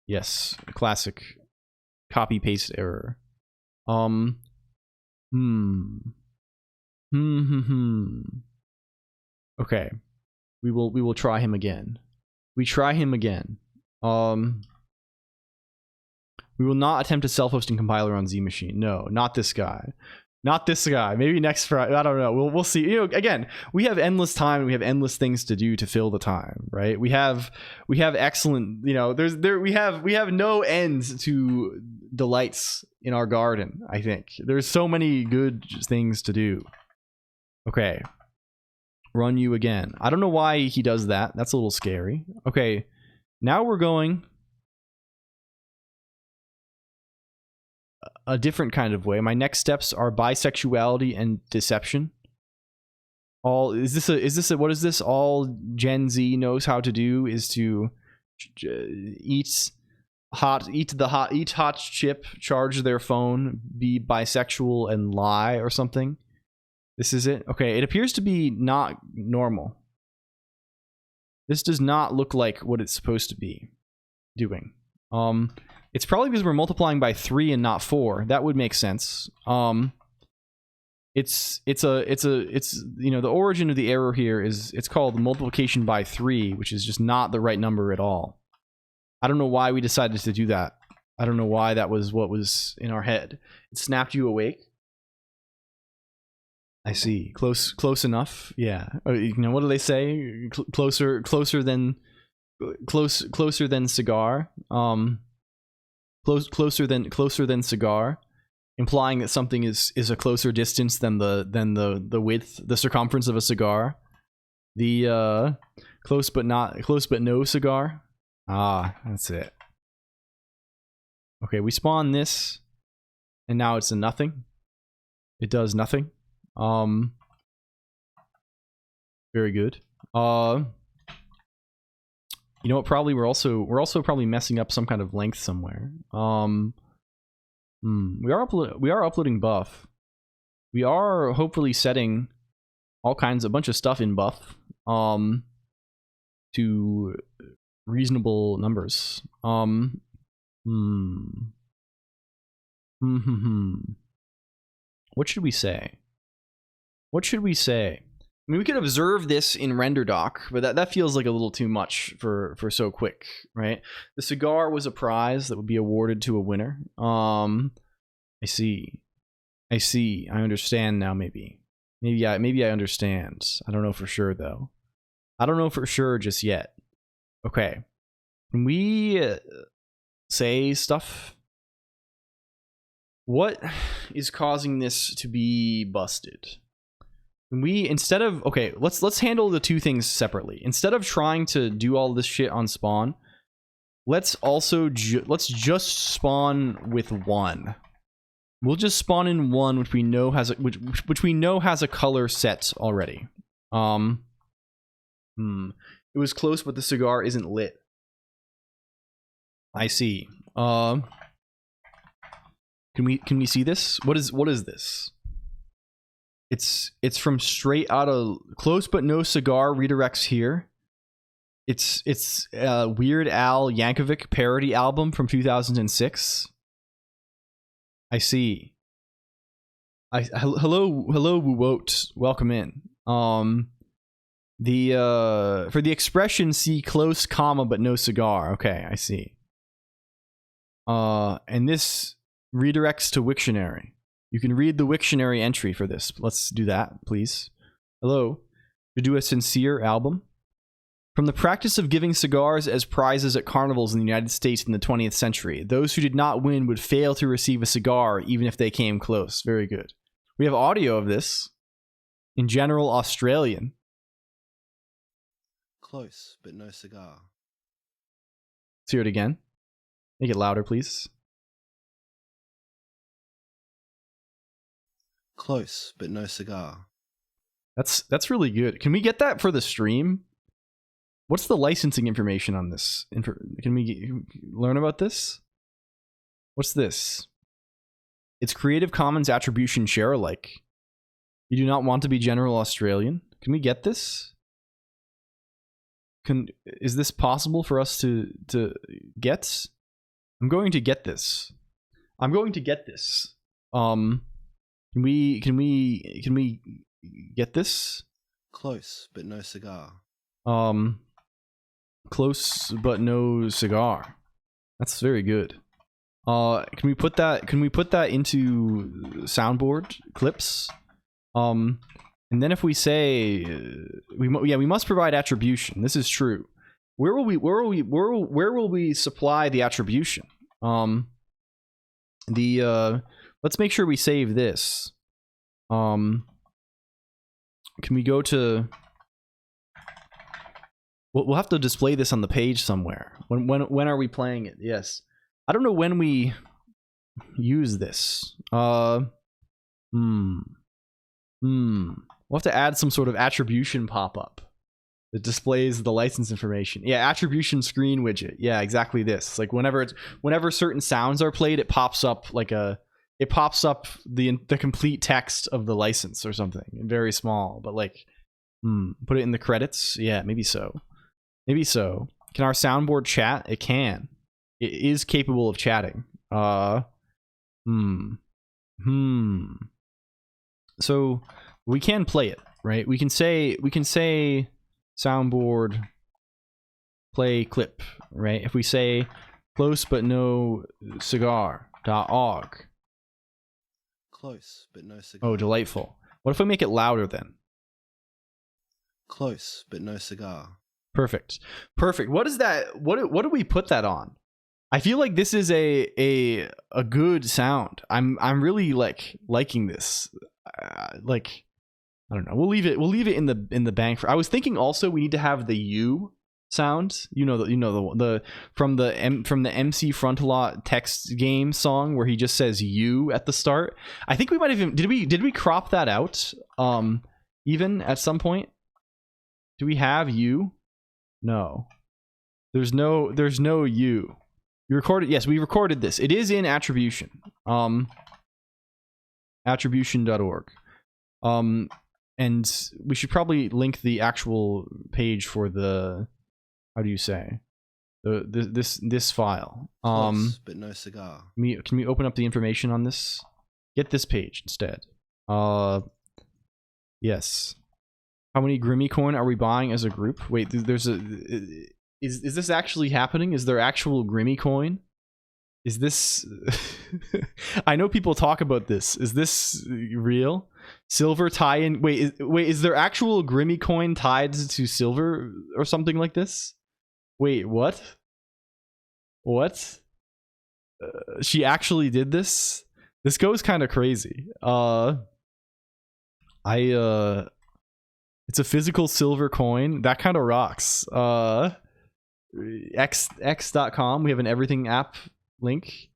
Yes, classic copy paste error. Okay. We will try him again. We try him again. We will not attempt a self-hosting compiler on Z machine. No, not this guy. Not this guy. Maybe next Friday. I don't know. We'll see. You know, again, we have endless time and we have endless things to do to fill the time, right? We have excellent, you know, we have no end to delights in our garden, I think. There's so many good things to do. Okay. Run you again. I don't know why he does that. That's a little scary. Okay. Now we're going a different kind of way. My next steps are bisexuality and deception. All is this a what is this? All Gen Z knows how to do is to eat hot chip, charge their phone, be bisexual, and lie or something. This is it. Okay, it appears to be not normal. This does not look like what it's supposed to be doing. It's probably because we're multiplying by 3 and not 4. That would make sense. It's you know, the origin of the error here is it's called multiplication by 3, which is just not the right number at all. I don't know why we decided to do that. I don't know why that was what was in our head. It snapped you awake. I see. Close enough. Yeah. You know, what do they say? Closer than cigar. Closer than cigar, implying that something is a closer distance than the width, the circumference of a cigar. The close but no cigar. Ah, that's it. Okay, we spawn this, and now it's a nothing. It does nothing. Very good. You know what? Probably we're also probably messing up some kind of length somewhere. We are uploading buff. We are hopefully setting a bunch of stuff in buff. To reasonable numbers. What should we say? What should we say? I mean, we could observe this in RenderDoc, but that feels like a little too much for so quick, right? The cigar was a prize that would be awarded to a winner. I see. I understand now. Maybe I understand. I don't know for sure though. I don't know for sure just yet. Okay, can we say stuff? What is causing this to be busted? Instead of, okay, let's handle the two things separately. Instead of trying to do all this shit on spawn, let's just spawn with 1. We'll just spawn in 1, which we know has a color set already. It was close, but the cigar isn't lit. I see. Can we see this? What is this? It's from straight out of Close But No Cigar redirects here. It's Weird Al Yankovic parody album from 2006. I see. Hello Woot, welcome in. For the expression, see close comma but no cigar. Okay, I see. And this redirects to Wiktionary. You can read the Wiktionary entry for this. Let's do that, please. Hello. To do a sincere album. From the practice of giving cigars as prizes at carnivals in the United States in the 20th century, those who did not win would fail to receive a cigar even if they came close. Very good. We have audio of this in general Australian. Close, but no cigar. Let's hear it again. Make it louder, please. Close, but no cigar. That's really good. Can we get that for the stream? What's the licensing information on this? Can we learn about this? What's this? It's Creative Commons Attribution Share Alike. You do not want to be general Australian? Can we get this? Is this possible for us to get? I'm going to get this. I'm going to get this. Can we get this? Close, but no cigar. Close but no cigar. That's very good. Can we put that into soundboard clips? And then if we say we must provide attribution. This is true. Where will we supply the attribution? Let's make sure we save this. Can we go to? We'll have to display this on the page somewhere. When are we playing it? Yes. I don't know when we use this. We'll have to add some sort of attribution pop-up that displays the license information. Yeah, attribution screen widget. Yeah, exactly this. Like whenever certain sounds are played, it pops up the complete text of the license or something. Very small, but like put it in the credits. Yeah, maybe so. Maybe so. Can our soundboard chat? It can. It is capable of chatting. So we can play it, right? We can say soundboard play clip, right? If we say close but no cigar.og. Close, but no cigar. Oh, delightful. What if we make it louder then? Close, but no cigar. Perfect. What is that? What do we put that on? I feel like this is a good sound. I'm really liking this. Like, I don't know. We'll leave it in the bank for. I was thinking also we need to have the U sound. The from the MC Frontalot text game song where he just says U at the start. I think we might have even did we crop that out even at some point? Do we have U? No. There's no U. You recorded? Yes, we recorded this. It is in attribution. Attribution.org. And we should probably link the actual page for the, how do you say, this file. Close, but no cigar. Can we open up the information on this? Get this page instead. Yes. How many Grimmy coin are we buying as a group? Wait, there's a. Is this actually happening? Is there actual Grimmy coin? Is this? I know people talk about this. Is this real? Silver tie-in. Wait, is there actual Grimmy coin tied to silver or something like this? Wait, what? What? She actually did this? This goes kind of crazy. It's a physical silver coin. That kind of rocks. X.com. We have an everything app link.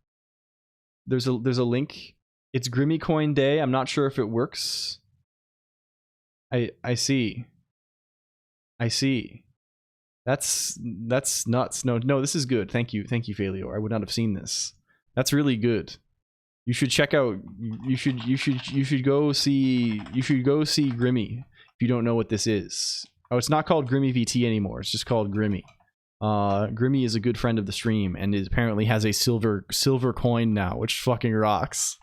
There's a link. It's Grimmy Coin Day. I'm not sure if it works. I see. That's nuts. No, this is good. Thank you, Failure. I would not have seen this. That's really good. You should check out. You should go see Grimmy if you don't know what this is. Oh, it's not called Grimmy VT anymore. It's just called Grimmy. Grimmy is a good friend of the stream and apparently has a silver coin now, which fucking rocks.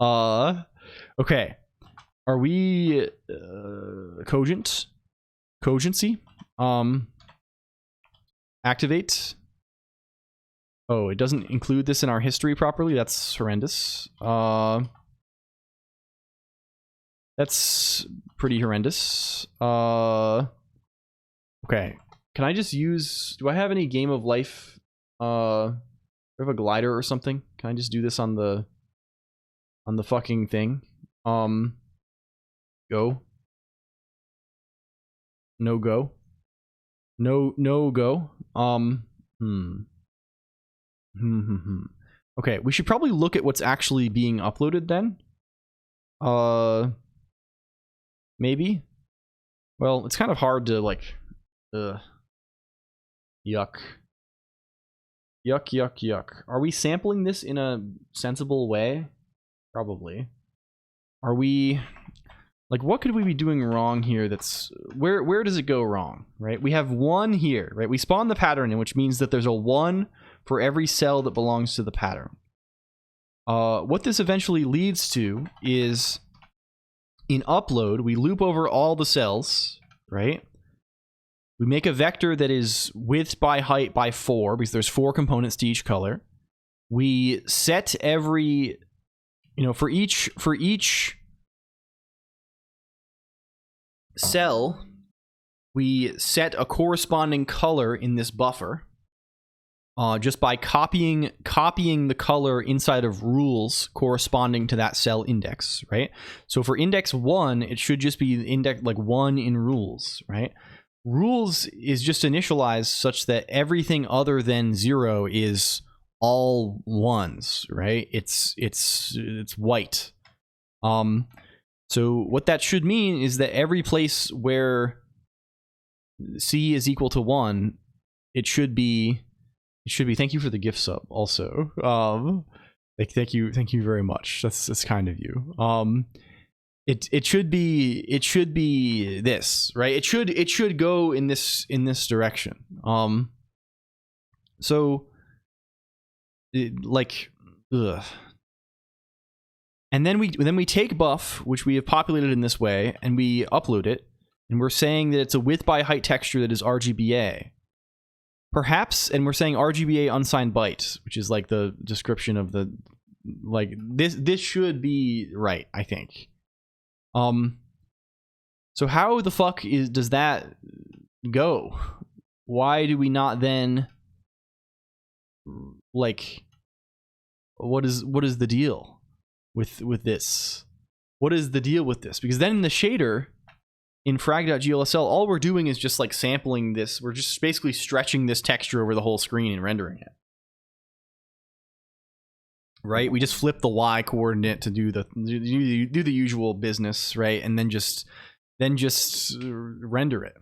Okay. Are we cogency? Activate. Oh, it doesn't include this in our history properly. That's horrendous. That's pretty horrendous. Okay. Can I just use... Do I have any Game of Life? Do I have a glider or something? Can I just do this on the fucking thing? Go. No go. No go. Okay, we should probably look at what's actually being uploaded then. Maybe. Well, it's kind of hard to like. Yuck. Yuck. Are we sampling this in a sensible way? Probably. Are we... Like, what could we be doing wrong here that's... Where does it go wrong, right? We have 1 here, right? We spawn the pattern in, which means that there's a 1 for every cell that belongs to the pattern. What this eventually leads to is in upload, we loop over all the cells, right? We make a vector that is width by height by 4, because there's 4 components to each color. We set every, for each cell, we set a corresponding color in this buffer, just by copying the color inside of rules corresponding to that cell index, right? So for index 1, it should just be index like 1 in rules, right? Rules is just initialized such that everything other than 0 is all ones, right? It's white. So what that should mean is that every place where C is equal to 1, it should be thank you for the gift sub also. Thank you very much. That's kind of you. It should be this, right? It should go in this direction. So ugh. And then we take buff, which we have populated in this way, and we upload it, and we're saying that it's a width by height texture that is RGBA. Perhaps, and we're saying RGBA unsigned byte, which is like the description of the, like, this should be right, I think. So how the fuck does that go? Why do we not then, like, what is the deal with this? What is the deal with this? Because then in the shader, in frag.glsl, all we're doing is just like sampling this. We're just basically stretching this texture over the whole screen and rendering it. Right? We just flip the Y coordinate to do the usual business, right? And then just render it.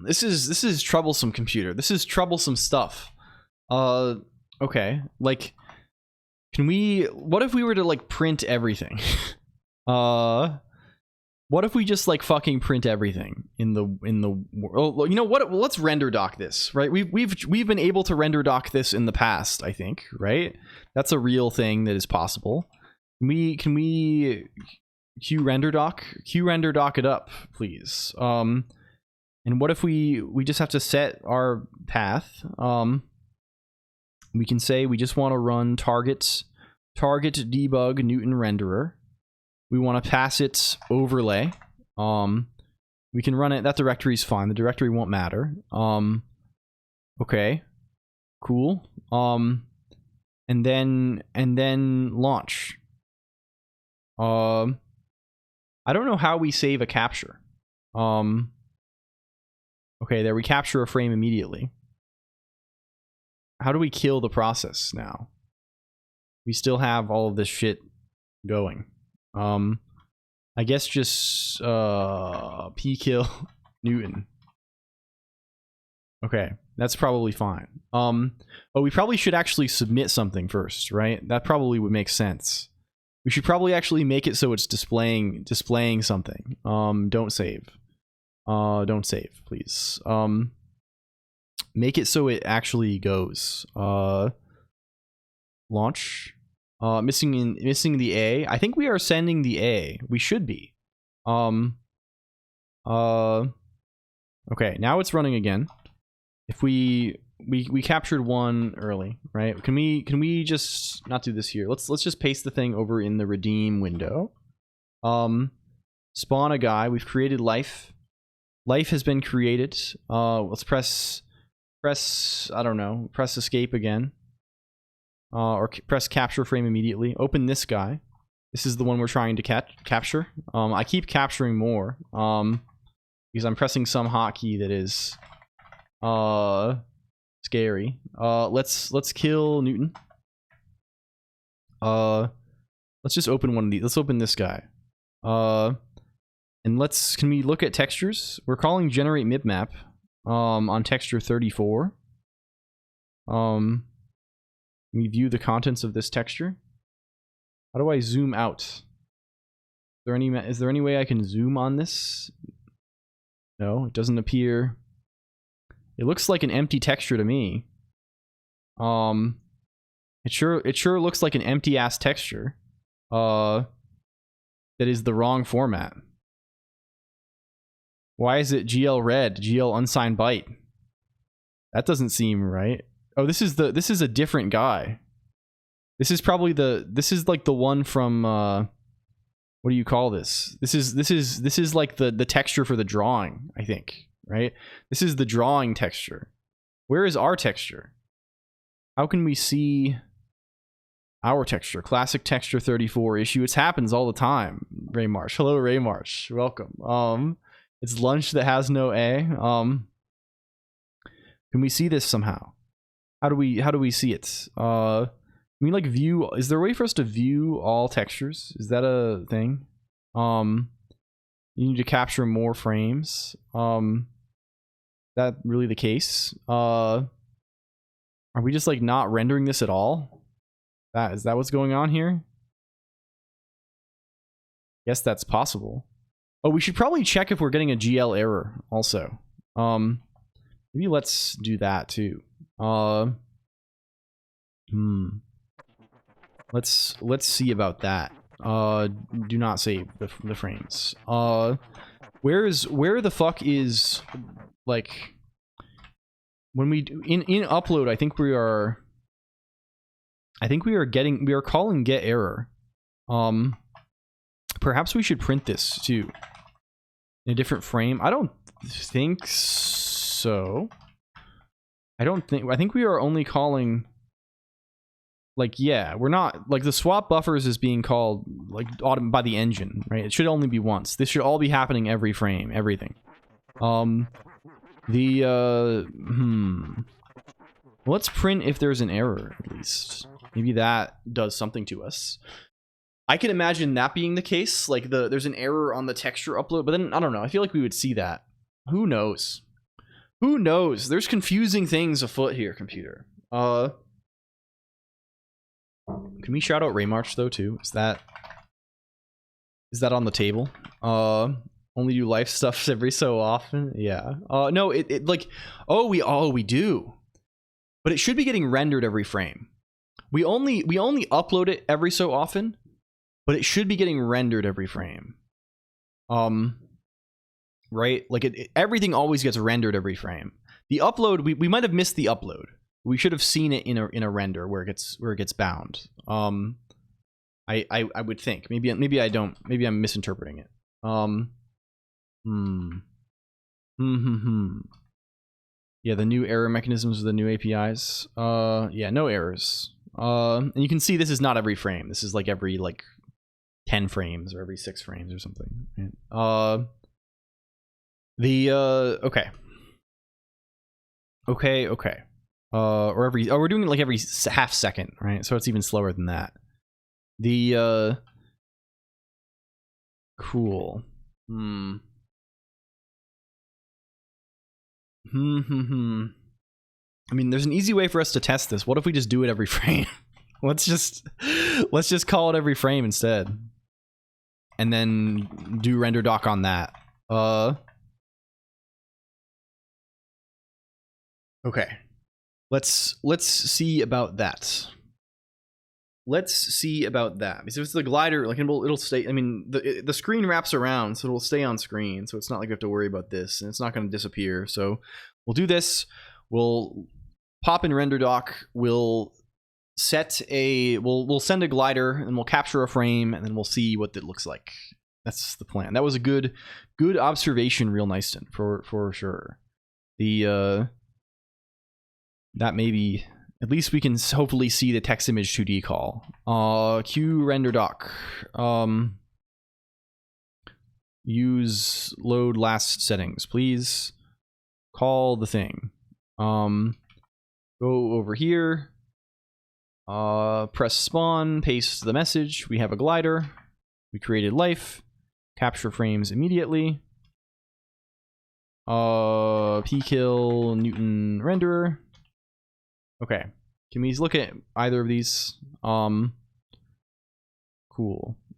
This is troublesome, computer. This is troublesome stuff. Okay, like, what if we were to like print everything? What if we just like fucking print everything in the world? You know what? Let's render doc this, right? We've been able to render doc this in the past, I think, right? That's a real thing that is possible. Can we Q render doc it up, please? And what if we just have to set our path? We can say we just want to run target debug Newton renderer. We want to pass it overlay. We can run it. That directory's fine. The directory won't matter. Okay, cool. And then launch. I don't know how we save a capture. Okay, there, we capture a frame immediately. How do we kill the process now? We still have all of this shit going. I guess just p-kill Newton. Okay, that's probably fine. Oh, we probably should actually submit something first, right? That probably would make sense. We should probably actually make it so it's displaying something. Don't save. Don't save, please. Make it so it actually goes. Launch. Missing the A. I think we are sending the A. We should be. Okay, now it's running again. If we captured one early, right? Can we just not do this here? Let's just paste the thing over in the redeem window. Spawn a guy. We've created life. Life has been created. Let's press I don't know, press escape again. Or press capture frame immediately. Open this guy. This is the one we're trying to capture. I keep capturing more because I'm pressing some hotkey that is scary. Let's kill Newton. Let's just open one of these. Let's open this guy. And can we look at textures? We're calling generate mipmap on texture 34. We view the contents of this texture. How do I zoom out? Is there any way I can zoom on this? No, it doesn't appear. It looks like an empty texture to me. It sure looks like an empty ass texture. That is the wrong format. Why is it GL red, GL unsigned byte? That doesn't seem right. Oh, this is a different guy. This is probably this is like the one from what do you call this? This is like the texture for the drawing, I think, right? This is the drawing texture. Where is our texture? How can we see our texture? Classic texture 34 issue. It happens all the time. Ray Marsh. Hello, Ray Marsh. Welcome. It's lunch that has no A. Can we see this somehow? How do we see it? Can we like view? Is there a way for us to view all textures? Is that a thing? You need to capture more frames. That really the case? Are we just like not rendering this at all? Is that what's going on here? Yes, that's possible. Oh, we should probably check if we're getting a GL error also. Maybe let's do that too. Let's see about that. Do not save the frames. Where the fuck is like when we do, in upload? I think we are calling get error. Perhaps we should print this too in a different frame. I don't think so. I think we are only calling, like, yeah, we're not, like, the swap buffers is being called, like, by the engine, right? It should only be once. This should all be happening every frame, everything. Let's print if there's an error, at least. Maybe that does something to us. I can imagine that being the case, like, there's an error on the texture upload, but then, I don't know, I feel like we would see that. Who knows? Who knows? There's confusing things afoot here, computer. Can we shout out Raymarch though too? Is that on the table? Only do life stuff every so often. Yeah. No, it like, we do, but it should be getting rendered every frame. We only upload it every so often, but it should be getting rendered every frame. Right? Like everything always gets rendered every frame. The upload, we might have missed the upload. We should have seen it in a render where it gets bound. I would think. Maybe I don't. Maybe I'm misinterpreting it. Yeah, the new error mechanisms with the new APIs. Yeah, no errors. And you can see this is not every frame. This is like every 10 frames or every 6 frames or something. Right? Okay. Or we're doing it like every half second, right? So it's even slower than that. Cool. I mean, there's an easy way for us to test this. What if we just do it every frame? let's just call it every frame instead, and then do render doc on that. Okay. Let's see about that. Because if it's the glider, like it'll stay. I mean, the screen wraps around, so it'll stay on screen. So it's not like we have to worry about this, and it's not going to disappear. So we'll do this. We'll pop in render doc. We'll send a glider, and we'll capture a frame, and then we'll see what it looks like. That's the plan. That was a good observation, Real Nyston, for sure. That maybe, at least we can hopefully see the text image 2D call. Q render doc. Use load last settings, please. Call the thing. Go over here. Press spawn, paste the message. We have a glider. We created life. Capture frames immediately. Pkill Newton renderer. Okay, can we look at either of these? Cool.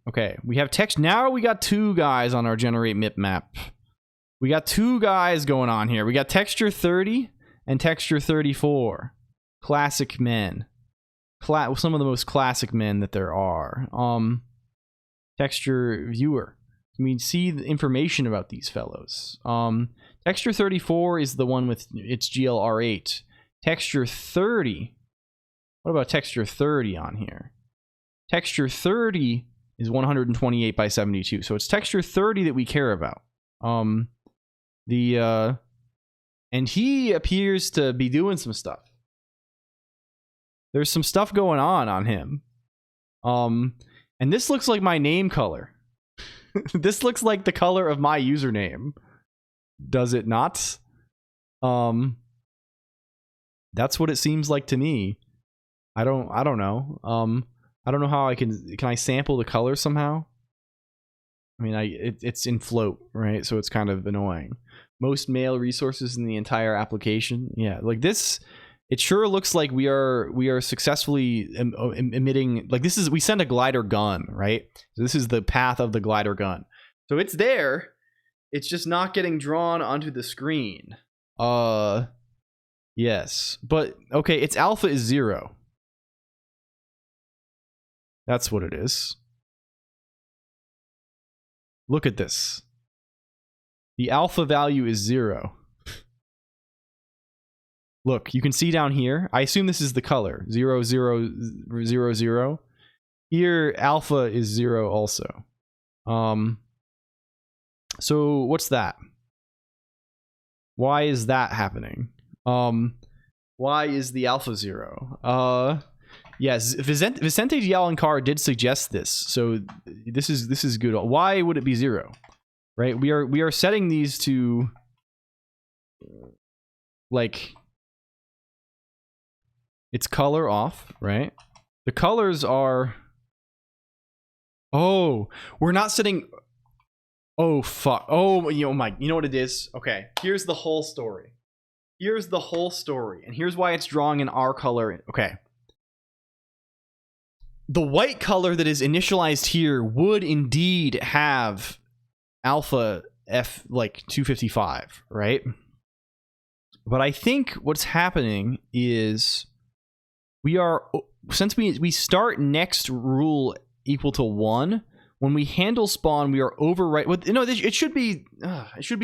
Okay, we have text. Now we got 2 guys on our generate mip map. We got 2 guys going on here. We got texture 30 and texture 34. Classic men. some of the most classic men that there are. Texture viewer. I mean, see the information about these fellows. Texture 34 is the one with its GLR8. Texture 30. What about texture 30 on here? Texture 30 is 128 by 72. So it's texture 30 that we care about. And he appears to be doing some stuff. There's some stuff going on him. And this looks like my name color. This looks like the color of my username. Does it not? That's what it seems like to me. I don't know. I don't know how I can I sample the color somehow? I mean, it's in float, right? So it's kind of annoying. Most male resources in the entire application. Yeah, like this, it sure looks like we are successfully emitting, like this is, we send a glider gun, right? So this is the path of the glider gun. So it's there. It's just not getting drawn onto the screen. Yes. But okay, its alpha is 0. That's what it is. Look at this. The alpha value is 0. Look, you can see down here. I assume this is the color. 0, 0, 0, 0. Here, alpha is 0 also. So what's that? Why is that happening? Why is the alpha 0? Yes, Vicente Gialancar did suggest this, so this is good. Why would it be 0? Right? We are setting these to like its color off, right? The colors are, oh, we're not setting, oh fuck, oh, you know what it is? Okay, here's the whole story. Here's the whole story, and here's why it's drawing in our color. Okay. The white color that is initialized here would indeed have alpha F like 255, right? But I think what's happening is we are, since we start next rule equal to 1, when we handle spawn, we are overwrite. Well, no, it should be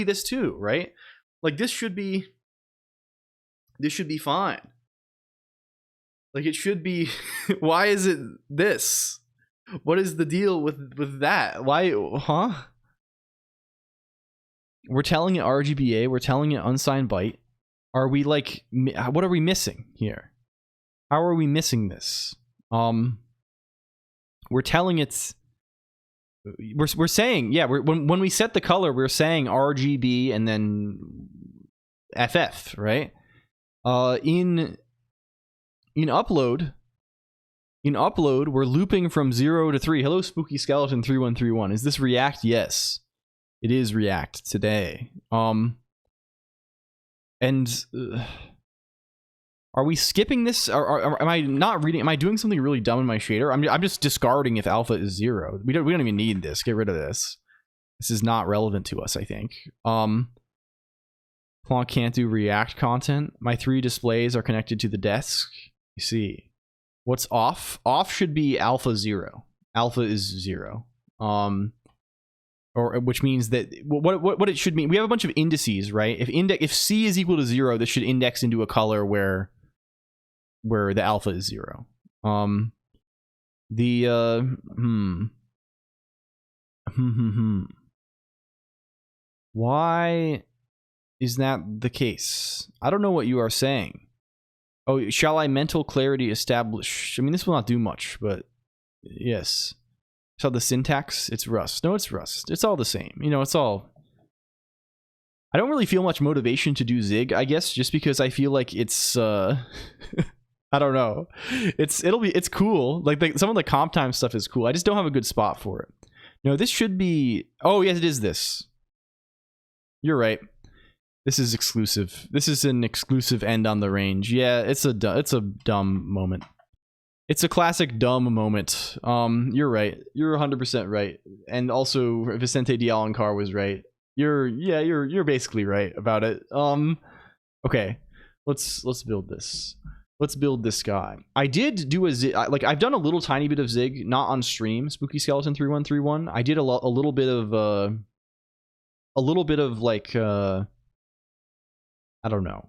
this too, right? Like this should be fine. Like it should be. Why is it this? What is the deal with that? Why, huh? We're telling it RGBA, we're telling it unsigned byte. Are we like, what are we missing here? How are we missing this? We're telling it's, we're saying, yeah, when we set the color, we're saying RGB and then FF, right? In upload, we're looping from 0 to 3. Hello, Spooky Skeleton 3131. Is this React? Yes, it is React today. And are we skipping this? Am I not reading? Am I doing something really dumb in my shader? I'm just discarding if alpha is 0. We don't even need this. Get rid of this. This is not relevant to us, I think. Colonq can't do React content. My 3 displays are connected to the desk. You see, what's off? Off should be alpha 0. Alpha is 0. Or which means that what it should mean. We have a bunch of indices, right? If C is equal to 0, this should index into a color where the alpha is 0. Why is that the case? I don't know what you are saying. Oh, shall I mental clarity establish? I mean, this will not do much, but yes. So the syntax, it's Rust. No, it's Rust. It's all the same. You know, it's all. I don't really feel much motivation to do Zig, I guess, just because I feel like it's I don't know. It's cool. Like some of the comp time stuff is cool. I just don't have a good spot for it. No, this should be. Oh, yes, it is this. You're right. This is exclusive. This is an exclusive end on the range. Yeah, it's a dumb moment. It's a classic dumb moment. You're right. You're 100% right. And also Vicente Gialancar was right. You're basically right about it. Okay. Let's build this. Let's build this guy. I did do a zig, like I've done a little tiny bit of zig, not on stream. Spooky Skeleton 3131. I did a little bit of like I don't know.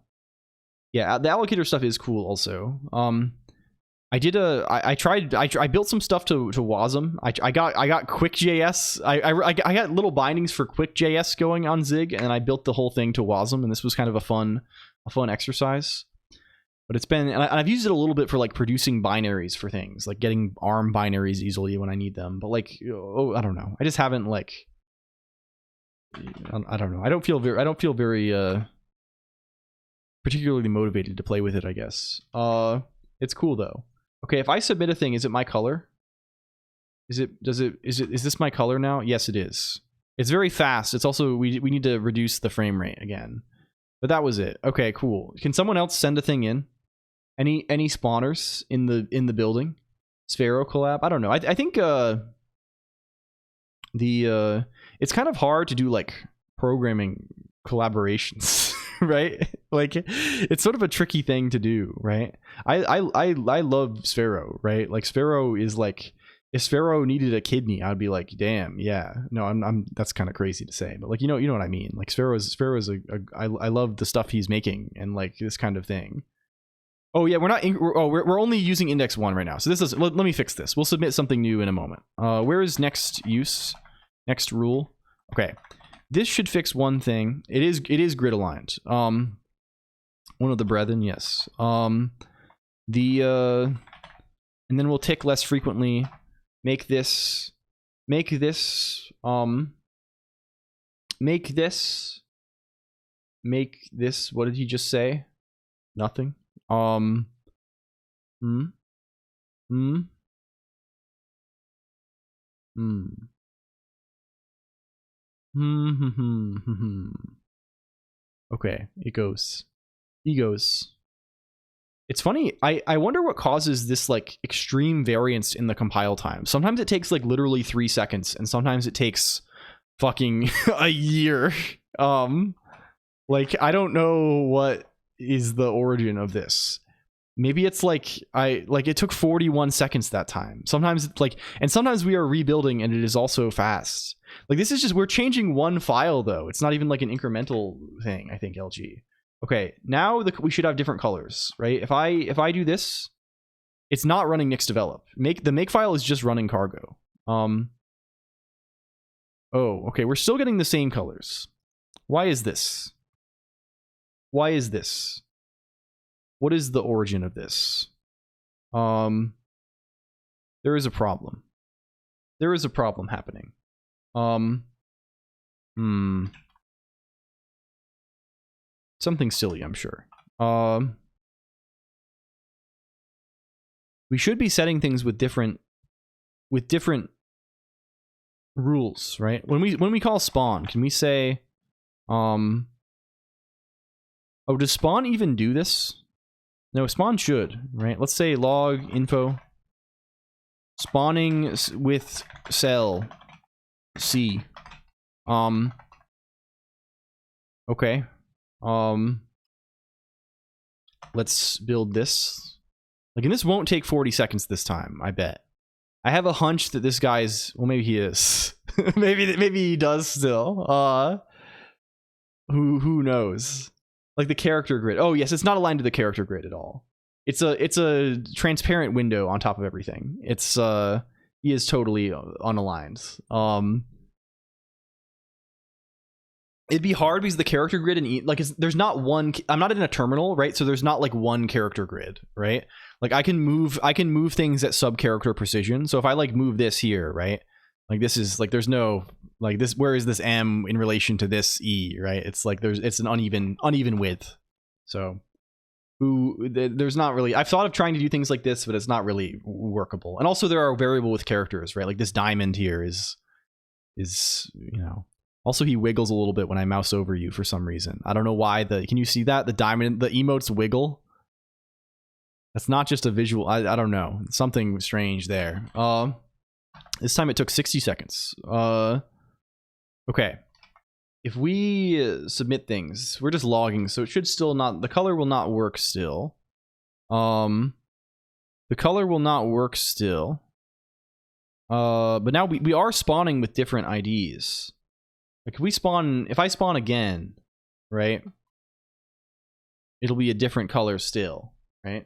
Yeah, the allocator stuff is cool also. I built some stuff to Wasm. I got QuickJS. I got little bindings for QuickJS going on Zig, and I built the whole thing to Wasm, and this was kind of a fun exercise. But it's been, and I've used it a little bit for like producing binaries for things, like getting ARM binaries easily when I need them. But like, oh, I don't know. I just haven't like, I don't know. I don't feel very particularly motivated to play with it, I guess. It's cool though. Okay, if I submit a thing, is it my color? Is this my color now? Yes, it is. It's very fast. It's also, we need to reduce the frame rate again. But that was it. Okay, cool. Can someone else send a thing in? Any spawners in the building? Sphero collab? I don't know. I think it's kind of hard to do like programming collaborations, right? Like it's sort of a tricky thing to do, right? I love Sphero, right? Like Sphero is like, if Sphero needed a kidney, I'd be like, damn, yeah. No, I'm that's kind of crazy to say, but like you know what I mean. Like Sphero is I love the stuff he's making and like this kind of thing. Oh yeah, we're only using index 1 right now. So this is, let me fix this. We'll submit something new in a moment. Where is next use? Next rule? Okay. This should fix one thing. It is grid aligned. One of the brethren, yes. And then we'll tick less frequently. Make this, what did he just say? Nothing. Okay, it goes. He goes. It's funny, I wonder what causes this like extreme variance in the compile time. Sometimes it takes like literally 3 seconds, and sometimes it takes fucking a year. Like I don't know what is the origin of this. Maybe it's like it took 41 seconds that time. Sometimes it's like, and sometimes we are rebuilding and it is also fast. Like this is just, we're changing one file though. It's not even like an incremental thing, I think, LG. Okay, now we should have different colors, right? If I do this, it's not running Nix develop. The make file is just running cargo. Oh, okay, we're still getting the same colors. Why is this? Why is this? What is the origin of this? There is a problem. There is a problem happening. Something silly, I'm sure. We should be setting things with different rules, right? When we call spawn, can we say oh, does spawn even do this? No, spawn should, right? Let's say log info spawning with cell C. Okay. Let's build this. Like, and this won't take 40 seconds this time, I bet. I have a hunch that this guy's, well, maybe he is. maybe he does still. Who knows? Like the character grid. Oh yes, it's not aligned to the character grid at all. It's a transparent window on top of everything. It's he is totally unaligned. It'd be hard because the character grid and there's not one. I'm not in a terminal, right? So there's not like one character grid, right? Like I can move things at sub character precision. So if I like move this here, right? Like this is like there's no like this. Where is this M in relation to this E, right? It's like it's an uneven width. So there's not really. I've thought of trying to do things like this, but it's not really workable. And also there are variable with characters, right? Like this diamond here is you know. Also, he wiggles a little bit when I mouse over you for some reason. I don't know why. Can you see that? The diamond, the emotes wiggle. That's not just a visual. I don't know. Something strange there. This time it took 60 seconds. Okay. If we submit things, we're just logging, so it should still not. The color will not work still. The color will not work still. But now we are spawning with different IDs. Like if I spawn again, right? It'll be a different color still, right?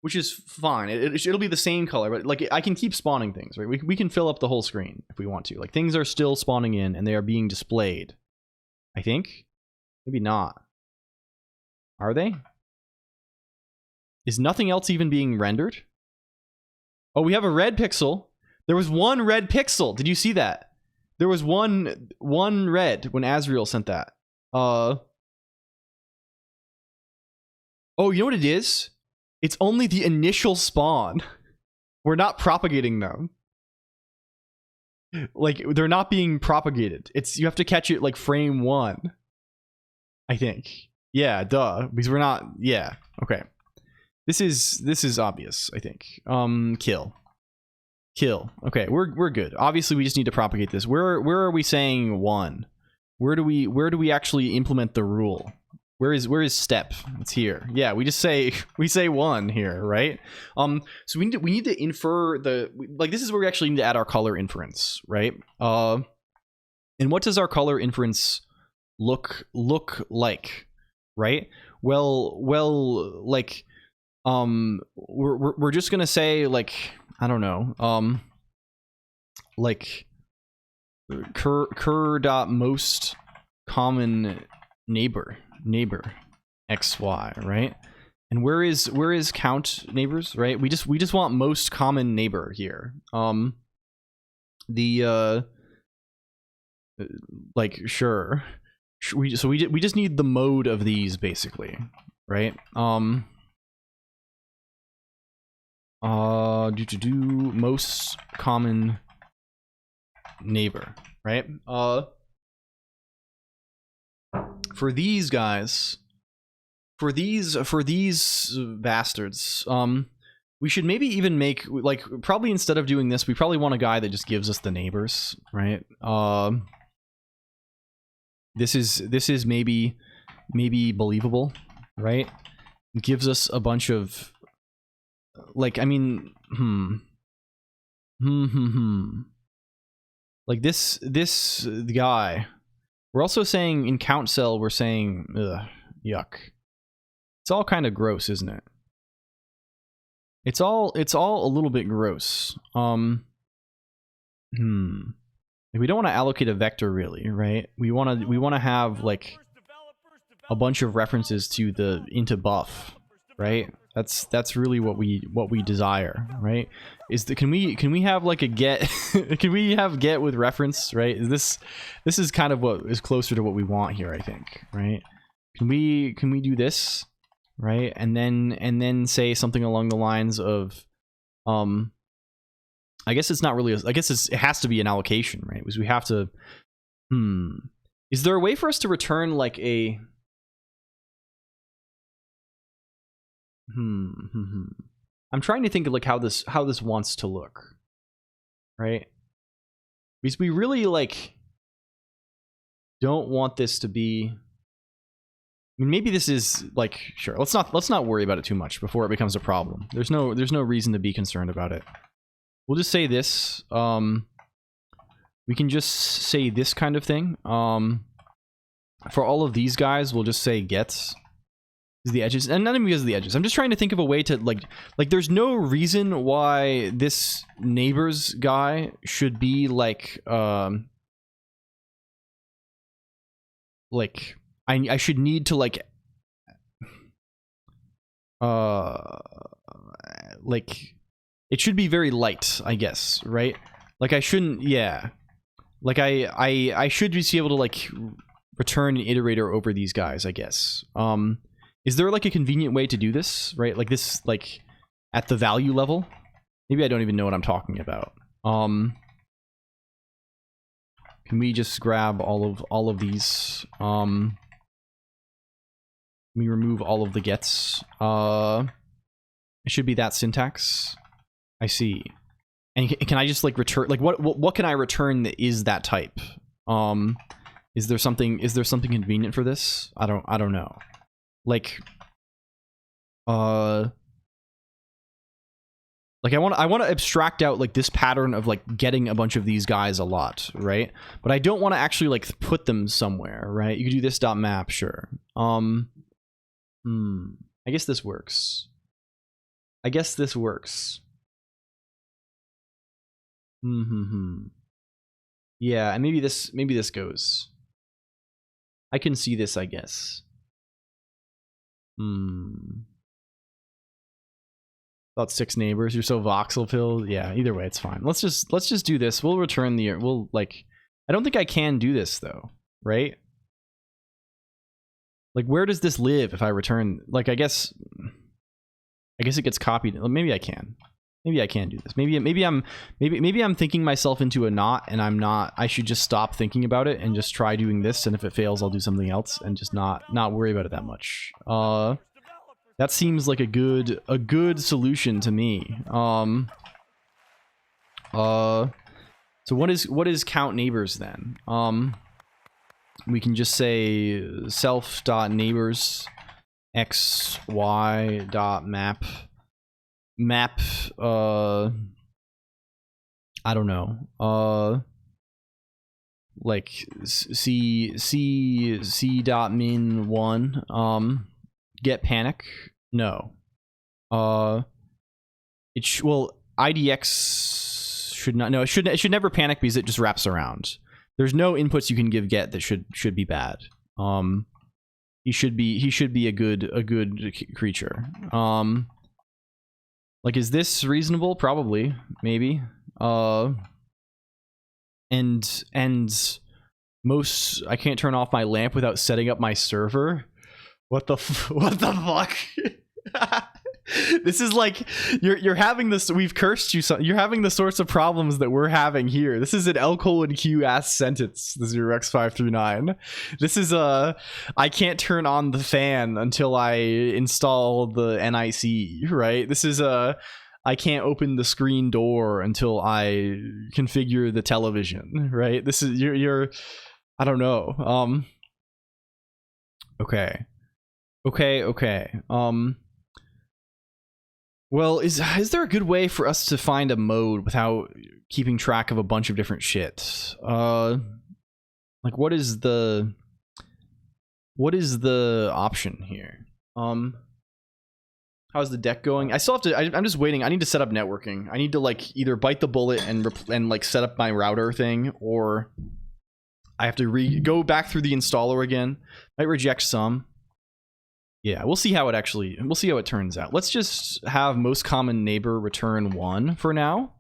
Which is fine. It'll be the same color, but like I can keep spawning things, right? We can fill up the whole screen if we want to. Like things are still spawning in and they are being displayed. I think. Maybe not. Are they? Is nothing else even being rendered? Oh, we have a red pixel. There was one red pixel. Did you see that? There was one red when Azriel sent that. Oh, you know what it is? It's only the initial spawn. We're not propagating them. Like, they're not being propagated. You have to catch it like frame 1. I think. Yeah, duh. Because we're not, yeah. Okay. This is obvious, I think. Kill. Okay, we're good. Obviously we just need to propagate this. Where are we saying 1? Where do we actually implement the rule? Where is step? It's here. Yeah, we say 1 here, right? So we need to infer like this is where we actually need to add our color inference, right? And what does our color inference look like, right? Well, like we're just gonna say like I don't know, like cur most common neighbor xy, right? And where is count neighbors, right? We just want most common neighbor here. Like sure, we just need the mode of these basically, right? Most common neighbor, right? For these guys, for these bastards, we should maybe even make, like, probably instead of doing this, we probably want a guy that just gives us the neighbors, right? This is maybe believable, right? It gives us a bunch of, like, I mean, like this guy. We're also saying in count cell, we're saying, ugh, yuck. It's all kind of gross, isn't it? It's all a little bit gross. Like, we don't want to allocate a vector really, right? We want to have like a bunch of references to the into buff, right? That's really what we desire, right? Can we have like a get can we have get with reference, right? This is kind of what is closer to what we want here, I think, right? Can we do this, right? And then say something along the lines of I guess it's not really I guess it has to be an allocation, right? Because we have to is there a way for us to return like a I'm trying to think of like how this wants to look, right? Because we really like don't want this to be. I mean, maybe this is like sure. Let's not worry about it too much before it becomes a problem. There's no reason to be concerned about it. We'll just say this. We can just say this kind of thing. For all of these guys, we'll just say gets. The edges, and not even because of the edges. I'm just trying to think of a way to like there's no reason why this neighbors guy should be like I should need to like it should be very light, I guess, right? Like I shouldn't, yeah. Like I should just be able to like return an iterator over these guys, I guess. Is there like a convenient way to do this, right? Like this, like at the value level? Maybe I don't even know what I'm talking about. Can we just grab all of these? Can we remove all of the gets? It should be that syntax. I see. And can I just like return like what can I return that is that type? Is there something convenient for this? I don't know. Like Like I want to abstract out like this pattern of like getting a bunch of these guys a lot, right? But I don't want to actually like put them somewhere, right? You could do this dot map, sure. I guess this works. I guess this works. Yeah, and maybe this goes. I can see this, I guess. About 6 neighbors. You're so voxel filled. Yeah, either way, it's fine. Let's just do this. We'll return the. We'll like. I don't think I can do this though, right? Like, where does this live if I return? Like, I guess it gets copied. Maybe I can. Maybe I can do this. Maybe I'm thinking myself into a knot, and I'm not. I should just stop thinking about it and just try doing this. And if it fails, I'll do something else and just not worry about it that much. That seems like a good solution to me. So what is count neighbors then? We can just say self.neighbors xy.map I don't know. Like c.min 1 get panic. No. Well, IDX should not. No, it should never panic because it just wraps around. There's no inputs you can give get that should be bad. He should be a good creature. Like, is this reasonable? Probably, maybe. And most, I can't turn off my lamp without setting up my server. What the fuck? This is like you're having this. We've cursed you. You're having the sorts of problems that we're having here. This is an LCOLONQ ass sentence. This is your X539. This is I can't turn on the fan until I install the NIC. Right. This is I can't open the screen door until I configure the television. Right. This is you're I don't know. Okay. Well, is there a good way for us to find a mode without keeping track of a bunch of different shit? Like, what is the option here? How's the deck going? I still have to. I'm just waiting. I need to set up networking. I need to like either bite the bullet and like set up my router thing, or I have to go back through the installer again. Might reject some. Yeah, we'll see how it turns out. Let's just have most common neighbor return 1 for now.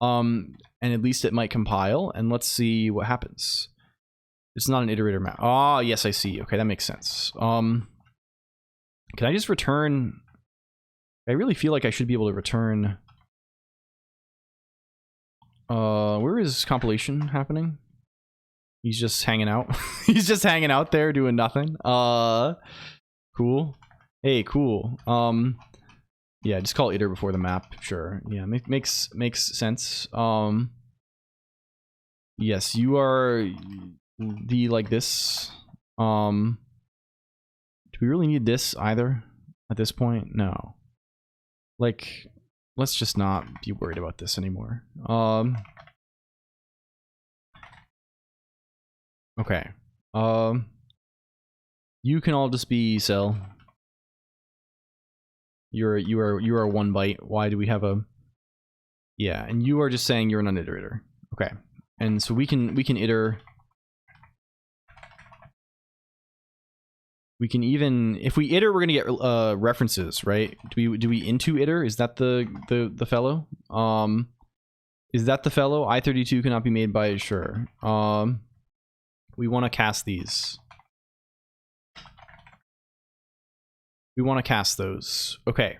And at least it might compile, and let's see what happens. It's not an iterator map. Oh, yes, I see. Okay, that makes sense. Can I just return? I really feel like I should be able to return. Where is compilation happening? He's just hanging out. He's just hanging out there doing nothing. Cool. Hey, cool. Yeah, just call iter before the map. Sure. Yeah, makes sense. Yes, you are the like this. Do we really need this either at this point? No. Like, let's just not be worried about this anymore. Okay. You can all just be cell. You are 1 byte. Why do we have a? Yeah, and you are just saying you're an uniterator. Okay, and so we can iter. We can even, if we iter, we're gonna get references, right? Do we into iter? Is that the fellow? Is that the fellow? I32 cannot be made by sure. We want to cast these. We want to cast those. Okay.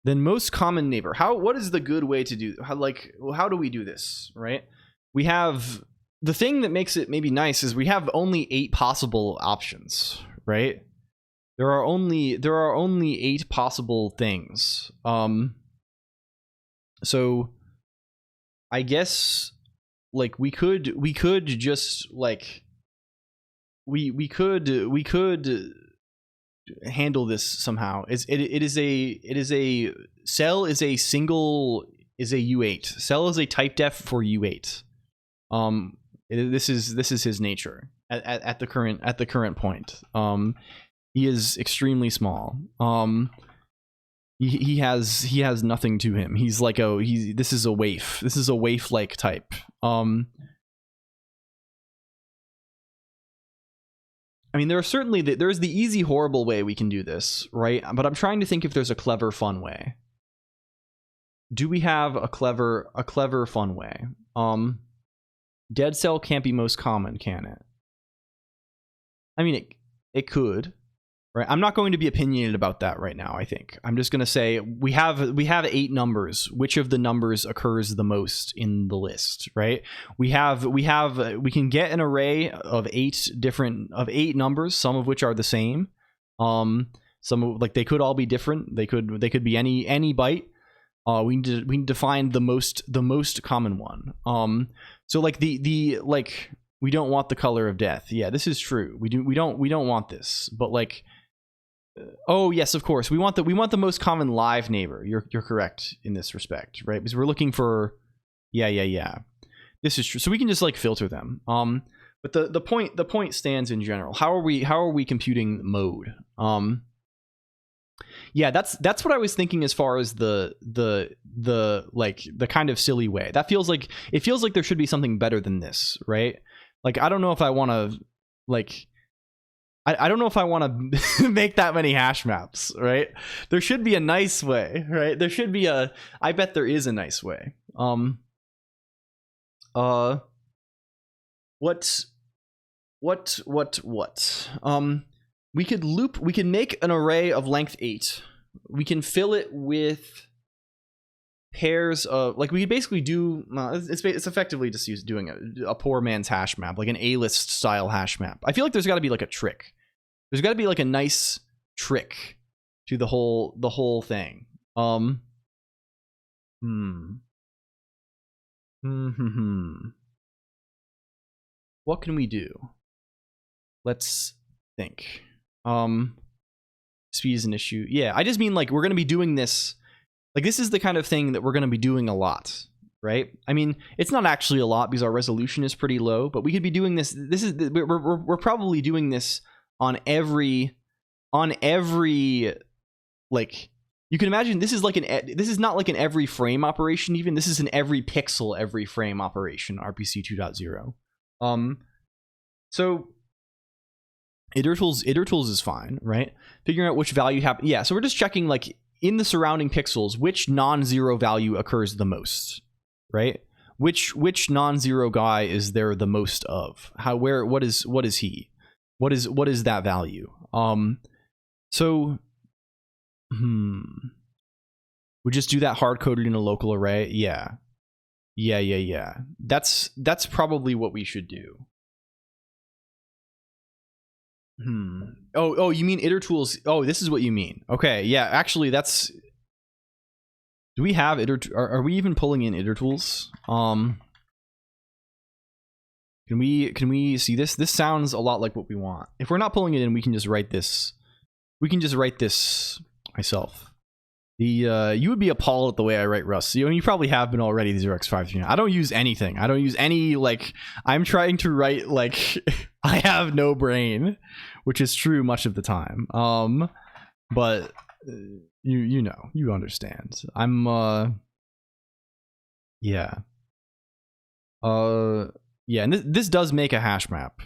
Then most common neighbor. What is the good way to do? How do we do this, right? We have the thing that makes it maybe nice is we have only 8 possible options, right? There are only 8 possible things. So I guess like we could just like we could handle this somehow. It is a cell is a single is a U8. Cell is a type def for U8. This is his nature at the current point. He is extremely small. He has nothing to him. He's like this is a waif. This is a waif like type. I mean, there's the easy horrible way we can do this, right? But I'm trying to think if there's a clever fun way. Do we have a clever fun way? Dead cell can't be most common, can it? I mean, it could, right? I'm not going to be opinionated about that right now. I think I'm just going to say we have 8 numbers. Which of the numbers occurs the most in the list, right? We can get an array of 8 numbers, some of which are the same. They could all be different. They could be any byte. We need to find the most common one. So like we don't want the color of death. Yeah, this is true. We don't want this. But like, oh yes, of course, we want the most common live neighbor. You're correct in this respect, right? Because we're looking for, yeah. This is true. So we can just like filter them. But the point stands in general. How are we computing mode? Yeah, that's what I was thinking as far as the kind of silly way. It feels like there should be something better than this, right? Like I don't know if I want to I don't know if I want to make that many hash maps, right? There should be a nice way, right? There should be I bet there is a nice way. What? We can make an array of length 8. We can fill it with pairs of, like, we could basically do, it's effectively just doing a poor man's hash map, like an A-list style hash map. I feel like there's got to be like a trick. There's got to be like a nice trick to the whole thing. What can we do? Let's think. Speed is an issue. Yeah, I just mean like we're going to be doing this. Like this is the kind of thing that we're going to be doing a lot, right? I mean, it's not actually a lot because our resolution is pretty low, but we could be doing this. We're probably doing this on every like, you can imagine this is not like an every frame operation even. This is an every pixel every frame operation, RPC 2.0. So itertools is fine, right? Figuring out which value happen. Yeah, so we're just checking like in the surrounding pixels which non-zero value occurs the most, right? Which non-zero guy is there the most of? What is he? What is that value? So we just do that hard coded in a local array. Yeah. That's probably what we should do. Oh, you mean itertools? Oh, this is what you mean. Okay, yeah, actually that's, do we have are we even pulling in itertools? Can we see this? This sounds a lot like what we want. If we're not pulling it in, we can just write this. We can just write this myself. You would be appalled at the way I write Rust. You probably have been already. These are X5. I don't use anything. I don't use any, like, I'm trying to write like I have no brain, which is true much of the time. But you know, you understand. I'm yeah. Yeah, and this does make a hash map.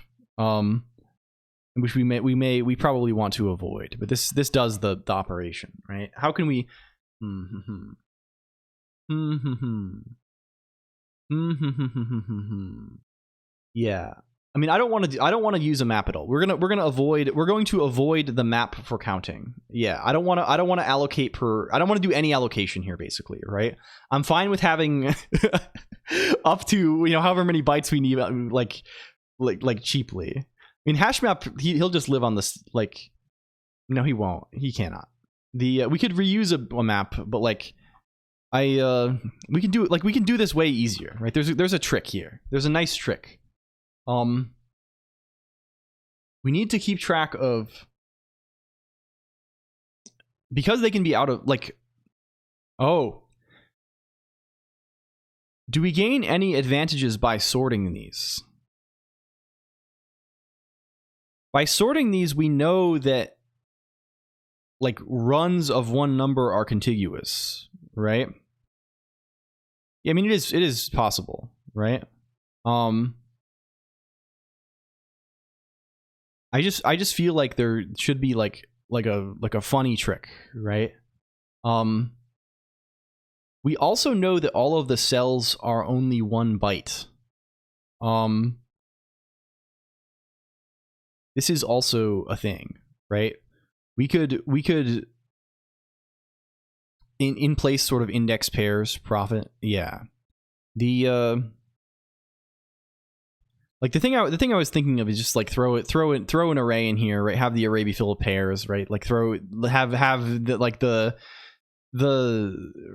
Which we probably want to avoid, but this does the operation, right? How can we yeah, I mean, I don't want to use a map at all. We're going to avoid the map for counting. Yeah, I don't want to allocate per, I don't want to do any allocation here, basically, right? I'm fine with having up to, however many bytes we need, like cheaply. I mean, hash map, he'll just live on this, like, no, he won't. He cannot. We could reuse a map, but like, we can do it, like, we can do this way easier, right? There's a trick here. There's a nice trick. We need to keep track of because they can be out of, like, oh. Do we gain any advantages by sorting these? By sorting these, we know that, like, runs of one number are contiguous, right? Yeah, I mean, it is possible, right? I just feel like there should be like a funny trick, right? We also know that all of the cells are only 1 byte. This is also a thing, right? We could in place sort of index pairs profit. Yeah. The like the thing I was thinking of is just like throw an array in here, right? Have the array be filled with pairs, right? Like have the like the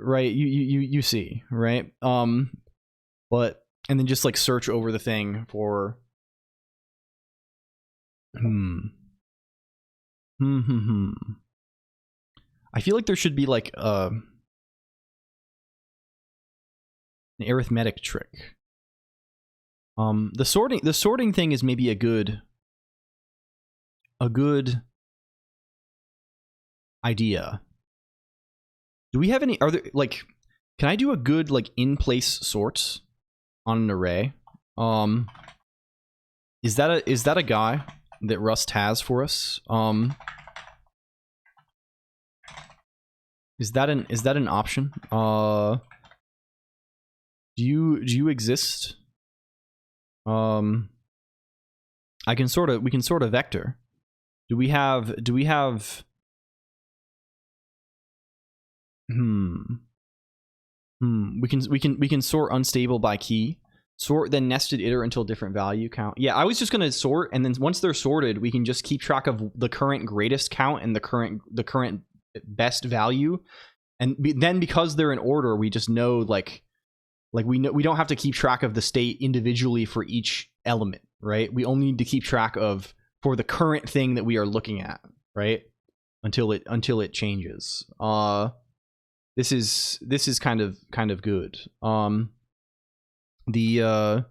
right, you see, right? But and then just like search over the thing for I feel like there should be like an arithmetic trick. The sorting thing is maybe a good idea. Do we have any, are there, like, can I do a good like in place sort on an array? Is that a guy that Rust has for us? Is that an option? Do you exist? We can sort of vector. Do we have we can sort unstable by key. Sort then nested iter until different value count. Yeah, I was just gonna sort, and then once they're sorted, we can just keep track of the current greatest count and the current best value, and then because they're in order, we just know like we don't have to keep track of the state individually for each element, right? We only need to keep track of for the current thing that we are looking at, right? Until it changes. This is kind of good. The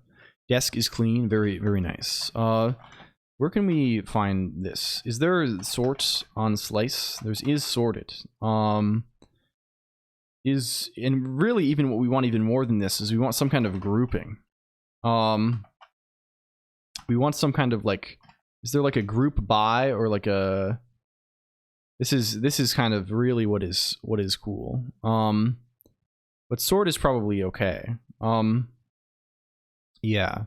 desk is clean, very nice. Where can we find this? Is there sorts on slice? There's is sorted. And really even what we want even more than this is we want some kind of grouping. We want some kind of like, is there like a group by or like a, this is kind of really what is cool. But sort is probably okay. Yeah.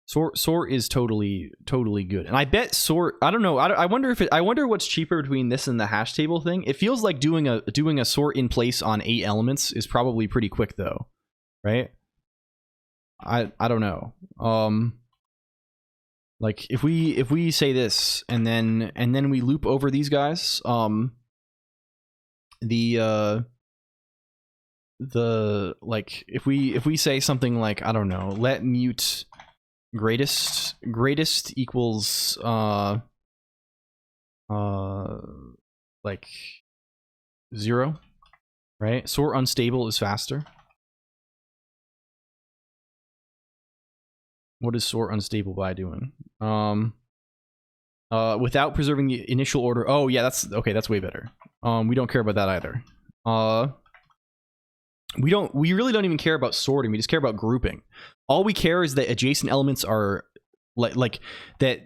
Sort is totally good, and I bet sort. I don't know. I wonder what's cheaper between this and the hash table thing. It feels like doing a sort in place on 8 elements is probably pretty quick though, right? I don't know. Like if we say this and then we loop over these guys, the like if we say something like, I don't know, let mute greatest equals like 0, right? Sort unstable is faster. What is sort unstable by doing? Without preserving the initial order. Oh yeah, that's okay, that's way better. We don't care about that either. We really don't even care about sorting, we just care about grouping. All we care is that adjacent elements are like that,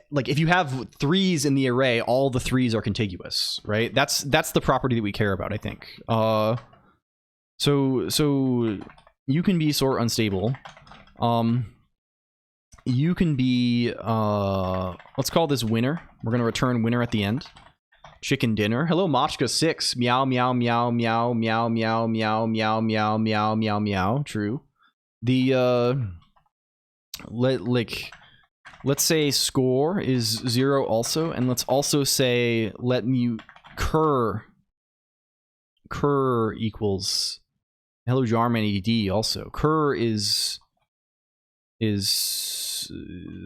like if you have 3s in the array, all the 3s are contiguous, right? That's the property that we care about, I think. So you can be sort unstable. You can be let's call this winner. We're gonna return winner at the end. Chicken dinner. Hello, Machka6. Meow, meow, meow, meow, meow, meow, meow, meow, meow, meow, meow, meow. True. The let's say score is 0 also, and let's also say let mute cur equals hello Jarman ED also. Cur is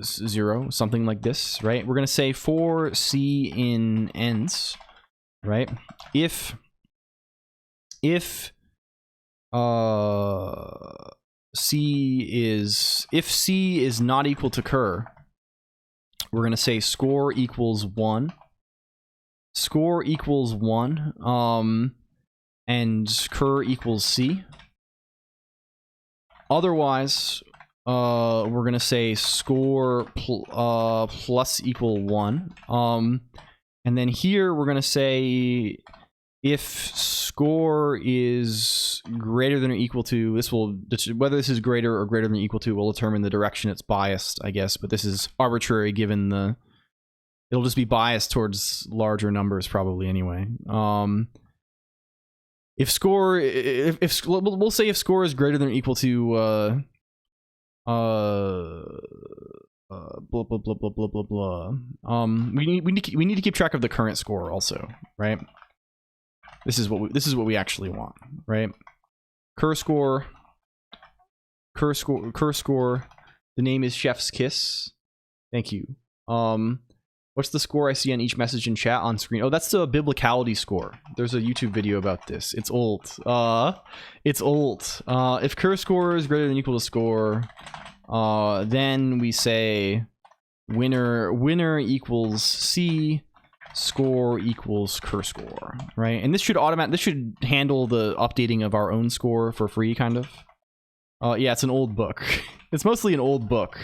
0, something like this, right? We're gonna say for C in ends, right? If C is not equal to cur, we're going to say score equals 1. Score equals 1, and cur equals C. Otherwise, we're going to say score plus equal 1. And then here we're going to say if score is greater than or equal to, this will, whether this is greater or greater than or equal to will determine the direction it's biased, I guess, but this is arbitrary given the, it'll just be biased towards larger numbers probably anyway. If score, if we'll say if score is greater than or equal to, blah blah blah blah blah blah blah. We need to keep track of the current score also, right? This is what we actually want, right? Cur score. The name is Chef's Kiss. Thank you. What's the score I see on each message in chat on screen? Oh, that's the biblicality score. There's a YouTube video about this. It's old. It's old. If cur score is greater than or equal to score, then we say winner equals C, score equals cur score, right? And this should handle the updating of our own score for free, kind of. Yeah, it's an old book. It's mostly an old book.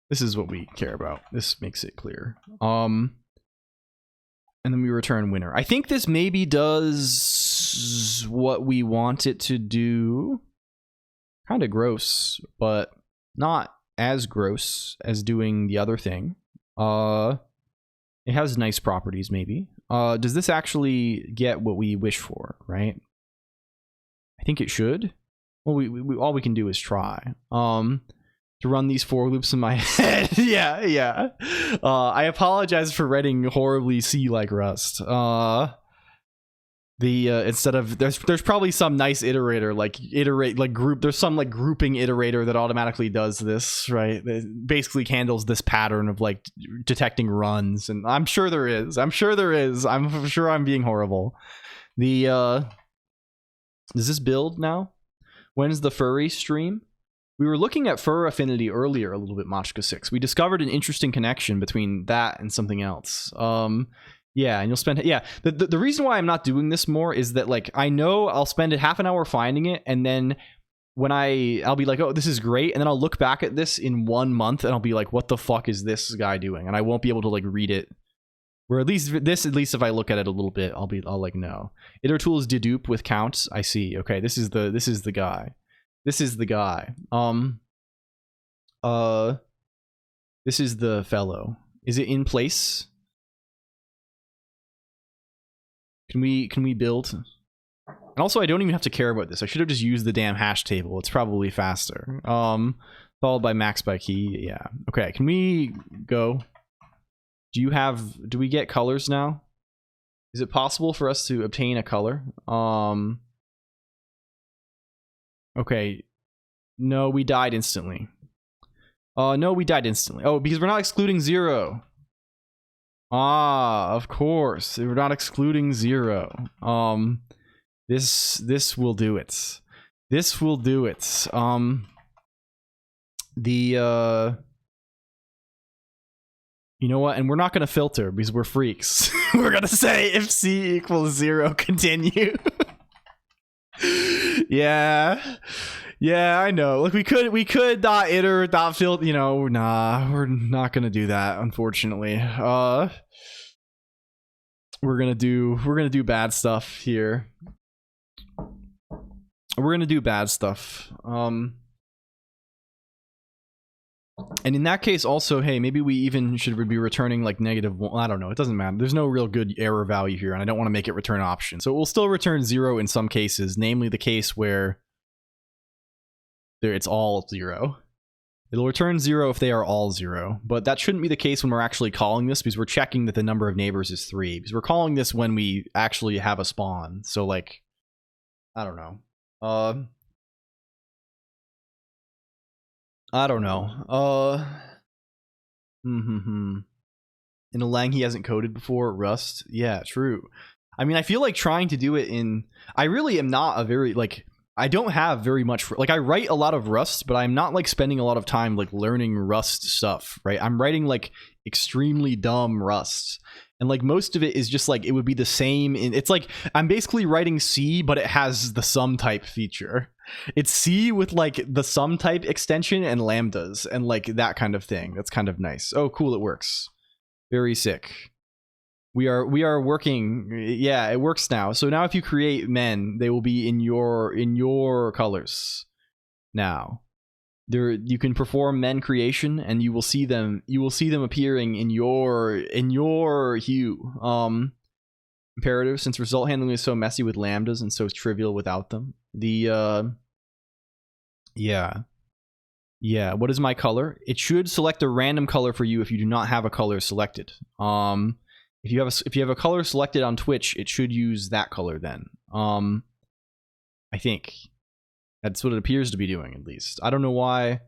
This is what we care about. This makes it clear. And then we return winner. I think this maybe does what we want it to do. Kind of gross, but not as gross as doing the other thing. It has nice properties, maybe. Does this actually get what we wish for, right? I think it should. Well, we all we can do is try. To run these for loops in my head. yeah. I apologize for writing horribly C-like Rust. Instead of there's probably some nice iterator there's some like grouping iterator that automatically does this, right? It basically handles this pattern of like detecting runs, and I'm sure there is. I'm sure I'm being horrible. Does this build now? When's the furry stream? We were looking at fur affinity earlier a little bit, Machka 6. We discovered an interesting connection between that and something else. Yeah, and you'll spend... Yeah, the reason why I'm not doing this more is that, like, I know I'll spend half an hour finding it, and then when I'll be like, oh, this is great, and then I'll look back at this in 1 month, and I'll be like, what the fuck is this guy doing? And I won't be able to, like, read it. Or at least if I look at it a little bit, I'll like, no. Itertool is dedupe with counts. I see. Okay, this is the guy. This is the guy. This is the fellow. Is it in place? Can we build? And also, I don't even have to care about this. I should have just used the damn hash table. It's probably faster. Followed by max by key. Yeah. Okay, can we go? Do we get colors now? Is it possible for us to obtain a color? Okay. No, we died instantly. No, we died instantly. Oh, because we're not excluding 0. Ah, of course. We're not excluding 0. This will do it. This will do it. You know what? And we're not going to filter because we're freaks. We're going to say if C equals 0, continue. Yeah. Yeah, I know. Like we could dot iter dot filter, you know, nah, we're not going to do that, unfortunately. We're going to do bad stuff here. We're going to do bad stuff. And in that case also, hey, maybe we even should be returning like -1. I don't know. It doesn't matter. There's no real good error value here, and I don't want to make it return option. So it will still return 0 in some cases, namely the case where it's all 0. It'll return 0 if they are all 0, but that shouldn't be the case when we're actually calling this, because we're checking that the number of neighbors is 3, because we're calling this when we actually have a spawn. So like, I don't know. I don't know. in a lang he hasn't coded before. Rust. Yeah, true. I mean, I feel like trying to do it in... I really am not a very, like... I don't have very much... Like, I write a lot of Rust, but I'm not, like, spending a lot of time, like, learning Rust stuff, right? I'm writing, like, extremely dumb Rust. And, like, most of it is just, like, it would be the same... It's, like, I'm basically writing C, but it has the sum type feature. It's C with, like, the sum type extension and lambdas and, like, that kind of thing. That's kind of nice. Oh, cool, it works. Very sick. We are working. Yeah, it works now. So now if you create men, they will be in your colors. Now, there you can perform men creation, and you will see them appearing in your hue. Imperative, since result handling is so messy with lambdas and so trivial without them. Yeah. What is my color? It should select a random color for you if you do not have a color selected. If you have a color selected on Twitch, it should use that color then. I think that's what it appears to be doing, at least. I don't know why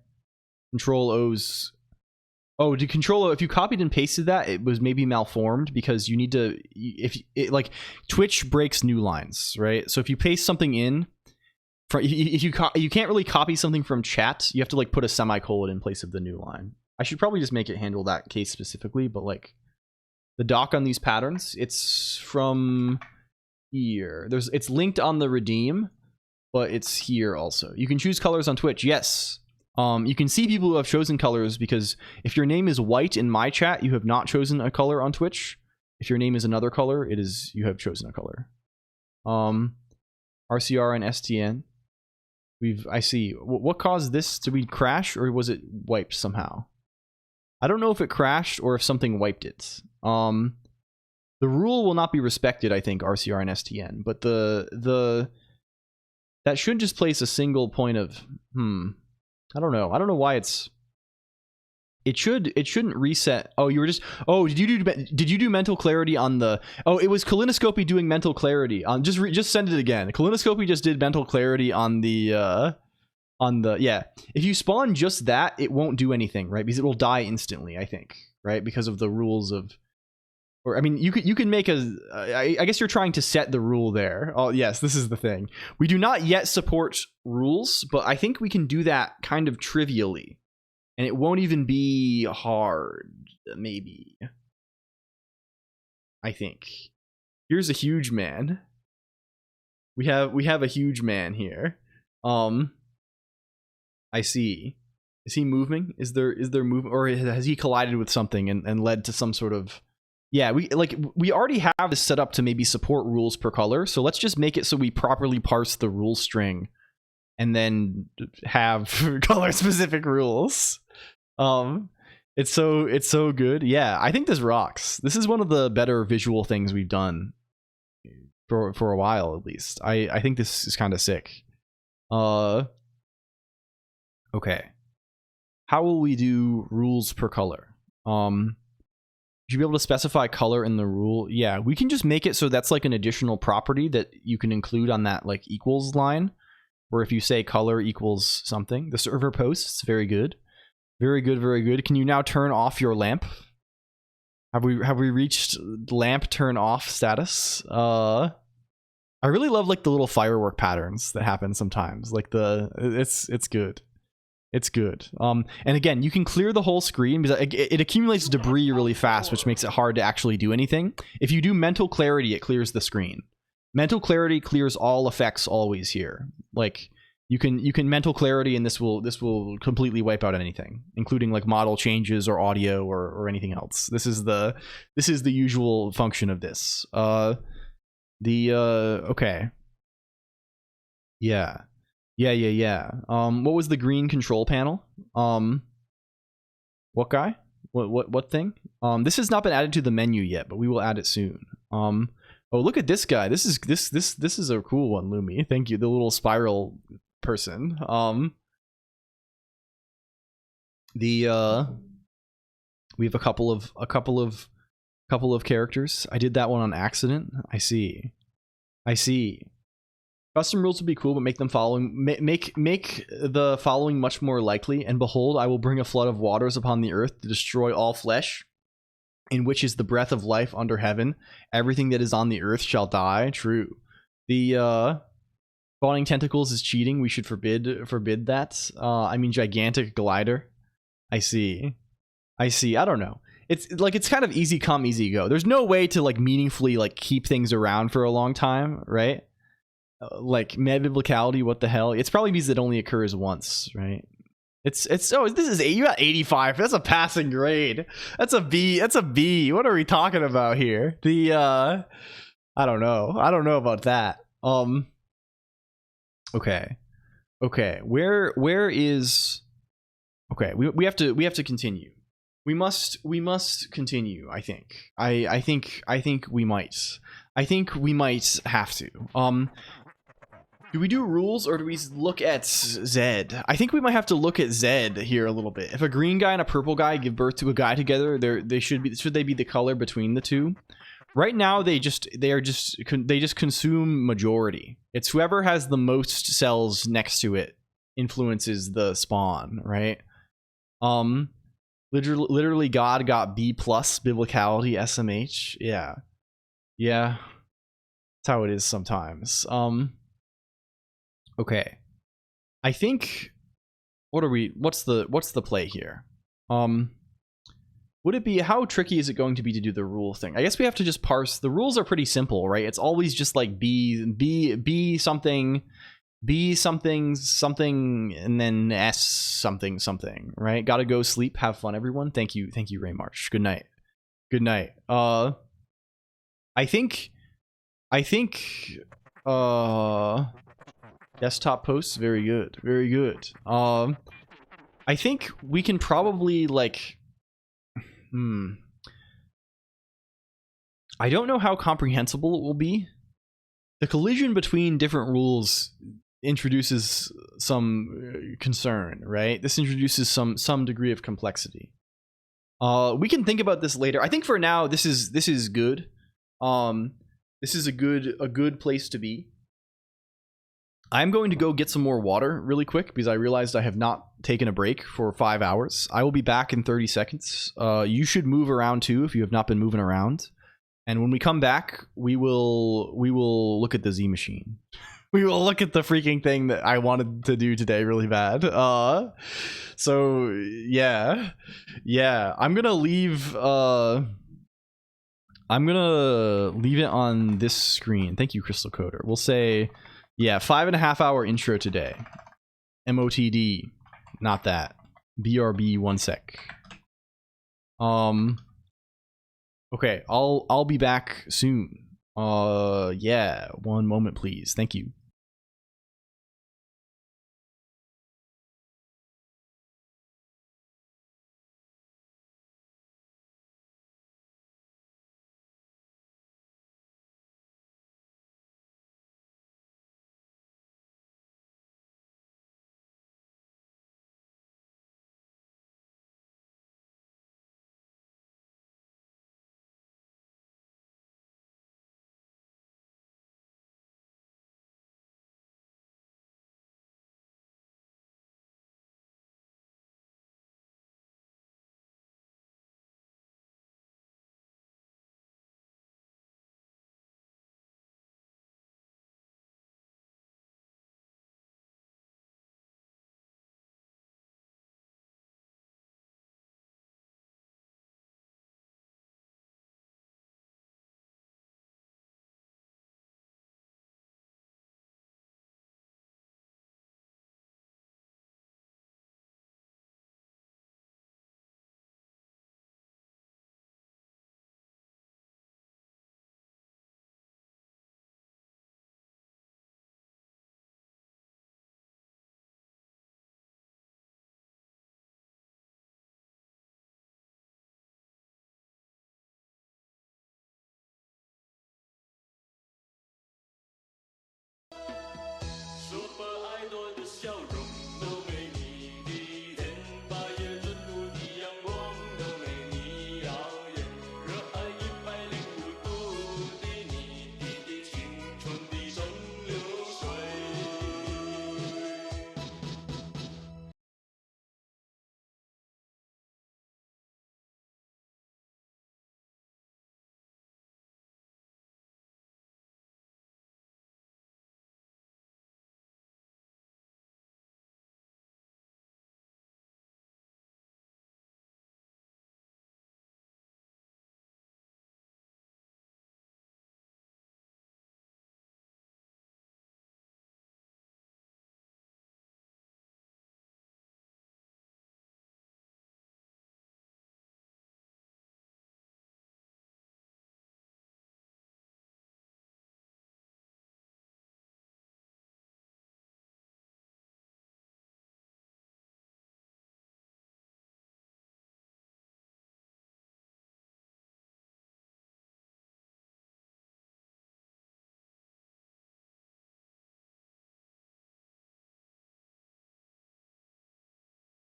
Control O's... Oh, did Control O, if you copied and pasted that, it was maybe malformed because you need to... like, Twitch breaks new lines, right? So if you paste something in... you can't really copy something from chat. You have to, like, put a semicolon in place of the new line. I should probably just make it handle that case specifically, but, like... The doc on these patterns, it's from here. It's linked on the redeem, but it's here also. You can choose colors on Twitch. Yes. You can see people who have chosen colors because if your name is white in my chat, you have not chosen a color on Twitch. If your name is another color, you have chosen a color. RCR and STN. I see. What caused this? Did we crash or was it wiped somehow? I don't know if it crashed or if something wiped it. The rule will not be respected, I think, RCR and STN, but that should just place a single point of I don't know why it shouldn't reset. Oh, you were just... Oh, did you do mental clarity on the... Oh, it was Colonoscopy doing mental clarity on... Just send it again. Colonoscopy just did mental clarity on the yeah. If you spawn just that, it won't do anything, right? Because it will die instantly, I think, right? Because of the rules of... Or, I mean, you can make a... I guess you're trying to set the rule there. Oh, yes, this is the thing. We do not yet support rules, but I think we can do that kind of trivially. And it won't even be hard, maybe. I think. Here's a huge man. We have a huge man here. I see. Is he moving? Is there movement, or has he collided with something and led to some sort of... Yeah, we already have this set up to maybe support rules per color, so let's just make it so we properly parse the rule string and then have color specific rules. It's so good. Yeah, I think this rocks. This is one of the better visual things we've done for a while, at least. I think this is kind of sick. Okay. How will we do rules per color? Should be able to specify color in the rule. Yeah, we can just make it so that's like an additional property that you can include on that like equals line, where if you say color equals something, the server posts. Very good. Very good, very good. Can you now turn off your lamp? Have we reached lamp turn off status? I really love like the little firework patterns that happen sometimes. Like it's good. It's good. And again, you can clear the whole screen because it accumulates debris really fast, which makes it hard to actually do anything. If you do mental clarity, it clears the screen. Mental clarity clears all effects always here. Like you can mental clarity, and this will completely wipe out anything, including like model changes or audio or anything else. This is the usual function of this. Okay. Yeah. What was the green control panel? What guy? What thing? This has not been added to the menu yet, but we will add it soon. Oh, look at this guy. This is a cool one, Lumi. Thank you. The little spiral person. We have a couple of characters. I did that one on accident. I see. Custom rules would be cool, but make them make the following much more likely. And behold, I will bring a flood of waters upon the earth to destroy all flesh. in which is the breath of life under heaven. Everything that is on the earth shall die. True. The spawning tentacles is cheating. We should forbid that. I mean, gigantic glider. I see. I don't know. It's like, it's kind of easy come, easy go. There's no way to like meaningfully like keep things around for a long time, right? Like meta-biblicality, what the hell? It's probably because it only occurs once, right? It's oh, this is you got 85. That's a passing grade. That's a B. That's a B. What are we talking about here? The I don't know about that. Okay. Where is, okay, we have to continue. We must continue. I think we might have to. Do we do rules or do we look at Z? I think we might have to look at Z here a little bit. If a green guy and a purple guy give birth to a guy together, should they be the color between the two? Right now they just consume majority. It's whoever has the most cells next to it influences the spawn, right? Literally God got B+ biblicality SMH. Yeah. That's how it is sometimes. Okay. I think what's the play here? Would it be, how tricky is it going to be to do the rule thing? I guess we have to just parse. The rules are pretty simple, right? It's always just like B something, and then S something, right? Gotta go sleep. Have fun, everyone. Thank you, Ray March. Good night. I think desktop posts, very good. I think we can probably like, I don't know how comprehensible it will be. The collision between different rules introduces some concern, right? This introduces some degree of complexity. We can think about this later. I think for now this is good. This is a good place to be. I'm going to go get some more water really quick because I realized I have not taken a break for 5 hours. I will be back in 30 seconds. You should move around too if you have not been moving around. And when we come back, we will look at the Z machine. We will look at the freaking thing that I wanted to do today really bad. So yeah. I'm gonna leave it on this screen. Thank you, Crystal Coder. We'll say, yeah, 5.5 hour intro today. MOTD, not that. BRB 1 sec. Okay, I'll be back soon. Yeah, 1 moment please. Thank you.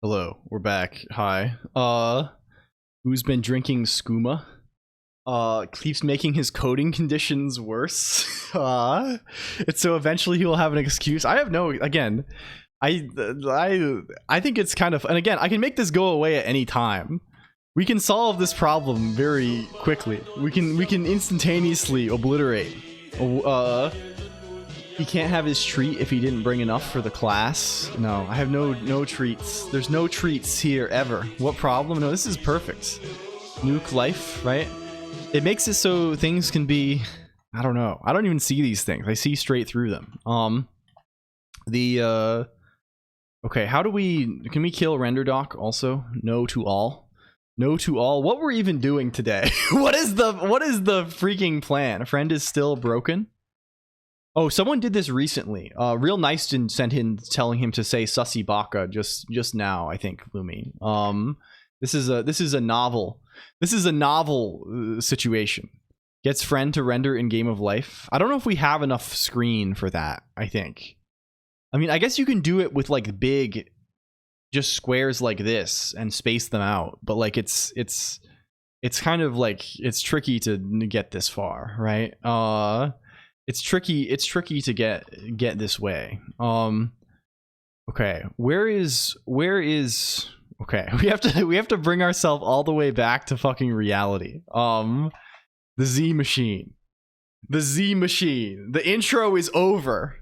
Hello, we're back. Hi. Who's been drinking skooma? Keeps making his coding conditions worse. And so eventually he will have an excuse. I have no, again, I think it's kind of, and again, I can make this go away at any time. We can solve this problem very quickly. We can instantaneously obliterate. He can't have his treat if he didn't bring enough for the class. No, I have no treats. There's no treats here ever. What problem? No, this is perfect. Nuke life, right? It makes it so things can be, I don't know. I don't even see these things. I see straight through them. Okay, how do can we kill render doc also? No to all. No to all. What we're even doing today? What is the freaking plan? A friend is still broken? Oh, someone did this recently. Real Niceden sent in telling him to say Sussy Baka just now, I think, Lumi. This is a novel. This is a novel situation. Gets friend to render in game of life. I don't know if we have enough screen for that, I think. I mean, I guess you can do it with like big just squares like this and space them out, but like it's kind of like it's tricky to get this far, right? It's tricky to get this way. Okay, where is okay, we have to bring ourselves all the way back to fucking reality. The Z machine. The Z machine. The intro is over.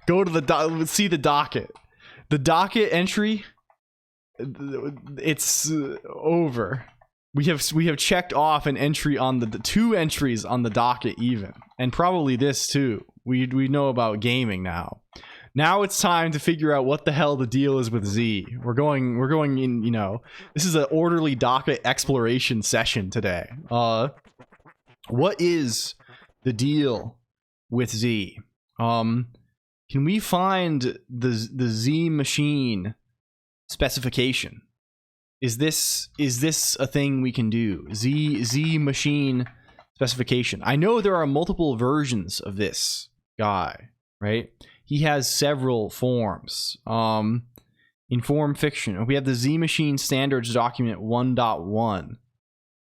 Go to see the docket. The docket entry, it's over. We have checked off an entry on the 2 entries on the docket even, and probably this too. We know about gaming now. Now it's time to figure out what the hell the deal is with Z. We're going in, you know, this is an orderly docket exploration session today. What is the deal with Z? Can we find the Z machine specification? Is this a thing we can do? Z machine specification. I know there are multiple versions of this guy, right? He has several forms. In form fiction, we have the Z machine standards document 1.1.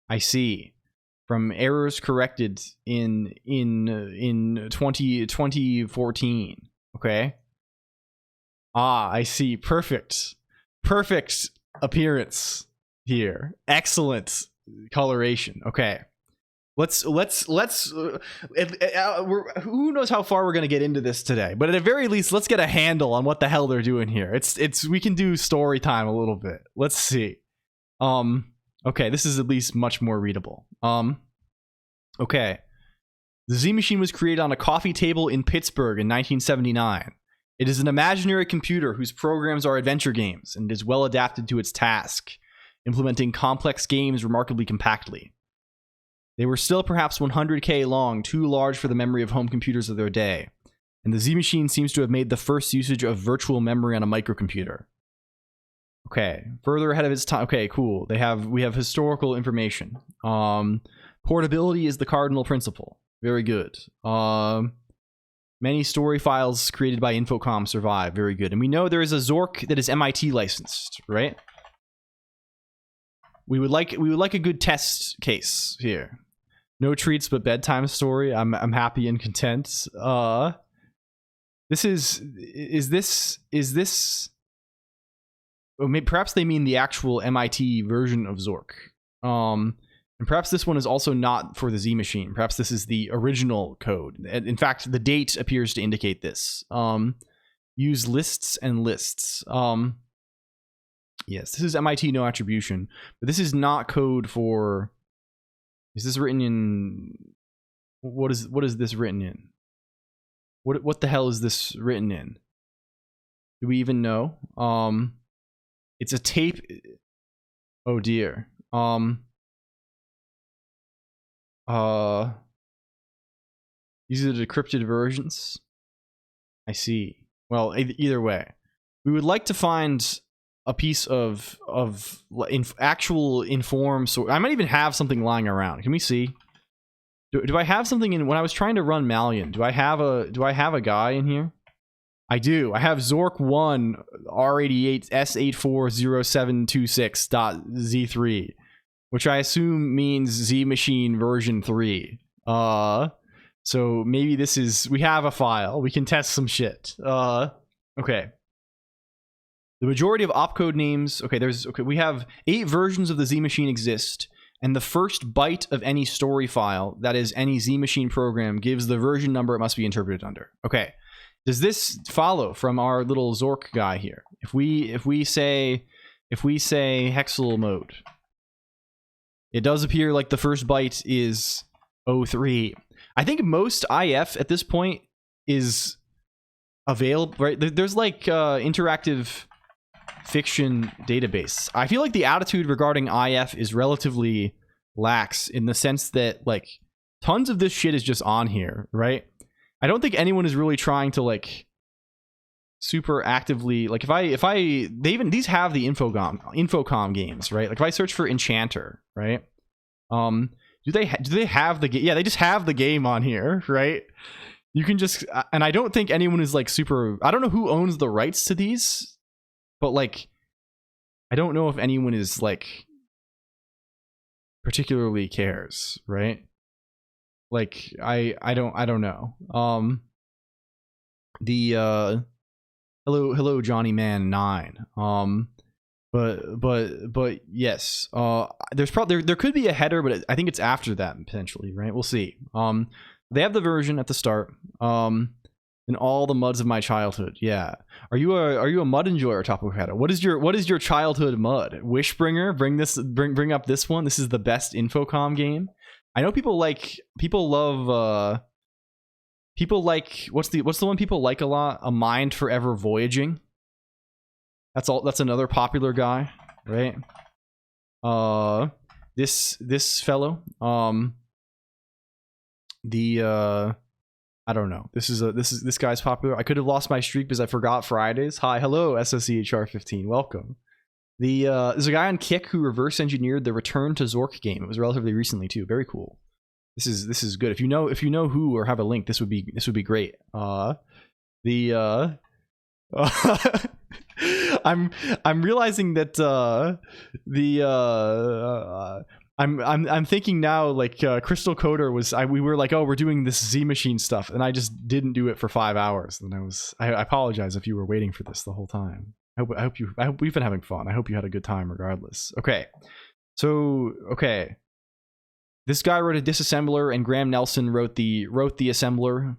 I see. From errors corrected in 2014. Okay. Ah, I see. Perfect appearance here. Excellent coloration. Okay. Let's who knows how far we're going to get into this today, but at the very least, let's get a handle on what the hell they're doing here. We can do story time a little bit. Let's see. Okay, this is at least much more readable. Okay. The Z machine was created on a coffee table in Pittsburgh in 1979. It is an imaginary computer whose programs are adventure games and is well adapted to its task, implementing complex games remarkably compactly. They were still perhaps 100K long, too large for the memory of home computers of their day, and the Z machine seems to have made the first usage of virtual memory on a microcomputer. Okay, further ahead of its time. Okay, cool. We have historical information. Portability is the cardinal principle. Very good. Many story files created by Infocom survive. Very good. And we know there is a Zork that is MIT licensed, right? We would like a good test case here. No treats but bedtime story. I'm happy and content. Is this well, maybe, perhaps they mean the actual MIT version of Zork. And perhaps this one is also not for the Z machine. Perhaps this is the original code. In fact, the date appears to indicate this. Use lists and lists. Yes, this is MIT no attribution, but this is not code for. Is this written in? What is this written in? What the hell is this written in? Do we even know? It's a tape. Oh dear. These are the decrypted versions. I see. Well, either way, we would like to find a piece of actual inform. So I might even have something lying around. Can we see? Do I have something in when I was trying to run Malian? Do I have a guy in here? I do. I have Zork1 R88 S840726.Z3, which I assume means Z Machine version 3. So maybe this is, we have a file. We can test some shit. Okay. The majority of opcode names, we have 8 versions of the Z Machine exist, and the first byte of any story file, that is any Z Machine program, gives the version number it must be interpreted under. Okay. Does this follow from our little Zork guy here? If we say hexel mode, it does appear like the first byte is 03. I think most IF at this point is available, right? There's like interactive fiction database. I feel like the attitude regarding IF is relatively lax in the sense that like tons of this shit is just on here, right? I don't think anyone is really trying to like super actively like these have the infocom games, right? Like if I search for Enchanter, right? Do they have the game? Yeah, they just have the game on here, right? You can just, and I don't think anyone is like super, I don't know who owns the rights to these, but like I don't know if anyone is like particularly cares, right? Like I don't know. Hello Johnny Man 9. But yes. There could be a header, but I think it's after that potentially, right? We'll see. They have the version at the start. And all the muds of my childhood. Yeah. Are you a mud enjoyer, Topo Header? What is your childhood mud? Wishbringer, bring up this one. This is the best Infocom game. I know people like what's the one people like a lot? A Mind Forever Voyaging. That's another popular guy, right? This fellow, I don't know. This guy's popular. I could have lost my streak because I forgot Fridays. Hi, hello, SSEHR15. Welcome. There's a guy on Kick who reverse engineered the Return to Zork game. It was relatively recently too. Very cool. This is good. If you know who or have a link, this would be great. I'm realizing that I'm thinking now like Crystal Coder was we were like, oh, we're doing this Z Machine stuff, and I just didn't do it for 5 hours. And I apologize if you were waiting for this the whole time. I hope we've been having fun. I hope you had a good time regardless. Okay. So, okay. This guy wrote a disassembler and Graham Nelson wrote the assembler.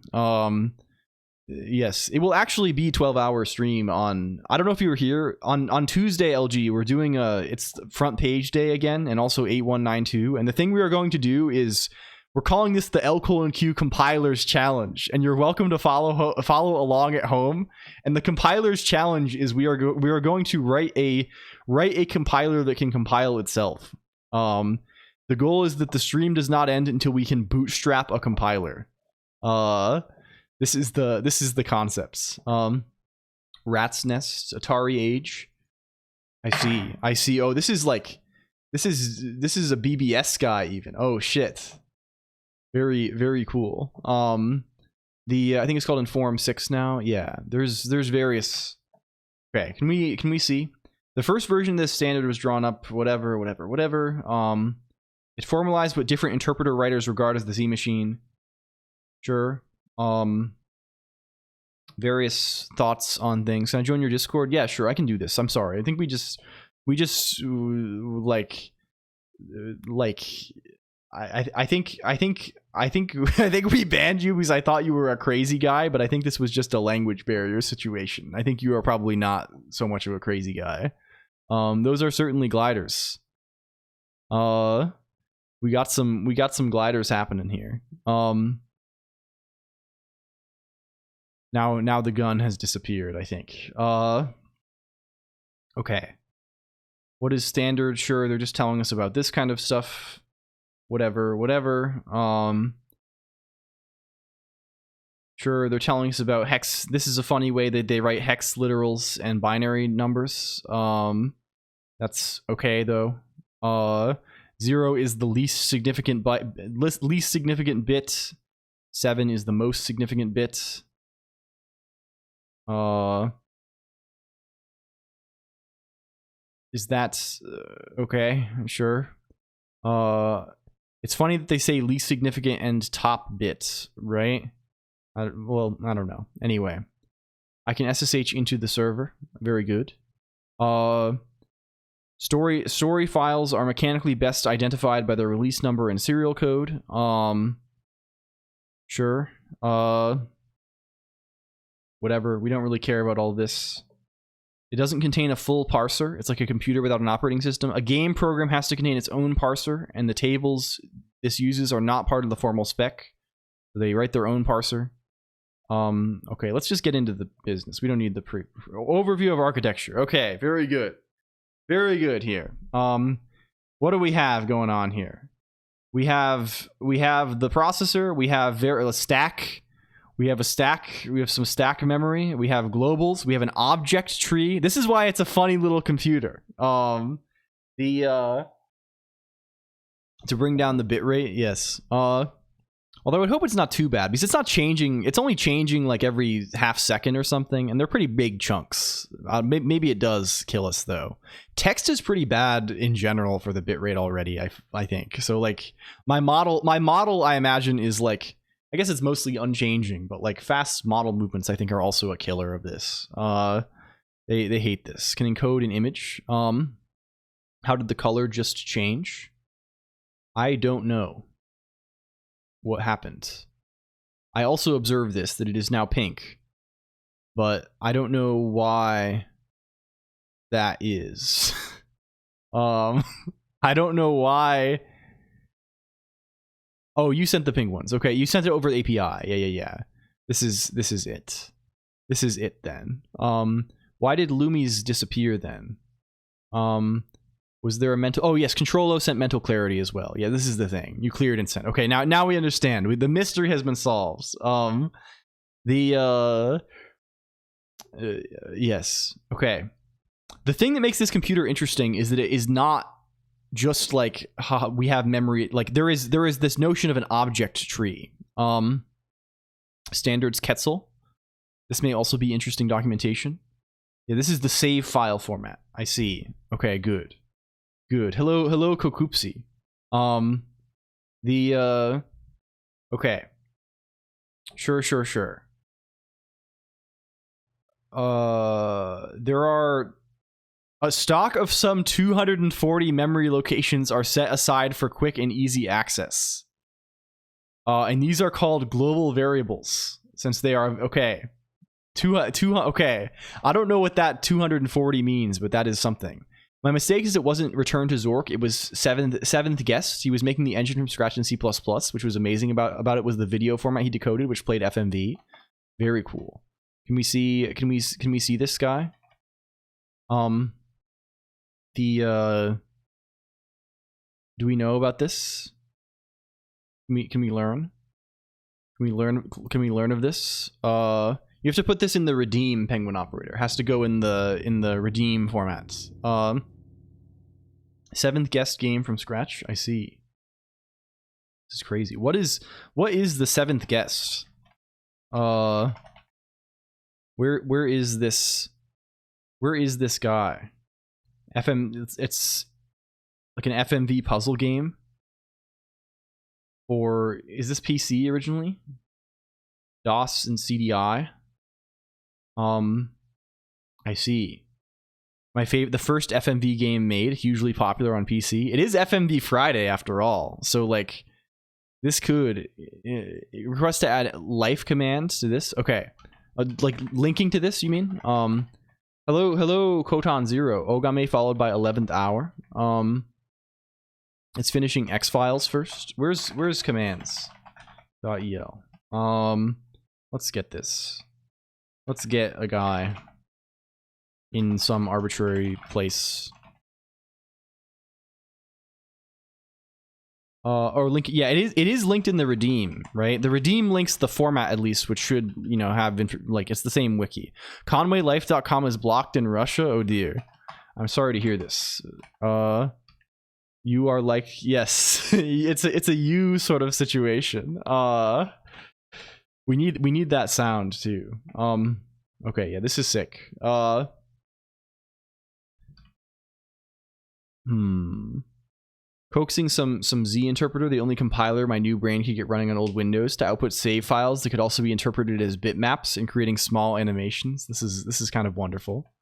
Yes, it will actually be 12-hour stream on, I don't know if you were here on Tuesday, LG. We're doing it's front page day again, and also 8192. And the thing we are going to do is we're calling this the LCOLONQ compilers challenge, and you're welcome to follow along at home. And the compilers challenge is we are going to write a compiler that can compile itself. The goal is that the stream does not end until we can bootstrap a compiler. This is the concepts. Rat's Nest, Atari Age. I see. Oh, this is a BBS guy even. Oh shit. Very, very cool. I think it's called Inform 6 now. Yeah, there's various. Okay, can we see? The first version of this standard was drawn up, whatever. It formalized what different interpreter writers regard as the Z machine. Sure. Various thoughts on things. Can I join your Discord? Yeah, sure, I can do this. I'm sorry. I think we just I think we banned you because I thought you were a crazy guy, but I think this was just a language barrier situation. I think you are probably not so much of a crazy guy. Those are certainly gliders. We got some gliders happening here. Now the gun has disappeared, I think. Okay. What is standard? Sure, they're just telling us about this kind of stuff. Whatever. Sure, they're telling us about hex. This is a funny way that they write hex literals and binary numbers. That's okay though. 0 is the least significant bit. 7 is the most significant bit. Is that okay? Sure. It's funny that they say least significant and top bits, right? Well, I don't know. Anyway, I can SSH into the server. Very good. Story files are mechanically best identified by their release number and serial code. Sure. Whatever. We don't really care about all this. It doesn't contain a full parser. It's like a computer without an operating system. A game program has to contain its own parser, and the tables this uses are not part of the formal spec. They write their own parser. Okay, let's just get into the business. We don't need the overview of architecture. Okay, very good. Very good here. What do we have going on here? We have the processor. We have a stack. We have a stack. We have some stack memory. We have globals. We have an object tree. This is why it's a funny little computer. To bring down the bitrate, yes. Although I would hope it's not too bad because it's not changing. It's only changing like every half second or something, and they're pretty big chunks. Maybe it does kill us though. Text is pretty bad in general for the bitrate already. I think so. Like my model, I imagine is like. I guess it's mostly unchanging, but like fast model movements, I think, are also a killer of this. They hate this. Can encode an image. How did the color just change? I don't know what happened. I also observed this, that it is now pink, but I don't know why that is. I don't know why. Oh, you sent the pink ones. Okay, you sent it over the API. Yeah. This is it. This is it then. Why did Lumi's disappear then? Was there a mental? Oh yes, Control-O sent mental clarity as well. Yeah, this is the thing. You cleared and sent. Okay, now we understand. The mystery has been solved. Yes. Okay. The thing that makes this computer interesting is that it is not just like we have memory. Like there is this notion of an object tree. Standards Quetzal. This may also be interesting documentation. Yeah, this is the save file format. I see. Okay, good. Hello Kokupsi. Okay. Sure. There are a stock of some 240 memory locations are set aside for quick and easy access. And these are called global variables, since they are, okay. Okay. I don't know what that 240 means, but that is something. My mistake is it wasn't returned to Zork. It was seventh guest. He was making the engine from scratch in C++, which was amazing about it was the video format he decoded, which played FMV. Very cool. Can we see this guy? Do we know about this? Can we learn? Can we learn of this? You have to put this in the redeem penguin operator. It has to go in the redeem formats. Seventh guest game from scratch. I see. This is crazy. What is the seventh guest? Where is this? Where is this guy? It's like an FMV puzzle game. Or is this PC originally? DOS and CDI. I see. The first FMV game made, hugely popular on PC. It is FMV Friday after all. So like this could request to add life commands to this. Okay. Like linking to this, you mean? Hello Kotan 0. Ogame followed by 11th hour. It's finishing X files first. Where's commands? .el. Let's get this. Let's get a guy in some arbitrary place. Or link. Yeah, it is linked in the redeem, right? The redeem links the format at least, which should, you know, have like it's the same wiki. ConwayLife.com is blocked in Russia. Oh dear, I'm sorry to hear this. You are like, yes, it's a you sort of situation. We need that sound too. Okay, yeah, this is sick. Coaxing some Z interpreter, the only compiler my new brain could get running on old Windows to output save files that could also be interpreted as bitmaps and creating small animations. This is kind of wonderful.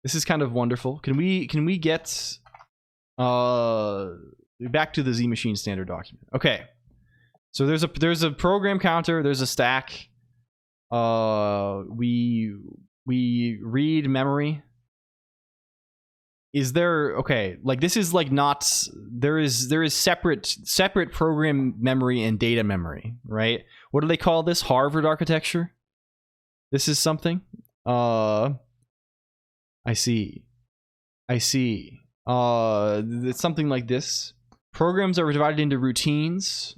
This is kind of wonderful. Can we get back to the Z machine standard document? Okay. So there's a program counter, there's a stack. We read memory. Is there, okay, like this is like not, there is separate program memory and data memory, right? What do they call this? Harvard architecture? This is something? I see. It's something like this. Programs are divided into routines.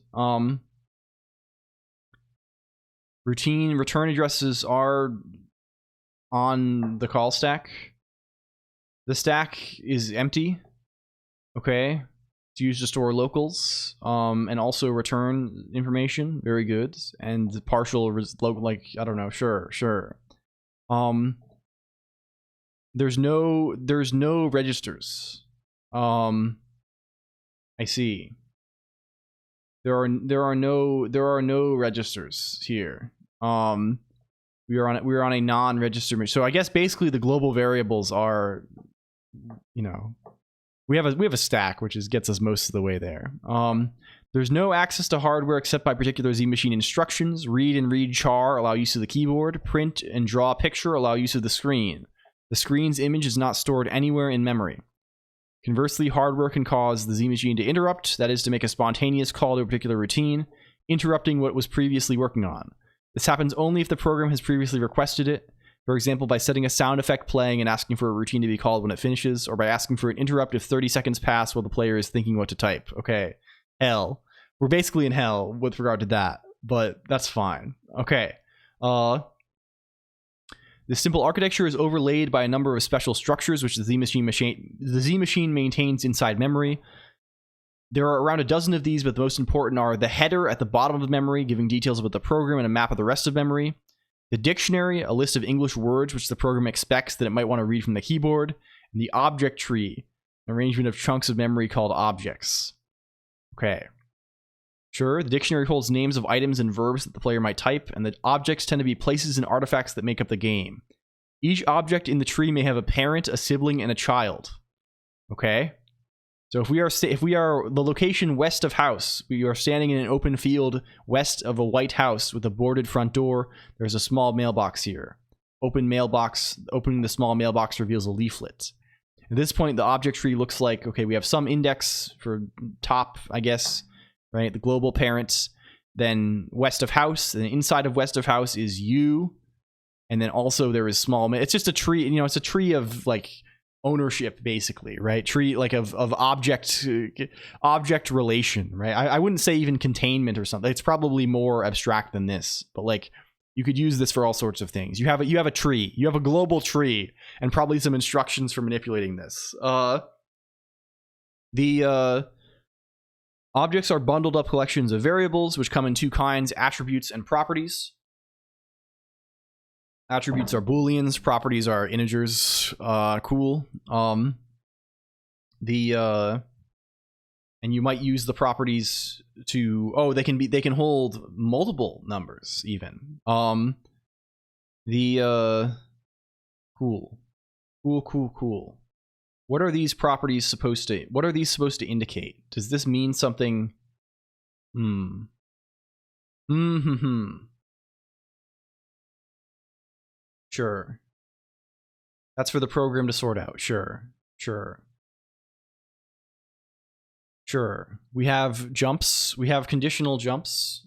Routine return addresses are on the call stack. The stack is empty. Okay. It's used to store locals, and also return information. Very good. And partial, like, I don't know. Sure. There's no registers. I see. There are no registers here. We are on a non-register machine. So I guess basically the global variables are, you know, we have a stack which gets us most of the way there. There's no access to hardware except by particular Z machine instructions. Read and read char allow use of the keyboard. Print and draw a picture allow use of the screen. The screen's image is not stored anywhere in memory. Conversely, hardware can cause the Z machine to interrupt, that is to make a spontaneous call to a particular routine, interrupting what it was previously working on. This happens only if the program has previously requested it, for example by setting a sound effect playing and asking for a routine to be called when it finishes, or by asking for an interrupt if 30 seconds pass while the player is thinking what to type. Okay, hell. We're basically in hell with regard to that, but that's fine. Okay. This simple architecture is overlaid by a number of special structures which the Z machine maintains inside memory. There are around a dozen of these, but the most important are the header at the bottom of the memory, giving details about the program and a map of the rest of memory. The dictionary, a list of English words which the program expects that it might want to read from the keyboard. And the object tree, an arrangement of chunks of memory called objects. Okay. Sure, the dictionary holds names of items and verbs that the player might type, and the objects tend to be places and artifacts that make up the game. Each object in the tree may have a parent, a sibling, and a child. Okay? So if we are the location west of house, we are standing in an open field west of a white house with a boarded front door. There's a small mailbox here. Opening the small mailbox reveals a leaflet. At this point, the object tree looks like, okay, we have some index for top, I guess, right? The global parents, then west of house, and inside of west of house is you, and then also there is small. It's just a tree, you know, it's a tree of like ownership, basically, right? Tree like of object relation, right? I wouldn't say even containment or something. It's probably more abstract than this, but like you could use this for all sorts of things. You have a tree, you have a global tree, and probably some instructions for manipulating this. The objects are bundled up collections of variables, which come in two kinds: attributes and properties. Attributes are booleans, properties are integers. Cool. And you might use the properties to, they can hold multiple numbers even. Cool. What are these properties supposed to indicate? Does this mean something? Sure. That's for the program to sort out. Sure. We have jumps. We have conditional jumps.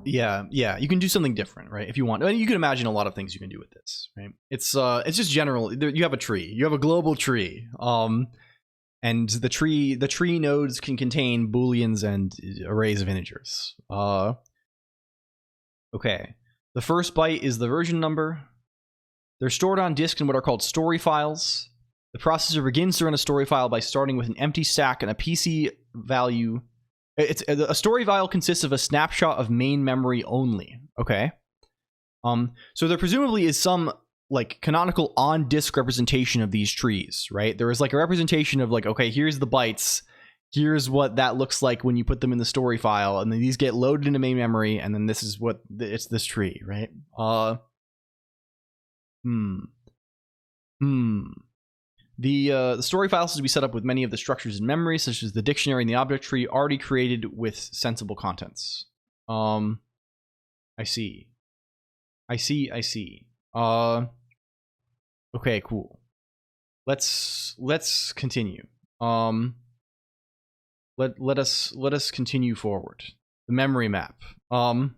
Yeah. You can do something different, right? If you want. You can imagine a lot of things you can do with this, right? It's just general. You have a tree. You have a global tree. And the tree nodes can contain booleans and arrays of integers. Okay. The first byte is the version number. They're stored on disk in what are called story files. The processor begins to run a story file by starting with an empty stack and a PC value It's a story file consists of a snapshot of main memory only. Okay. So there presumably is some like canonical on disk representation of these trees, right? There is like a representation of like, okay, here's the bytes, here's what that looks like when you put them in the story file, and then these get loaded into main memory, and then this is what it's this tree, right? The story files is to be set up with many of the structures in memory, such as the dictionary and the object tree, already created with sensible contents. I see. Okay, cool. Let's continue. Let us continue forward. The memory map. Your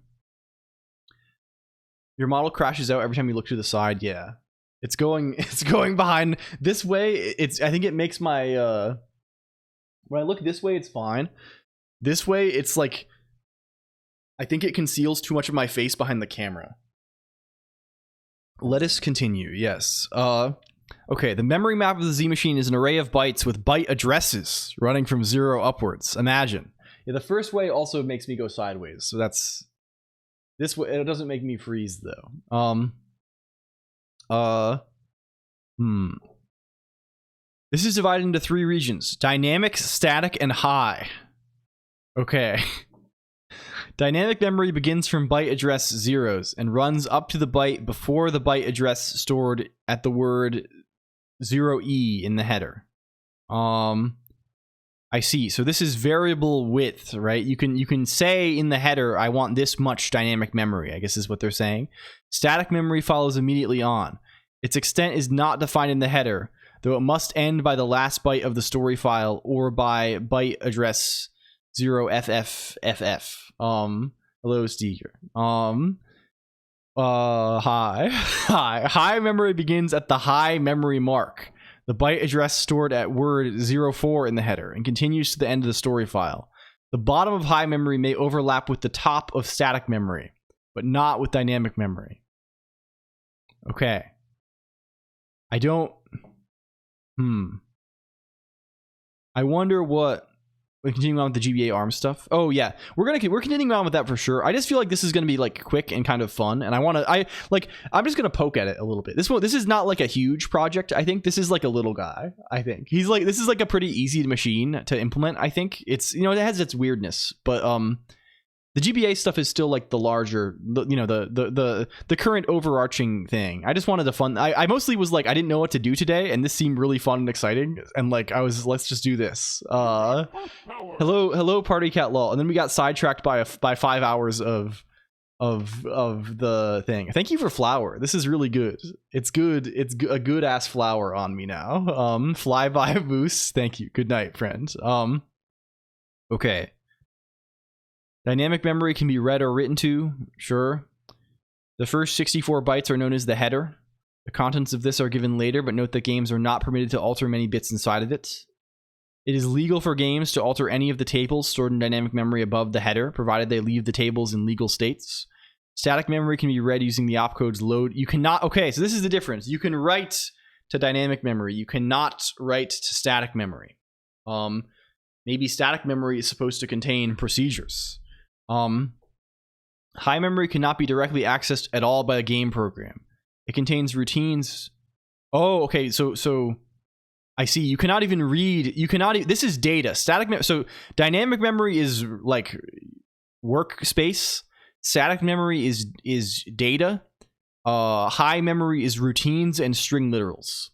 model crashes out every time you look to the side. Yeah, it's going behind this way. I think it makes my when I look this way, it's fine. This way, it's like I think it conceals too much of my face behind the camera. Let us continue. Yes. Okay, the memory map of the Z machine is an array of bytes with byte addresses running from 0 upwards. Imagine. Yeah, the first way also makes me go sideways, so that's this way. It doesn't make me freeze though. This is divided into 3 regions: dynamic, static, and high. Okay. Dynamic memory begins from byte address 0s and runs up to the byte before the byte address stored at the word 0E in the header. I see. So this is variable width, right? You can say in the header, I want this much dynamic memory, I guess is what they're saying. Static memory follows immediately on. Its extent is not defined in the header, though it must end by the last byte of the story file or by byte address 0FFFF. Hello, Steger. High memory begins at the high memory mark, the byte address stored at word 04 in the header, and continues to the end of the story file. The bottom of high memory may overlap with the top of static memory, but not with dynamic memory. Okay. I don't... I wonder what... We're continuing on with the GBA ARM stuff. Oh yeah, we're continuing on with that for sure. I just feel like this is gonna be like quick and kind of fun, and I'm just gonna poke at it a little bit. This is not like a huge project. I think this is like a little guy. I think this is like a pretty easy machine to implement. I think it's, you know, it has its weirdness, but the GBA stuff is still like the larger, you know, the current overarching thing. I just wanted fun. I mostly was like, I didn't know what to do today, and this seemed really fun and exciting, and like I was, let's just do this. Hello, Party Cat lol. And then we got sidetracked by 5 hours of the thing. Thank you for flower. This is really good. It's good. It's a good ass flower on me now. Fly by moose. Thank you. Good night, friend. Okay. Dynamic memory can be read or written to, sure. The first 64 bytes are known as the header. The contents of this are given later, but note that games are not permitted to alter many bits inside of it. It is legal for games to alter any of the tables stored in dynamic memory above the header, provided they leave the tables in legal states. Static memory can be read using the opcode's load. You cannot... Okay, so this is the difference. You can write to dynamic memory. You cannot write to static memory. Maybe static memory is supposed to contain procedures. High memory cannot be directly accessed at all by a game program. It contains routines. Oh, okay. So I see. You cannot even read. This is data. So dynamic memory is like workspace. Static memory is data. High memory is routines and string literals.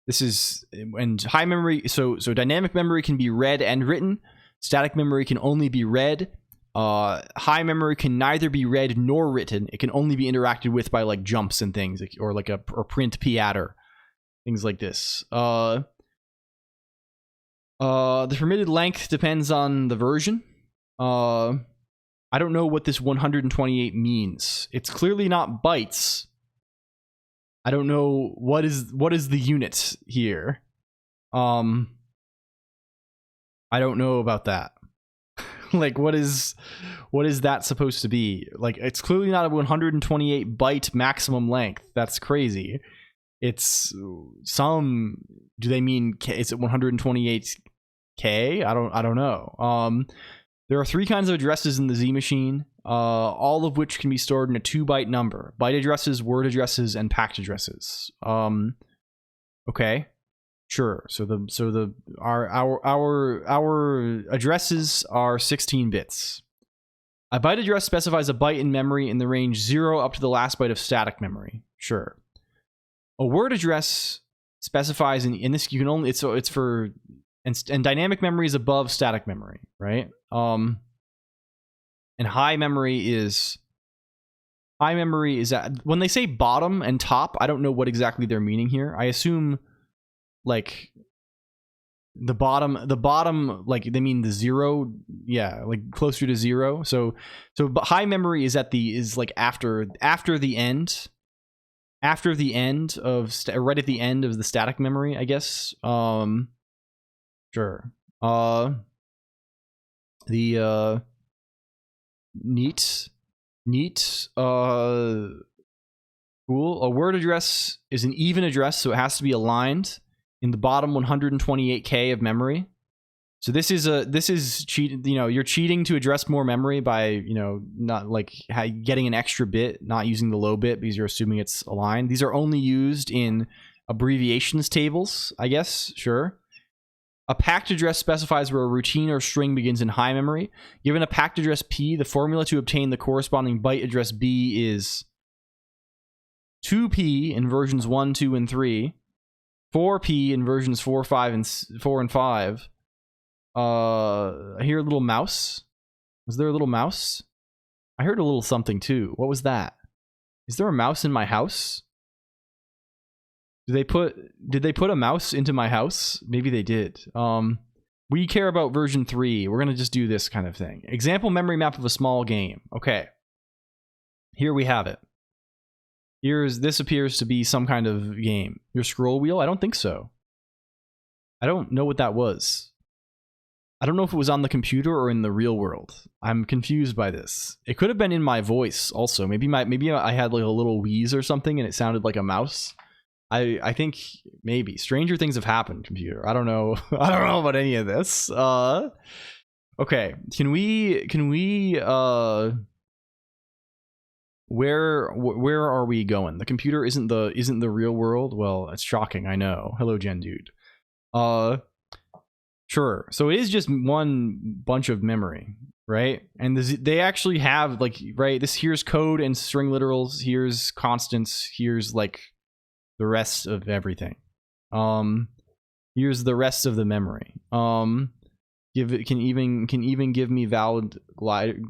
This is, and high memory. So dynamic memory can be read and written. Static memory can only be read. High memory can neither be read nor written. It can only be interacted with by like jumps and things, or like or print p-adder, things like this. The permitted length depends on the version. I don't know what this 128 means. It's clearly not bytes. I don't know what is the unit here. I don't know about that. Like, what is that supposed to be? Like, it's clearly not a 128 byte maximum length. That's crazy. It's some... Do they mean... Is it 128 K? I don't know. There are 3 kinds of addresses in the Z machine, all of which can be stored in a 2-byte number: byte addresses, word addresses, and packed addresses. Okay, sure. So our addresses are 16 bits. A byte address specifies a byte in memory in the range 0 up to the last byte of static memory. Sure. A word address specifies in this, you can only, it's for, and dynamic memory is above static memory, right? And high memory is at, when they say bottom and top, I don't know what exactly they're meaning here. I assume like the bottom, like they mean the 0, yeah, like closer to 0. So high memory is like after the end of right at the end of the static memory, I guess. Sure. The neat. Cool. A word address is an even address, so it has to be aligned in the bottom 128K of memory. So this is cheating. You know, you're cheating to address more memory by, you know, not like getting an extra bit, not using the low bit because you're assuming it's aligned. These are only used in abbreviations tables, I guess. Sure. A packed address specifies where a routine or string begins in high memory. Given a packed address P, the formula to obtain the corresponding byte address B is 2P in versions 1, 2, and 3, 4P in versions 4, 5, and 4 and 5. I hear a little mouse. Was there a little mouse? I heard a little something too. What was that? Is there a mouse in my house? Did they put a mouse into my house? Maybe they did. We care about version 3. We're gonna just do this kind of thing. Example memory map of a small game. Okay. Here we have it. This appears to be some kind of game. Your scroll wheel? I don't think so. I don't know what that was. I don't know if it was on the computer or in the real world. I'm confused by this. It could have been in my voice also. Maybe I had like a little wheeze or something and it sounded like a mouse. I think maybe stranger things have happened, computer. I don't know. I don't know about any of this. Okay. Can we where are we going? The computer isn't the real world. Well, it's shocking, I know. Hello, Gen Dude. Sure. So it is just one bunch of memory, right? And they actually have like, right, here's code and string literals, here's constants, here's like the rest of everything. Here's the rest of the memory. Can even give me valid glide.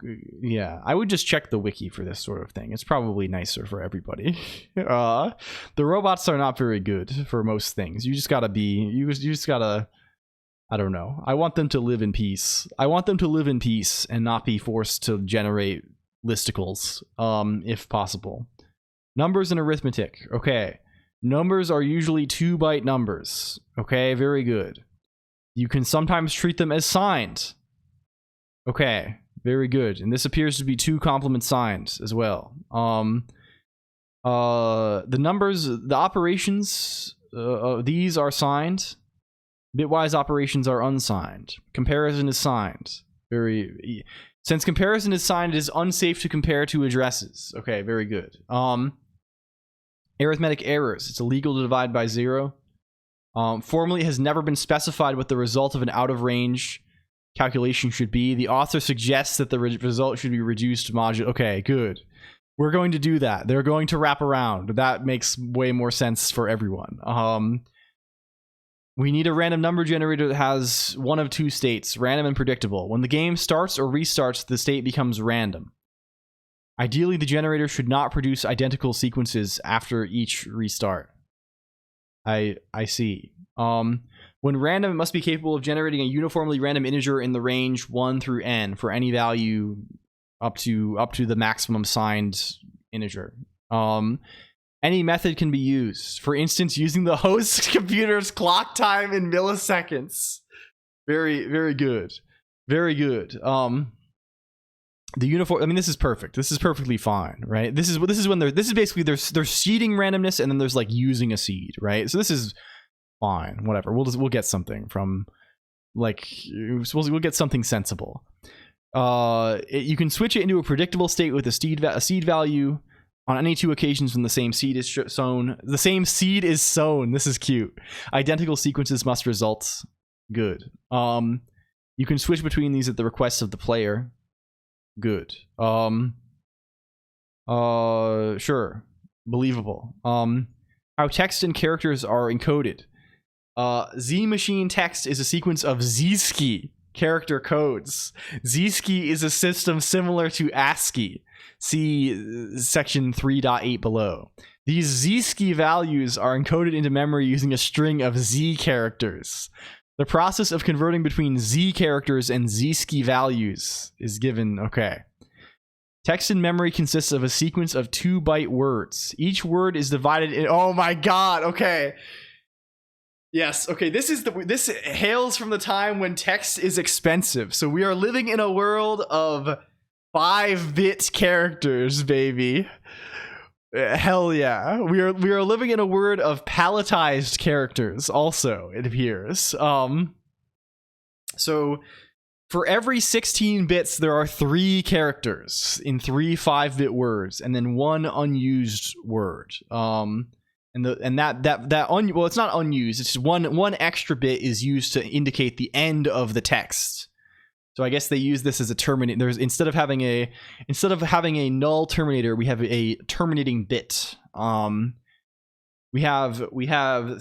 Yeah, I would just check the wiki for this sort of thing. It's probably nicer for everybody. The robots are not very good for most things. You just gotta I don't know. I want them to live in peace. I want them to live in peace and not be forced to generate listicles, if possible. Numbers and arithmetic. Okay. Numbers are usually 2-byte numbers. Okay, very good. You can sometimes treat them as signed. Okay, very good. And this appears to be 2 complement signs as well. The numbers, the operations, these are signed. Bitwise operations are unsigned. Comparison is signed. Since comparison is signed, it is unsafe to compare 2 addresses. Okay, very good. Arithmetic errors. It's illegal to divide by 0. Formally, it has never been specified what the result of an out-of-range calculation should be. The author suggests that the result should be reduced modulo. Okay, good. We're going to do that. They're going to wrap around. That makes way more sense for everyone. We need a random number generator that has one of 2 states, random and predictable. When the game starts or restarts, the state becomes random. Ideally, the generator should not produce identical sequences after each restart. I see. When random, it must be capable of generating a uniformly random integer in the range 1 through n for any value up to the maximum signed integer. Any method can be used. For instance, using the host computer's clock time in milliseconds. Very, very good. Very good. The uniform. I mean, this is perfect. This is perfectly fine, right? This is when this is basically there's seeding randomness, and then there's like using a seed, right? So this is fine. Whatever. We'll get something from like we'll get something sensible. You can switch it into a predictable state with a seed value on any 2 occasions when the same seed is sown. The same seed is sown. This is cute. Identical sequences must result. Good. You can switch between these at the request of the player. Good. Sure. Believable. How text and characters are encoded. Z machine text is a sequence of ZSCII character codes. ZSCII is a system similar to ASCII. See section 3.8 below. These ZSCII values are encoded into memory using a string of Z characters. The process of converting between Z characters and ZSCII values is given. Okay. Text in memory consists of a sequence of 2-byte words. Each word is divided in... Oh my god, okay. Yes, okay, this hails from the time when text is expensive. So we are living in a world of 5-bit characters, baby. Hell yeah. We are living in a world of palletized characters also, it appears. So for every 16 bits, there are 3 characters in 3 5-bit words, and then 1 unused word. Well, it's not unused. It's just one extra bit is used to indicate the end of the text. So I guess they use this as a terminator. There's instead of having a null terminator, we have a terminating bit. We have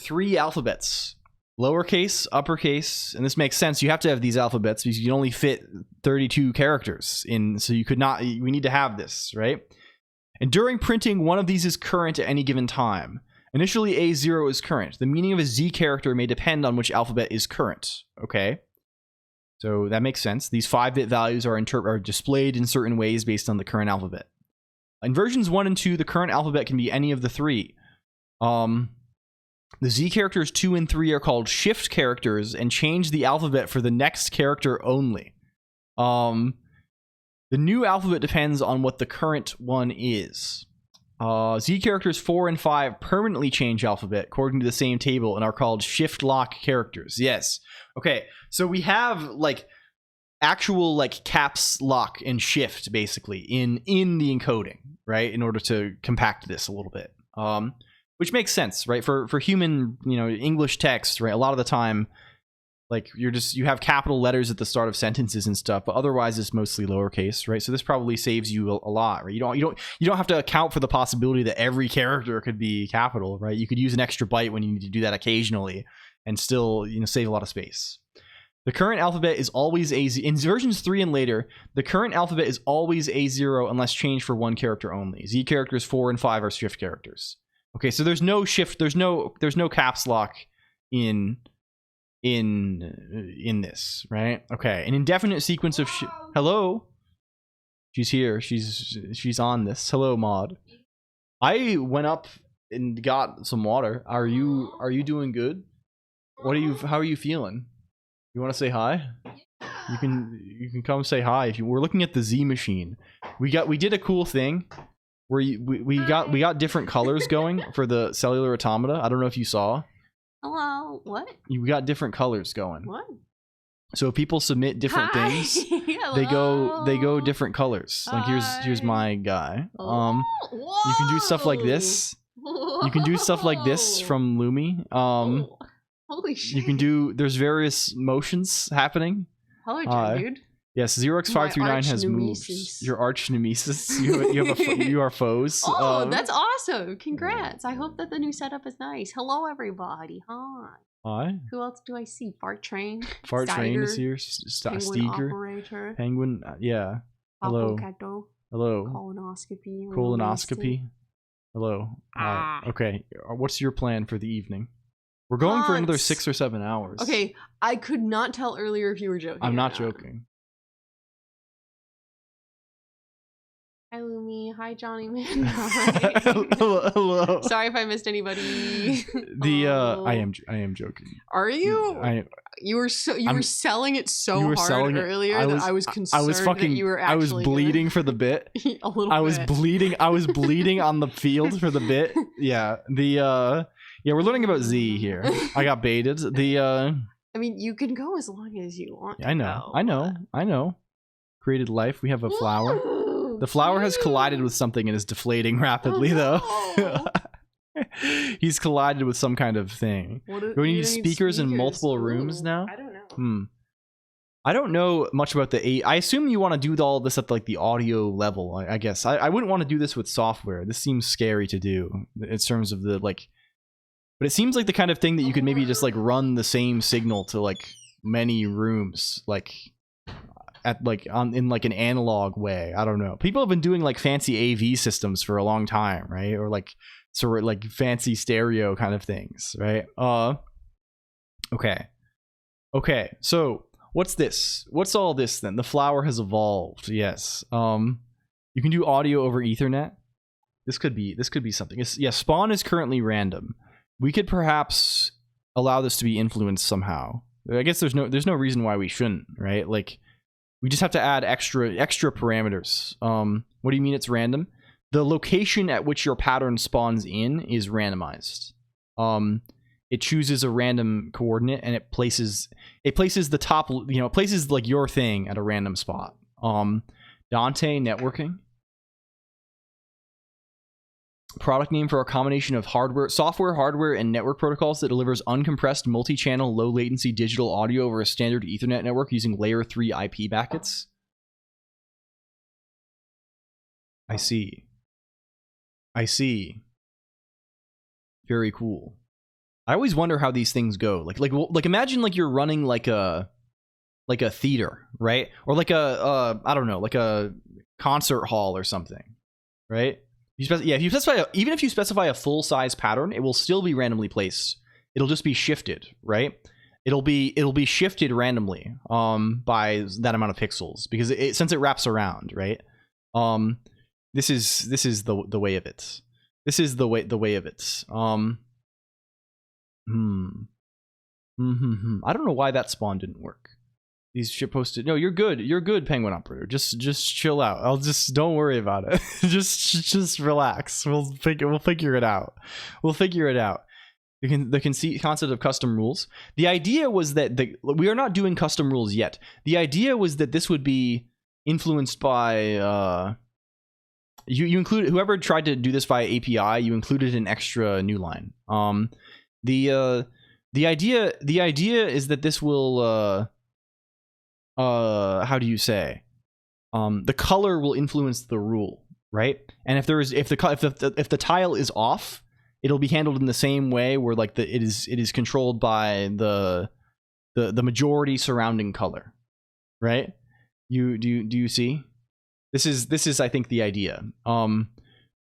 3 alphabets: lowercase, uppercase, and this makes sense. You have to have these alphabets because you can only fit 32 characters in. So you could not. We need to have this, right? And during printing, one of these is current at any given time. Initially, A0 is current. The meaning of a Z character may depend on which alphabet is current. Okay. So that makes sense. These 5-bit values are displayed in certain ways based on the current alphabet. In versions 1 and 2, the current alphabet can be any of the 3. The Z characters 2 and 3 are called shift characters and change the alphabet for the next character only. The new alphabet depends on what the current one is. Z characters 4 and 5 permanently change alphabet according to the same table and are called shift lock characters. Yes. Okay, so we have like actual like caps lock and shift basically in the encoding, right? In order to compact this a little bit. Which makes sense, right? For human, English text, right? A lot of the time, like you have capital letters at the start of sentences and stuff, but otherwise it's mostly lowercase, right? So this probably saves you a lot, right? You don't have to account for the possibility that every character could be capital, right? You could use an extra byte when you need to do that occasionally and still, save a lot of space. The current alphabet is always A0. In versions 3 and later, the current alphabet is always A0 unless changed for 1 character only. Z characters 4 and 5 are shift characters. Okay, so there's no shift, there's no caps lock in this, right? Okay, an indefinite sequence of hello. She's here. She's on this. Hello, Maud. I went up and got some water. Are you doing good? How are you feeling? You want to say hi? You can come say hi if you. We're looking at the Z machine. We did a cool thing where we got different colors going for the cellular automata. I don't know if you saw. Hello. What? We got different colors going. What? So if people submit different things, they go different colors. Like here's my guy. You can do stuff like this. You can do stuff like this from Lumi. Holy shit. You can do. There's various motions happening. Hello, dude. Yes, Xerox539 has moves. Your arch nemesis. You are foes. Oh, that's awesome! Congrats. I hope that the new setup is nice. Hello, everybody. Hi. Hi. Who else do I see? Fart Train. Fart Train is here. Penguin Steger. Operator. Penguin. Yeah. Hello. Cato. Hello. Colonoscopy. Colonoscopy. Hello. Okay. What's your plan for the evening? We're going for another 6 or 7 hours. Okay, I could not tell earlier if you were joking. I'm not joking. Hi, Lumi. Hi, Johnny Man. Hello. Sorry if I missed anybody. I am joking. Are you? You were selling it so hard earlier that I was concerned that you were actually. I was bleeding for the bit. A little bit. I was bleeding on the field for the bit. Yeah. We're learning about Z here. I got baited. I mean, you can go as long as you want. I know. I know. Created life. We have a flower. The flower has collided with something and is deflating rapidly, though. He's collided with some kind of thing. Do we need speakers in multiple rooms now? I don't know. I don't know much about the I assume you want to do all this at like the audio level. I guess I wouldn't want to do this with software. This seems scary to do in terms of the like. But it seems like the kind of thing that you could maybe just like run the same signal to like many rooms, like at like in like an analog way. I don't know. People have been doing like fancy AV systems for a long time, right? Or like sort of like fancy stereo kind of things, right? Okay. So what's this? What's all this then? The flower has evolved. Yes. You can do audio over Ethernet. This could be something. Yeah. Spawn is currently random. We could perhaps allow this to be influenced somehow. I guess there's no reason why we shouldn't, right? Like, we just have to add extra parameters. What do you mean it's random? The location at which your pattern spawns in is randomized. It chooses a random coordinate and it places the top, it places like your thing at a random spot. Dante networking. Product name for a combination of software, hardware, and network protocols that delivers uncompressed, multi-channel, low-latency digital audio over a standard Ethernet network using layer 3 IP packets. I see. Very cool. I always wonder how these things go. Like imagine like you're running like a theater, right? Or like I don't know, like a concert hall or something, right? Even if you specify a full-size pattern, it will still be randomly placed. It'll just be shifted, right? It'll be shifted randomly by that amount of pixels because since it wraps around, right? This is the way of it. This is the way of it. I don't know why that spawn didn't work. These ship posted. No, you're good, Penguin Operator. Just chill out. Don't worry about it. just relax. We'll figure it out. The concept of custom rules. The idea was that we are not doing custom rules yet. The idea was that this would be influenced by you include whoever tried to do this via API. You included an extra new line. The idea is that this will how do you say, the color will influence the rule, right? And if the tile is off, it'll be handled in the same way where like it is controlled by the majority surrounding color, right? Do you see? This is I think the idea. But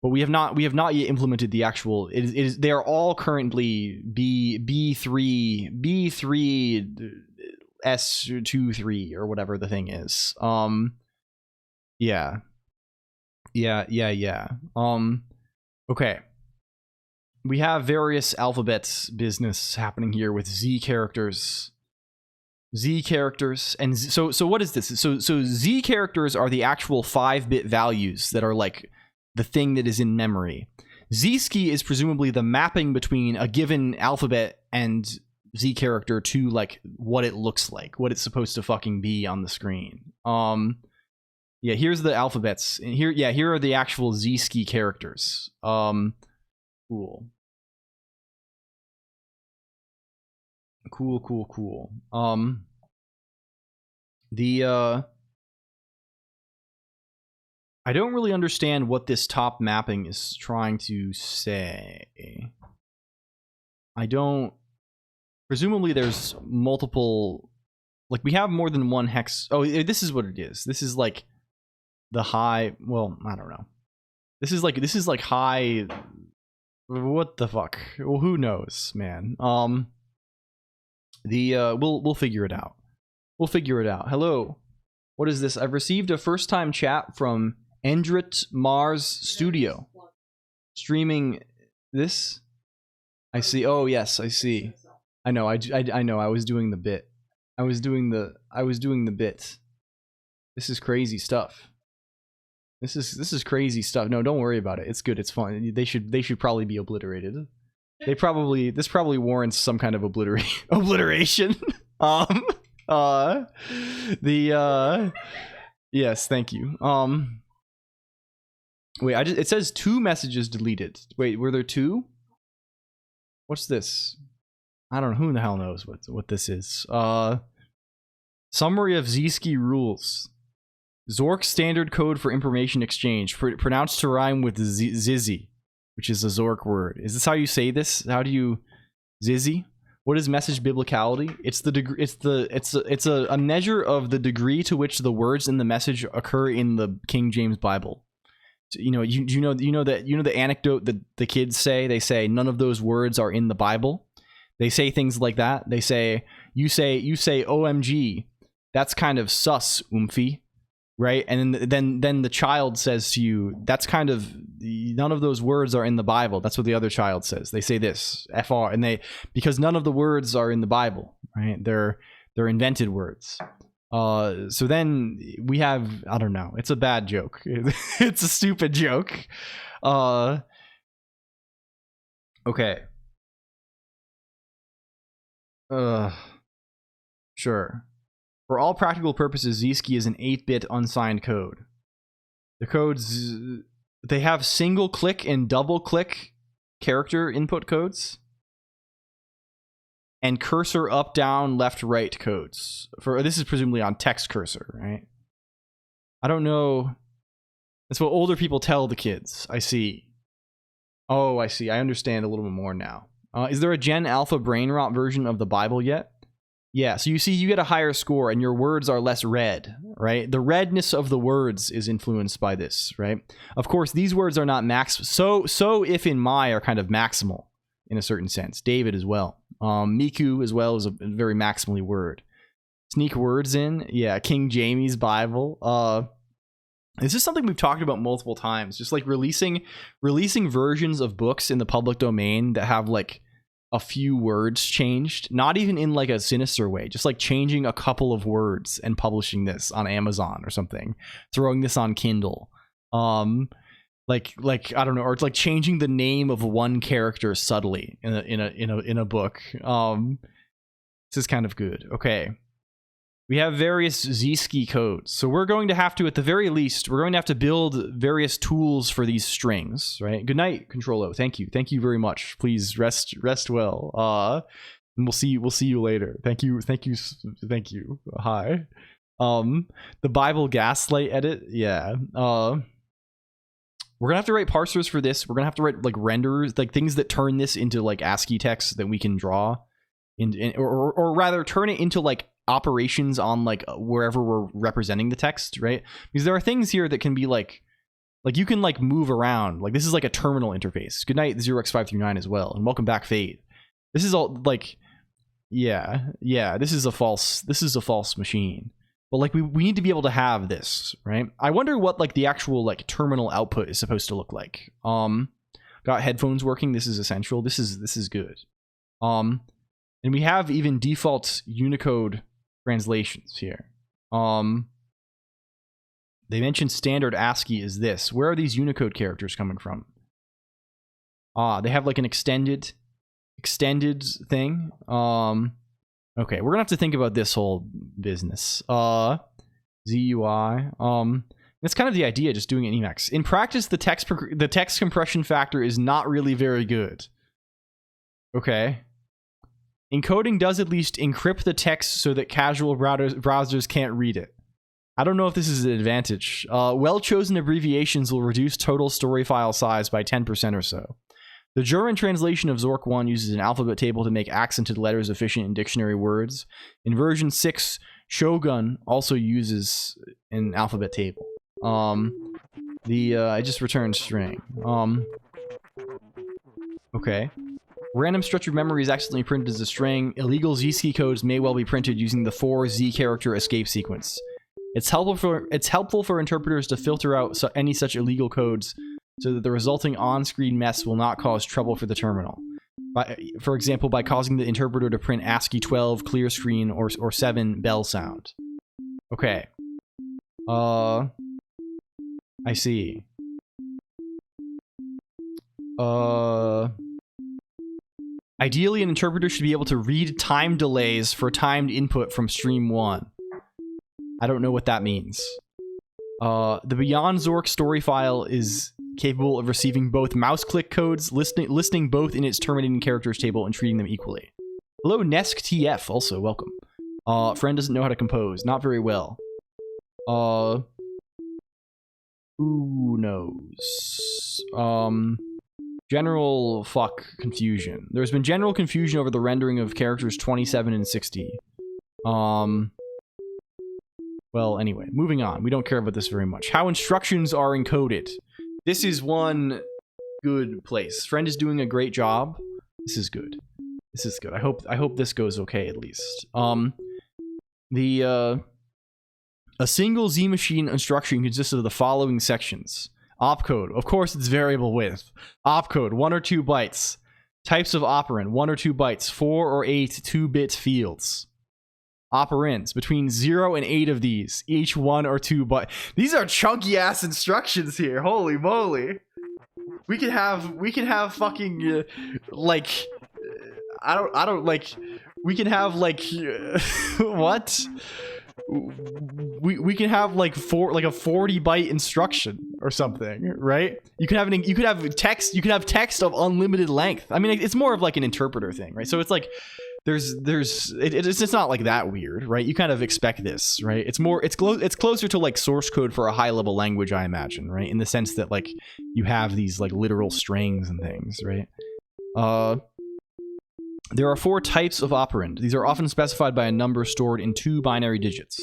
we have not yet implemented the actual. They are all currently B3 S23 or whatever the thing is. Yeah. Okay. We have various alphabets business happening here with Z characters. And so what is this? So Z characters are the actual 5-bit values that are like the thing that is in memory. Z-ski is presumably the mapping between a given alphabet and Z character to like what it looks like, what it's supposed to fucking be on the screen. Yeah, here's the alphabets. And here are the actual Z-ski characters. Cool. I don't really understand what this top mapping is trying to say. Presumably there's multiple, like we have more than one hex. Oh, this is what it is. This is like the high, well, I don't know. This is like high, what the fuck? Well, who knows, man? We'll figure it out. Hello. What is this? I've received a first-time chat from Endrit Mars Studio. Streaming this? I see. Oh, yes, I see. I know. I know. I was doing the bit. I was doing the bit. This is crazy stuff. This is crazy stuff. No, don't worry about it. It's good. It's fun. They should probably be obliterated. This probably warrants some kind of obliteration. Yes, thank you. Wait, it says 2 messages deleted. Wait, were there 2? What's this? I don't know. Who in the hell knows what this is? Summary of ZSKI rules. Zork standard code for information exchange, pronounced to rhyme with ZZZ, which is a Zork word. Is this how you say this? How do you ZZZ? What is message biblicality? It's the degree. It's a measure of the degree to which the words in the message occur in the King James Bible. So, you know the anecdote that the kids say. They say none of those words are in the Bible. They say things like that. They say you say OMG. That's kind of sus, oomphy. Right, and then the child says to you, "That's kind of none of those words are in the Bible." That's what the other child says. They say this fr, and because none of the words are in the Bible, right? They're invented words. So then we have, I don't know. It's a bad joke. It's a stupid joke. Okay. Sure. For all practical purposes, ZSKI is an 8-bit unsigned code. The codes, they have single click and double click character input codes and cursor up, down, left, right codes. This is presumably on text cursor, right? I don't know. That's what older people tell the kids. I see. Oh, I see. I understand a little bit more now. Is there a Gen Alpha brain rot version of the Bible yet? Yeah, so you see, you get a higher score and your words are less red, right? The redness of the words is influenced by this, right? Of course, these words are not max. So if in my are kind of maximal in a certain sense. David as well. Miku as well is a very maximally word. Sneak words in, yeah. King Jamie's Bible. This is something we've talked about multiple times. Just like releasing versions of books in the public domain that have like a few words changed, not even in like a sinister way, just like changing a couple of words and publishing this on Amazon or something, throwing this on Kindle, like I don't know, or it's like changing the name of one character subtly in a book. This is kind of good. Okay, we have various ZSKI codes, so we're going to have to, at the very least, we're going to have to build various tools for these strings, right? Good night, Controlo. Thank you very much. Please rest well. And we'll see you later. Thank you. Hi. The Bible Gaslight edit, yeah. We're gonna have to write parsers for this. We're gonna have to write like renderers, like things that turn this into like ASCII text that we can draw, or rather turn it into like operations on like wherever we're representing the text, right? Because there are things here that can be like you can like move around. Like this is like a terminal interface. Good night 0x539 as well, and welcome back Fade. This is all like, yeah, this is a false machine. But like we need to be able to have this, right? I wonder what like the actual like terminal output is supposed to look like. Got headphones working. This is essential. This is good. And we have even default Unicode translations here. They mentioned standard ASCII is this. Where are these Unicode characters coming from? They have like an extended thing. Okay, we're gonna have to think about this whole business. ZUI. That's kind of the idea, just doing it in Emacs. In practice, the text compression factor is not really very good. Okay. Encoding does at least encrypt the text so that casual browsers can't read it. I don't know if this is an advantage. Well-chosen abbreviations will reduce total story file size by 10% or so. The German translation of Zork 1 uses an alphabet table to make accented letters efficient in dictionary words. In version 6, Shogun also uses an alphabet table. I just returned string. Okay. Random structured memory is accidentally printed as a string. Illegal ZSKI codes may well be printed using the 4Z character escape sequence. It's helpful for interpreters to filter out any such illegal codes so that the resulting on-screen mess will not cause trouble for the terminal. For example, by causing the interpreter to print ASCII 12 clear screen or 7 bell sound. Okay. I see. I Ideally, an interpreter should be able to read time delays for timed input from stream 1. I don't know what that means. The Beyond Zork story file is capable of receiving both mouse click codes, listing both in its terminating characters table and treating them equally. Hello, Nesk TF, also welcome. Friend doesn't know how to compose. Not very well. Who knows? General confusion. There's been general confusion over the rendering of characters 27 and 60. Well, anyway, moving on. We don't care about this very much. How instructions are encoded. This is one good place. Friend is doing a great job. This is good. This is good. I hope this goes okay at least. A single Z machine instruction consists of the following sections. Opcode, of course it's variable width. Opcode, 1 or 2 bytes. Types of operand, 1 or 2 bytes. 4 or 8 2-bit fields. Operands, between 0 and 8 of these, each 1 or 2 bytes. These are chunky ass instructions here. Holy moly. We can have fucking like I don't like we can have like what? We can have like a 40-byte instruction or something, right? You can have text of unlimited length. I mean, it's more of like an interpreter thing, right? So it's like it's not like that weird, right? You kind of expect this, right? It's closer to like source code for a high-level language, I imagine, right? In the sense that like you have these like literal strings and things, right? There are 4 types of operand. These are often specified by a number stored in 2 binary digits.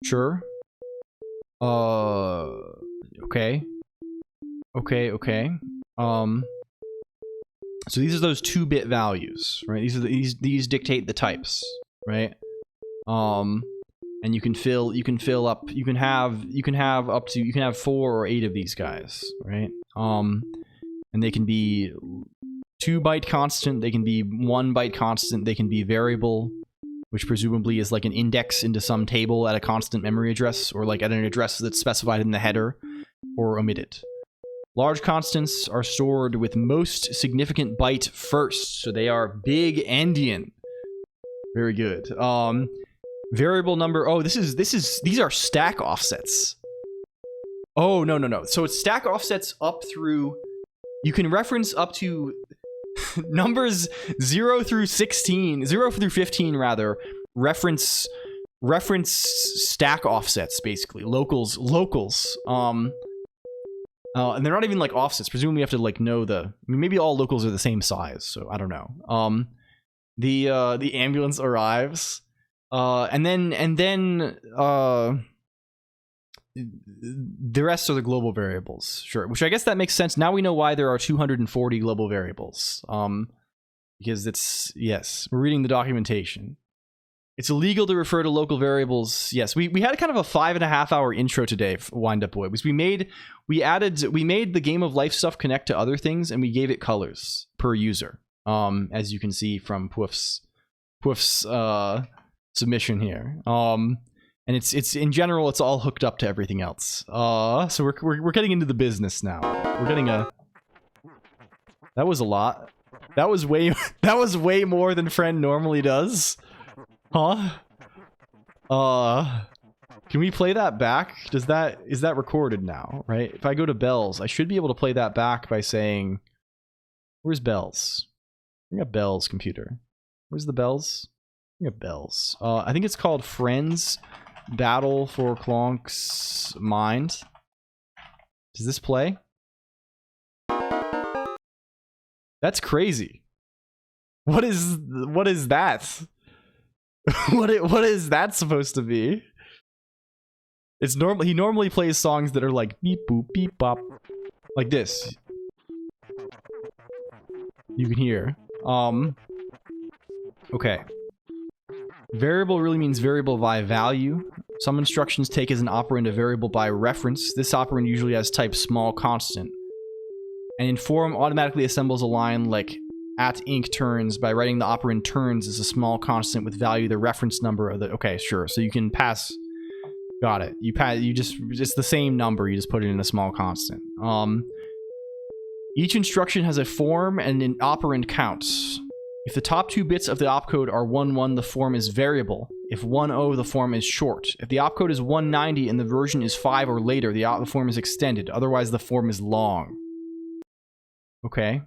Sure. Okay. So these are those 2-bit values, right? These dictate the types, right? And you can have 4 or 8 of these guys, right? And they can be 2-byte constant, they can be 1-byte constant, they can be variable, which presumably is like an index into some table at a constant memory address, or like at an address that's specified in the header, or omitted. Large constants are stored with most significant byte first, so they are big endian. Very good. Variable number. Oh, these are stack offsets. Oh, no. So it's stack offsets up through. You can reference up to numbers 0 through 15 rather. Reference stack offsets, basically locals. And they're not even like offsets. Presumably you have to like know maybe all locals are the same size, so I don't know. The ambulance arrives. And then the rest are the global variables, sure. Which I guess that makes sense. Now we know why there are 240 global variables. Because yes, we're reading the documentation. It's illegal to refer to local variables. Yes, we had kind of a 5.5-hour intro today, Wind Up Boy, because we made the Game of Life stuff connect to other things, and we gave it colors per user. As you can see from Poof's submission here. And it's in general, it's all hooked up to everything else. So we're getting into the business now. We're getting that was a lot. That was way more than Friend normally does. Huh? Can we play that back? Is that recorded now, right? If I go to Bells, I should be able to play that back by saying, where's Bells? I got Bells computer. Where's the Bells? I got Bells. I think it's called Friends Battle for Colonq's Mind. Does this play? That's crazy. What is that? What is that supposed to be? It's normal. He normally plays songs that are like beep boop beep bop, like this. You can hear. Okay. Variable really means variable by value. Some instructions take as an operand a variable by reference. This operand usually has type small constant. And inform automatically assembles a line like @inc turns by writing the operand turns as a small constant with value the reference number of the. Okay, sure. So you can pass. Got it. It's the same number. You just put it in a small constant. Each instruction has a form and an operand counts. If the top 2 bits of the opcode are 11, the form is variable. If 10, the form is short. If the opcode is 190 and the version is 5 or later, the form is extended. Otherwise, the form is long. Okay.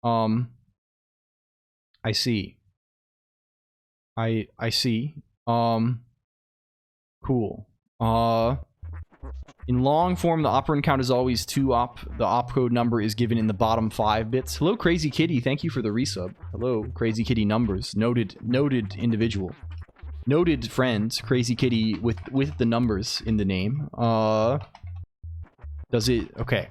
I see. I see. Cool. In long form, the operand count is always 2 op. The opcode number is given in the bottom 5 bits. Hello, Crazy Kitty. Thank you for the resub. Hello, Crazy Kitty numbers. Noted individual. Noted friend, Crazy Kitty with the numbers in the name. Does it... Okay.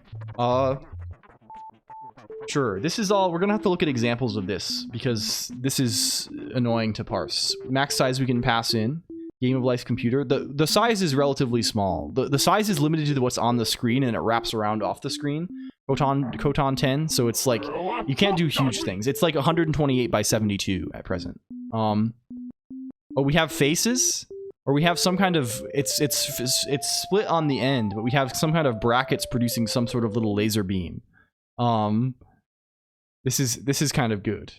Sure. This is all... We're gonna have to look at examples of this, because this is annoying to parse. Max size we can pass in. Game of Life computer. The size is relatively small. The size is limited to what's on the screen, and it wraps around off the screen. Coton 10, so it's like... You can't do huge things. It's like 128 by 72 at present. Oh, we have faces? Or we have some kind of... It's split on the end, but we have some kind of brackets producing some sort of little laser beam. This is kind of good.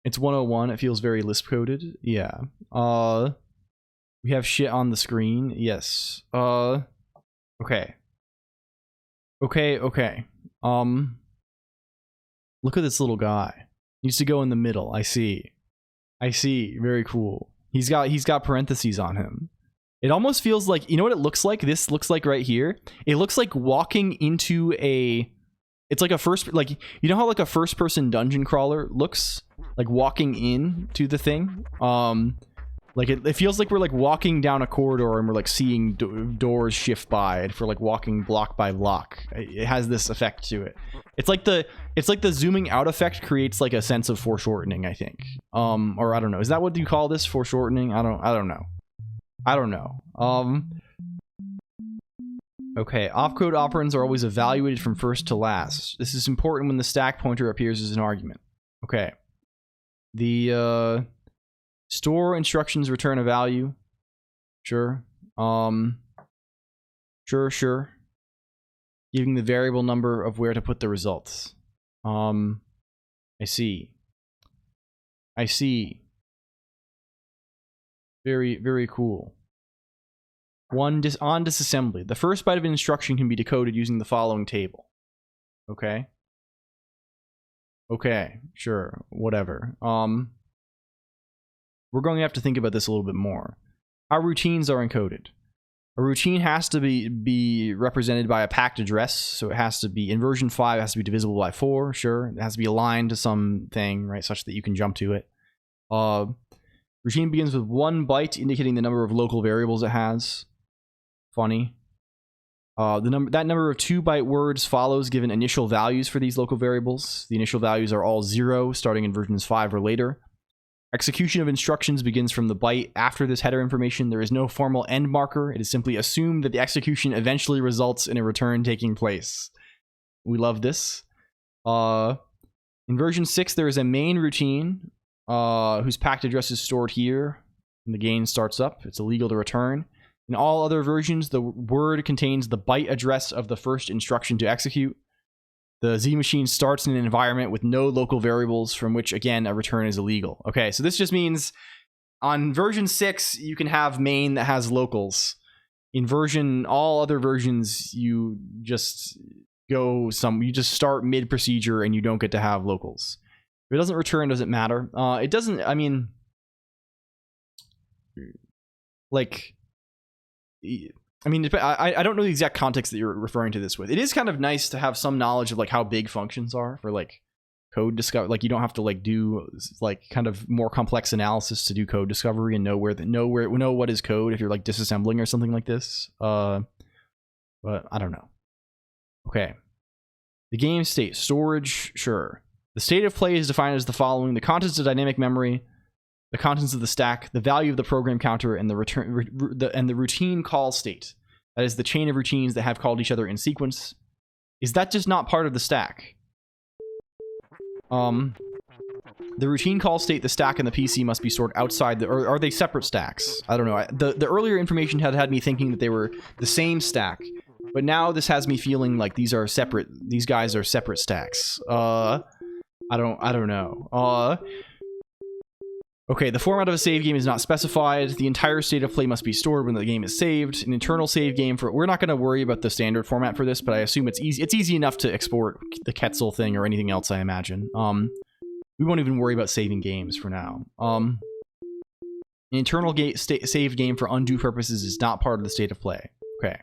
It's 101. It feels very Lisp coded. Yeah. We have shit on the screen. Yes. Okay. Okay. Look at this little guy. He needs to go in the middle. I see. Very cool. He's got parentheses on him. It almost feels like, you know what it looks like? This looks like right here. It looks like walking into a... It's like a you know how like a first-person dungeon crawler looks? Like walking in to the thing? Like it feels like we're like walking down a corridor and we're like seeing doors shift by, and we're like walking block by block. It has this effect to it. It's like the zooming out effect creates like a sense of foreshortening, I think. Or I don't know. Is that what you call this? Foreshortening? I don't know. Okay, opcode operands are always evaluated from first to last. This is important when the stack pointer appears as an argument. Okay. The store instructions return a value. Sure. Sure. Giving the variable number of where to put the results. I see. Very, very cool. On disassembly. The first byte of an instruction can be decoded using the following table. Okay. Okay, sure. Whatever. We're going to have to think about this a little bit more. How routines are encoded. A routine has to be represented by a packed address, so it has to be, in version 5, it has to be divisible by 4, sure. It has to be aligned to something, right, such that you can jump to it. Routine begins with 1 byte, indicating the number of local variables it has. Funny. That number of 2-byte words follows given initial values for these local variables. The initial values are all 0, starting in versions 5 or later. Execution of instructions begins from the byte after this header information. There is no formal end marker. It is simply assumed that the execution eventually results in a return taking place. We love this. In version 6, there is a main routine whose packed address is stored here. When the game starts up, it's illegal to return. In all other versions, the word contains the byte address of the first instruction to execute. The Z machine starts in an environment with no local variables from which, again, a return is illegal. Okay, so this just means on version 6, you can have main that has locals. In all other versions, you just you just start mid-procedure and you don't get to have locals. If it doesn't return, doesn't matter. It doesn't, I mean, like... I don't know the exact context that you're referring to this with. It is kind of nice to have some knowledge of like how big functions are for like code discovery. Like you don't have to like do like kind of more complex analysis to do code discovery and know what is code if you're like disassembling or something like this. But I don't know. Okay. The game state. Storage, sure. The state of play is defined as the following: the contents of dynamic memory, the contents of the stack, the value of the program counter, and the routine call state. That is the chain of routines that have called each other in sequence. Is that just not part of the stack? The routine call state, the stack, and the PC must be stored outside or are they separate stacks? I don't know. The earlier information had me thinking that they were the same stack, But now this has me feeling like these guys are separate stacks. I don't know. Okay, the format of a save game is not specified. The entire state of play must be stored when the game is saved. An internal save game for... We're not going to worry about the standard format for this, but I assume it's easy. It's easy enough to export the Quetzal thing or anything else, I imagine. We won't even worry about saving games for now. An internal save game for undue purposes is not part of the state of play. Okay.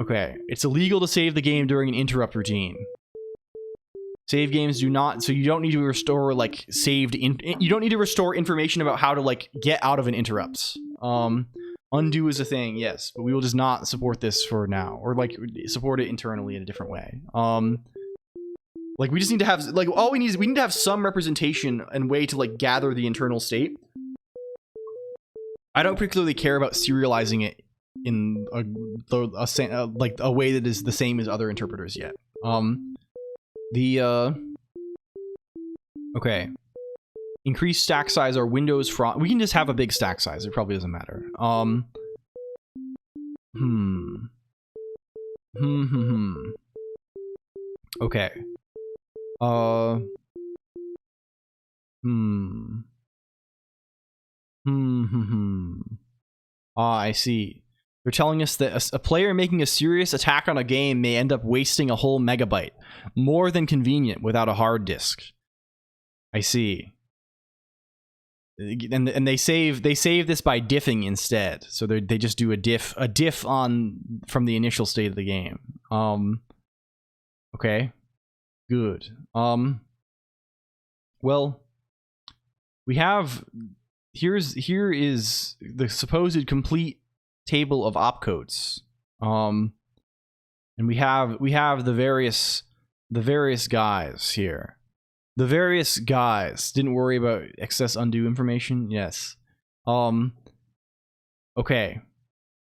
Okay, it's illegal to save the game during an interrupt routine. Save games do not, so you don't need to restore like you don't need to restore information about how to like get out of an interrupt. Undo is a thing, yes, but we will just not support this for now, or like support it internally in a different way. Like we just need to have like all we need is we need to have some representation and way to like gather the internal state. I don't particularly care about serializing it in a way that is the same as other interpreters yet. Okay. Increase stack size or Windows front. We can just have a big stack size. It probably doesn't matter. Okay. I see. They're telling us that a player making a serious attack on a game may end up wasting a whole megabyte. More than convenient without a hard disk. I see. And they save this by diffing instead. So they just do a diff on from the initial state of the game. Okay. Good. Well, we have here is the supposed complete table of opcodes. And we have the various guys here. The various guys didn't worry about excess undue information. Yes. Okay.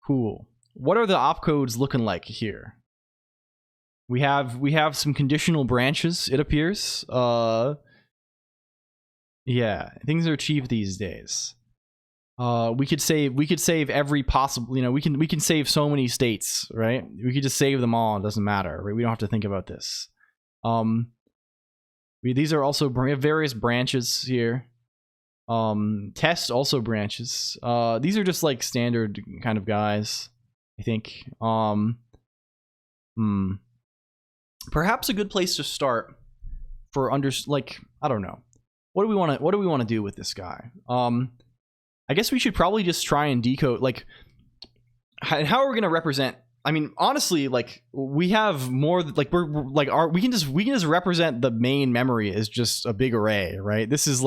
Cool. What are the opcodes looking like here? We have some conditional branches, it appears. Yeah, things are cheap these days. We could save every possible, we can save so many states, right? We could just save them all, it doesn't matter, right? We don't have to think about this. These are also various branches here. Test also branches. These are just like standard kind of guys, I think. Perhaps a good place to start for I don't know. What do we want to do with this guy? I guess we should probably just try and decode how are we going to represent. I mean, honestly, like we have more like we can just represent the main memory as just a big array, right? This is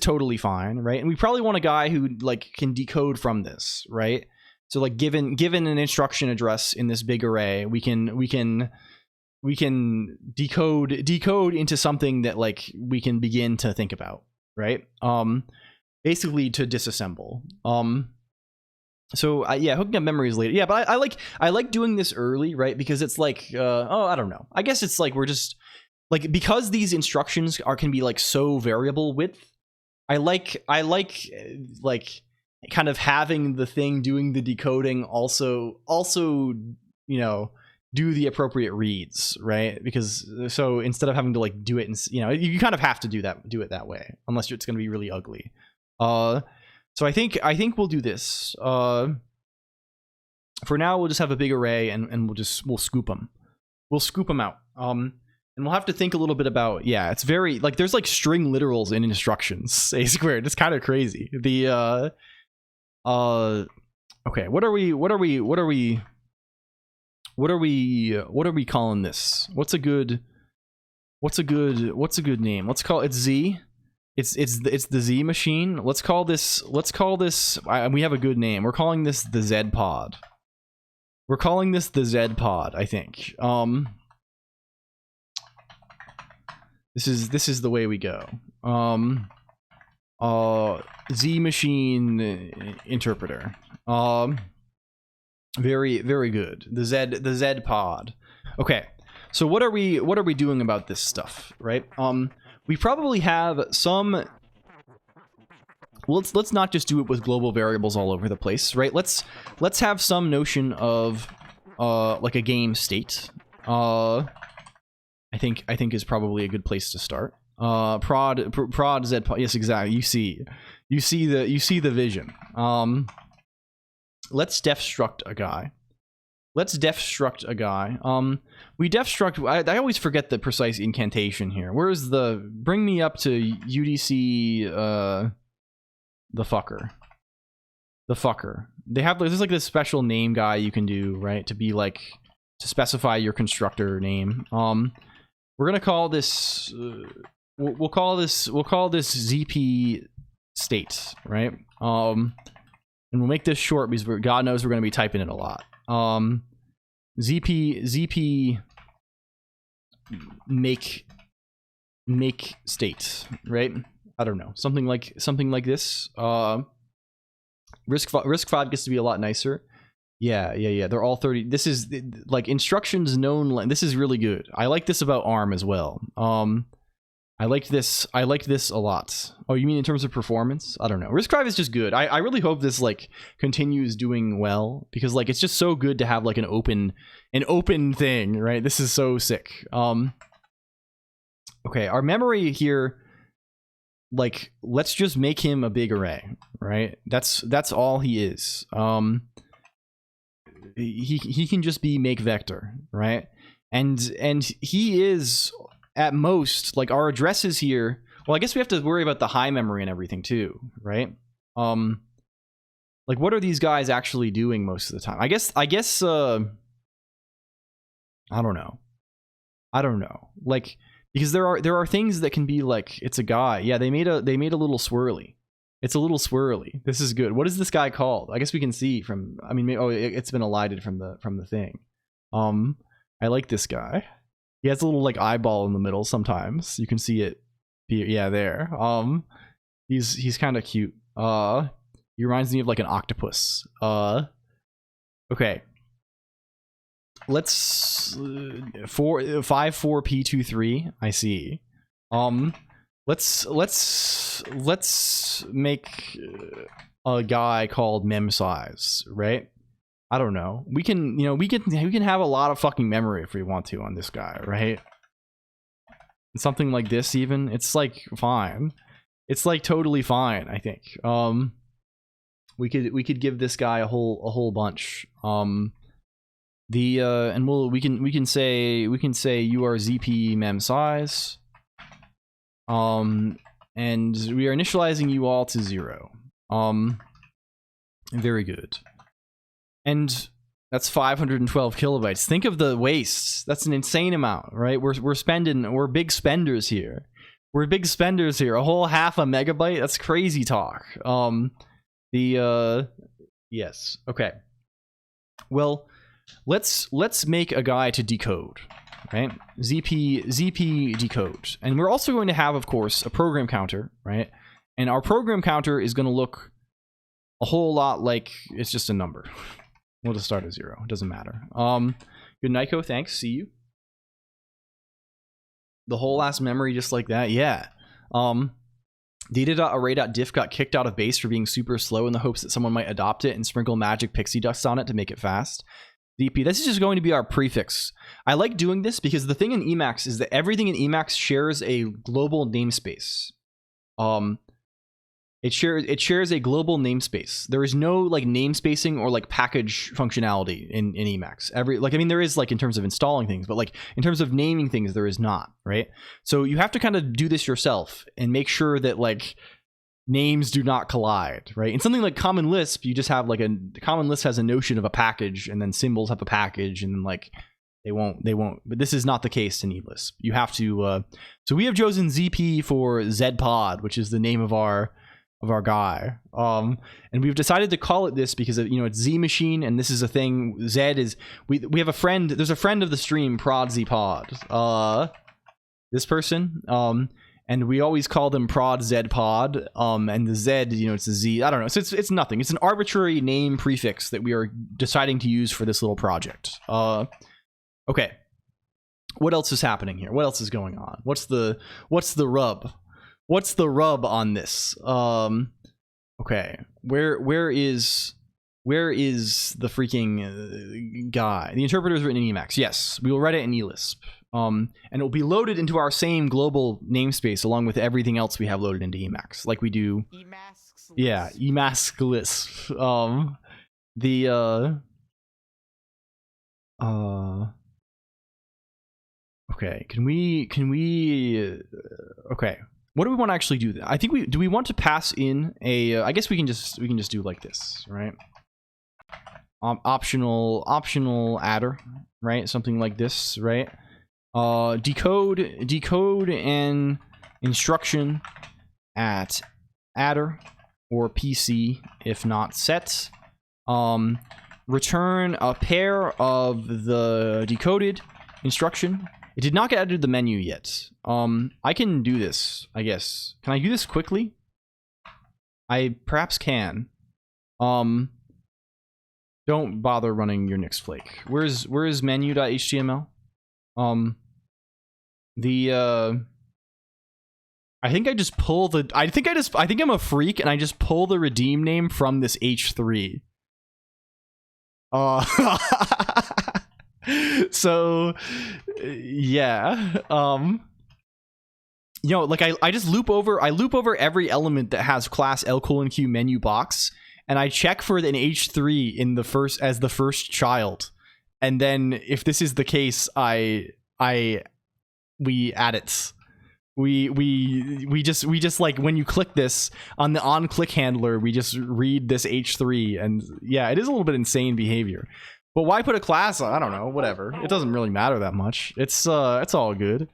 totally fine, right? And we probably want a guy who like can decode from this, right? So like given an instruction address in this big array, we can decode into something that like we can begin to think about, right? Basically to disassemble. So yeah, hooking up memories later. Yeah, but I like doing this early, right? Because it's like, I don't know. I guess it's like we're just like, because these instructions can be like so variable width. I like kind of having the thing doing the decoding also do the appropriate reads, right? Because so instead of having to like do it, you kind of have to do it that way, unless it's going to be really ugly. So I think we'll do this. For now, we'll just have a big array and we'll scoop them. We'll scoop them out. And we'll have to think a little bit about, yeah, it's very like there's like string literals in instructions, A squared. It's kind of crazy. Okay, what are we calling this? What's a good name? Let's call it Z. It's the Z machine. Let's call this we have a good name. We're calling this the Z pod. I think. This is the way we go. Z machine interpreter. Very, very good. The Z pod. Okay. So what are we doing about this stuff, right? We probably have some well, let's not just do it with global variables all over the place, right? Let's have some notion of like a game state. I think is probably a good place to start. Prod Z pod, yes, exactly. You see the vision. Let's def struct a guy. We def struct. I always forget the precise incantation here. Where's the bring me up to UDC? The fucker. They have there's like this special name guy you can do, right, to be like to specify your constructor name. We're gonna call this. We'll call this ZP state, right? And we'll make this short because God knows we're gonna be typing it a lot. ZP make state, right? I don't know, something like this. Risk FOD gets to be a lot nicer. Yeah. They're all 30. This is like instructions known. This is really good. I like this about ARM as well. I liked this a lot. Oh, you mean in terms of performance? I don't know. RISC-V is just good. I really hope this like continues doing well, because like it's just so good to have like an open thing, right? This is so sick. Okay, our memory here, like let's just make him a big array, right? That's all he is. He can just be make vector, right? And he is at most like our addresses here. Well, I guess we have to worry about the high memory and everything too, right? Like what are these guys actually doing most of the time? I guess I don't know. Like because there are things that can be like it's a guy. Yeah, they made a little swirly. It's a little swirly. This is good. What is this guy called? I guess we can see from. I mean, it's been elided from the thing. I like this guy. He has a little like eyeball in the middle. Sometimes you can see it. Yeah, there. He's kind of cute. He reminds me of like an octopus. Okay. Let's 54P23. I see. Let's make a guy called mem size, right? I don't know. We can have a lot of fucking memory if we want to on this guy, right? Something like this even. It's like fine. It's like totally fine, I think. We could give this guy a whole bunch. And we can say you are ZP mem size. And we are initializing you all to 0. Very good. And that's 512 kilobytes. Think of the waste. That's an insane amount, right? We're big spenders here. A whole half a megabyte. That's crazy talk. Yes. Okay. Well, let's make a guy to decode. Right? ZP decode. And we're also going to have, of course, a program counter, right? And our program counter is going to look a whole lot like it's just a number. We'll just start at 0. It doesn't matter. Good Nico, thanks. See you. The whole ass memory just like that. Yeah. Data.array.diff got kicked out of base for being super slow in the hopes that someone might adopt it and sprinkle magic pixie dust on it to make it fast. DP. This is just going to be our prefix. I like doing this because the thing in Emacs is that everything in Emacs shares a global namespace. It shares a global namespace. There is no like namespacing or like package functionality in Emacs. There is like in terms of installing things, but like in terms of naming things, there is not, right? So you have to kind of do this yourself and make sure that like names do not collide, right? In something like Common Lisp, you just have like Common Lisp has a notion of a package, and then symbols have a package, and then like they won't. But this is not the case in eLisp. You have to. So we have chosen ZP for ZPod, which is the name of our guy. And we've decided to call it this because it's Z machine, and this is a thing. Z is we have a friend. There's a friend of the stream, Prod ZPod. This person. And we always call them Prod ZPod, and the Z, it's a Z. I don't know. So it's nothing. It's an arbitrary name prefix that we are deciding to use for this little project. Okay. What else is happening here? What else is going on? What's the rub? What's the rub on this? Okay, where is the freaking guy? The interpreter is written in Emacs. Yes, we will write it in eLisp. And it will be loaded into our same global namespace along with everything else we have loaded into Emacs, like we do. Emacs. Yeah, Emacs Lisp. Okay, can we okay, what do we want to actually do? I think do we want to pass in a I guess we can just do like this, right? Optional adder, right? Something like this, right? Decode an instruction at adder or PC if not set. Return a pair of the decoded instruction. It did not get added to the menu yet. I can do this, I guess. Can I do this quickly? I perhaps can. Don't bother running your Nix Flake. Where's menu.html? I think I just pull the I think I'm a freak and I just pull the redeem name from this H3. So yeah, you know, like I just loop over every element that has class LCOLONQ menu box, and I check for an H3 in the first as the first child, and then if this is the case, we add it. We just like when you click this on the on-click handler, we just read this H3, and yeah, it is a little bit insane behavior. But why put a class on? I don't know, whatever. It doesn't really matter that much. It's all good.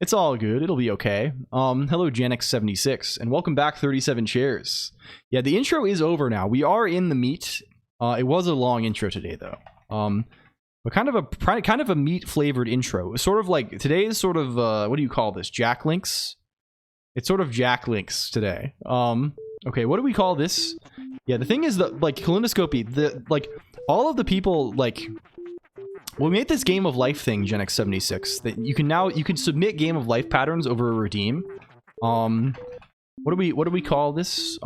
It's all good. It'll be okay. Hello GenX76 and welcome back 37 chairs. Yeah, the intro is over now. We are in the meat. It was a long intro today though. But kind of a meat flavored intro. Sort of like today is sort of what do you call this? Jack Links? It's sort of Jack Links today. Okay, what do we call this? Yeah, the thing is that like Kaleidoscopy, like all of the people like we made this game of life thing, GenX76, that you can submit game of life patterns over a redeem. What do we call this?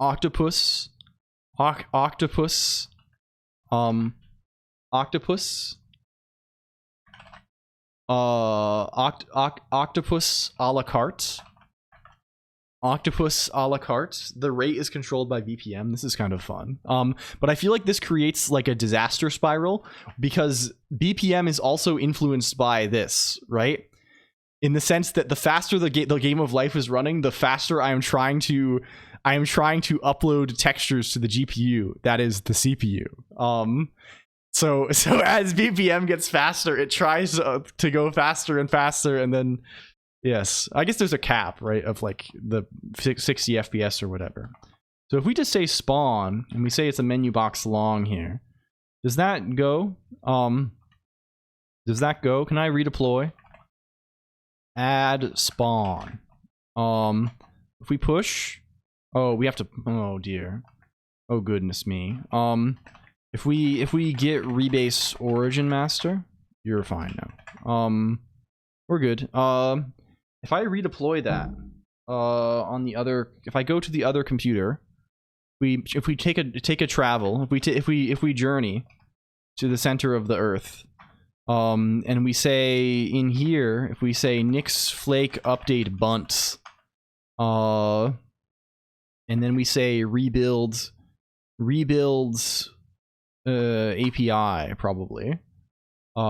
Octopus. Octopus a la carte. Octopus a la carte. The rate is controlled by BPM. This is kind of fun. But I feel like this creates like a disaster spiral because BPM is also influenced by this, right? In the sense that the faster the game of life is running, the faster I am trying to upload textures to the GPU, that is the CPU. So as BPM gets faster, it tries to go faster and faster, and then yes, I guess there's a cap, right, of like the 60 FPS or whatever. So if we just say spawn and we say it's a menu box long here, does that go? Does that go? Can I redeploy? Add spawn. If we push. Oh, we have to. Oh dear. Oh goodness me. If we get rebase origin master, you're fine now. We're good. If I redeploy that on the other, if I go to the other computer, if we take a travel, if we journey to the center of the Earth, and we say in here, if we say Nix Flake update bunts, and then we say rebuilds API probably.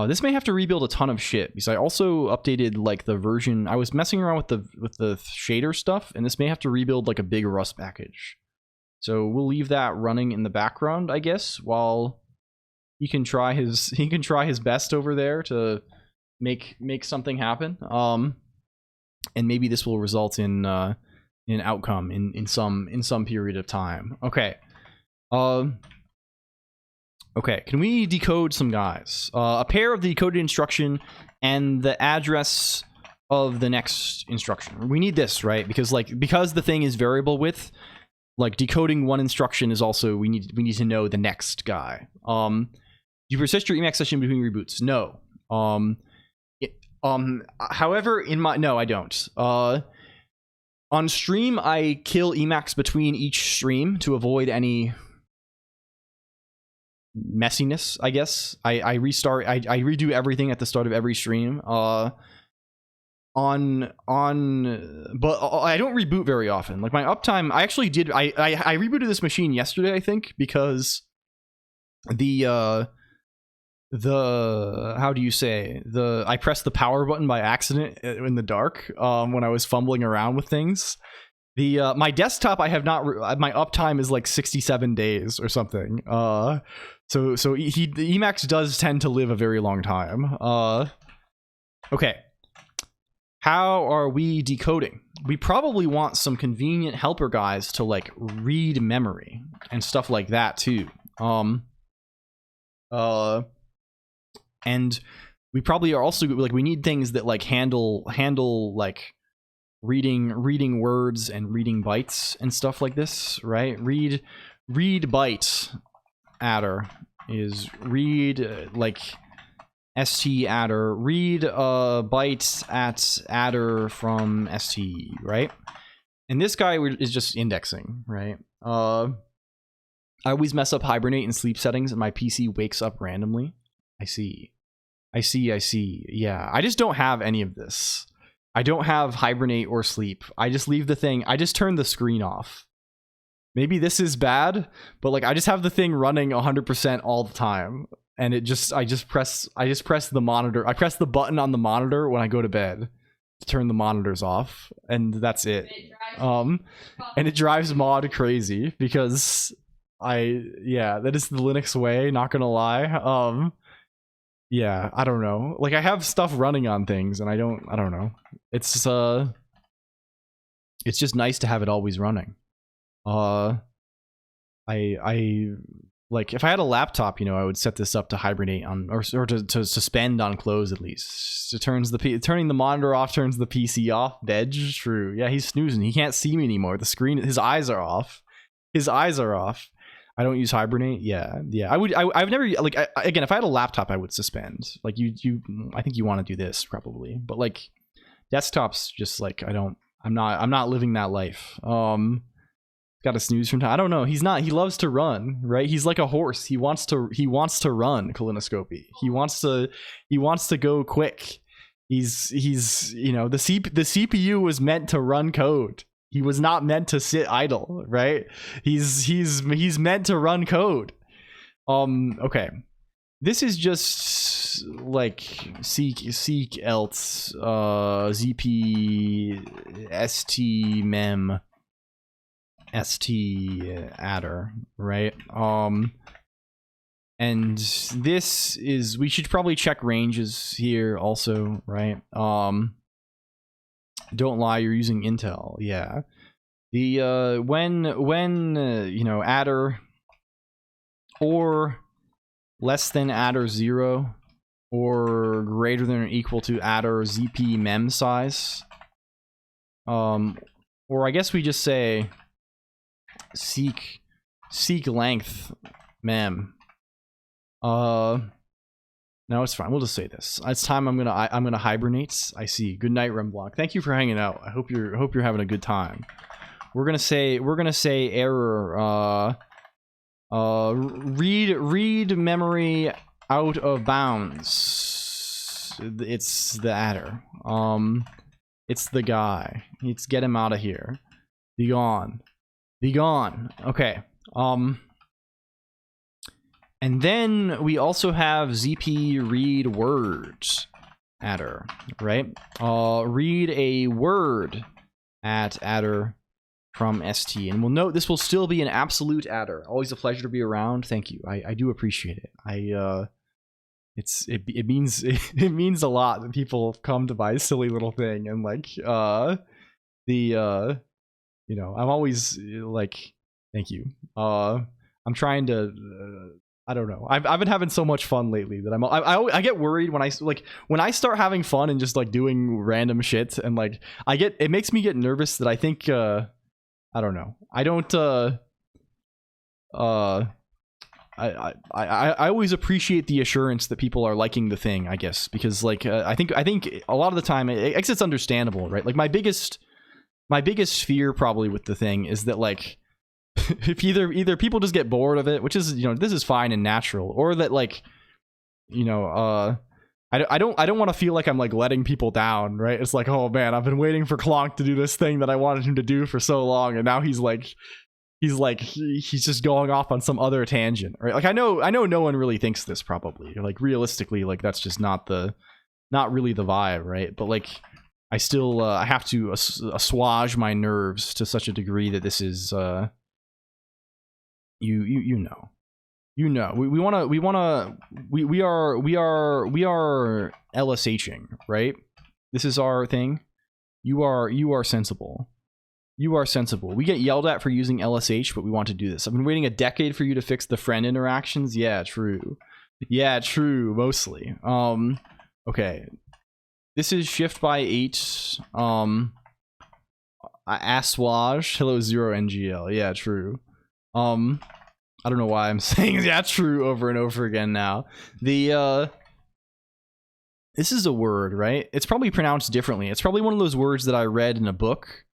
This may have to rebuild a ton of shit because I also updated like the version. I was messing around with the shader stuff, and this may have to rebuild like a big Rust package. So we'll leave that running in the background, I guess, while he can try his best over there to make something happen. And maybe this will result in an outcome in some period of time. Okay. Okay, can we decode some guys? A pair of the decoded instruction and the address of the next instruction. We need this, right? Because the thing is variable width, like decoding one instruction is also we need to know the next guy. Do you persist your Emacs session between reboots? No. However, no, I don't. On stream, I kill Emacs between each stream to avoid any messiness, I guess. I restart, I redo everything at the start of every stream. But I don't reboot very often. Like my uptime, I actually did, I rebooted this machine yesterday, I think, because the how do you say, I pressed the power button by accident in the dark when I was fumbling around with things. My desktop, I have not, my uptime is like 67 days or something. So the Emacs does tend to live a very long time. Okay. How are we decoding? We probably want some convenient helper guys to like read memory and stuff like that too. And we probably are also like, we need things that like handle like reading words and reading bytes and stuff like this, right? Read byte adder is read like st adder, read bytes at adder from st, right? And this guy is just indexing, right? I always mess up hibernate and sleep settings and my PC wakes up randomly. I see. Yeah, I just don't have any of this. I don't have hibernate or sleep. I just leave the thing. I just turn the screen off. Maybe this is bad, but like I just have the thing running 100% all the time, and I just press the monitor. I press the button on the monitor when I go to bed to turn the monitors off, and that's it. And it drives mod crazy because that is the Linux way. Not gonna lie. Yeah, I don't know. Like I have stuff running on things and I don't know. It's just nice to have it always running. I like if I had a laptop, you know, I would set this up to hibernate on or to suspend on close at least. It turns turning the monitor off turns the PC off. Bedge, true. Yeah, he's snoozing. He can't see me anymore. The screen, his eyes are off. I don't use hibernate. Yeah. I've never like again. If I had a laptop, I would suspend. Like I think you want to do this probably, but like desktops, just like I'm not living that life. Got to snooze from time. I don't know. He's not. He loves to run, right? He's like a horse. He wants to run. Colonoscopy. He wants to go quick. He's you know the CPU was meant to run code. He was not meant to sit idle, right? He's meant to run code. Okay. This is just like seek else zp st mem st adder, right? And this is, we should probably check ranges here also, right? Don't lie, you're using Intel. Yeah. The when you know, adder or less than adder 0 or greater than or equal to adder zp mem size, or I guess we just say seek length mem. No, it's fine. We'll just say this. It's time. I'm gonna hibernate. I see. Good night, Remblock. Thank you for hanging out. I hope you're having a good time. We're gonna say error. Read memory out of bounds. It's the adder. It's the guy. Let's get him out of here. Be gone. Be gone. Okay. And then we also have ZP read words adder, right? Read a word at adder from ST. And we'll note this will still be an absolute adder. Always a pleasure to be around. Thank you. I do appreciate it. It means a lot that people come to buy a silly little thing, and like you know, I'm always like, thank you. I'm trying to I don't know. I've been having so much fun lately that I get worried when I start having fun and just like doing random shit, and like it makes me get nervous that I think I don't know. I don't I always appreciate the assurance that people are liking the thing, I guess, because like I think a lot of the time it's understandable, right? Like my biggest my biggest fear probably with the thing is that like if either people just get bored of it, which is, you know, this is fine and natural, or that like, you know, I don't want to feel like I'm like letting people down, right? It's like, oh man, I've been waiting for Colonq to do this thing that I wanted him to do for so long, and now he's just going off on some other tangent, right? Like I know no one really thinks this probably, like realistically, like that's just not really the vibe, right? But like I still I have to assuage my nerves to such a degree that this is you know we are LSHing, right? This is our thing. You are sensible. You are sensible. We get yelled at for using LSH, but we want to do this. I've been waiting a decade for you to fix the friend interactions. Yeah, true. Yeah, true. Mostly. Okay. This is shift by 8. Assuage. Hello 0NGL. Yeah, true. I don't know why I'm saying yeah, true over and over again now. This is a word, right? It's probably pronounced differently. It's probably one of those words that I read in a book.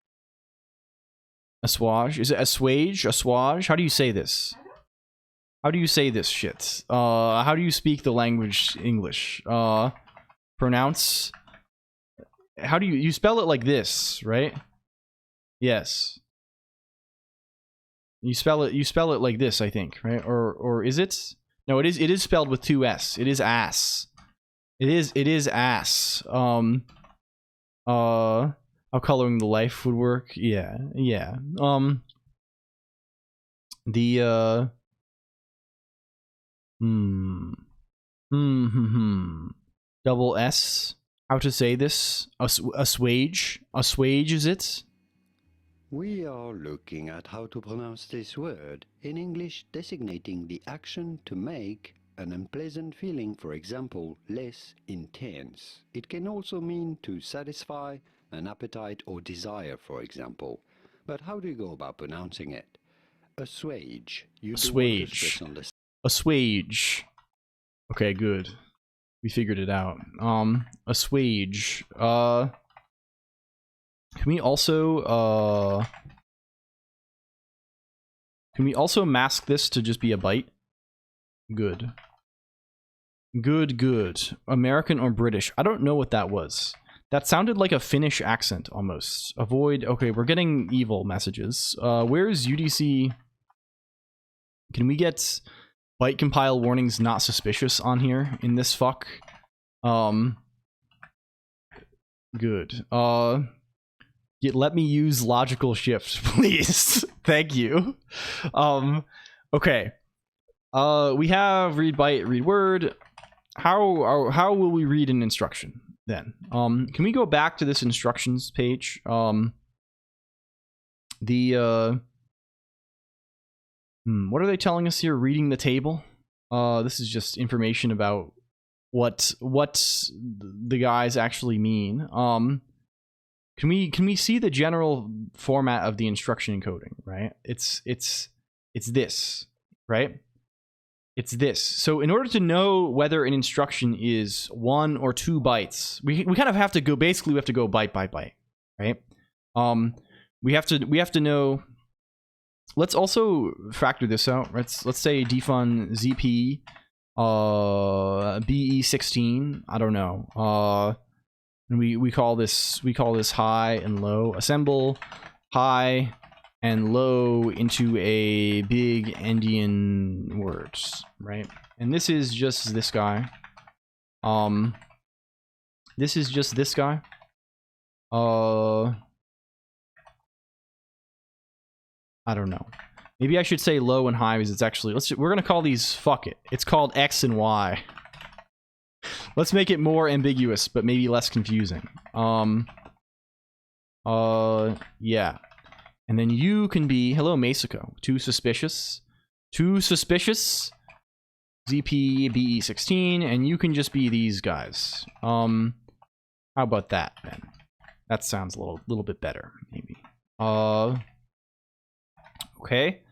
Assuage. Is it assuage? Assuage? How do you say this? How do you say this shit? How do you speak the language English? Pronounce. How do you spell it like this, right? Yes. You spell it like this, I think, right? Or is it? No, it is spelled with 2 S. It is ass. It is ass. How coloring the life would work? Yeah. Double S. How to say this? Assuage. Assuage, is it? We are looking at how to pronounce this word, in English designating the action to make an unpleasant feeling, for example, less intense. It can also mean to satisfy an appetite or desire, for example. But how do you go about pronouncing it? Assuage. Assuage. Assuage. Okay, good. We figured it out. Assuage. Can we also mask this to just be a byte? Good. Good. American or British? I don't know what that was. That sounded like a Finnish accent almost. Avoid. Okay, we're getting evil messages. Where's UDC? Can we get byte compile warnings not suspicious on here in this fuck? Good. Let me use logical shift, please. Thank you. Okay. We have read byte, read word. How will we read an instruction then? Can we go back to this instructions page? What are they telling us here? Reading the table. This is just information about what the guys actually mean. Can we see the general format of the instruction encoding, right? It's this, right? It's this. So in order to know whether an instruction is 1 or 2 bytes, we kind of have to go, basically we have to go byte by byte, right? We have to know. Let's also factor this out. Let's say defun ZP BE16, I don't know. And we call this high and low. Assemble high and low into a big Endian words, right? And this is just this guy. This is just this guy. I don't know. Maybe I should say low and high because it's actually, we're gonna call these, fuck it. It's called X and Y. Let's make it more ambiguous, but maybe less confusing. Yeah. And then you can be, hello, Masako. Too suspicious. ZP BE16, and you can just be these guys. How about that, then? That sounds a little bit better, maybe. Okay.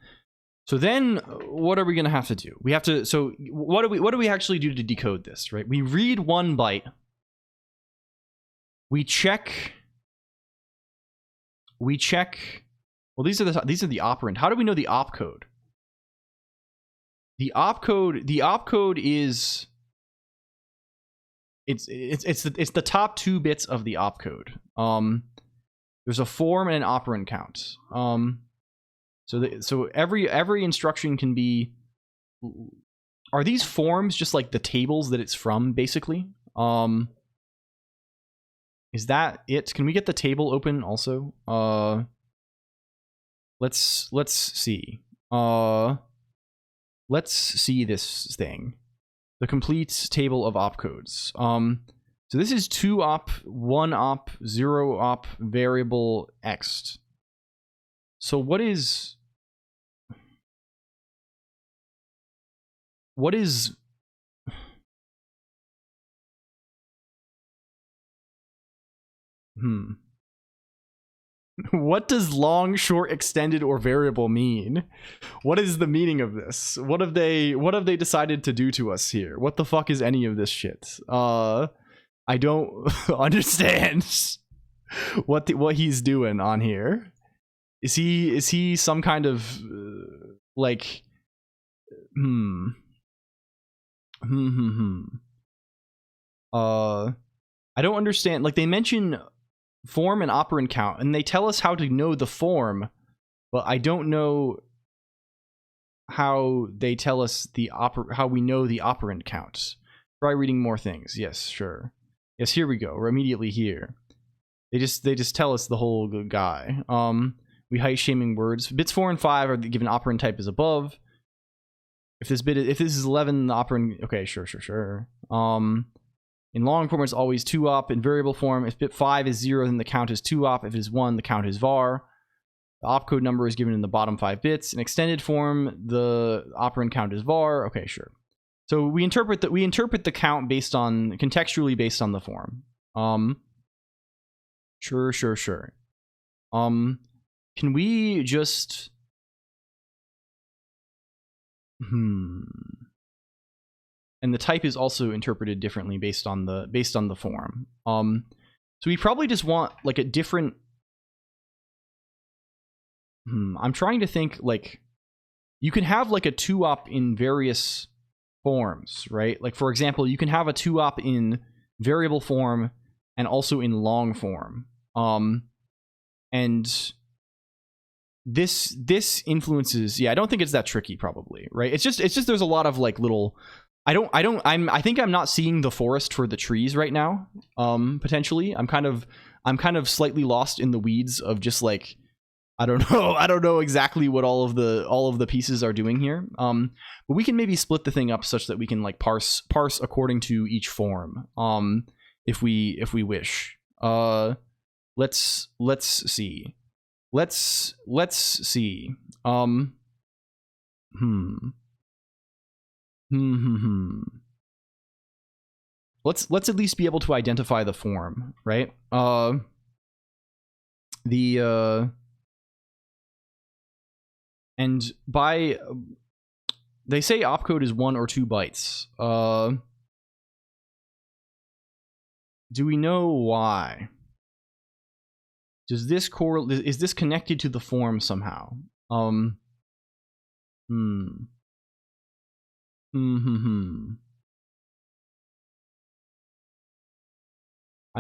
So then, what are we gonna have to do? We have to. So what do we actually do to decode this? Right? We read 1 byte. We check we check. Well, these are the operand. How do we know the opcode? The opcode is it's the top 2 bits of the opcode. There's a form and an operand count. So every instruction can be. Are these forms just like the tables that it's from, basically? Is that it? Can we get the table open also? Let's see. Let's see this thing. The complete table of opcodes. So this is 2 op, 1 op, 0 op, variable x. So what is what does long, short, extended, or variable mean? What is the meaning of this? What have they decided to do to us here? What the fuck is any of this shit? I don't understand what he's doing on here. Is he some kind of like I don't understand. Like, they mention form and operand count, and they tell us how to know the form, but I don't know how they tell us how we know the operand counts. Try reading more things. Yes, sure. Yes, here we go. We're immediately here. They just tell us the whole guy. We height shaming words. Bits 4 and 5 are given operand type as above. If this is 11, the operand. Okay, sure. In long form, it's always 2 op. In variable form, if bit 5 is 0, then the count is 2 op. If it is 1, the count is var. The opcode number is given in the bottom 5 bits. In extended form, the operand count is var. Okay, sure. So we interpret the count contextually based on the form. Sure. Can we just and the type is also interpreted differently based on the form. So we probably just want like a different. I'm trying to think, like, you can have like a 2 op in various forms, right? Like, for example, you can have a 2 op in variable form and also in long form. And this influences. Yeah, I don't think it's that tricky, probably, right? It's just there's a lot of like little. I think I'm not seeing the forest for the trees right now. Potentially, I'm kind of slightly lost in the weeds of just like, I don't know exactly what all of the pieces are doing here. But we can maybe split the thing up such that we can like parse according to each form. If we wish. Let's see. Let's see. Let's at least be able to identify the form, right? And by they say opcode is 1 or 2 bytes. Do we know why? Does this is this connected to the form somehow? I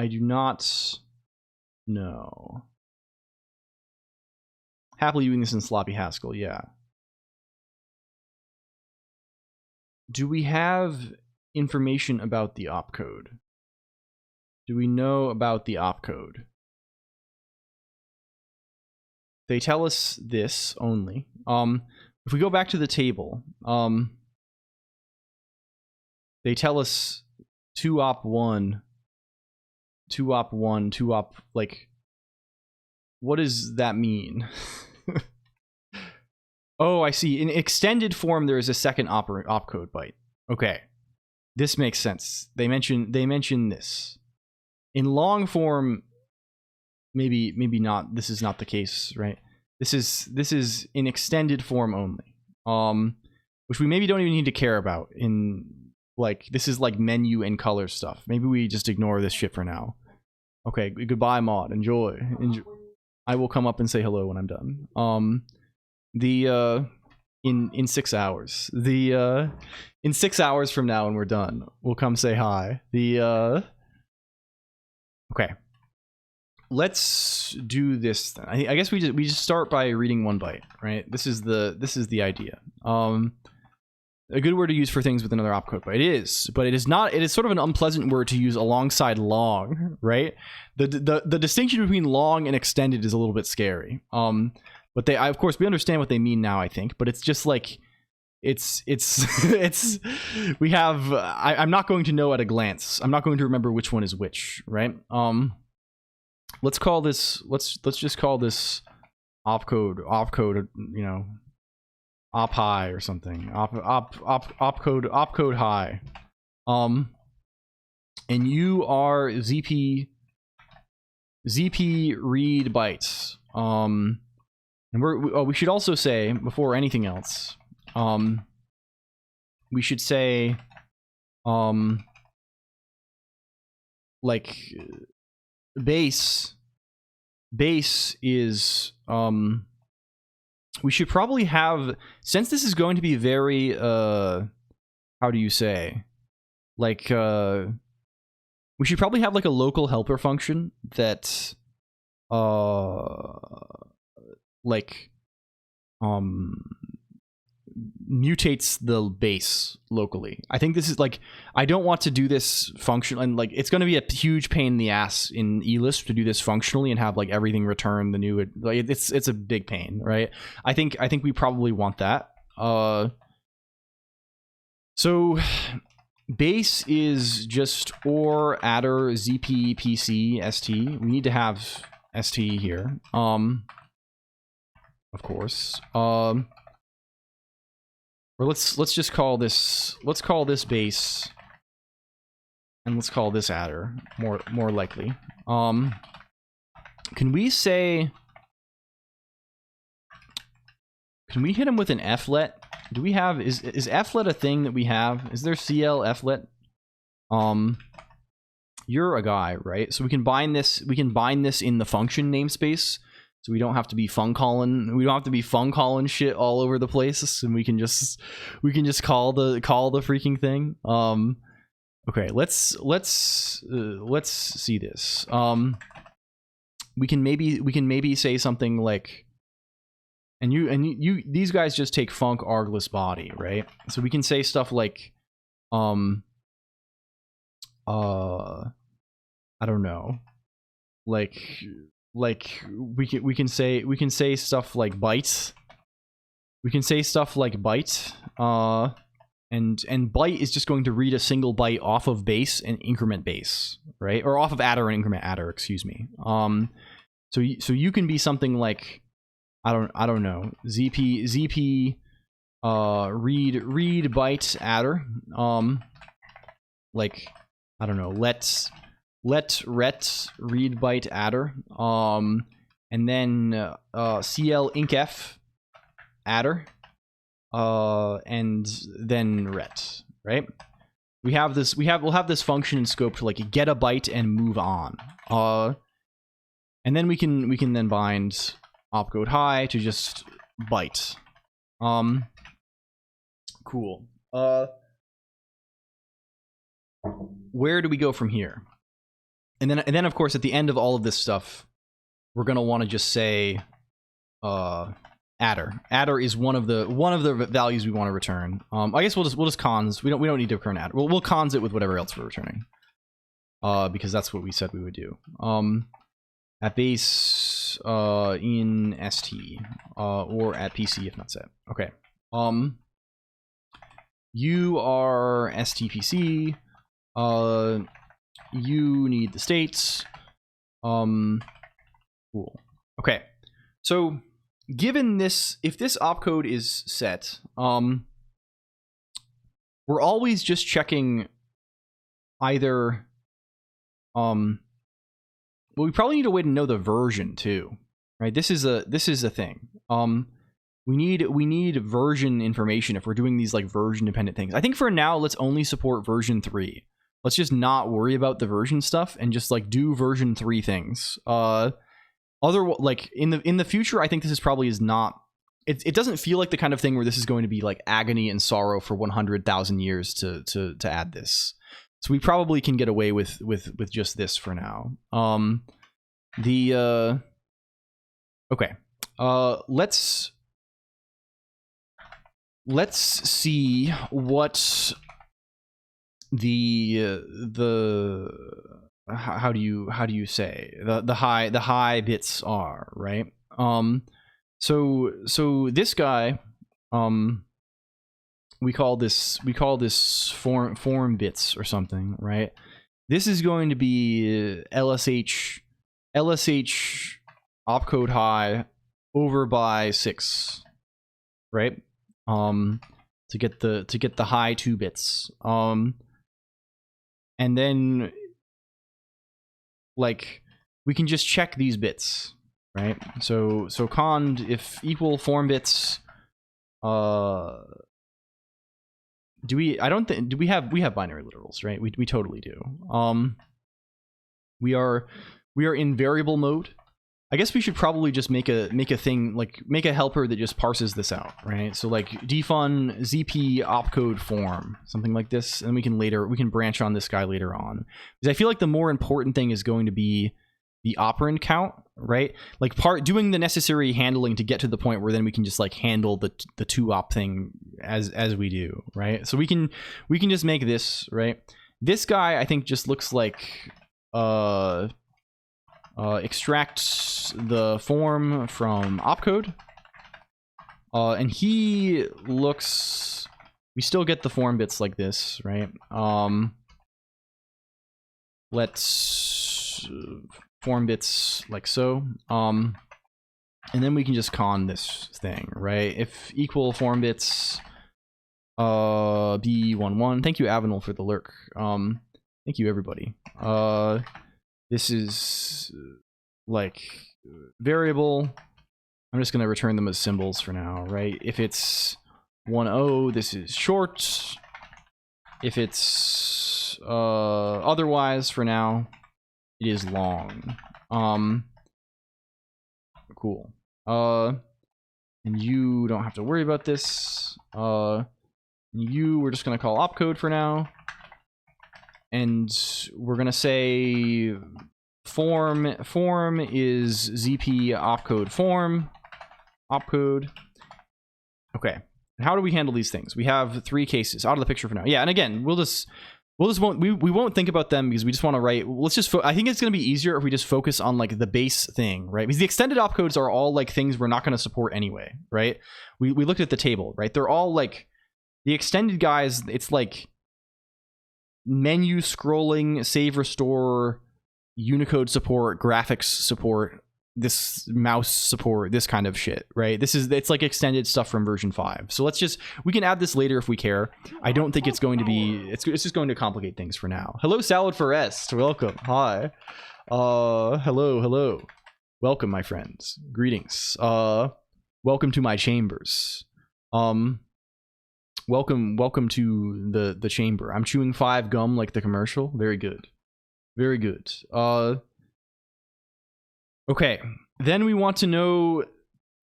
do not know. Happily doing this in sloppy Haskell, yeah. Do we have information about the opcode? Do we know about the opcode? They tell us this only. If we go back to the table, they tell us 2 op 1, 2 op 1, 2 op, like, what does that mean? Oh, I see. In extended form, there is a second opcode byte. Okay, this makes sense. They mention this. In long form, maybe not. This is not the case, right? This is in extended form only. Which we maybe don't even need to care about. In like, this is like menu and color stuff. Maybe we just ignore this shit for now. Okay, goodbye, mod. Enjoy. I will come up and say hello when I'm done. In 6 hours. In 6 hours from now when we're done, we'll come say hi. Okay. Let's do this then. I guess we just start by reading one byte, right? This is the idea. A good word to use for things with another opcode byte. It is, but it is not. It is sort of an unpleasant word to use alongside long, right? The distinction between long and extended is a little bit scary. But of course, we understand what they mean now, I think. But it's just like, it's we have. I'm not going to know at a glance. I'm not going to remember which one is which, right? Let's call this. Let's just call this opcode. You know, op high or something. Opcode high. And you are ZP read bytes. And we should also say, before anything else, we should say, like, base is, we should probably have, since this is going to be very, how do you say, like, we should probably have like a local helper function that, like, mutates the base locally. I think this is like, I don't want to do this function, and like it's going to be a huge pain in the ass in eLisp to do this functionally and have like everything return the new, like it's a big pain, right? I think we probably want that. So base is just or adder ZP PC ST. We need to have ST here. Of course. Or let's just call this, let's call this base, and let's call this adder, more likely. Can we say, can we hit him with an flet? Do we have, is flet a thing that we have? Is there CL flet? You're a guy, right? So we can bind this in the function namespace. So we don't have to be fun calling shit all over the place, and we can just call the freaking thing. Okay, let's see this. We can maybe say something like, and you these guys just take func argless body, right? So we can say stuff like, I don't know, like we can say stuff like bytes. We can say stuff like byte, and byte is just going to read a single byte off of base and increment base, right? Or off of adder and increment adder, excuse me. So you can be something like, I don't know, ZP read byte adder, like, I don't know, let ret read byte adder, and then CL incf adder, and then ret, right? We'll have this function in scope to like get a byte and move on, and then we can then bind opcode high to just byte. Cool. Where do we go from here? And then of course at the end of all of this stuff, we're gonna want to just say adder. Adder is one of the values we want to return. I guess we'll just cons. We don't need to return adder. We'll cons it with whatever else we're returning. Because that's what we said we would do. At base in ST or at PC if not set. Okay. You are STPC. You need the states. Cool. Okay. So given this, if this opcode is set, we're always just checking either, well, we probably need a way to know the version too, right? This is a thing. We need version information if we're doing these like version dependent things. I think for now, let's only support version 3. Let's just not worry about the version stuff and just like do version 3 things. like in the future, I think this is probably is not. It doesn't feel like the kind of thing where this is going to be like agony and sorrow for 100,000 years to add this. So we probably can get away with just this for now. Okay. Let's see what the how do you say the high bits are, right? So this guy, we call this form bits or something, right? This is going to be LSH opcode high over by 6, right? To get the high 2 bits. And then like we can just check these bits, right? So cond if equal form bits, do we have binary literals, right? We totally do. We are in variable mode. I guess we should probably just make a thing, like make a helper that just parses this out, right? So like defun zp opcode form, something like this, and we can branch on this guy later on. Because I feel like the more important thing is going to be the operand count, right? Like doing the necessary handling to get to the point where then we can just like handle the 2-op thing as we do, right? So we can just make this, right? This guy I think just looks like extract the form from opcode, and he looks, we still get the form bits like this, right? Let's form bits like so, and then we can just con this thing, right? If equal form bits b11, thank you Avenel for the lurk, thank you everybody. This is like variable. I'm just going to return them as symbols for now, right? If it's 10, this is short. If it's otherwise for now, it is long. Cool. And you don't have to worry about this. We're just going to call opcode for now. And we're gonna say form is zp opcode form opcode. Okay, and how do we handle these things? We have 3 cases out of the picture for now. Yeah, and again, we won't think about them because we just want to write. Let's just. I think it's gonna be easier if we just focus on like the base thing, right? Because the extended opcodes are all like things we're not gonna support anyway, right? We looked at the table, right? They're all like the extended guys. It's like menu scrolling, save, restore, Unicode support, graphics support, this mouse support, this kind of shit, right? It's like extended stuff from version 5. So we can add this later if we care. I don't think it's going to be, it's just going to complicate things for now. Hello, Salad for Est. Welcome. Hi. Hello. Welcome, my friends. Greetings. Welcome to my chambers. Welcome to the chamber. I'm chewing 5 gum like the commercial. Very good. Okay. Then we want to know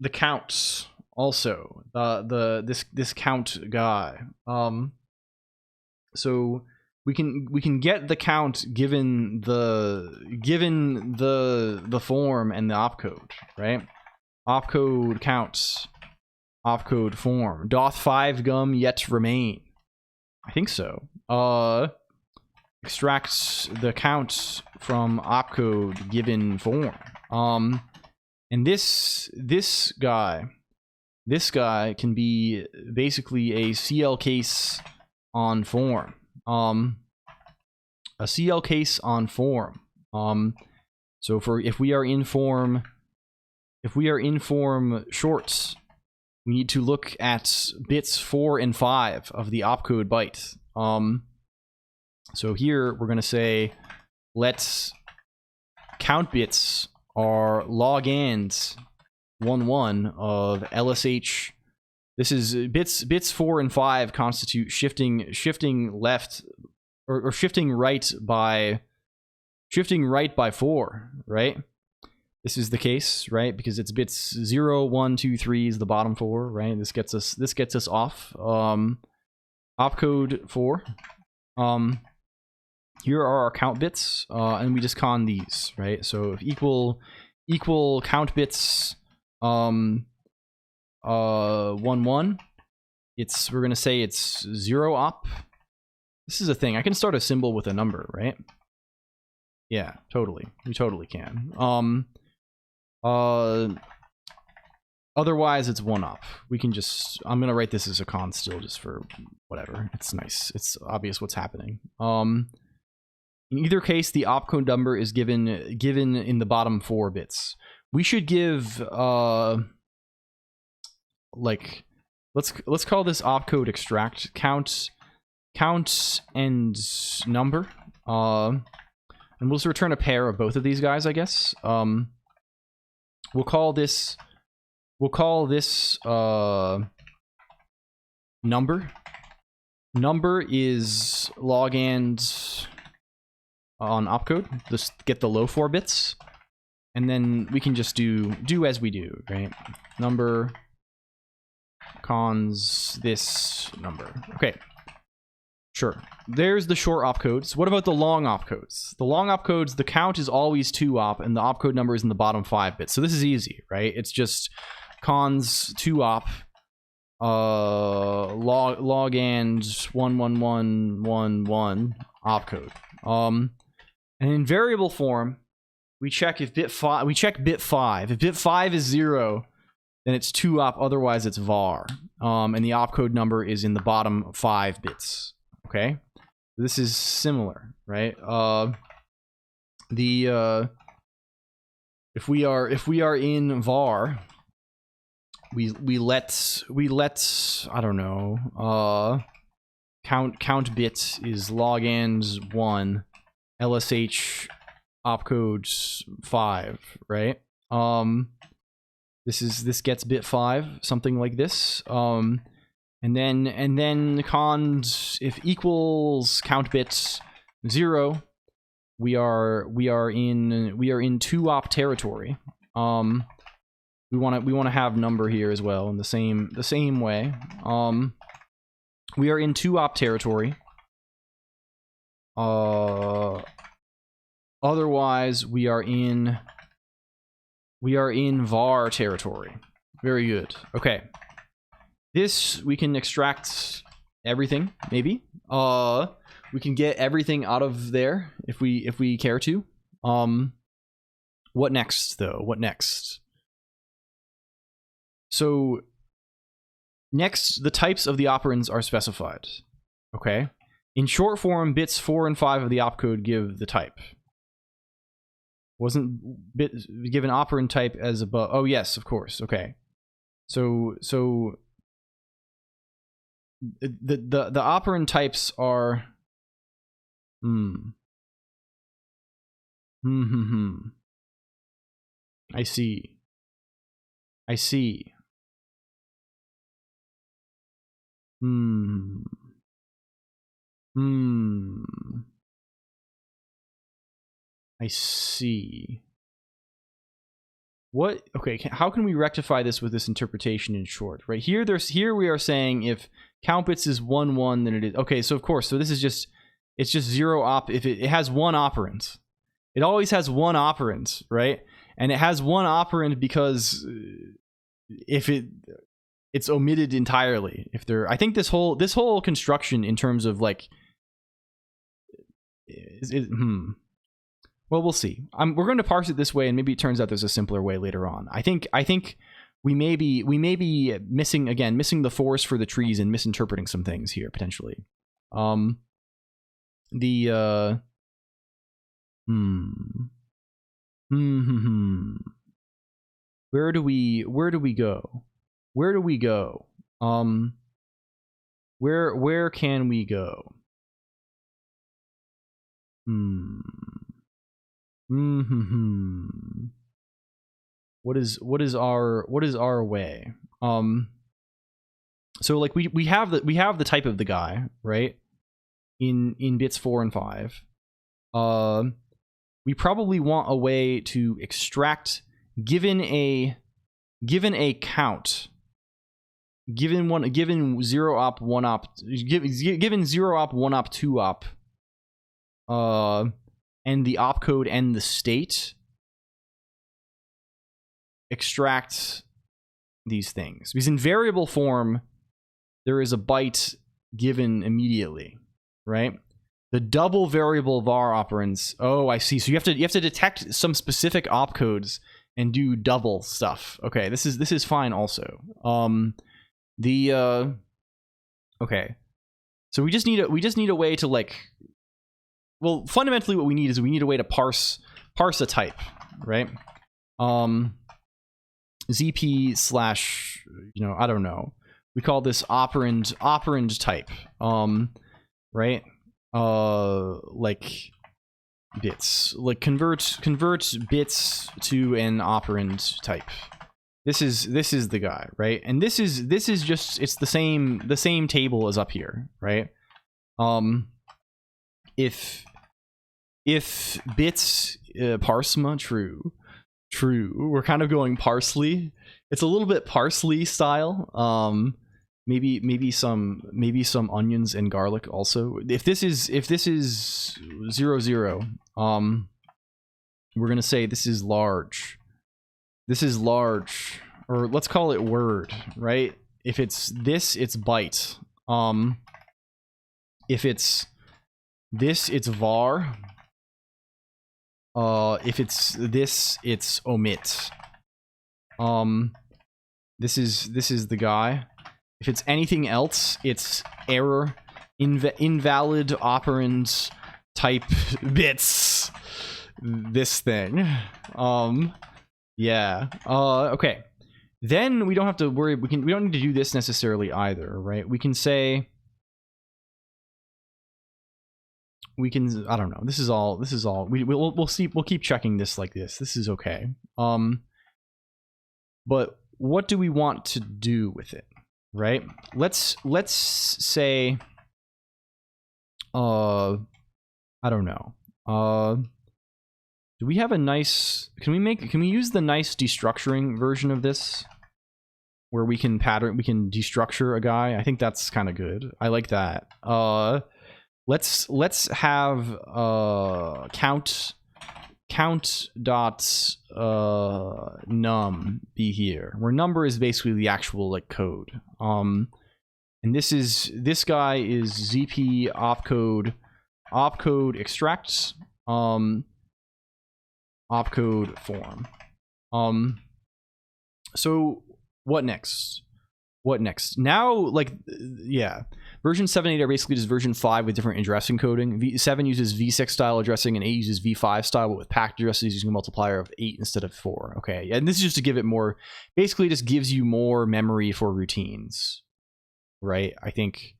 the counts also. This count guy. So we can get the count given the form and the opcode, right? Opcode counts. Opcode form. Doth 5 gum yet remain? I think so. Extracts the count from opcode given form. And this guy can be basically a CL case on form. A CL case on form. So if we are in form shorts, we need to look at bits 4 and 5 of the opcode byte. So here we're going to say let's count bits are log and 11 of LSH. This is bits 4 and 5 constitute shifting left or shifting right by 4, right? This is the case, right? Because it's bits 0, 1, 2, 3 is the bottom 4, right? This gets us off. Opcode 4. Here are our count bits, and we just con these, right? So if equal count bits 1, 1, we're gonna say it's 0 op. This is a thing. I can start a symbol with a number, right? Yeah, totally. We totally can. Otherwise it's 1 op. We can just, I'm gonna write this as a con still just for whatever. It's nice. It's obvious what's happening. In either case, the opcode number is given in the bottom 4 bits. We should give like let's call this opcode extract count and number. And we'll just return a pair of both of these guys, I guess. We'll call this number. Number is logand on opcode. Just get the low 4 bits, and then we can just do as we do, right? Number cons this number. Okay, sure. There's the short opcodes. What about the long opcodes? The long opcodes, the count is always 2 op, and the opcode number is in the bottom 5 bits. So this is easy, right? It's just cons 2 op, logand 11111 opcode. And in variable form, we check if bit 5. We check bit 5. If bit 5 is 0, then it's 2 op. Otherwise, it's var. And the opcode number is in the bottom 5 bits. Okay, this is similar, right? If we are in var, we let I don't know. Count bit is logand 1. LSH opcode 5, right? This gets bit 5, something like this. And then cons, if equals count bits 0, we are in 2 op territory. We want to have number here as well in the same way. We are in 2 op territory. Otherwise we are in var territory. Very good. Okay. This, we can extract everything, maybe. We can get everything out of there if we care to. What next though? What next? So next, the types of the operands are specified. Okay. In short form, bits 4 and 5 of the opcode give the type. Wasn't bit given operand type as above? Oh yes, of course. Okay. So the operand types are I see. I see. What? Okay, how can we rectify this with this interpretation in short? Right here, here we are saying if count bits is 1 1, then it is okay. So of course, so this is just it's just 0 op if it has 1 operand. It always has 1 operand, right? And it has 1 operand because if it's omitted entirely. If there, I think this whole construction in terms of like, well, we'll see. We're going to parse it this way, and maybe it turns out there's a simpler way later on. I think we may be missing the forest for the trees and misinterpreting some things here potentially. Where do we go? Where do we go? Where can we go? What is our way? So like we have the type of the guy, right? In bits 4 and 5. We probably want a way to extract given a count, given 0 op 1 op, given 0 op 1 op 2 op, and the opcode and the state, extract these things. Because in variable form, there is a byte given immediately, right? The double variable var operands. Oh, I see. So you have to detect some specific opcodes and do double stuff. Okay, this is fine also. Okay. So we just need a way to, like, well, fundamentally what we need is we need a way to parse a type, right? ZP slash, I don't know. We call this operand type. Right? Like bits. Like convert bits to an operand type. This is the guy, right? And this is just, it's the same table as up here, right? If bits parsma true, we're kind of going parsley. It's a little bit parsley style. Maybe some onions and garlic also. If this is 0 0, we're gonna say this is large. This is large, or let's call it word, right? If it's this, it's byte. If it's this, it's var. If it's this, it's omit. This is the guy. If it's anything else, it's error, invalid operand type bits. This thing. Yeah. Okay. Then we don't have to worry. We don't need to do this necessarily either, right? We can say. We can. I don't know. This is all. We'll see. We'll keep checking this like this. This is okay. But what do we want to do with it? Right? Let's say. I don't know. Do we have a nice? Can we use the nice destructuring version of this, where we can destructure a guy? I think that's kind of good. I like that. Let's have count dot num be here, where number is basically the actual, like, code. And this guy is ZP opcode extract opcode form. So what next? Now, like, yeah, version 7 and 8 are basically just version 5 with different address encoding. V7 uses V6 style addressing, and 8 uses V5 style, but with packed addresses using a multiplier of 8 instead of 4. Okay, and this is just to give it more, basically just gives you more memory for routines, right? I think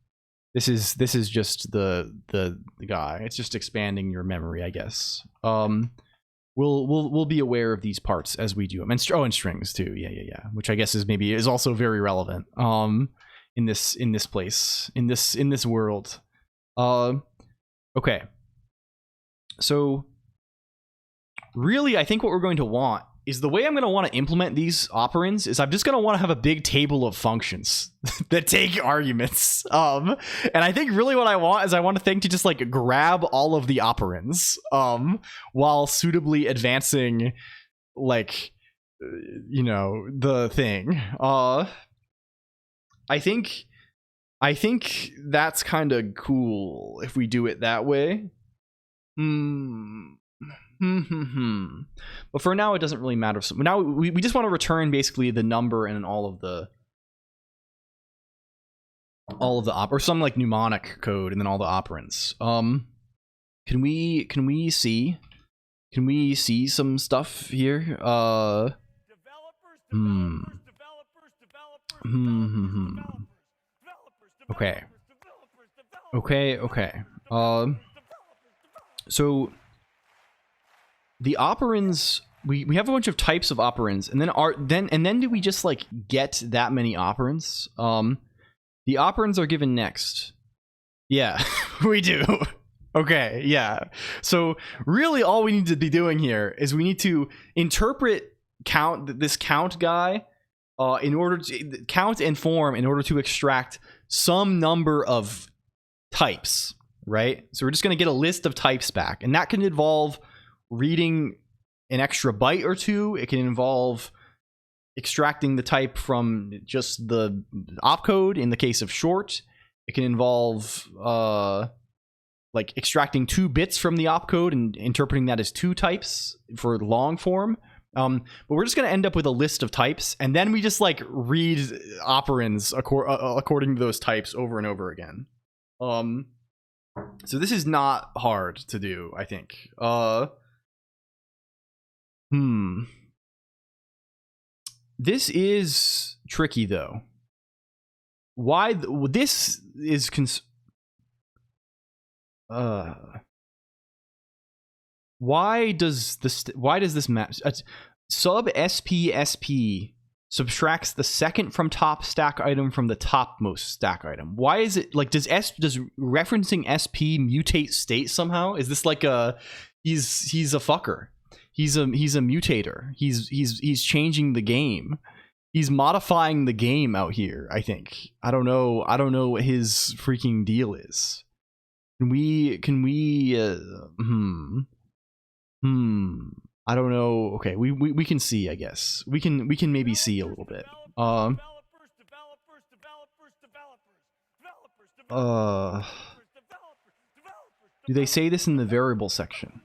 this is just the guy. It's just expanding your memory, I guess. We'll be aware of these parts as we do them, and strings too. Yeah. Which I guess is also very relevant. In this place, in this world. Okay. So really, I think what we're going to want is, the way I'm going to want to implement these operands is I'm just going to want to have a big table of functions that take arguments. And I think really what I want is, I want a thing to just, like, grab all of the operands while suitably advancing, like, the thing. I think that's kind of cool if we do it that way. But for now, it doesn't really matter. So now we just want to return basically the number and all of the or some, like, mnemonic code, and then all the operands. Can we see some stuff here? Okay. So the operands, we have a bunch of types of operands, and then do we just, like, get that many operands? The operands are given next. Yeah, we do. Okay, yeah. So really all we need to be doing here is we need to interpret count guy in order to count and form in order to extract some number of types, right? So we're just going to get a list of types back, and that can involve reading an extra byte or two. It can involve extracting the type from just the opcode in the case of short. It can involve like extracting 2 bits from the opcode and interpreting that as 2 types for long form. But we're just going to end up with a list of types, and then we just like read operands according to those types over and over again. So this is not hard to do, I think. This is tricky though. Why this is why does this match? Sub SP subtracts the second from top stack item from the topmost stack item. Why is it like, does referencing SP mutate state somehow? Is this like he's a fucker? He's a mutator. He's changing the game. He's modifying the game out here, I think. I don't know what his freaking deal is. Can we I don't know. Okay, we can see, I guess. We can maybe see a little bit. Do they say this in the variable section?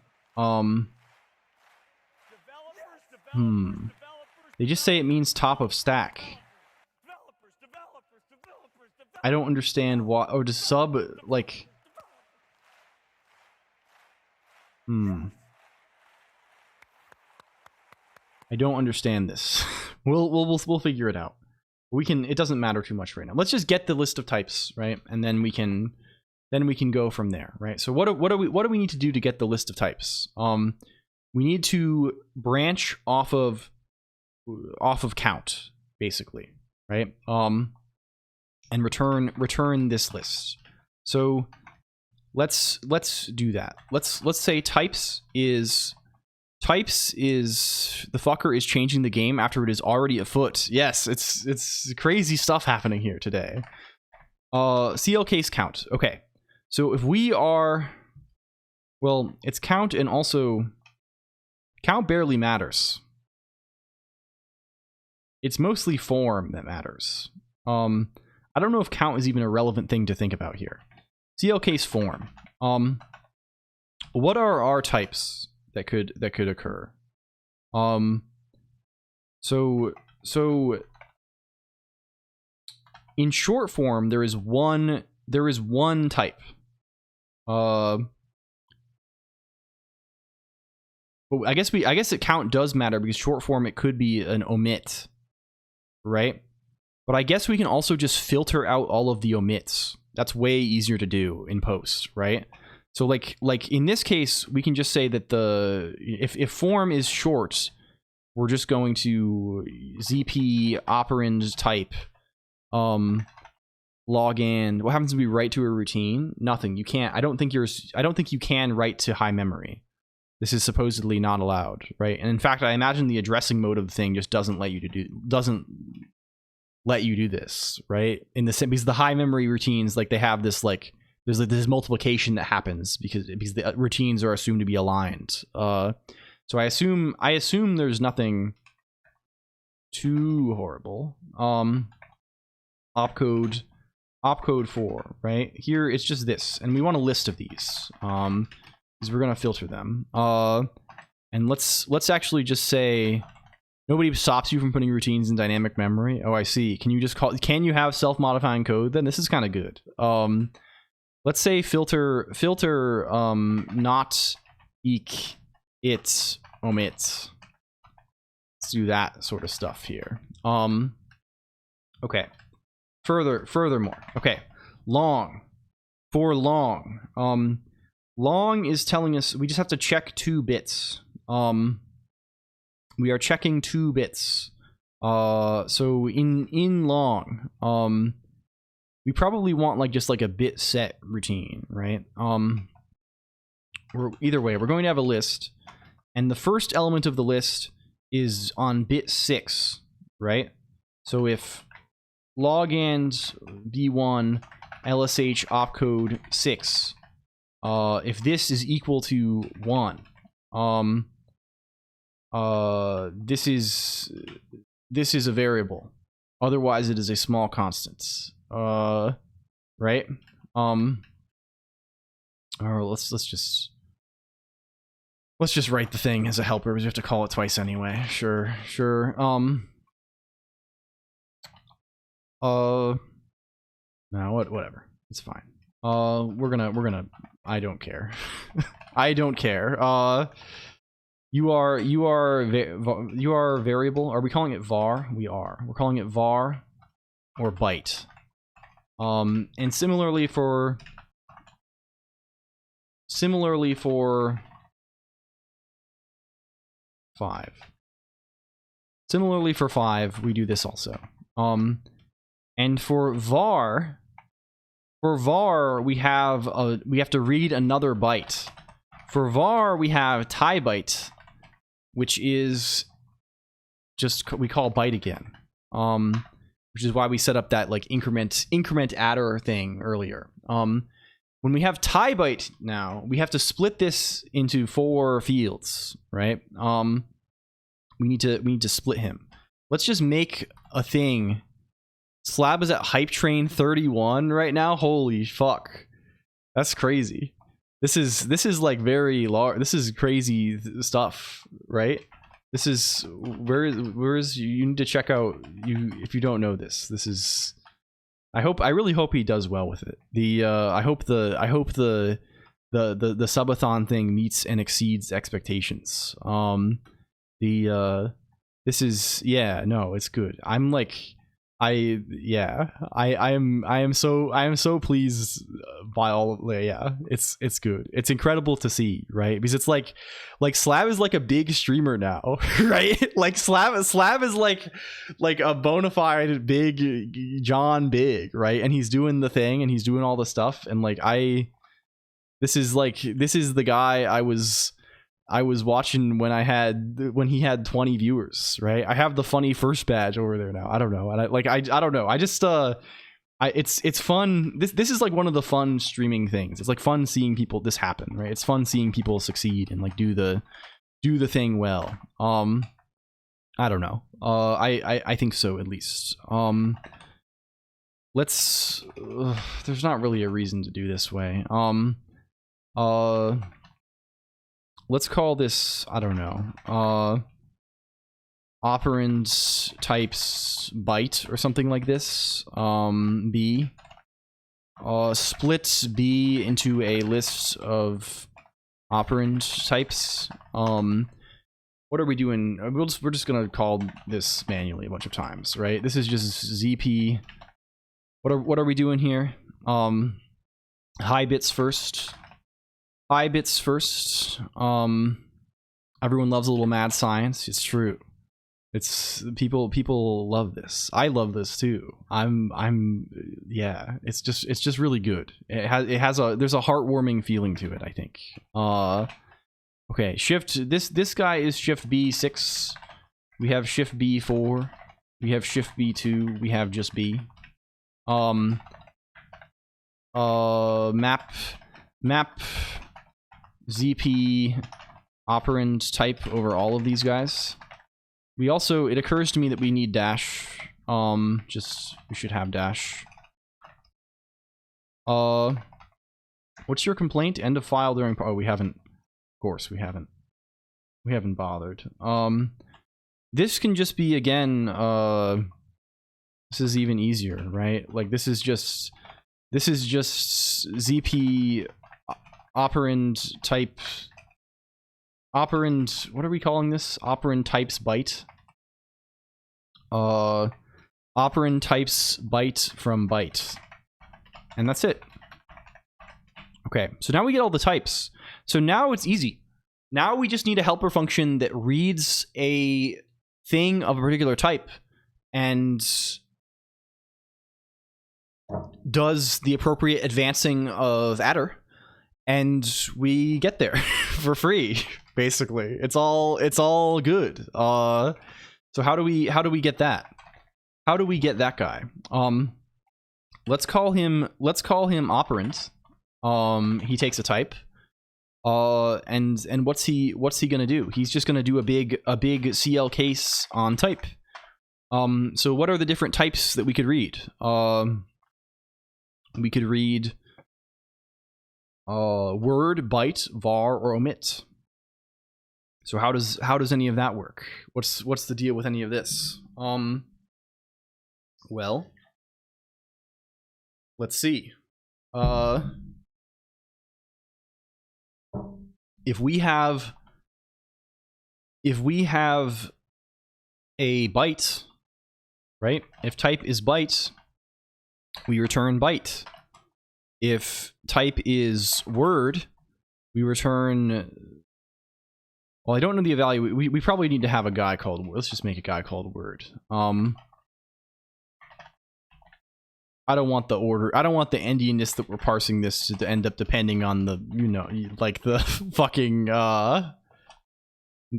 They just say it means top of stack. I don't understand why. Oh, does sub like? I don't understand this. We'll figure it out. We can. It doesn't matter too much right now. Let's just get the list of types, right, and then we can go from there, right? So what do we need to do to get the list of types? We need to branch off of count, basically, right? And return this list. So let's do that. Let's say types is the fucker is changing the game after it is already afoot. Yes, it's crazy stuff happening here today. CL case count. Okay, so if we are, well, it's count, and also count barely matters. It's mostly form that matters. I don't know if count is even a relevant thing to think about here. CL case form. What are our types that could occur? So in short form there is one type. I guess the count does matter because short form, it could be an omit, right? But I guess we can also just filter out all of the omits. That's way easier to do in post, right? So like in this case, we can just say that if form is short, we're just going to ZP operand type login. What happens if we write to a routine? Nothing. You can't. I don't think you can write to high memory. This is supposedly not allowed, right? And in fact, I imagine the addressing mode of the thing just doesn't let you do this, right? In the because the high memory routines, like, they have this, like, there's like this multiplication that happens because the routines are assumed to be aligned. So I assume there's nothing too horrible. Opcode 4, right? Here it's just this, and we want a list of these. Because we're gonna filter them. And let's actually just say nobody stops you from putting routines in dynamic memory. Oh, I see. Can you have self-modifying code? Then this is kind of good. Let's say filter not eq it omit. Let's do that sort of stuff here. Okay. Furthermore. Okay. Long. For long. Long is telling us we just have to check 2 bits. We are checking 2 bits. So in long, we probably want like just like a bit set routine, right? Either way, we're going to have a list, and the first element of the list is on bit 6, right? So if log and b1 LSH opcode 6, if this is equal to 1, this is a variable. Otherwise, it is a small constant. Right? Or let's just write the thing as a helper, because we have to call it twice anyway. Sure. No, whatever. It's fine. We're gonna. I don't care. I don't care. You are variable. Are we calling it var? We are. We're calling it var or byte. And similarly for 5. Similarly for 5, we do this also. And for var, we have to read another byte. For var, we have tie byte, which is just, we call byte again. Which is why we set up that like increment adder thing earlier. When we have tie byte now, we have to split this into 4 fields, right? We need to split him. Let's just make a thing. Slab is at hype train 31 right now. Holy fuck, that's crazy. This is like very large. This is crazy stuff, right? This is where is you need to check out if you don't know this. This is I really hope he does well with it. I hope the subathon thing meets and exceeds expectations. This is, yeah, no, it's good. I'm like, I am so pleased by all of, yeah, it's good. It's incredible to see, right? Because it's like Slab is like a big streamer now, right? Like Slab is like a bona fide big John Big, right? And he's doing the thing and he's doing all the stuff, and like this is the guy I was watching when he had 20 viewers, right? I have the funny first badge over there now. I don't know. And I don't know. I just it's fun. This is like one of the fun streaming things. It's like fun seeing this happen, right? It's fun seeing people succeed and like do the thing well. I don't know. I think so, at least. Let's there's not really a reason to do this way. Let's call this, I don't know, operand types byte or something like this. B. Split B into a list of operand types. What are we doing? We're just gonna call this manually a bunch of times, right? This is just ZP. What are we doing here? High bits first. High bits first. Everyone loves a little mad science. It's true. It's people love this. I love this too. Yeah. It's just really good. There's a heartwarming feeling to it, I think. Okay, shift. This guy is shift B6. We have shift B4. We have shift B2. We have just B. Map ZP operand type over all of these guys. We also, it occurs to me that we need dash. We should have dash. What's your complaint? End of file during, oh, we haven't, of course we haven't bothered. This can just be, again, this is even easier, right? Like this is just ZP operand type, what are we calling this? Operand types byte. Operand types byte from byte. And that's it. Okay, so now we get all the types. So now it's easy. Now we just need a helper function that reads a thing of a particular type and does the appropriate advancing of adder, and we get there for free. basically. It's all good. So how do we get that? How do we get that guy? Let's call him operand. He takes a type. And what's he gonna do? He's just gonna do a big CL case on type. So what are the different types that we could read? We could read word, byte, var, or omit. So how does any of that work? What's the deal with any of this? Well, let's see. If we have a byte, right? If type is byte, we return byte. If type is word, we return. Well, I don't know the evaluate. We probably need to have a guy called. Let's just make a guy called word. I don't want the order. I don't want the endianness that we're parsing this to end up depending on the, you know, like the fucking.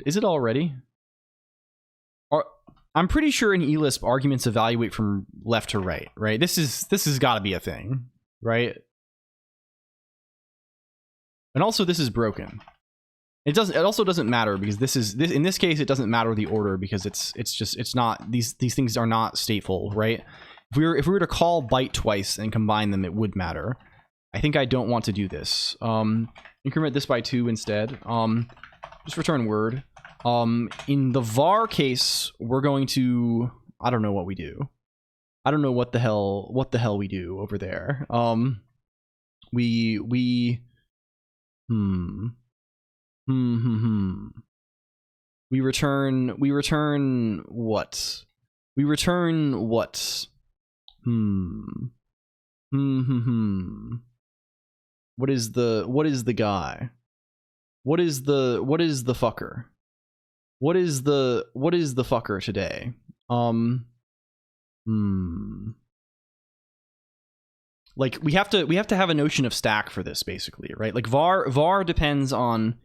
Is it already? I'm pretty sure in eLisp arguments evaluate from left to right. Right. This has got to be a thing, right? And also, this is broken. It also doesn't matter because in this case it doesn't matter the order because it's not these things are not stateful, right? If we were to call byte twice and combine them, it would matter. I think I don't want to do this. Increment this by 2 instead. Just return word. In the var case, we're going to, I don't know what we do. I don't know what the hell we do over there. We return what? We return what? What is the guy? What is the fucker? What is the fucker today? Like we have to have a notion of stack for this basically, right? Like var depends on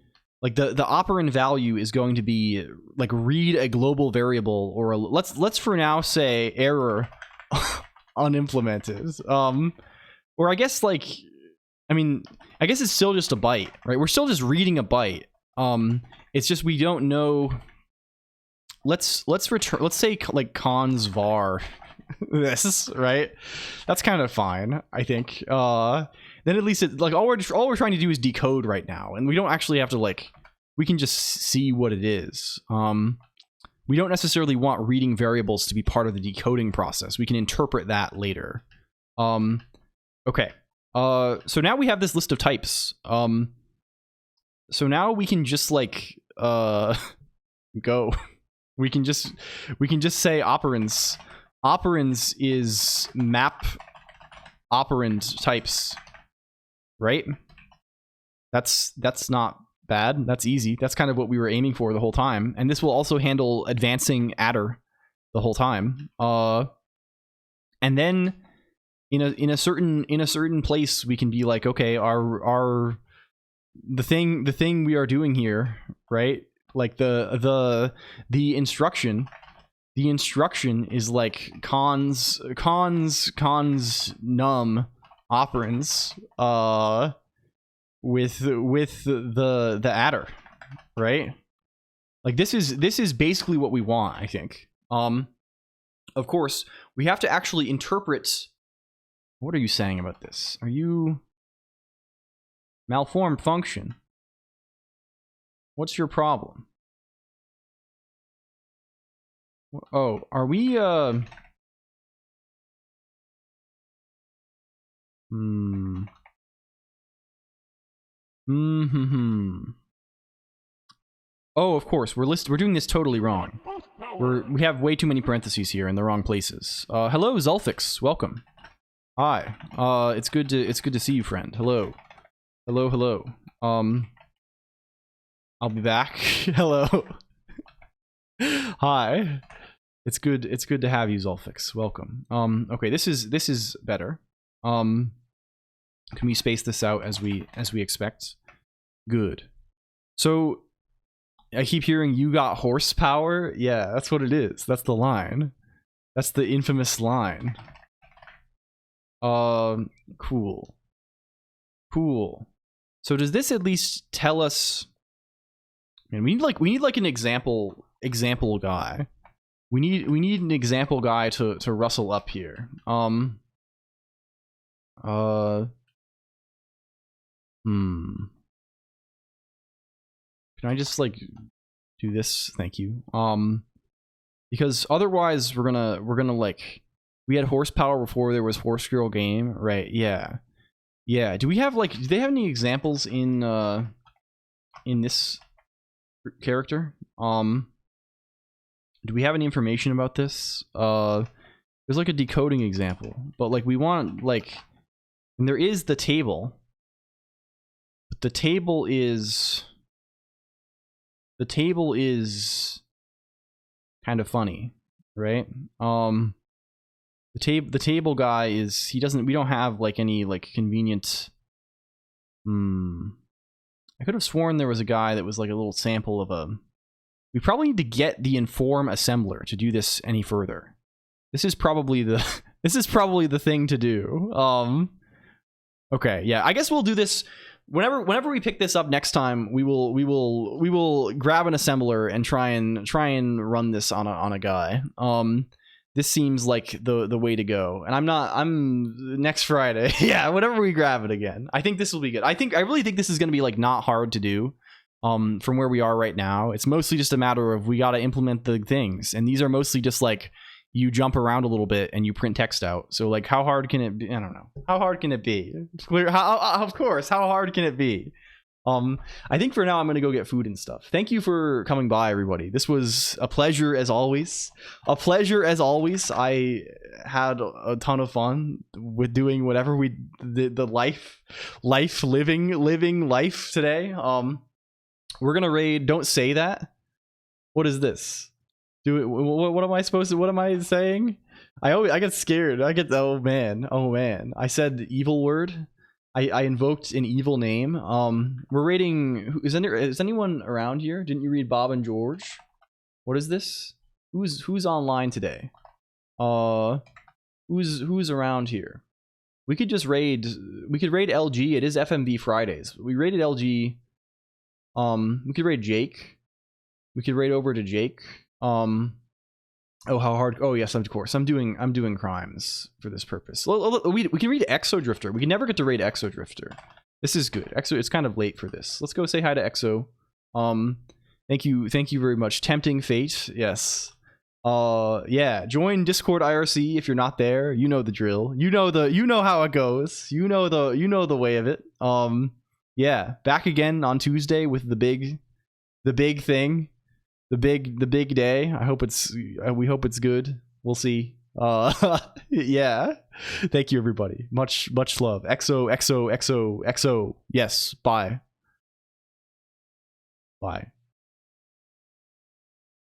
like the operand value is going to be like read a global variable or let's for now say error unimplemented. Or I guess like I guess it's still just a byte, right? We're still just reading a byte. It's just we don't know. Let's say like cons var this, right? That's kind of fine, I think. Then at least it like all we're trying to do is decode right now, and we don't actually have to like we can just see what it is. We don't necessarily want reading variables to be part of the decoding process. We can interpret that later. Okay. So now we have this list of types. So now we can just like go. We can just say operands. Operands is map operand types, right? That's not bad. That's easy. That's kind of what we were aiming for the whole time. And this will also handle advancing adder the whole time. And then in a certain place we can be like, okay, our the thing we are doing here, right? Like the instruction is like cons num operands with the adder, right? Like this is basically what we want, I think. Of course, we have to actually interpret. What are you saying about this? Are you malformed function? What's your problem? Oh, are we Oh, of course, we're doing this totally wrong. We have way too many parentheses here in the wrong places. Hello, Zulfix, welcome. Hi. It's good to see you, friend. Hello. Hello. I'll be back. Hello. Hi. It's good to have you, Zulfix. Welcome. Okay, this is better. Can we space this out as we expect? Good. So I keep hearing you got horsepower. Yeah, that's what it is. That's the line. That's the infamous line. Cool. Cool. So does this at least tell us? Man, we need like an example guy. We need an example guy to rustle up here. Can I just like do this? Thank you. Because otherwise we're gonna like, we had horsepower before there was horse girl game, right? Yeah. Yeah. Do we have like, do they have any examples in this character? Do we have any information about this? There's like a decoding example, but like we want like, and there is the table. But the table is kind of funny, right? The table guy is, we don't have like any like convenient. I could have sworn there was a guy that was like a little sample of a. We probably need to get the inform assembler to do this any further. This is probably the thing to do. Okay, yeah, I guess we'll do this whenever we pick this up next time. We will grab an assembler and try and run this on a guy. This seems like the way to go. And I'm next Friday. Yeah, whenever we grab it again. I think this will be good. I really think this is going to be like not hard to do. From where we are right now, it's mostly just a matter of we got to implement the things, and these are mostly just like you jump around a little bit and you print text out. So like, how hard can it be? I don't know. How hard can it be? Clear. Of course. How hard can it be? I think for now I'm gonna go get food and stuff. Thank you for coming by, everybody. This was a pleasure as always. I had a ton of fun with doing whatever the living life today. We're gonna raid. Don't say that. What is this? Do it. What am I supposed to? What am I saying? I get scared. Oh man. I said the evil word. I invoked an evil name. We're raiding. Is anyone around here? Didn't you read Bob and George? What is this? Who's online today? Who's around here? We could just raid. We could raid LG. It is FMV Fridays. We raided LG. We could raid Jake. We could raid over to Jake. Oh, how hard? Oh yes, of course. I'm doing crimes for this purpose. We can read Exo Drifter. We can never get to raid Exo Drifter. This is good. Exo. It's kind of late for this. Let's go say hi to Exo. Thank you very much. Tempting fate. Yes. Yeah. Join Discord IRC if you're not there. You know the drill. You know how it goes. You know the way of it. Yeah, back again on Tuesday with the big thing, the big day. We hope it's good. We'll see. Yeah. Thank you, everybody. Much love. XO. Yes. Bye.